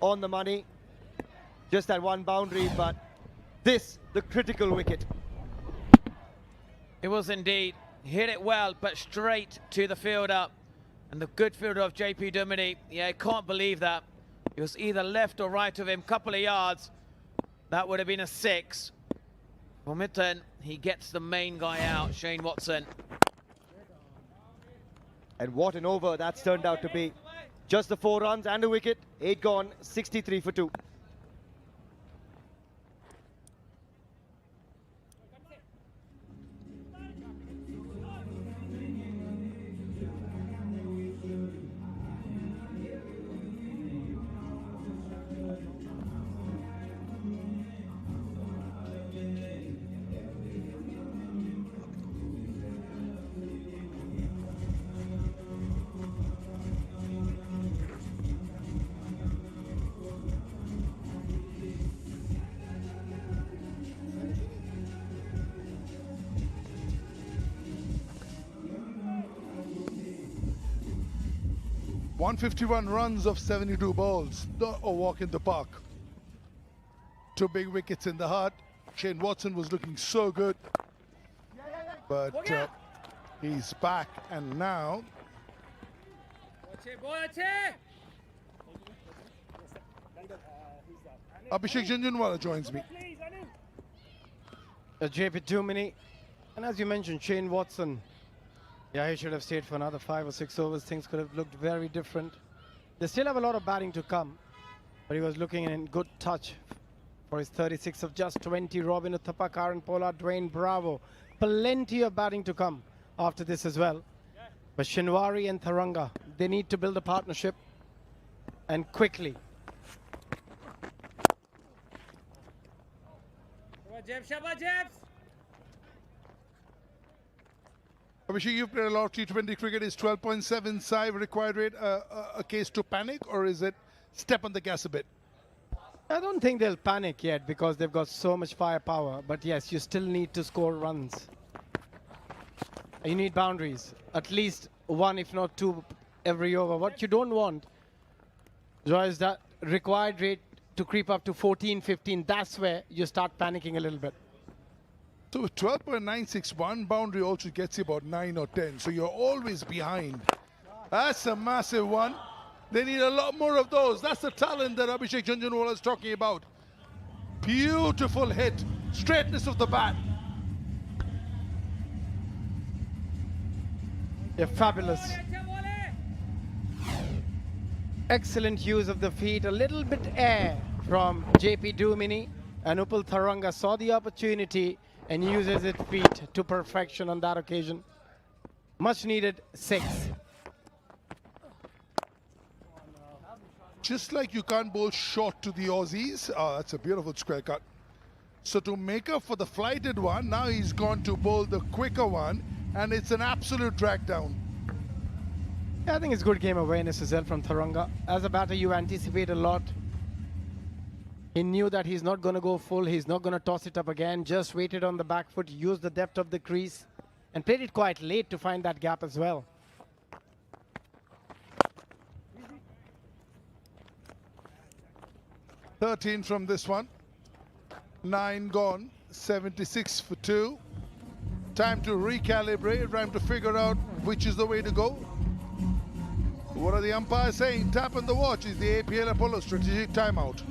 On the money. Just that one boundary, but this, the critical wicket. It was indeed. Hit it well, but straight to the fielder. And the good fielder of JP Duminy. Yeah, I can't believe that. It was either left or right of him, couple of yards. That would have been a 6. For Mitten, he gets the main guy out, Shane Watson. And what an over that's turned out to be. Just the 4 runs and a wicket. 8 gone, 63 for 2. $151 runs of 72 balls. Not a walk in the park. 2 big wickets in the heart. Shane Watson was looking so good. But he's back, and now Abhishek Jhunjhunwala joins me. JP Duminy, and as you mentioned, Shane Watson. Yeah, he should have stayed for another 5 or 6 overs. Things could have looked very different. They still have a lot of batting to come, but he was looking in good touch for his 36 of just 20. Robin Uthappa, Kieron, Pollard, Dwayne Bravo. Plenty of batting to come after this as well. But Shinwari and Tharanga, they need to build a partnership, and quickly. Abhishek, you've played a lot of T20 cricket. Is 12.7 SIVE required rate a case to panic, or is it step on the gas a bit? I don't think they'll panic yet because they've got so much firepower. But yes, you still need to score runs. You need boundaries. At least 1, if not 2, every over. What you don't want is that required rate to creep up to 14, 15. That's where you start panicking a little bit. So 12.961 boundary also gets you about 9 or 10. So you're always behind. That's a massive one. They need a lot more of those. That's the talent that Abhishek Jhunjhunwala is talking about. Beautiful hit. Straightness of the bat. Yeah, fabulous. Excellent use of the feet, a little bit air from JP Dumini. And Upal Tharanga saw the opportunity and uses its feet to perfection on that occasion. Much needed 6. Just like you can't bowl short to the Aussies. Oh, that's a beautiful square cut. So to make up for the flighted one, now he's gone to bowl the quicker one, and it's an absolute drag down. Yeah, I think it's good game awareness as well from Tharanga. As a batter, you anticipate a lot. He knew that he's not going to go full. He's not going to toss it up again. Just waited on the back foot, used the depth of the crease, and played it quite late to find that gap as well. $13 from this one. 9 gone. 76 for 2. Time to recalibrate. Time to figure out which is the way to go. What are the umpires saying? Tap on the watch is the APL Apollo strategic timeout.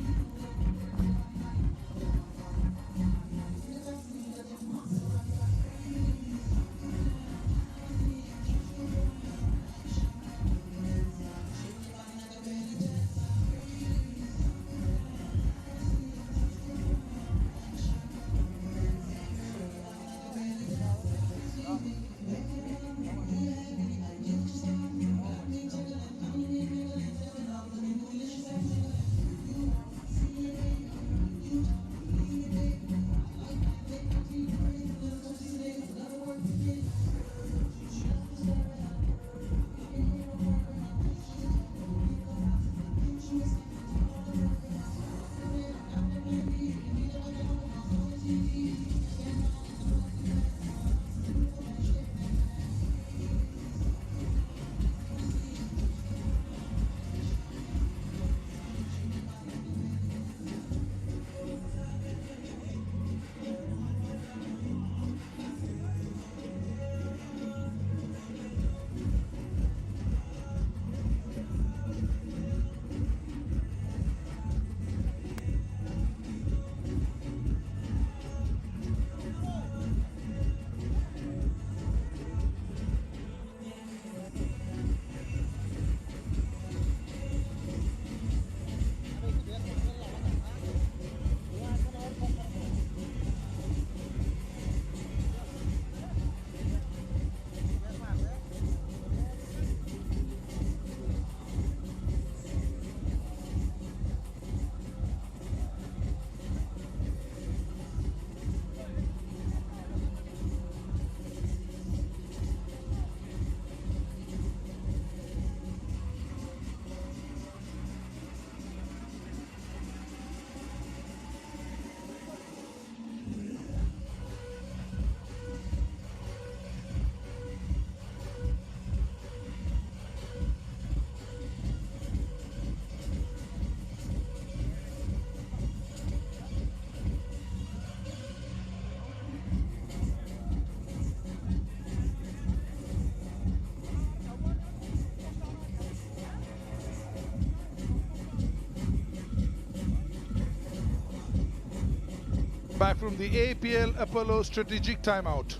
Back from the APL Apollo strategic timeout.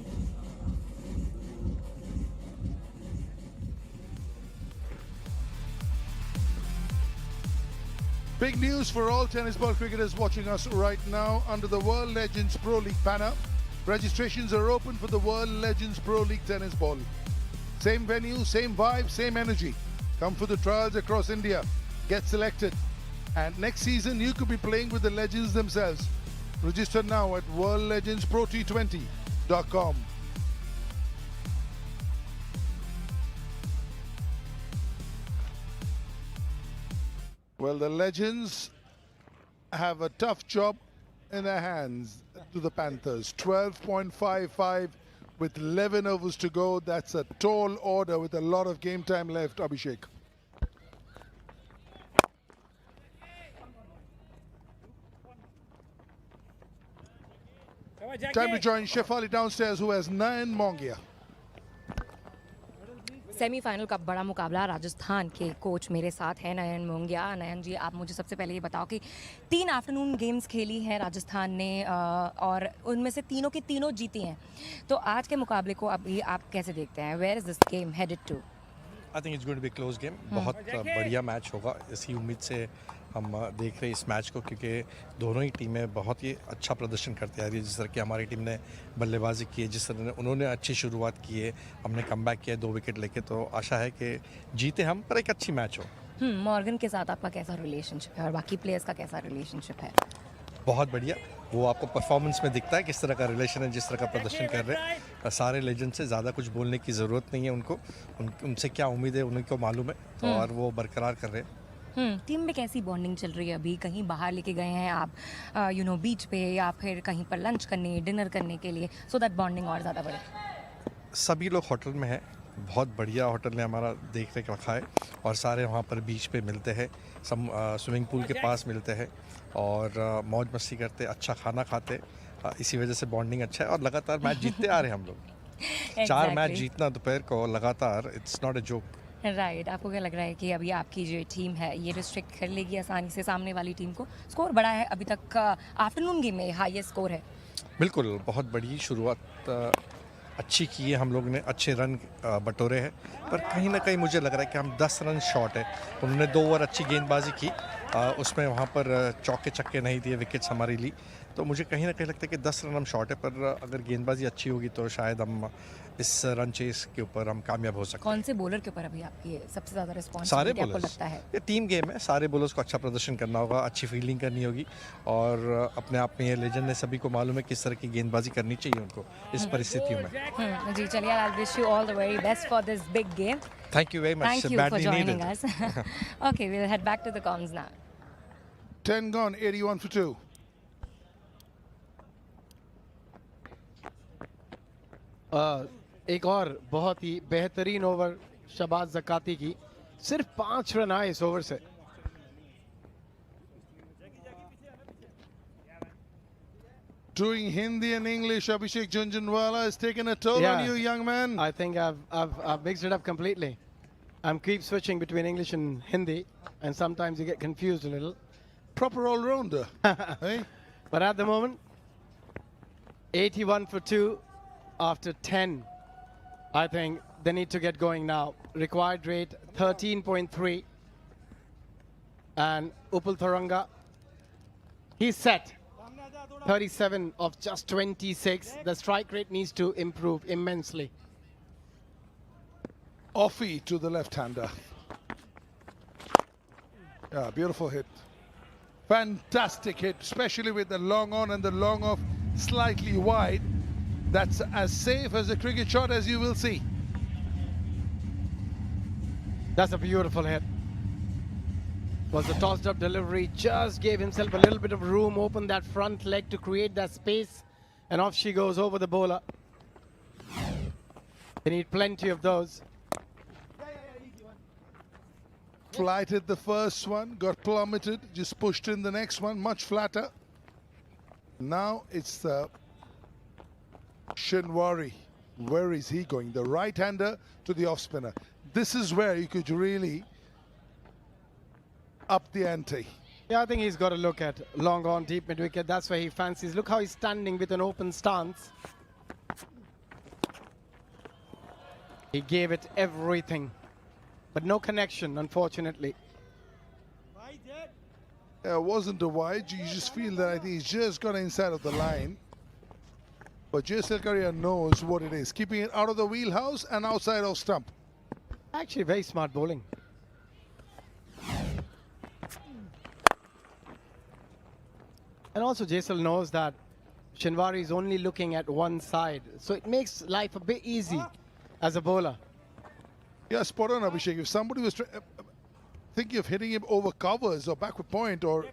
Big news for all tennis ball cricketers watching us right now under the World Legends Pro League banner. Registrations are open for the World Legends Pro League Tennis Ball. Same venue, same vibe, same energy. Come for the trials across India. Get selected. And next season, you could be playing with the legends themselves. Register now at worldlegendspro20.com. Well, the legends have a tough job in their hands to the Panthers. 12.55 with 11 overs to go. That's a tall order with a lot of game time left, Abhishek. Time to join Shefali downstairs, who has 9 Mongia. Semifinal का बड़ा मुकाबला, राजस्थान के coach मेरे साथ हैं नयन मोंगिया। नयन जी, आप मुझे सबसे पहले ये बताओ कि 3 आफ्टरनून गेम्स खेली हैं राजस्थान ने और उनमें से तीनों की तीनों जीती हैं, तो आज के मुकाबले को अभी आप कैसे देखते हैं? Where is this game headed to? I think it's going to be close game. बहुत बढ़िया मैच होगा, इसी उम्मीद से हम देख रहे हैं इस मैच को, क्योंकि दोनों ही टीमें बहुत ही अच्छा प्रदर्शन करते आ रही है। जिस तरह की हमारी टीम ने बल्लेबाजी की है, जिस तरह उन्होंने अच्छी शुरुआत की है, हमने कमबैक किया 2 विकेट लेके, तो आशा है कि जीते हम, पर एक अच्छी मैच हो। मॉर्गन के साथ आपका कैसा रिलेशनशिप है और बाकी प्लेयर्स का कैसा रिलेशनशिप है? बहुत बढ़िया, वो आपको परफॉर्मेंस में दिखता है किस तरह का रिलेशन है, जिस तरह का प्रदर्शन कर रहे हैं। सारे लेजेंड से ज़्यादा कुछ बोलने की ज़रूरत नहीं है उनको, उनसे क्या उम्मीद है उनको मालूम है, तो और वो बरकरार कर रहे हैं। टीम में कैसी बॉन्डिंग चल रही है अभी? कहीं बाहर लेके गए हैं आप बीच पे, या फिर कहीं पर लंच करने, डिनर करने के लिए, सो दैट बॉन्डिंग और ज़्यादा बढ़े? सभी लोग होटल में हैं, बहुत बढ़िया होटल ने हमारा देख रेख रखा है, और सारे वहाँ पर बीच पे मिलते हैं, सब स्विमिंग पूल के पास मिलते हैं और मौज मस्ती करते, अच्छा खाना खाते। इसी वजह से बॉन्डिंग अच्छा है और लगातार मैच जीतते आ रहे हैं हम लोग। 4 मैच जीतना दोपहर को लगातार, it's not a joke. Right, आपको क्या लग रहा है कि अभी आपकी जो टीम है ये रिस्ट्रिक्ट कर लेगी आसानी से सामने वाली टीम को? स्कोर बड़ा है अभी तक, आफ्टरनून गेम में हाईएस्ट स्कोर है। बिल्कुल, बहुत बड़ी शुरुआत अच्छी की है हम लोग ने, अच्छे रन बटोरे हैं, पर कहीं ना कहीं मुझे लग रहा है कि हम 10 रन शॉर्ट है। उन्होंने 2 ओवर अच्छी गेंदबाजी की, उसमें वहाँ पर चौके छक्के नहीं दिए, विकेट्स हमारी ली, तो मुझे कहीं ना कहीं लगता है कि 10 रन हम शॉर्ट है, पर अगर गेंदबाजी अच्छी होगी तो शायद हम इस रन चेस के ऊपर हम कामयाब हो सकते हैं। कौन से बॉलर के ऊपर अभी आपकी सबसे ज़्यादा रिस्पॉन्स सारे आपको बॉलर्स, लगता है? ये टीम गेम है, सारे बॉलर्स को अच्छा प्रदर्शन करना होगा, अच्छी फील्डिंग करनी होगी, और अपने आप में ये लेजेंड है, सभी को मालूम है किस तरह की गेंदबाजी करनी चाहिए उनको इस परिस्थितियों में। जी चलिए, I wish you all the very best for this big game. Thank you very much, Thank you for joining us. Okay, we'll head back to the comms now. 10 gone, 81 for 2. एक और बहुत ही बेहतरीन ओवर शबाज ज़काती की, सिर्फ 5 run आए इस over से। Doing Hindi and English, Abhishek Junjunwala has taken a toll on you, young man. I think I've mixed it up completely. I'm keep switching between English and Hindi, and sometimes you get confused a little. Proper all-rounder. Hey? But at the moment, 81 for 2 after 10. I think they need to get going now. Required rate 13.3. And Upul Tharanga, he's set. 37 of just 26. The strike rate needs to improve immensely. Offie to the left-hander. Yeah, beautiful hit. Fantastic hit, especially with the long on and the long off slightly wide. That's as safe as a cricket shot as you will see. That's a beautiful hit. Was a tossed up delivery, just gave himself a little bit of room, opened that front leg to create that space, and off she goes over the bowler. They need plenty of those. Flighted the first one, got plummeted, just pushed in the next one, much flatter. Now it's the Shinwari. Where is he going? The right-hander to the off-spinner. This is where you could really up the ante. Yeah, I think he's got to look at long on deep mid-wicket. That's where he fancies. Look how he's standing with an open stance. He gave it everything, but no connection, unfortunately. It wasn't a wide. You just feel that I think he's just got inside of the line. But Jaisal Karia knows what it is. Keeping it out of the wheelhouse and outside of stump. Actually, very smart bowling. And also Jaisal knows that Shinwari is only looking at one side. So it makes life a bit easy as a bowler. Yeah, spot on, Abhishek. If somebody was thinking of hitting him over covers or backward point or,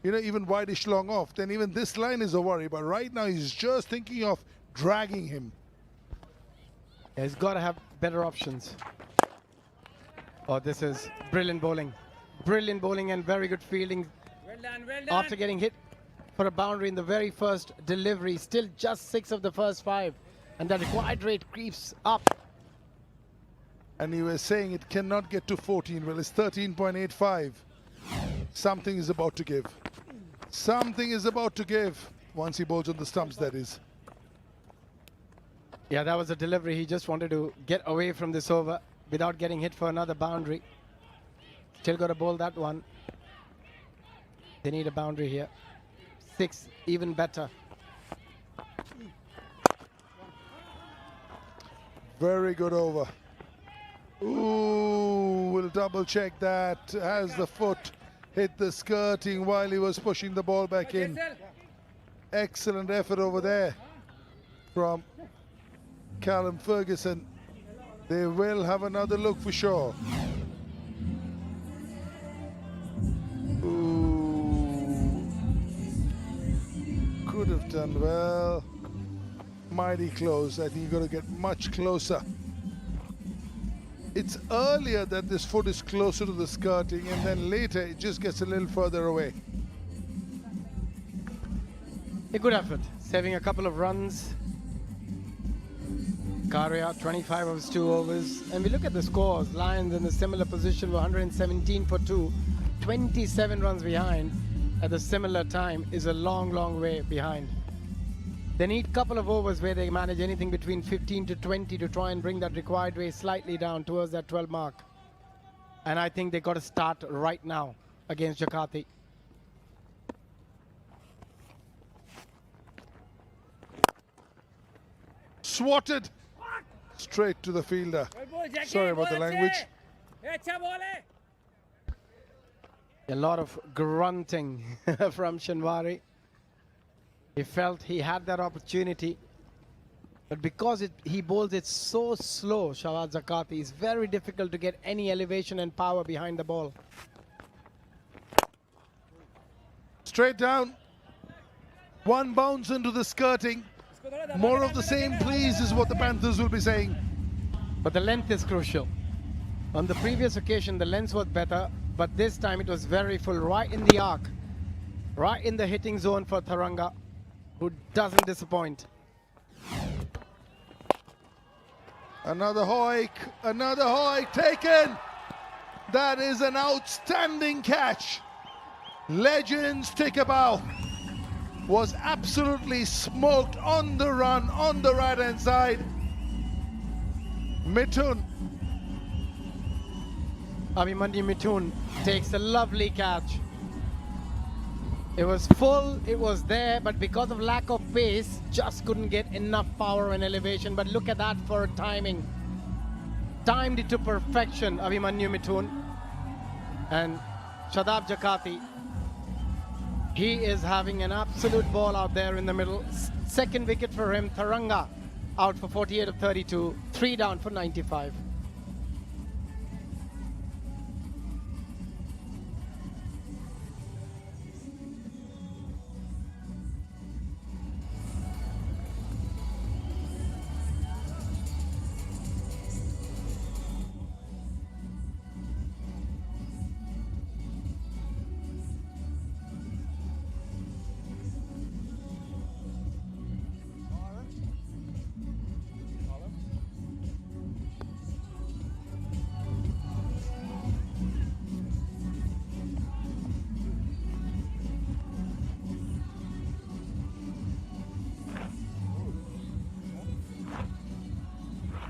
you know, even wideish long off, then even this line is a worry. But right now he's just thinking of dragging him. Yeah, he's got to have better options. Oh, this is brilliant bowling. Brilliant bowling and very good fielding. Well done. After getting hit for a boundary in the very first delivery, still just 6 of the first 5. And the required rate creeps up. And he was saying it cannot get to 14. Well, it's 13.85. Something is about to give. Something is about to give once he bowls on the stumps, that is. Yeah, that was a delivery. He just wanted to get away from this over without getting hit for another boundary. Still got to bowl that one. They need a boundary here. 6, even better. Very good over. Ooh, we'll double check that. Has the foot hit the skirting while he was pushing the ball back in. Excellent effort over there from Callum Ferguson. They will have another look for sure. Ooh. Could have done well. Mighty close. I think you've got to get much closer. It's earlier that this foot is closer to the skirting, and then later it just gets a little further away. A good effort, saving a couple of runs. Karia, 25 overs, 2 overs. And we look at the scores. Lions in a similar position were 117 for 2, 27 runs behind. At the similar time is a long, long way behind. They need a couple of overs where they manage anything between 15 to 20 to try and bring that required way slightly down towards that 12 mark. And I think they got to start right now against Jakarta. Swatted straight to the fielder. Sorry about the language. A lot of grunting from Shinwari. He felt he had that opportunity, but because he bowls it so slow, Shawaz Zakati, it's very difficult to get any elevation and power behind the ball. Straight down. One bounce into the skirting. More of the same, please, is what the Panthers will be saying. But the length is crucial. On the previous occasion, the length was better, but this time it was very full, right in the arc, right in the hitting zone for Tharanga, who doesn't disappoint. Another hoik taken. That is an outstanding catch. Legends take a bow. Was absolutely smoked on the run, on the right-hand side. Mithun. Abhimanyu Mithun takes a lovely catch. It was full, it was there, but because of lack of pace, just couldn't get enough power and elevation. But look at that for timing. Timed it to perfection, Abhimanyu Mithun. And Shadab Jakarta, he is having an absolute ball out there in the middle. Second wicket for him. Tharanga out for 48 of 32, 3 down for 95.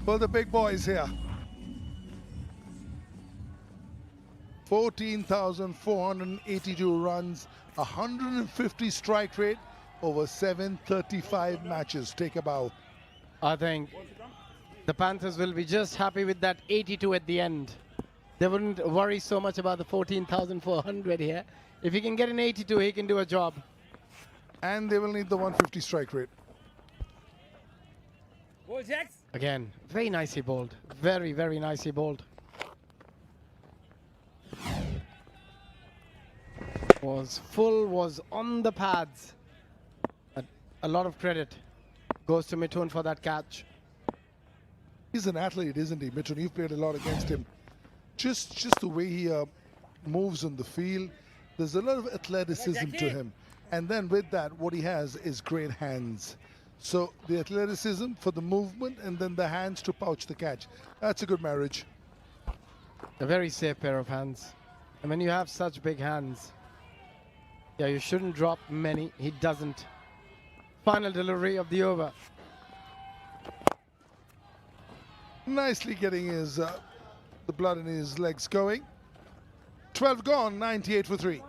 For the big boys here. 14,482 runs, 150 strike rate over 735 matches. Take a bow. I think the Panthers will be just happy with that 82 at the end. They wouldn't worry so much about the 14,400 here. If he can get an 82, he can do a job. And they will need the 150 strike rate. Again, very nicely bowled. Very, very nicely bowled. Was full, was on the pads. A lot of credit goes to Mithun for that catch. He's an athlete, isn't he, Mithun? You've played a lot against him. Just the way he moves on the field, there's a lot of athleticism to him. And then with that, what he has is great hands. So the athleticism for the movement and then the hands to pouch the catch. That's a good marriage. A very safe pair of hands. And when you have such big hands, yeah, you shouldn't drop many. He doesn't. Final delivery of the over. Nicely getting his the blood in his legs going. 12 gone, 98 for 3.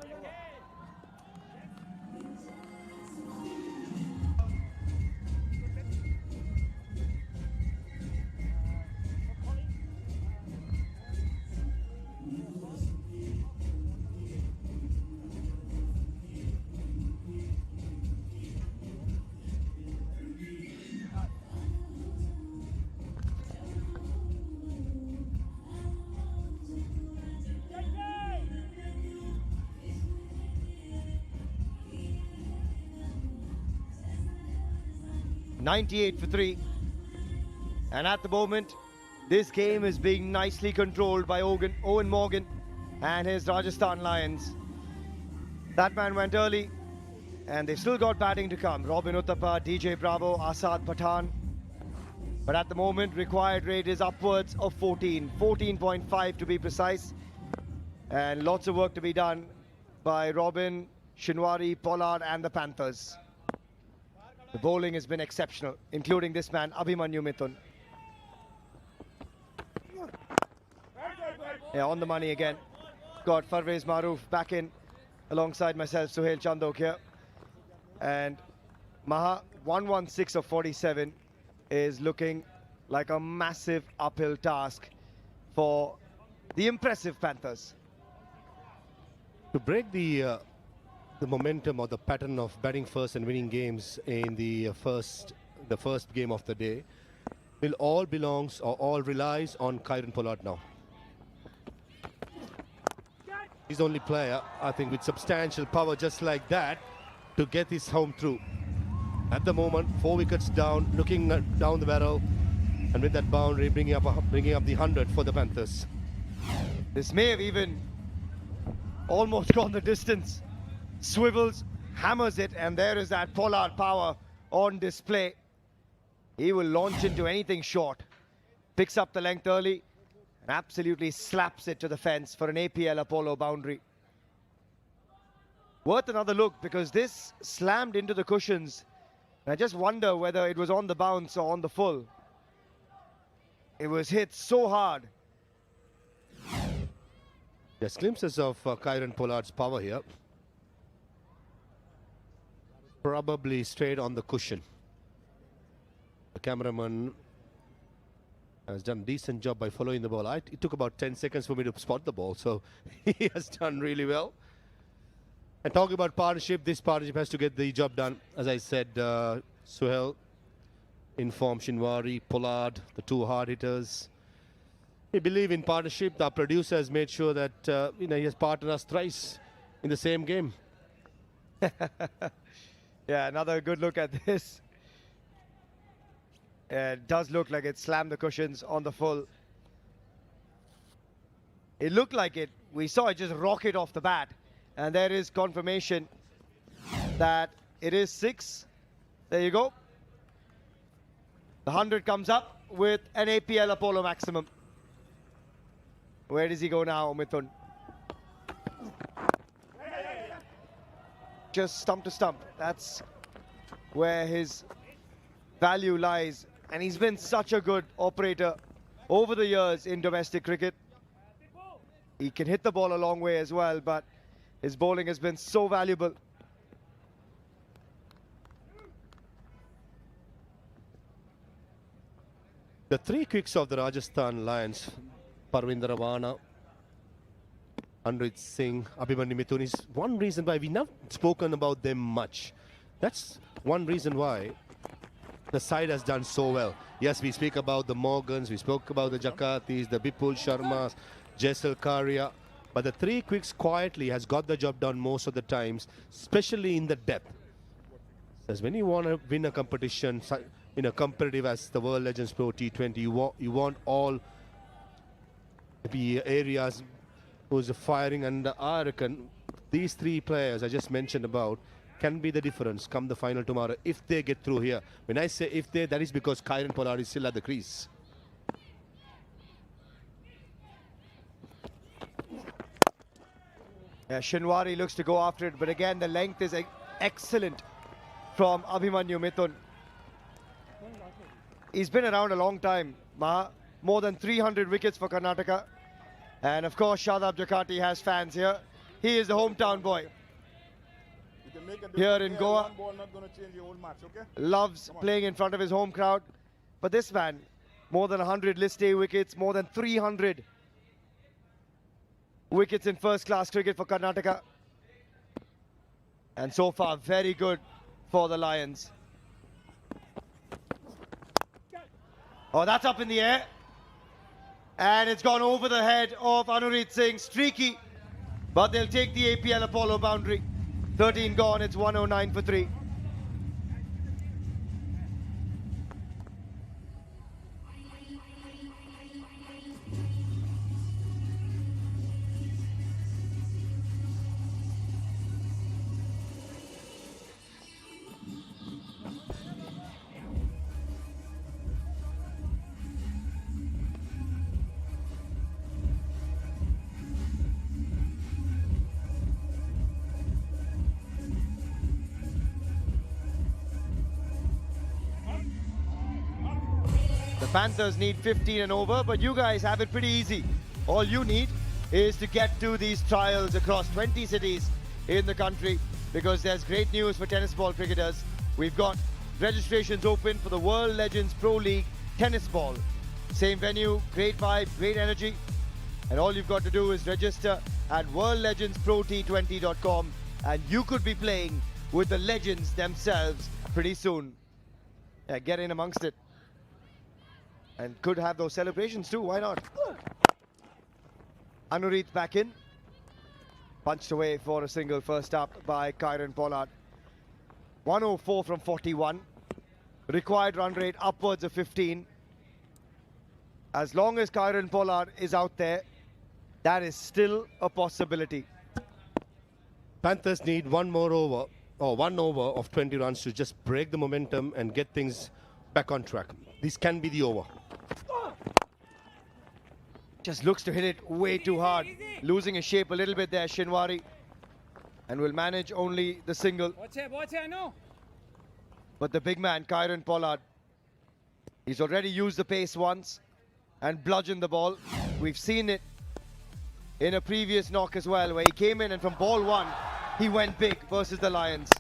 $98 for 3. And at the moment, this game is being nicely controlled by Eoin Morgan and his Rajasthan Lions. That man went early, and they've still got batting to come. Robin Uthappa, DJ Bravo, Asad Pathan. But at the moment, required rate is upwards of 14.5 to be precise. And lots of work to be done by Robin, Shinwari, Pollard and the Panthers. The bowling has been exceptional, including this man, Abhimanyu Mithun. Yeah, on the money again. Got Farvez Maroof back in alongside myself, Suhail Chandok here. And Maha, 116 of 47 is looking like a massive uphill task for the impressive Panthers. To break the momentum or the pattern of batting first and winning games in the first game of the day will all belongs or all relies on Kieron Pollard now. He's the only player, I think, with substantial power just like that to get his home through. At the moment, 4 wickets down, looking down the barrel, and with that boundary bringing up the 100 for the Panthers. This may have even almost gone the distance. Swivels, hammers it, and there is that Pollard power on display. He will launch into anything short. Picks up the length early and absolutely slaps it to the fence for an APL Apollo boundary. Worth another look because this slammed into the cushions. And I just wonder whether it was on the bounce or on the full. It was hit so hard. There's glimpses of Kieron Pollard's power here. Probably straight on the cushion. The cameraman has done a decent job by following the ball. It took about 10 seconds for me to spot the ball, so he has done really well. And talking about partnership, this partnership has to get the job done. As I said, Suhail informed Shinwari, Pollard, the two hard hitters. We believe in partnership. The producer has made sure that he has partnered us thrice in the same game. Yeah, another good look at this. It does look like it slammed the cushions on the full. It looked like it. We saw it just rocket off the bat. And there is confirmation that it is 6. There you go. The 100 comes up with an APL Apollo maximum. Where does he go now, Mithun? Just stump to stump. That's where his value lies. And he's been such a good operator over the years in domestic cricket. He can hit the ball a long way as well, but his bowling has been so valuable. The 3 quicks of the Rajasthan Lions, Parvinder Ravana, Anrit Singh, Abhimanyu Mithun, is one reason why we've not spoken about them much. That's one reason why the side has done so well. Yes, we speak about the Morgans, we spoke about the Jakatis, the Bipul Sharmas, Jaisal Karia, but the 3 quicks quietly has got the job done most of the times, especially in the depth. Because when you want to win a competition, in a competitive as the World Legends Pro T20, you want all the areas who's firing, and I reckon these 3 players I just mentioned about can be the difference come the final tomorrow if they get through here. When I say if they, that is because Kieron Pollard is still at the crease. Yeah, Shinwari looks to go after it, but again, the length is excellent from Abhimanyu Mithun. He's been around a long time, Maha. More than 300 wickets for Karnataka. And of course, Shadab Jakati has fans here. He is the hometown boy. Here in Goa. Loves playing in front of his home crowd. But this man, more than 100 list A wickets, more than 300 wickets in first-class cricket for Karnataka. And so far, very good for the Lions. Oh, that's up in the air. And it's gone over the head of Anurit Singh. Streaky, but they'll take the APL Apollo boundary. 13 gone, it's 109 for 3. The Panthers need 15 and over, but you guys have it pretty easy. All you need is to get to these trials across 20 cities in the country, because there's great news for tennis ball cricketers. We've got registrations open for the World Legends Pro League Tennis Ball. Same venue, great vibe, great energy. And all you've got to do is register at worldlegendsprot20.com, and you could be playing with the legends themselves pretty soon. Yeah, get in amongst it. And could have those celebrations too, why not? Anurit back in. Punched away for a single first up by Kieron Pollard. 104 from 41. Required run rate upwards of 15. As long as Kieron Pollard is out there, that is still a possibility. Panthers need one more over, or 1 over of 20 runs to just break the momentum and get things back on track. This can be the over. Just looks to hit it way too hard. Losing his shape a little bit there, Shinwari. And will manage only the single. Watch it, I know. But the big man, Kieron Pollard, he's already used the pace once and bludgeoned the ball. We've seen it in a previous knock as well, where he came in and from ball 1, he went big versus the Lions.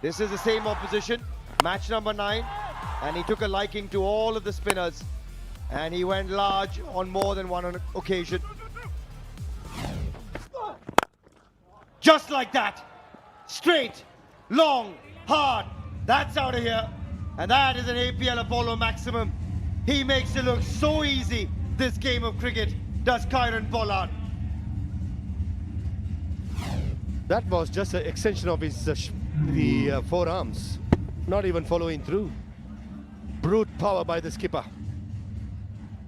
This is the same opposition, match number 9, and he took a liking to all of the spinners. And he went large on more than one occasion. Just like that. Straight, long, hard. That's out of here. And that is an APL Apollo maximum. He makes it look so easy, this game of cricket, does Kieron Pollard. That was just an extension of his forearms. Not even following through. Brute power by the skipper.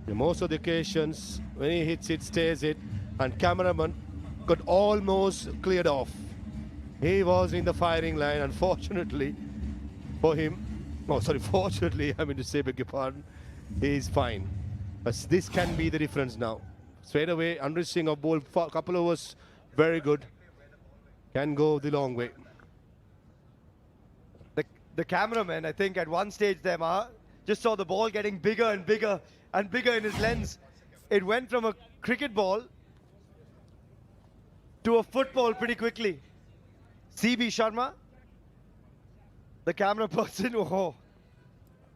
In most of the occasions, when he hits it, stays it, and cameraman got almost cleared off. He was in the firing line, unfortunately for him. Oh, sorry, fortunately, I mean to say, beg your pardon. He's fine. But this can be the difference now. Straight away, Anurit Singh of bowled a couple overs, very good. Can go the long way. The cameraman, I think, at one stage there, Maha, just saw the ball getting bigger and bigger and bigger in his lens. It went from a cricket ball to a football pretty quickly. CB Sharma, the camera person, oh.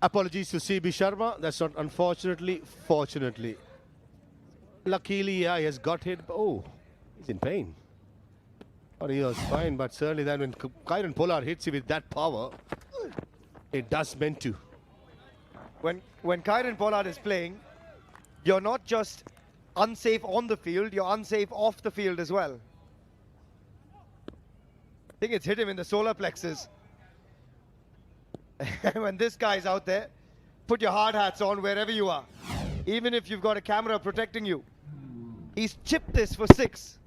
Apologies to CB Sharma. That's not unfortunately, fortunately. Luckily, yeah, he has got hit. Oh, he's in pain. Or he was fine, but certainly then when Kieron Pollard hits you with that power, it does meant to. When Kieron Pollard is playing, you're not just unsafe on the field, you're unsafe off the field as well. I think it's hit him in the solar plexus. When this guy's out there, put your hard hats on wherever you are. Even if you've got a camera protecting you. He's chipped this for 6.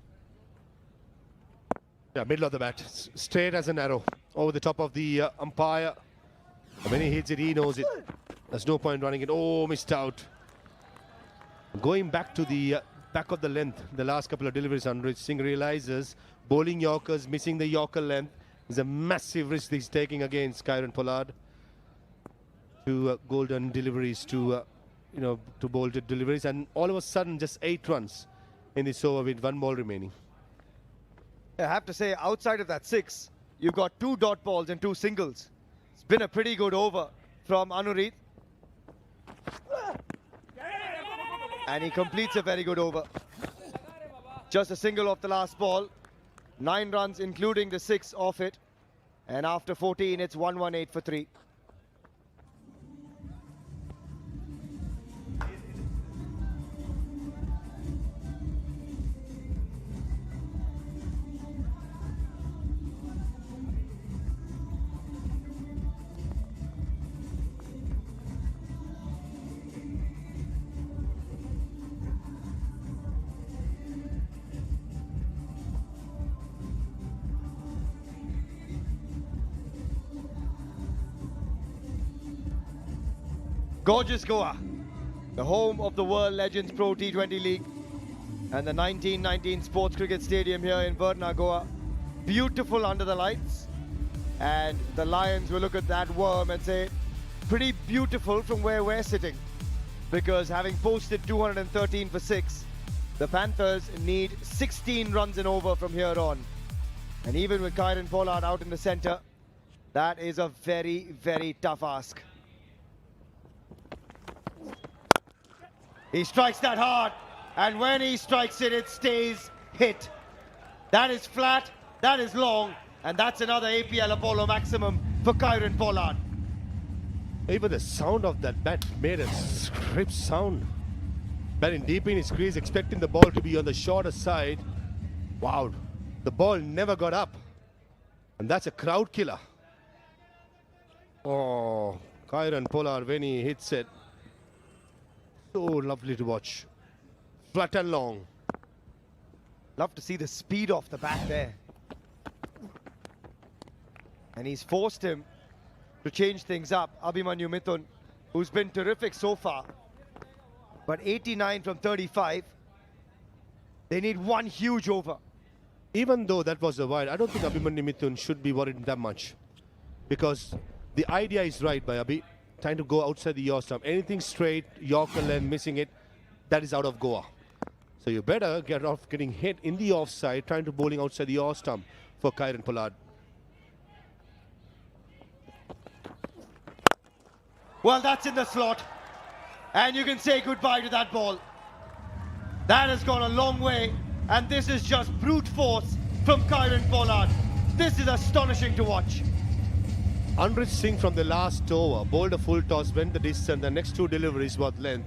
Yeah, middle of the bat, straight as an arrow, over the top of the umpire. When he hits it, he knows it. There's no point running it. Oh, missed out. Going back to the back of the length. The last couple of deliveries, Anrich Singh realizes bowling Yorkers, missing the Yorker length is a massive risk he's taking against Kieron Pollard. Two golden deliveries to to bolted deliveries, and all of a sudden just 8 runs in this over with 1 ball remaining. I have to say, outside of that 6, you've got 2 dot balls and 2 singles. It's been a pretty good over from Anurit. And he completes a very good over. Just a single off the last ball. 9 runs, including the 6 off it. And after 14, it's 118 for 3. Gorgeous Goa, the home of the World Legends Pro T20 League and the 1919 Sports Cricket Stadium here in Verna, Goa. Beautiful under the lights, and the Lions will look at that worm and say, pretty beautiful from where we're sitting, because having posted 213 for 6, the Panthers need 16 runs and over from here on. And even with Kieron Pollard out in the center, that is a very, very tough ask. He strikes that hard, and when he strikes it, it stays hit. That is flat, that is long, and that's another APL Apollo maximum for Kieron Pollard. Even the sound of that bat made a crisp sound. Batting deep in his crease, expecting the ball to be on the shorter side. Wow, the ball never got up. And that's a crowd killer. Oh, Kieron Pollard, when he hits it, so lovely to watch. Flat and long. Love to see the speed off the bat there. And he's forced him to change things up. Abhimanyu Mithun, who's been terrific so far. But 89 from 35. They need 1 huge over. Even though that was a wide, I don't think Abhimanyu Mithun should be worried that much. Because the idea is right by Abhi. Trying to go outside the yaw stump. Anything straight, Yorker length, missing it, that is out of Goa. So you better get off getting hit in the offside, trying to bowling outside the yaw stump for Kieron Pollard. Well, that's in the slot. And you can say goodbye to that ball. That has gone a long way. And this is just brute force from Kieron Pollard. This is astonishing to watch. Anrich Singh from the last over bowled a full toss, went the distance, the next 2 deliveries were length,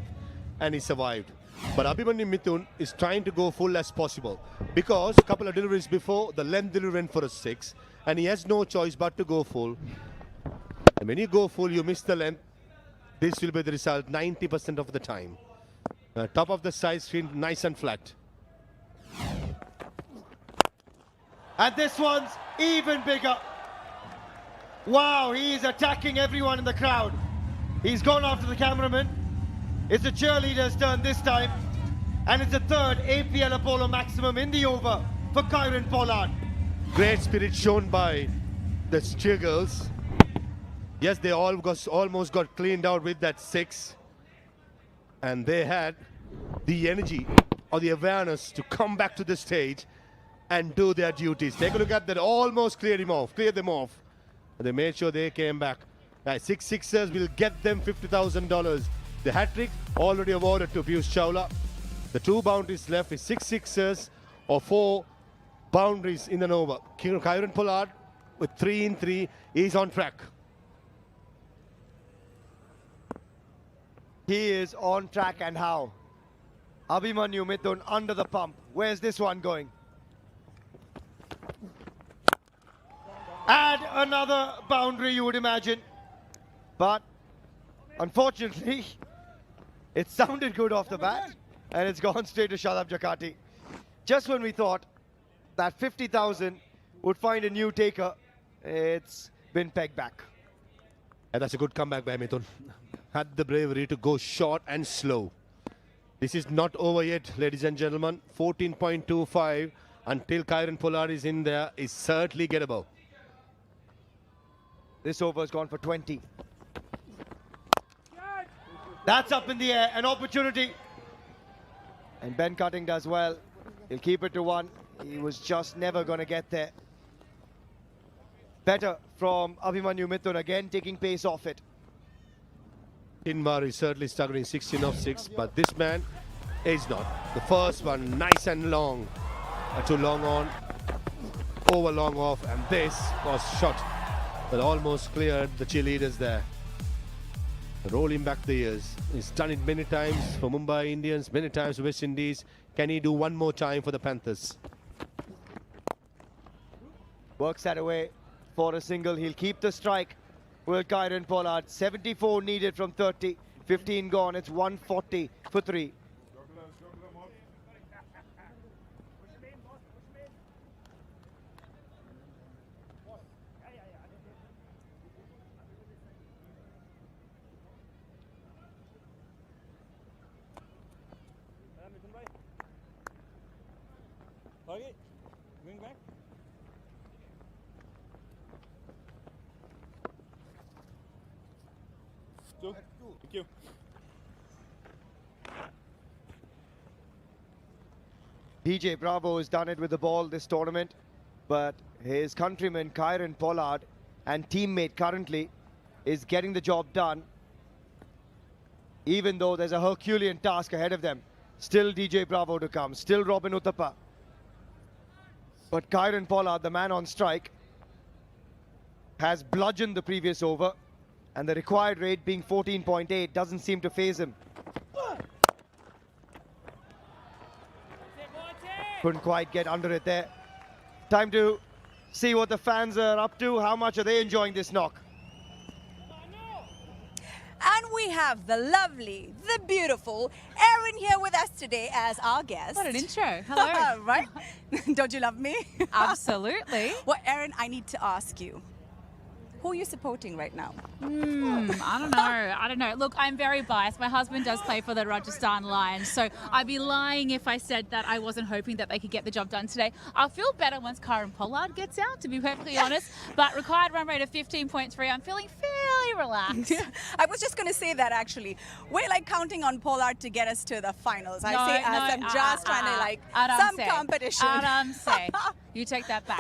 and he survived. But Abhimanyu Mithun is trying to go full as possible, because a couple of deliveries before, the length delivery went for a 6, and he has no choice but to go full. And when you go full, you miss the length. This will be the result 90% of the time. Top of the side screen, nice and flat. And this one's even bigger. Wow, he is attacking everyone in the crowd. He's gone after the cameraman. It's the cheerleader's turn this time. And it's the 3rd APL Apollo maximum in the over for Kieron Pollard. Great spirit shown by the cheergirls. Yes, they all almost got cleaned out with that 6. And they had the energy or the awareness to come back to the stage and do their duties. Take a look at that, almost cleared them off. They made sure they came back. 6 sixers will get them $50,000. The hat-trick already awarded to Piyush Chawla. The 2 boundaries left is 6 sixers or 4 boundaries in an over. Kieron Pollard with 3 in 3 is on track. He is on track, and how? Abhimanyu Mithun under the pump. Where's this one going? And another boundary, you would imagine. But unfortunately, it sounded good off the bat, and it's gone straight to Shadab Jakati. Just when we thought that 50,000 would find a new taker, it's been pegged back. And that's a good comeback by Mithun. Had the bravery to go short and slow. This is not over yet, ladies and gentlemen. 14.25 until Kieron Pollard is in there is certainly gettable. This over's gone for 20. That's up in the air, an opportunity. And Ben Cutting does well. He'll keep it to 1. He was just never going to get there. Better from Abhimanyu Mithun again, taking pace off it. Shinwari certainly struggling 16 off 6, but this man is not. The first one, nice and long. Too long on, over long off, and this was shot that almost cleared the cheerleaders there. Rolling back the years. He's done it many times for Mumbai Indians, many times for West Indies. Can he do one more time for the Panthers? Works that away for a single. He'll keep the strike. Will Kieron Pollard. 74 needed from 30. 15 gone. It's 140 for 3. Okay, going back. Two. Thank you. DJ Bravo has done it with the ball this tournament, but his countryman Kieron Pollard and teammate currently is getting the job done, even though there's a Herculean task ahead of them. Still DJ Bravo to come, still Robin Uthappa. But Kieron Pollard, the man on strike, has bludgeoned the previous over, and the required rate being 14.8 doesn't seem to faze him. Couldn't quite get under it there. Time to see what the fans are up to. How much are they enjoying this knock? And we have the lovely, the beautiful Eoin here with us today as our guest. What an intro. Hello. Right? Don't you love me? Absolutely. Well, Eoin, I need to ask you, who are you supporting right now? I don't know. Look, I'm very biased. My husband does play for the Rajasthan Lions, so I'd be lying if I said that I wasn't hoping that they could get the job done today. I'll feel better once Kieron Pollard gets out, to be perfectly honest, but required run rate of 15.3, I'm feeling fairly relaxed. I was just going to say that, actually. We're like counting on Pollard to get us to the finals. I'm just trying to like some competition. You take that back.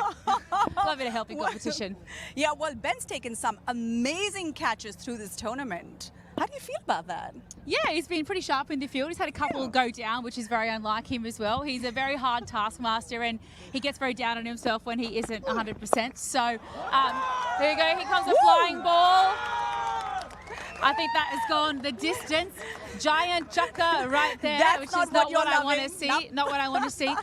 Love it, a healthy competition. Yeah, well, Ben's taken some amazing catches through this tournament. How do you feel about that? Yeah, he's been pretty sharp in the field. He's had a couple go down, which is very unlike him as well. He's a very hard taskmaster, and he gets very down on himself when he isn't 100%. So, there you go. Here comes a flying ball. I think that has gone the distance. Giant chucker right there, which is not what I want to see. Nope. Not what I want to see.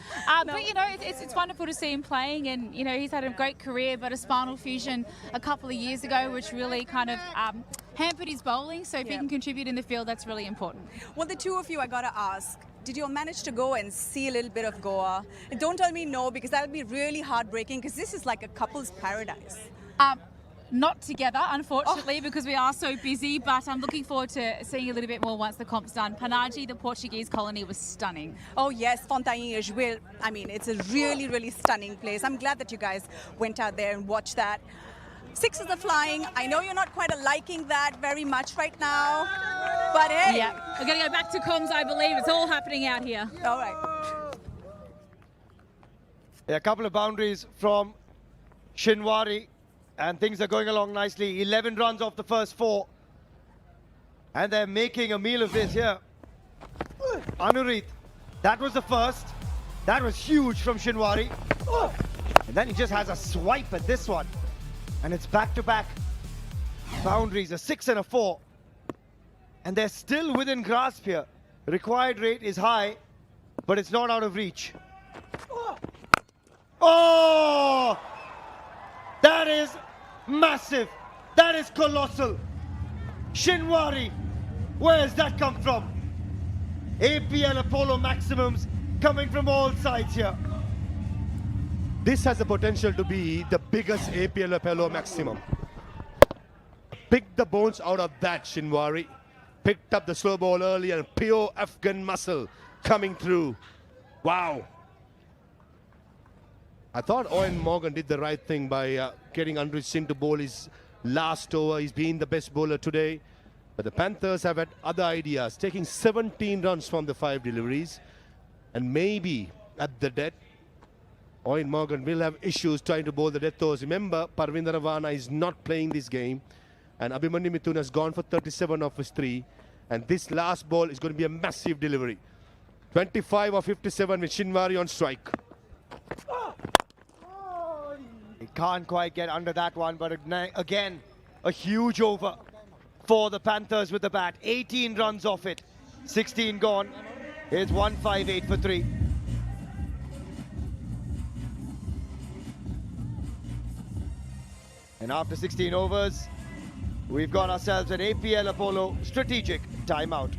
But, you know, it's wonderful to see him playing. And, you know, he's had a great career, but a spinal fusion a couple of years ago, which really kind of hampered his bowling. So if he can contribute in the field, that's really important. Well, the two of you, I got to ask, did you manage to go and see a little bit of Goa? And don't tell me no, because that would be really heartbreaking, because this is like a couple's paradise. Not together, unfortunately, because we are so busy, but I'm looking forward to seeing a little bit more once the comp's done. Panaji, the Portuguese colony, was stunning. Oh yes, Fontainhas. Well, I mean, it's a really, really stunning place. I'm glad that you guys went out there and watched that. Sixes are flying. I know you're not quite liking that very much right now, but hey. Yeah, we're going to go back to comms, I believe. It's all happening out here. All right. Yeah, a couple of boundaries from Shinwari. And things are going along nicely. 11 runs off the first 4. And they're making a meal of this here. Anurit, that was the first. That was huge from Shinwari. And then he just has a swipe at this one. And it's back-to-back boundaries, a 6 and a 4. And they're still within grasp here. Required rate is high, but it's not out of reach. Oh! That is massive. That is colossal. Shinwari, where has that come from? APL Apollo maximums coming from all sides here. This has the potential to be the biggest APL Apollo maximum. Pick the bones out of that, Shinwari. picked up the slow ball early and pure Afghan muscle coming through. Wow. I thought Eoin Morgan did the right thing by getting Andrew Singh to bowl his last over. He's been the best bowler today. But the Panthers have had other ideas, taking 17 runs from the 5 deliveries. And maybe at the death, Eoin Morgan will have issues trying to bowl the death overs. Remember, Parvinder Ravana is not playing this game. And Abhimanyu Mithun has gone for 37 off his 3. And this last ball is going to be a massive delivery. 25 or 57 with Shinwari on strike. He can't quite get under that one, but again, a huge over for the Panthers with the bat. 18 runs off it, 16 gone. Here's 158 for 3. And after 16 overs, we've got ourselves an APL Apollo strategic timeout.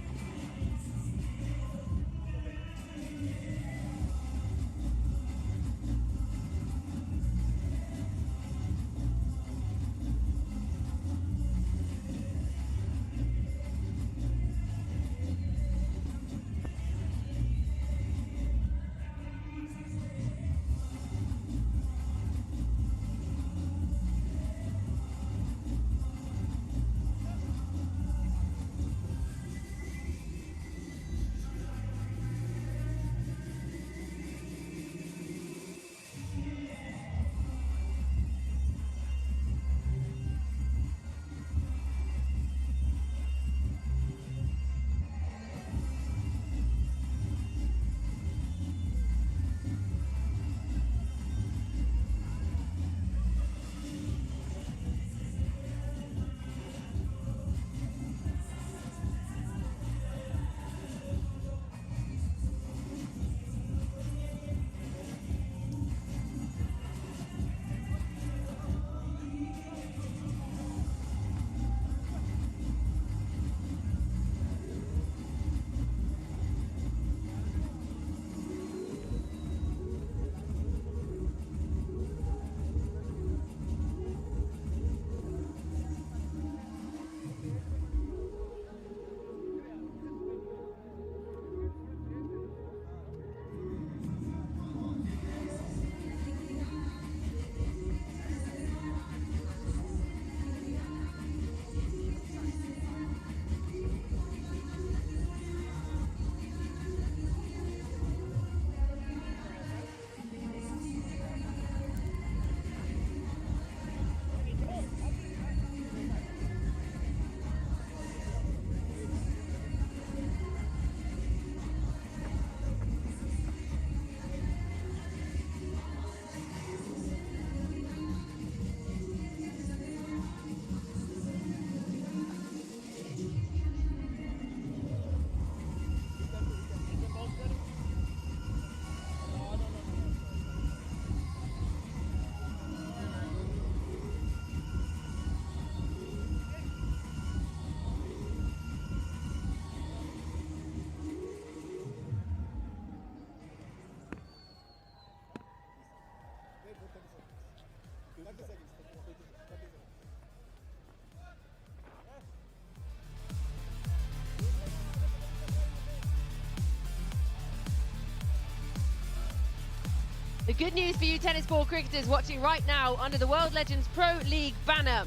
The good news for you tennis ball cricketers watching right now under the World Legends Pro League banner.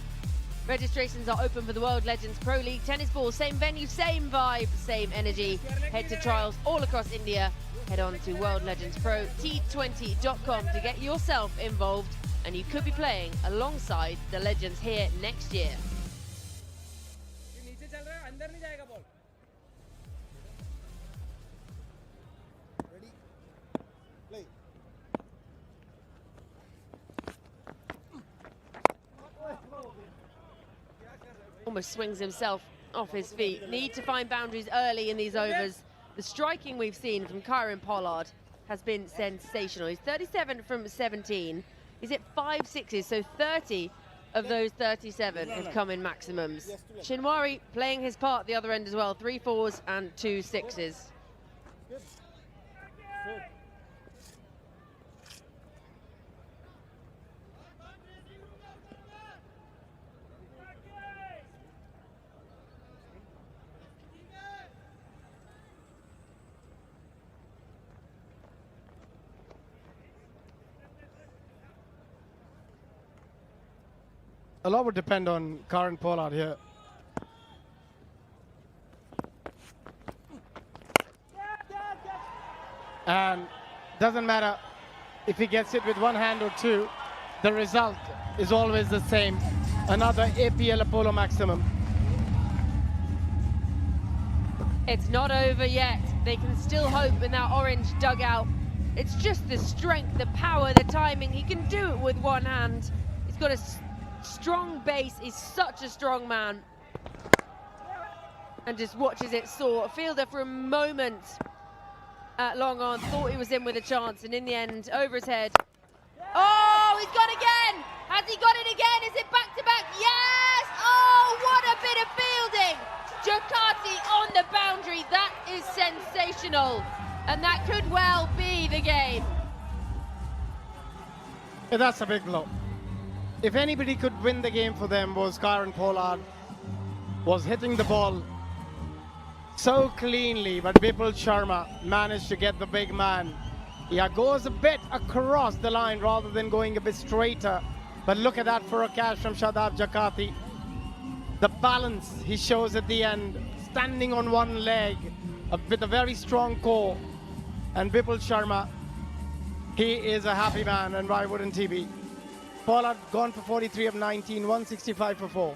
Registrations are open for the World Legends Pro League tennis ball. Same venue, same vibe, same energy. Head to trials all across India. Head on to worldlegendsprot20.com to get yourself involved, and you could be playing alongside the legends here next year. Almost swings himself off his feet. Need to find boundaries early in these overs. The striking we've seen from Kieron Pollard has been sensational. He's 37 from 17. He's hit 5 sixes, so 30 of those 37 have come in maximums. Shinwari playing his part at the other end as well. 3 fours and 2 sixes. A lot would depend on Kieron Pollard here. And doesn't matter if he gets it with one hand or two, the result is always the same. Another APL Apollo maximum. It's not over yet. They can still hope in that orange dugout. It's just the strength, the power, the timing. He can do it with one hand. He's got a strong base. He's such a strong man. And just watches it soar. Fielder for a moment at long on thought he was in with a chance, and in the end, over his head. Oh, he's got again! Has he got it again? Is it back to back? Yes! Oh, what a bit of fielding! Jakati on the boundary. That is sensational. And that could well be the game. Yeah, that's a big blow. If anybody could win the game for them was Kieron Pollard. Was hitting the ball so cleanly, but Vipul Sharma managed to get the big man. Yeah, goes a bit across the line rather than going a bit straighter. But look at that for a catch from Shadab Jakati. The balance he shows at the end, standing on one leg with a very strong core. And Vipul Sharma, he is a happy man, and why wouldn't he be? Pollard gone for 43 of 19, 165 for 4.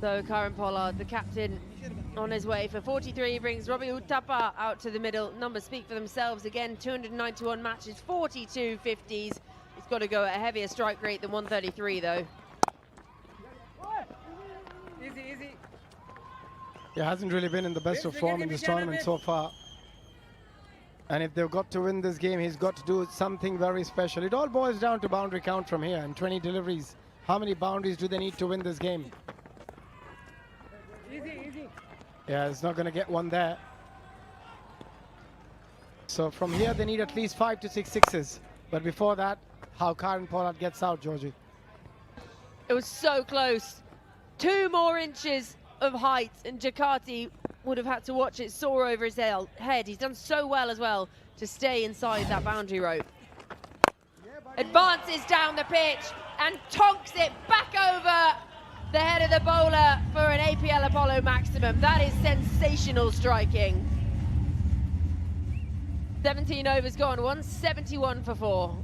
So Kieron Pollard, the captain, on his way for 43, brings Robbie Uthappa out to the middle. Numbers speak for themselves again, 291 matches, 42 50s. He's got to go at a heavier strike rate than 133 though. He hasn't really been in the best of form in this tournament so far. And if they've got to win this game, he's got to do something very special. It all boils down to boundary count from here and 20 deliveries. How many boundaries do they need to win this game? Yeah, it's not going to get one there. So from here, they need at least 5 to 6 sixes. But before that, how Kieron Pollard gets out, Georgie. It was so close. 2 more inches of height, and Jakati would have had to watch it soar over his head. He's done so well as well to stay inside that boundary rope. Advances down the pitch and tonks it back over the head of the bowler for an APL Apollo maximum. That is sensational striking. 17 overs gone, 171 for 4.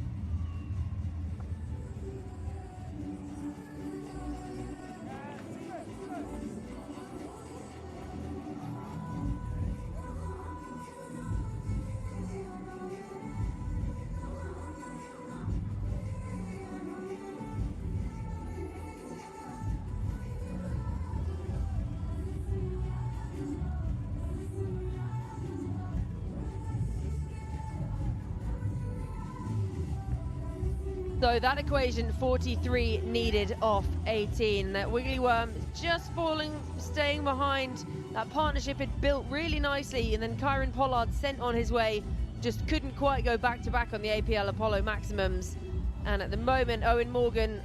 So that equation, 43 needed off 18. That Wiggly Worm just falling, staying behind. That partnership had built really nicely, and then Kieron Pollard sent on his way. Just couldn't quite go back to back on the APL Apollo maximums. And at the moment, Eoin Morgan,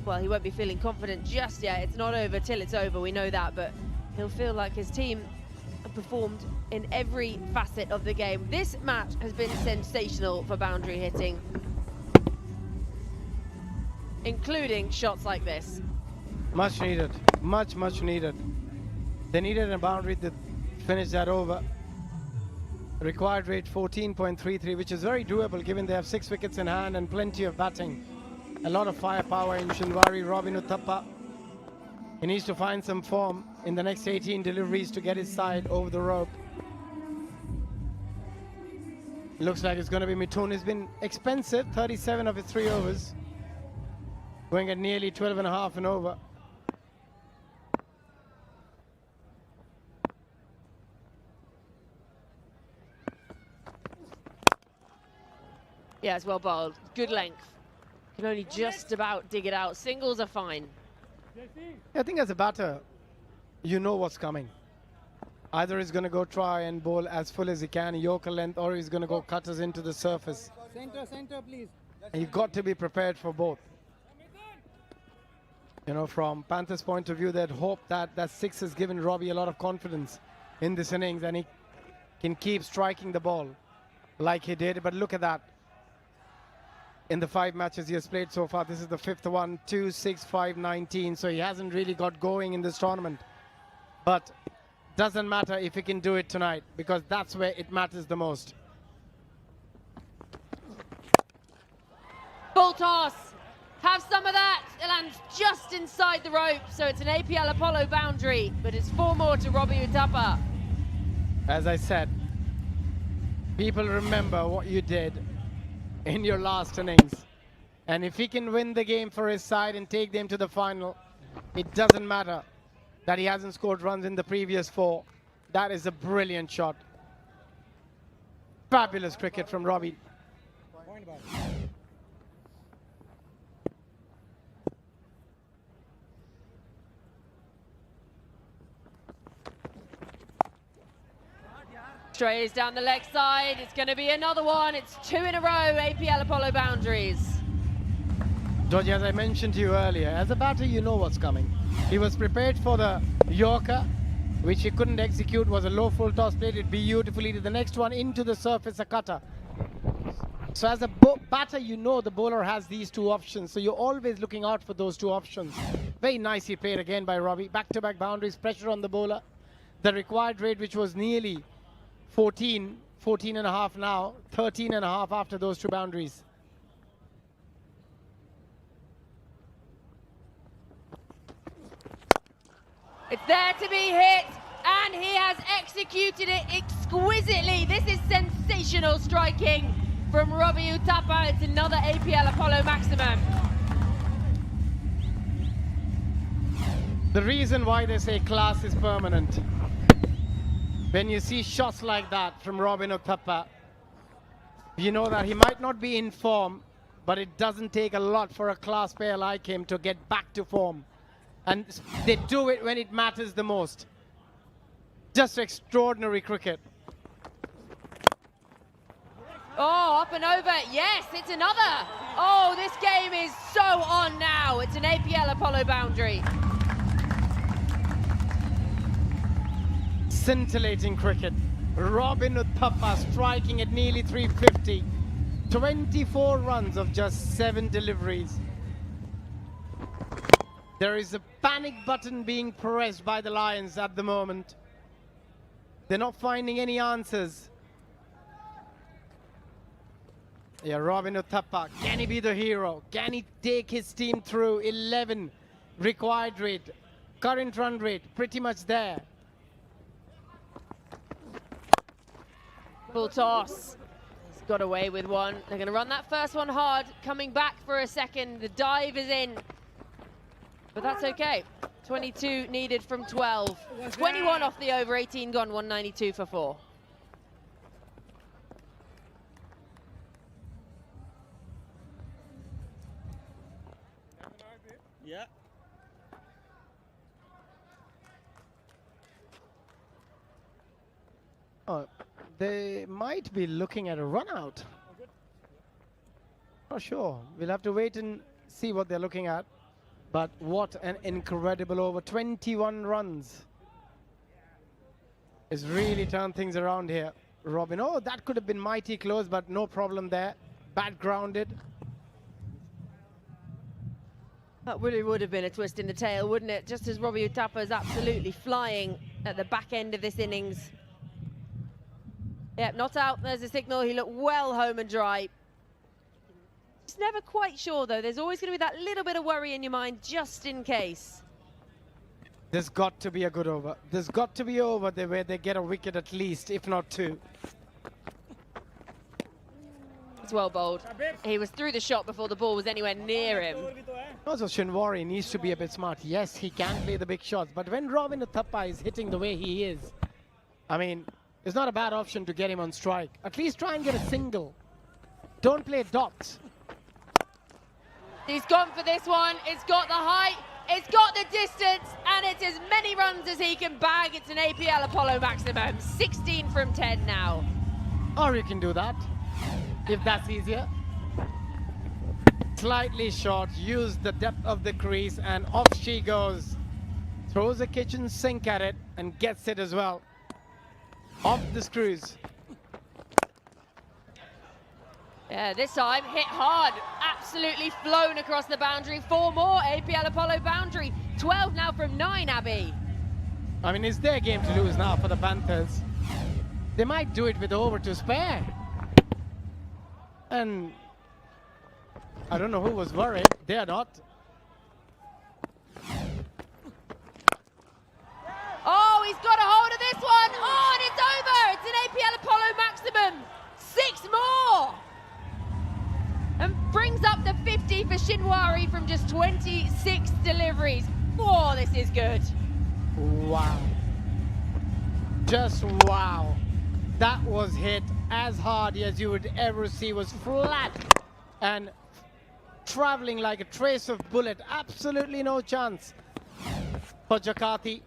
well, he won't be feeling confident just yet. It's not over till it's over, we know that, but he'll feel like his team have performed in every facet of the game. This match has been sensational for boundary hitting, including shots like this. Much needed, much needed. They needed a boundary to finish that over. Required rate 14.33, which is very doable given they have 6 wickets in hand and plenty of batting. A lot of firepower in Shinwari. Robin Uthappa, he needs to find some form in the next 18 deliveries to get his side over the rope. Looks like it's going to be Mithun. He's been expensive, 37 of his 3 overs. Going at nearly 12 and a half and over. Yeah, it's well bowled. Good length. Can only just about dig it out. Singles are fine. I think as a batter, you know what's coming. Either he's going to go try and bowl as full as he can, Yorker length, or he's going to go cutters into the surface. Center, please. And you've got to be prepared for both. You know, from Panthers' point of view, they'd hope that that six has given Robbie a lot of confidence in this innings and he can keep striking the ball like he did. But look at that. In the 5 matches he has played so far, this is the 5th one, 2, 6, 5, 19. So he hasn't really got going in this tournament. But doesn't matter if he can do it tonight, because that's where it matters the most. Full toss. Have some of that. It lands just inside the rope. So it's an APL Apollo boundary, but it's 4 more to Robbie Uthappa. As I said, people remember what you did in your last innings. And if he can win the game for his side and take them to the final, it doesn't matter that he hasn't scored runs in the previous 4. That is a brilliant shot. Fabulous cricket from Robbie. Strays down the leg side. It's going to be another one. It's 2 in a row, APL Apollo boundaries. Georgie, as I mentioned to you earlier, as a batter, you know what's coming. He was prepared for the Yorker, which he couldn't execute, was a low full toss, played it beautifully to the next one into the surface, a cutter. So as a batter, you know the bowler has these 2 options, so you're always looking out for those 2 options. Very nicely played again by Robbie. Back-to-back boundaries, pressure on the bowler. The required rate, which was nearly 14 and a half now, 13 and a half after those 2 boundaries. It's there to be hit, and he has executed it exquisitely. This is sensational striking from Robbie Uthappa. It's another APL Apollo maximum. The reason why they say class is permanent, when you see shots like that from Robin Uthappa, you know that he might not be in form, but it doesn't take a lot for a class player like him to get back to form. And they do it when it matters the most. Just extraordinary cricket. Oh, up and over. Yes, it's another. Oh, this game is so on now. It's an APL Apollo boundary. Scintillating cricket. Robin Uthappa striking at nearly 350. 24 runs of just 7 deliveries. There is a panic button being pressed by the Lions at the moment. They're not finding any answers. Yeah, Robin Uthappa, can he be the hero? Can he take his team through? 11 required rate, current run rate, pretty much there. Full toss. He's got away with one. They're going to run that first one hard. Coming back for a second. The dive is in. But that's okay. 22 needed from 12. 21 off the over, 18 gone, 192 for 4. Yeah. Oh, they might be looking at a run out. Not sure. We'll have to wait and see what they're looking at. But what an incredible over. 21 runs. It's really turned things around here. Robin, oh, that could have been mighty close, but no problem there. Bad grounded. That really would have been a twist in the tail, wouldn't it? Just as Robbie Uthappa is absolutely flying at the back end of this innings. Yep, not out. There's a signal. He looked well home and dry. Just never quite sure, though. There's always going to be that little bit of worry in your mind, just in case. There's got to be a good over. There's got to be over there where they get a wicket at least, if not 2. That's well bowled. He was through the shot before the ball was anywhere near him. Also, Shinwari needs to be a bit smart. Yes, he can play the big shots, but when Robin Uthappa is hitting the way he is, I mean, it's not a bad option to get him on strike. At least try and get a single. Don't play dots. He's gone for this one. It's got the height, it's got the distance, and it's as many runs as he can bag. It's an APL Apollo maximum. 16 from 10 now. Or you can do that, if that's easier. Slightly short, use the depth of the crease, and off she goes. Throws a kitchen sink at it and gets it as well. Off the screws. Yeah, this time hit hard, absolutely flown across the boundary. 4 more, APL Apollo boundary. 12 now from 9, Abby. I mean, it's their game to lose now for the Panthers. They might do it with over to spare. And I don't know who was worried. They are not. Oh, he's got a hold of this one. Oh, and it's over. It's an APL Apollo maximum. 6 more. And brings up the 50 for Shinwari from just 26 deliveries. Oh, this is good. Wow. Just wow. That was hit as hard as you would ever see. Was flat and traveling like a trace of bullet. Absolutely no chance for Jakati.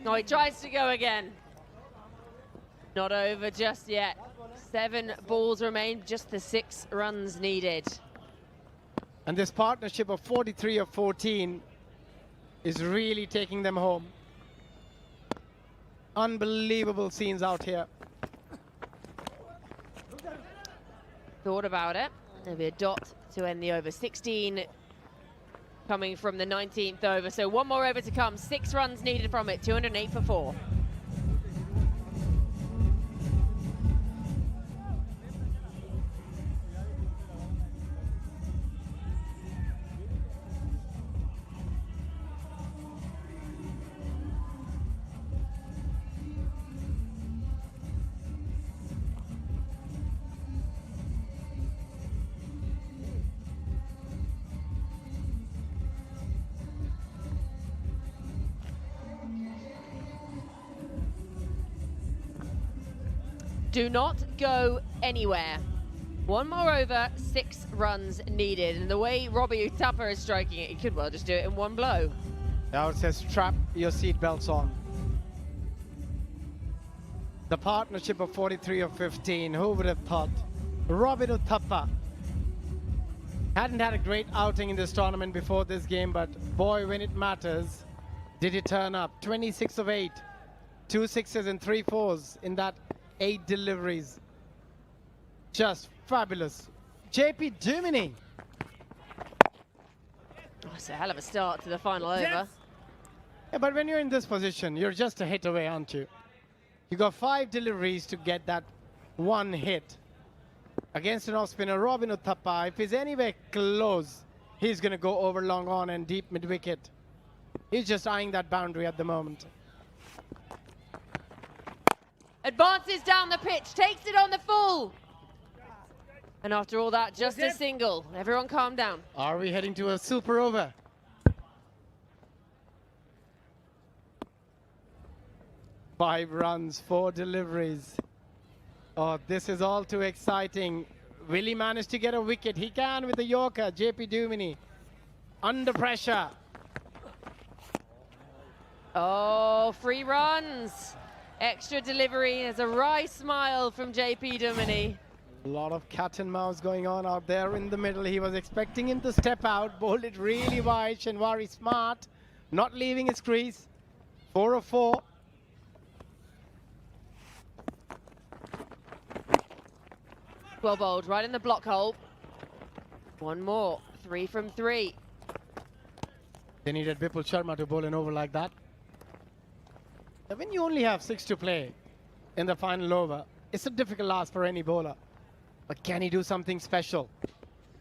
No, he tries to go again. Not over just yet. 7 balls remain, just the 6 runs needed. And this partnership of 43 of 14 is really taking them home. Unbelievable scenes out here. Thought about it. There'll be a dot to end the over. 16 coming from the 19th over. So 1 more over to come. 6 runs needed from it. 208 for 4. Do not go anywhere. 1 more over, 6 runs needed. And the way Robbie Uthappa is striking it, he could well just do it in 1 blow. Now it says strap your seatbelts on. The partnership of 43 of 15, who would have thought? Robin Uthappa hadn't had a great outing in this tournament before this game, but boy, when it matters, did he turn up. 26 of 8, 2 6s and 3 4s in that 8 deliveries. Just fabulous. JP Duminy. Oh, it's a hell of a start to the final over. Yeah, but when you're in this position, you're just a hit away, aren't you? You got 5 deliveries to get that 1 hit. Against an off-spinner, Robin Uthappa, if he's anywhere close, he's going to go over long on and deep mid-wicket. He's just eyeing that boundary at the moment. Advances down the pitch, takes it on the full. And after all that, just a single. Everyone calm down. Are we heading to a super over? Five runs, 4 deliveries. Oh, this is all too exciting. Will he manage to get a wicket? He can with the Yorker, JP Duminy. Under pressure. Oh, 3 runs. Extra delivery. There's a wry smile from JP Duminy. A lot of cat and mouse going on out there in the middle. He was expecting him to step out, bowled it really wide. Shinwari smart, not leaving his crease. 4 of 4. Well bowled, right in the block hole. 1 more, 3 from 3. They needed Vipul Sharma to bowl an over like that. And when you only have 6 to play in the final over, it's a difficult ask for any bowler. But can he do something special?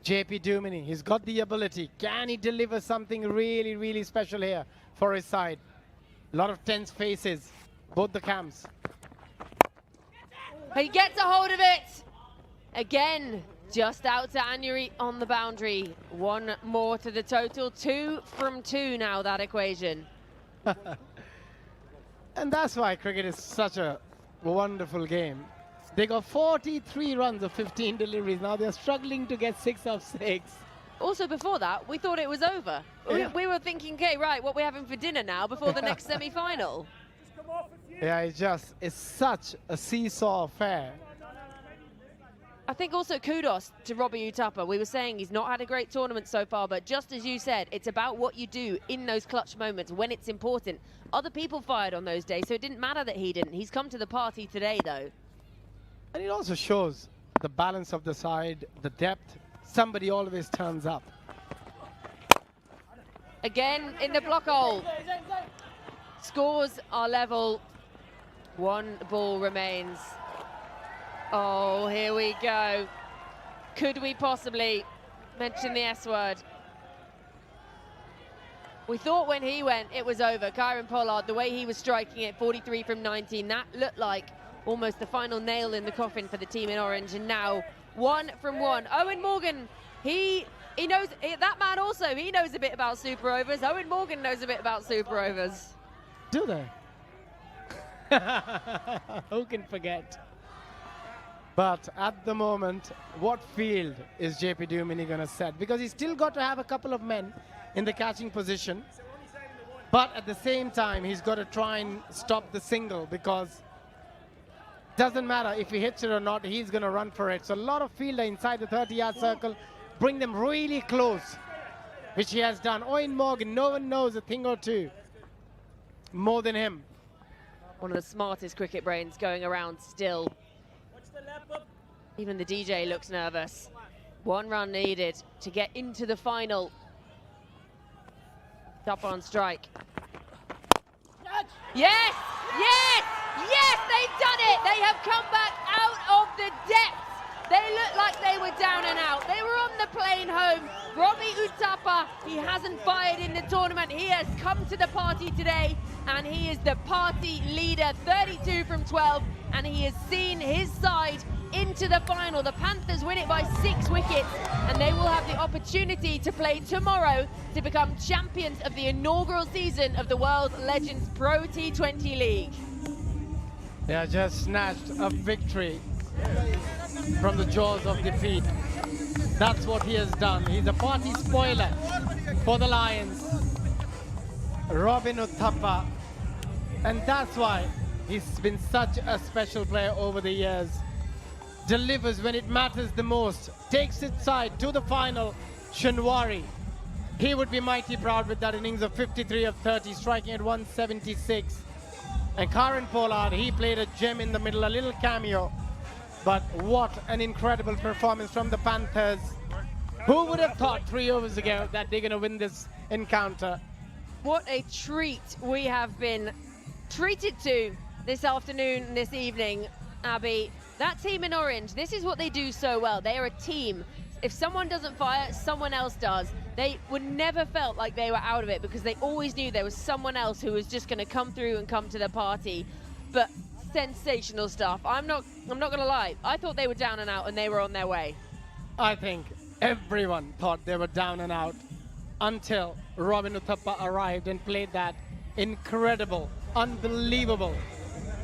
JP Duminy, he's got the ability. Can he deliver something really, really special here for his side? A lot of tense faces, both the camps. He gets a hold of it. Again, just out to Anuri on the boundary. One more to the total. 2 from 2 now, that equation. And that's why cricket is such a wonderful game. They got 43 runs of 15 deliveries. Now they're struggling to get 6 of 6. Also, before that, we thought it was over. Yeah. We were thinking, okay, right, what are we having for dinner now before the next semi-final? Yeah, it's such a seesaw affair. I think also kudos to Robbie Uthappa. We were saying he's not had a great tournament so far, but just as you said, it's about what you do in those clutch moments when it's important. Other people fired on those days, so it didn't matter that he didn't. He's come to the party today, though. And it also shows the balance of the side, the depth. Somebody always turns up. Again in the block hole. Scores are level. 1 ball remains. Oh, here we go. Could we possibly mention the S word? We thought when he went, it was over. Kieron Pollard, the way he was striking it, 43 from 19, that looked like almost the final nail in the coffin for the team in orange. And now 1 from 1. Eoin Morgan, he knows, that man also, he knows a bit about super overs. Eoin Morgan knows a bit about super overs. Do they? Who can forget? But at the moment, what field is JP Duminy going to set? Because he's still got to have a couple of men in the catching position. But at the same time, he's got to try and stop the single, because it doesn't matter if he hits it or not, he's going to run for it. So a lot of fielder inside the 30-yard circle, bring them really close, which he has done. Eoin Morgan, no one knows a thing or two more than him. One of the smartest cricket brains going around still. Even the DJ looks nervous. 1 run needed to get into the final. Up on strike. Yes! Yes! Yes! They've done it! They have come back out of the depths. They looked like they were down and out. They were on the plane home. Robbie Uthappa, he hasn't fired in the tournament. He has come to the party today, and he is the party leader, 32 from 12, and he has seen his side into the final. The Panthers win it by 6 wickets, and they will have the opportunity to play tomorrow to become champions of the inaugural season of the World Legends Pro T20 League. They have just snatched a victory from the jaws of defeat. That's what he has done. He's a party spoiler for the Lions. Robin Uthappa. And that's why he's been such a special player over the years. Delivers when it matters the most. Takes its side to the final. Shinwari. He would be mighty proud with that innings of 53 of 30, striking at 176. And Kieron Pollard, he played a gem in the middle, a little cameo. But what an incredible performance from the Panthers. Who would have thought 3 overs ago that they're going to win this encounter? What a treat we have been treated to this afternoon, this evening, Abby. That team in orange, this is what they do so well. They are a team. If someone doesn't fire, someone else does. They would never felt like they were out of it, because they always knew there was someone else who was just going to come through and come to the party. But sensational stuff. I'm not going to lie. I thought they were down and out, and they were on their way. I think everyone thought they were down and out until Robin Uthappa arrived and played that incredible, unbelievable,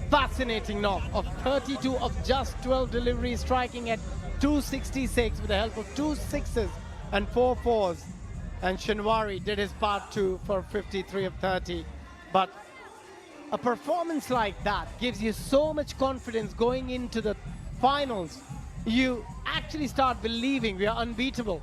fascinating knock of 32 of just 12 deliveries, striking at 266 with the help of 2 sixes and 4 fours. And Shinwari did his part too for 53 of 30. But a performance like that gives you so much confidence going into the finals. You actually start believing we are unbeatable.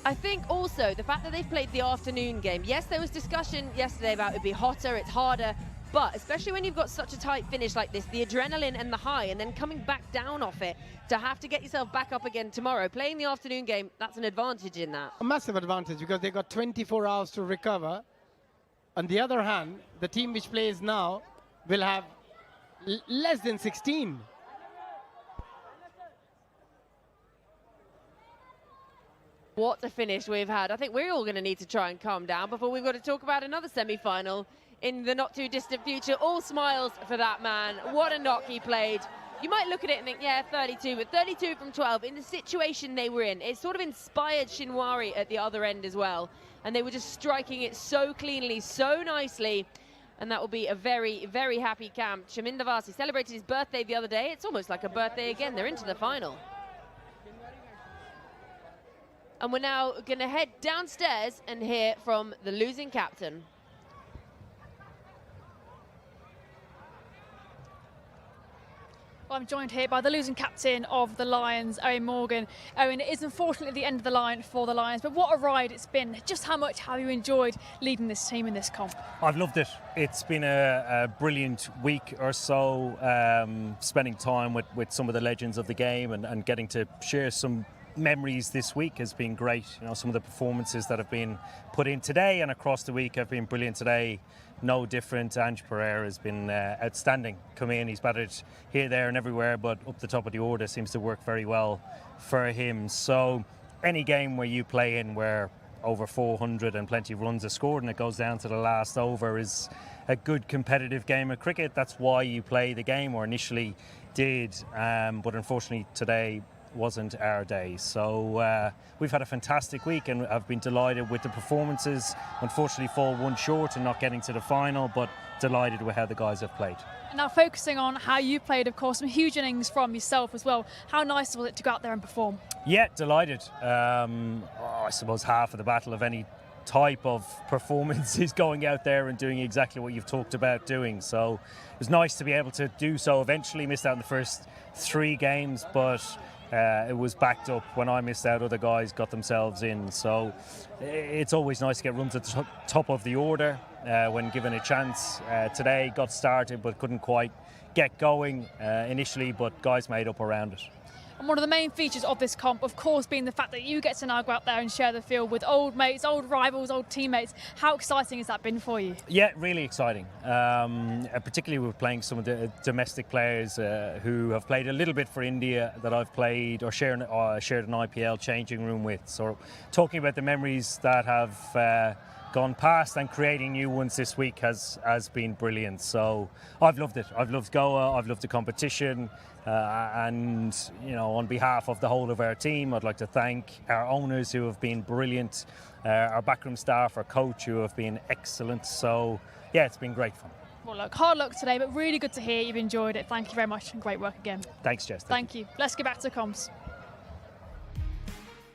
I think also the fact that they've played the afternoon game. Yes, there was discussion yesterday about it'd be hotter, it's harder, but especially when you've got such a tight finish like this, the adrenaline and the high, and then coming back down off it to have to get yourself back up again tomorrow, playing the afternoon game, that's an advantage in that. A massive advantage, because they've got 24 hours to recover. On the other hand, the team which plays now will have less than 16. What a finish we've had. I think we're all going to need to try and calm down before we've got to talk about another semi-final in the not too distant future. All smiles for that man. What a knock he played. You might look at it and think, yeah, 32, but 32 from 12 in the situation they were in. It sort of inspired Shinwari at the other end as well. And they were just striking it so cleanly, so nicely. And that will be a very, very happy camp. Chaminda Vasi celebrated his birthday the other day. It's almost like a birthday again. They're into the final. And we're now going to head downstairs and hear from the losing captain. Well, I'm joined here by the losing captain of the Lions, Eoin Morgan. Eoin, it is unfortunately the end of the line for the Lions, but what a ride it's been. Just how much have you enjoyed leading this team in this comp? I've loved it. It's been a brilliant week or so, spending time with some of the legends of the game and getting to share some memories this week has been great. You know, some of the performances that have been put in today and across the week have been brilliant today. No different. Ange Pereira has been outstanding. Come in, he's batted here, there and everywhere, but up the top of the order seems to work very well for him. So any game where you play in where over 400 and plenty of runs are scored and it goes down to the last over is a good competitive game of cricket. That's why you play the game, or initially did, but unfortunately today wasn't our day. So we've had a fantastic week and I've been delighted with the performances. Unfortunately fall one short and not getting to the final, but delighted with how the guys have played. Now focusing on how you played, of course, some huge innings from yourself as well. How nice was it to go out there and perform? Yeah, Delighted. I suppose half of the battle of any type of performance is going out there and doing exactly what you've talked about doing. So it was nice to be able to do so. Eventually missed out in the first 3 games, but it was backed up. When I missed out, other guys got themselves in. So it's always nice to get runs at the top of the order when given a chance. Today got started but couldn't quite get going initially, but guys made up around it. And one of the main features of this comp, of course, being the fact that you get to now go out there and share the field with old mates, old rivals, old teammates. How exciting has that been for you? Yeah, really exciting. Particularly with playing some of the domestic players who have played a little bit for India that I've played or shared an IPL changing room with. So talking about the memories that have gone past and creating new ones this week has been brilliant. So I've loved it. I've loved Goa. I've loved the competition. And, you know, on behalf of the whole of our team, I'd like to thank our owners who have been brilliant, our backroom staff, our coach who have been excellent. So, yeah, it's been great fun. Well, look, hard luck today, but really good to hear you've enjoyed it. Thank you very much and great work again. Thanks, Jess. Thank you. Let's get back to comps.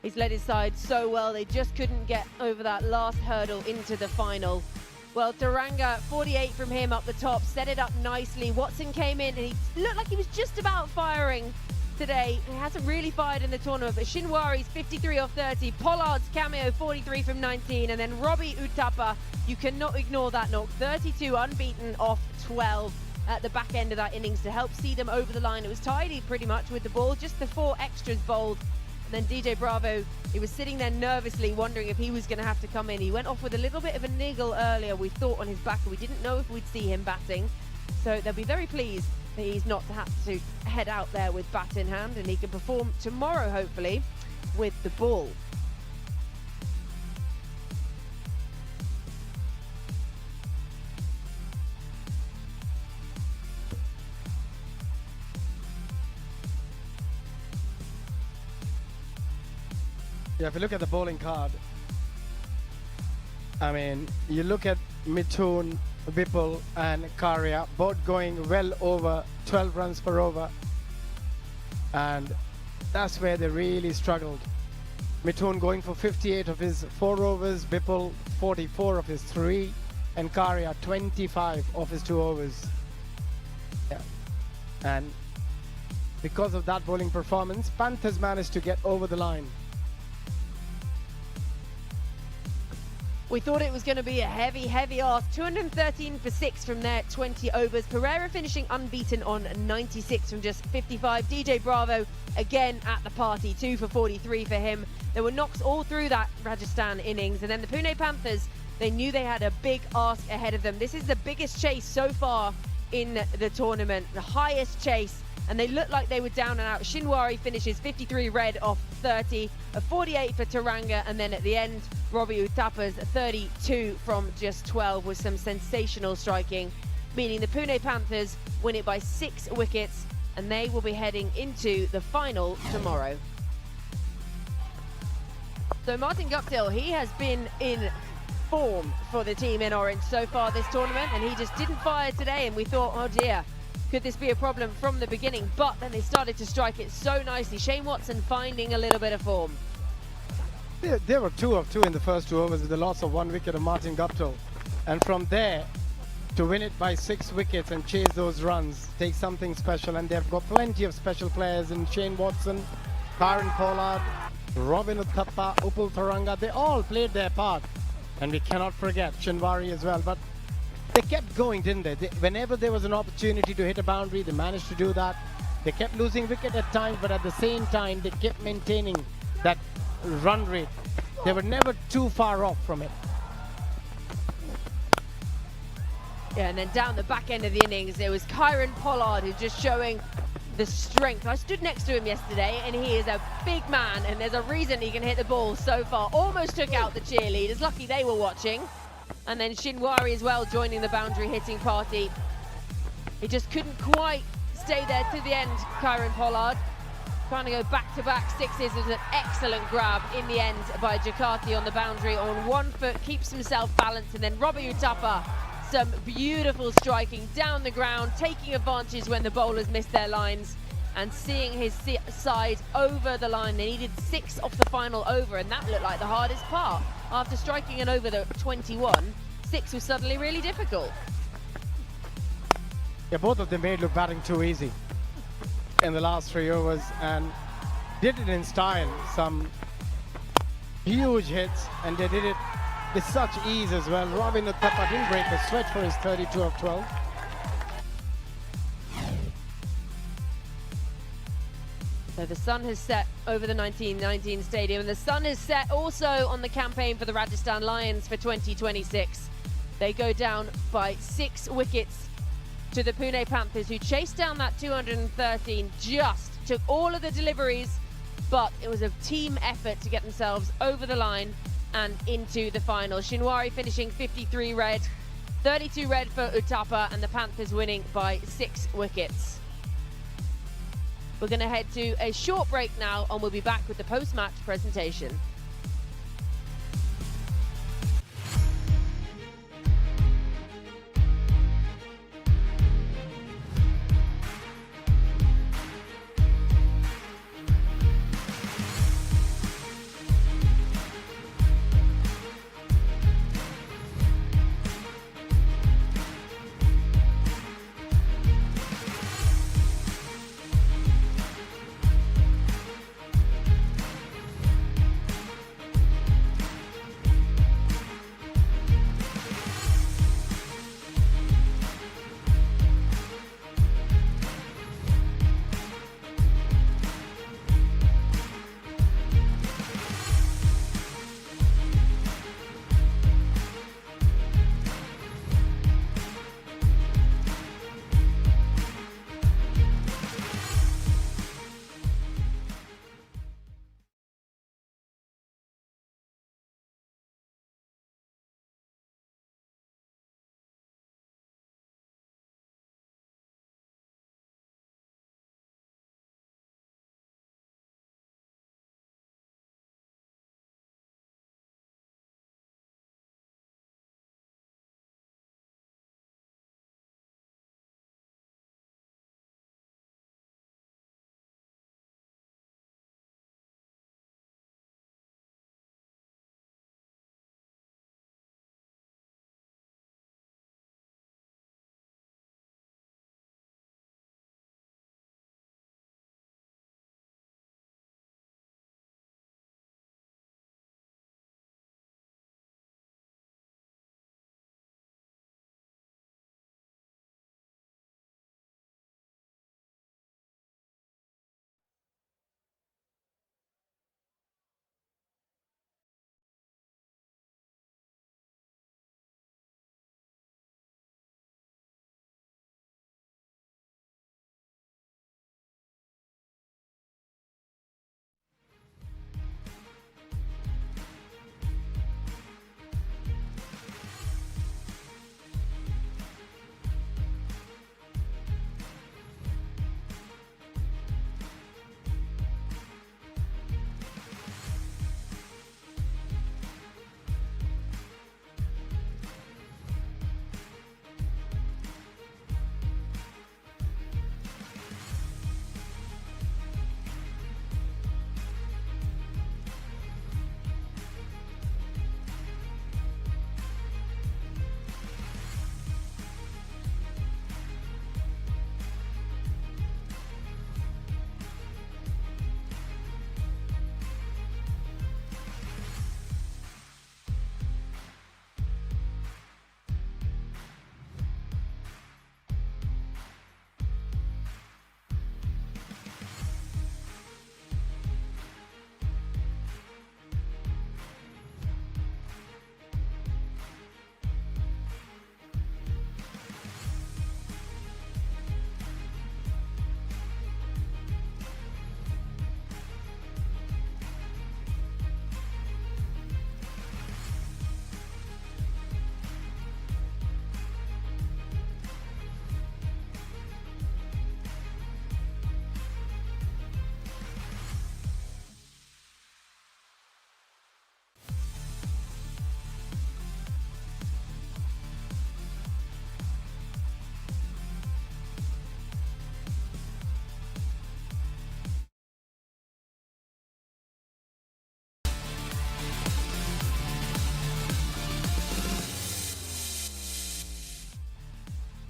He's led his side so well, they just couldn't get over that last hurdle into the final. Well, Taranga, 48 from him up the top, set it up nicely. Watson came in and he looked like he was just about firing today. He hasn't really fired in the tournament, but Shinwari's 53 off 30, Pollard's cameo 43 from 19, and then Robbie Uthappa, you cannot ignore that knock, 32 unbeaten off 12 at the back end of that innings to help see them over the line. It was tidy pretty much with the ball, just the 4 extras bowled. And then DJ Bravo, he was sitting there nervously wondering if he was going to have to come in. He went off with a little bit of a niggle earlier, we thought, on his back. We didn't know if we'd see him batting. So they'll be very pleased that he's not to have to head out there with bat in hand, and he can perform tomorrow, hopefully, with the ball. Yeah, if you look at the bowling card, I mean, you look at Mithun, Vipul and Karya, both going well over 12 runs per over. And that's where they really struggled. Mithun going for 58 of his 4 overs, Vipul 44 of his 3, and Karya 25 of his 2 overs. Yeah. And because of that bowling performance, Panthers managed to get over the line. We thought it was going to be a heavy ask. 213 for 6 from their 20 overs. Pereira finishing unbeaten on 96 from just 55. DJ Bravo again at the party, 2 for 43 for him. There were knocks all through that Rajasthan innings. And then the Pune Panthers, they knew they had a big ask ahead of them. This is the biggest chase so far in the tournament, the highest chase. And they looked like they were down and out. Shinwari finishes 53 red off 30, a 48 for Taranga, and then at the end, Robbie Uthappa's 32 from just 12 with some sensational striking, meaning the Pune Panthers win it by 6 wickets and they will be heading into the final tomorrow. So Martin Guptill, he has been in form for the team in orange so far this tournament, and he just didn't fire today, and we thought, oh dear, could this be a problem from the beginning? But then they started to strike it so nicely. Shane Watson finding a little bit of form. They were 2 of 2 in the first 2 overs with the loss of 1 wicket of Martin Guptill. And from there, to win it by 6 wickets and chase those runs takes something special. And they've got plenty of special players in Shane Watson, Kieron Pollard, Robin Uthappa, Upul Tharanga. They all played their part. And we cannot forget Shinwari as well. But they kept going, didn't they? Whenever there was an opportunity to hit a boundary, they managed to do that. They kept losing wicket at times, but at the same time, they kept maintaining that run rate. They were never too far off from it. Yeah, and then down the back end of the innings, it was Kieron Pollard who's just showing the strength. I stood next to him yesterday, and he is a big man, and there's a reason he can hit the ball so far. Almost took out the cheerleaders. Lucky they were watching. And then Shinwari as well joining the boundary hitting party. He just couldn't quite stay there to the end, Kieron Pollard. Trying to go back-to-back sixes. It was an excellent grab in the end by Jakarta on the boundary on 1 foot, keeps himself balanced. And then Robbie Uthappa, some beautiful striking down the ground, taking advantage when the bowlers missed their lines and seeing his side over the line. They needed 6 off the final over, and that looked like the hardest part. After striking an over the 21, 6 was suddenly really difficult. Yeah, both of them made look batting too easy in the last 3 overs and did it in style. Some huge hits, and they did it with such ease as well. Robin Uthappa didn't break a sweat for his 32 of 12. So the sun has set over the 1919 stadium, and the sun has set also on the campaign for the Rajasthan Lions for 2026. They go down by 6 wickets to the Pune Panthers, who chased down that 213, just took all of the deliveries, but it was a team effort to get themselves over the line and into the final. Shinwari finishing 53 red, 32 red for Uthappa, and the Panthers winning by 6 wickets. We're going to head to a short break now, and we'll be back with the post-match presentation.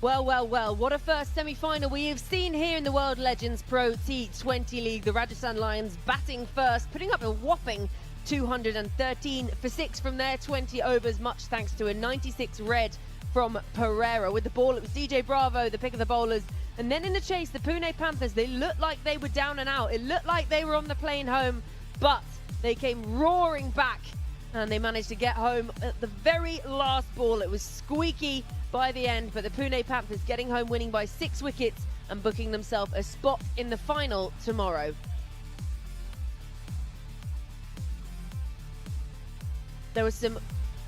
Well, well, well, what a first semi-final we have seen here in the World Legends Pro T20 League. The Rajasthan Lions batting first, putting up a whopping 213 for 6 from their 20 overs, much thanks to a 96 red from Pereira. With the ball, it was DJ Bravo, the pick of the bowlers. And then in the chase, the Pune Panthers, they looked like they were down and out. It looked like they were on the plane home, but they came roaring back and they managed to get home at the very last ball. It was squeaky by the end, but the Pune Panthers getting home, winning by 6 wickets and booking themselves a spot in the final tomorrow. There was some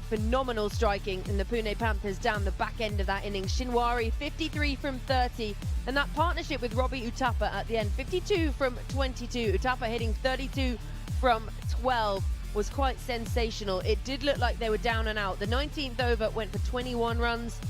phenomenal striking in the Pune Panthers down the back end of that innings. Shinwari 53 from 30, and that partnership with Robbie Uthappa at the end, 52 from 22. Uthappa hitting 32 from 12 was quite sensational. It did look like they were down and out. The 19th over went for 21 runs,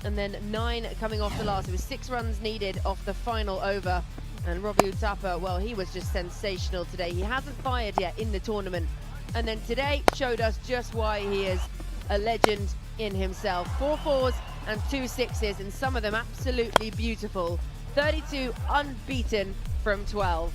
and then 9 coming off the last. It was 6 runs needed off the final over. And Robbie Uthappa, well, he was just sensational today. He hasn't fired yet in the tournament. And then today showed us just why he is a legend in himself. 4 fours and 2 sixes, and some of them absolutely beautiful. 32 unbeaten from 12.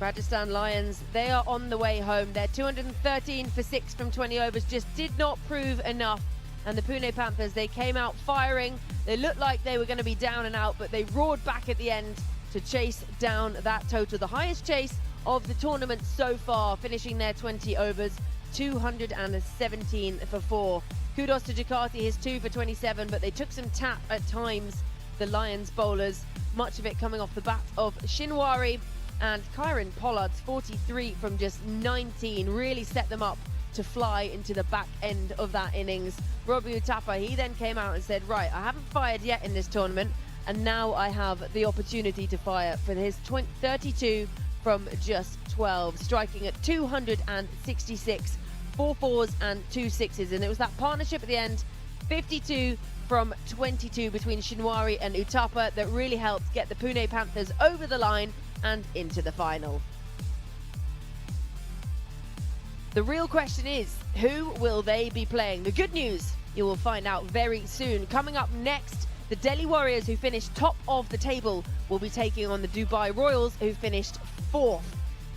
Rajasthan Lions, they are on the way home. Their 213 for 6 from 20 overs just did not prove enough. And the Pune Panthers, they came out firing. They looked like they were going to be down and out, but they roared back at the end to chase down that total. The highest chase of the tournament so far, finishing their 20 overs, 217 for 4. Kudos to Jakarta, his 2 for 27, but they took some tap at times, the Lions bowlers, much of it coming off the bat of Shinwari. And Kieron, Pollard's 43 from just 19 really set them up to fly into the back end of that innings. Robbie Uthappa, he then came out and said, right, I haven't fired yet in this tournament, and now I have the opportunity to fire for his 32 from just 12, striking at 266, 4 fours and 2 sixes. And it was that partnership at the end, 52 from 22 between Shinwari and Uthappa, that really helped get the Pune Panthers over the line and into the final. The real question is, who will they be playing? The good news, you will find out very soon. Coming up next, the Delhi Warriors, who finished top of the table, will be taking on the Dubai Royals, who finished 4th.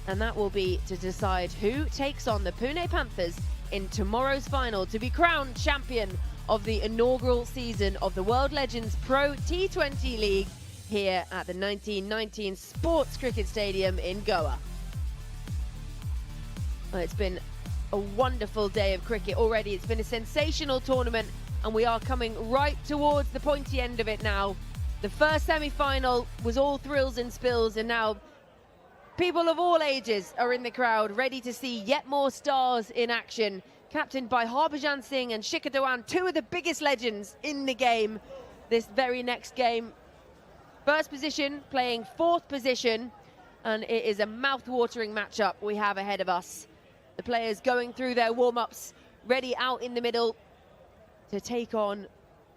And that will be to decide who takes on the Pune Panthers in tomorrow's final to be crowned champion of the inaugural season of the World Legends Pro T20 League here at the 1919 Sports Cricket Stadium in Goa. Well, it's been a wonderful day of cricket already. It's been a sensational tournament, and we are coming right towards the pointy end of it now. The first semi-final was all thrills and spills, and now people of all ages are in the crowd, ready to see yet more stars in action. Captained by Harbhajan Singh and Shikhar Dhawan, 2 of the biggest legends in the game. This very next game, first position playing 4th position, and it is a mouth-watering matchup we have ahead of us. The players going through their warm-ups, ready out in the middle to take on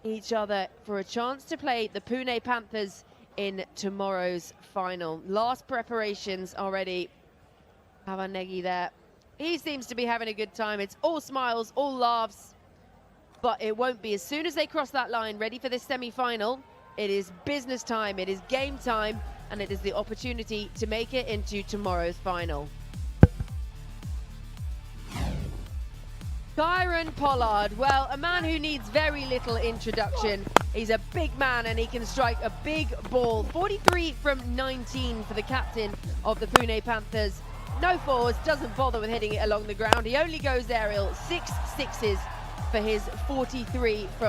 each other for a chance to play the Pune Panthers in tomorrow's final. Last preparations already. Pavan Negi there. He seems to be having a good time. It's all smiles, all laughs, but it won't be. As soon as they cross that line, ready for this semi-final, it is business time, it is game time, and it is the opportunity to make it into tomorrow's final. Kieron Pollard, well, a man who needs very little introduction. He's a big man and he can strike a big ball. 43 from 19 for the captain of the Pune Panthers. No fours, doesn't bother with hitting it along the ground. He only goes aerial, 6 sixes for his 43 from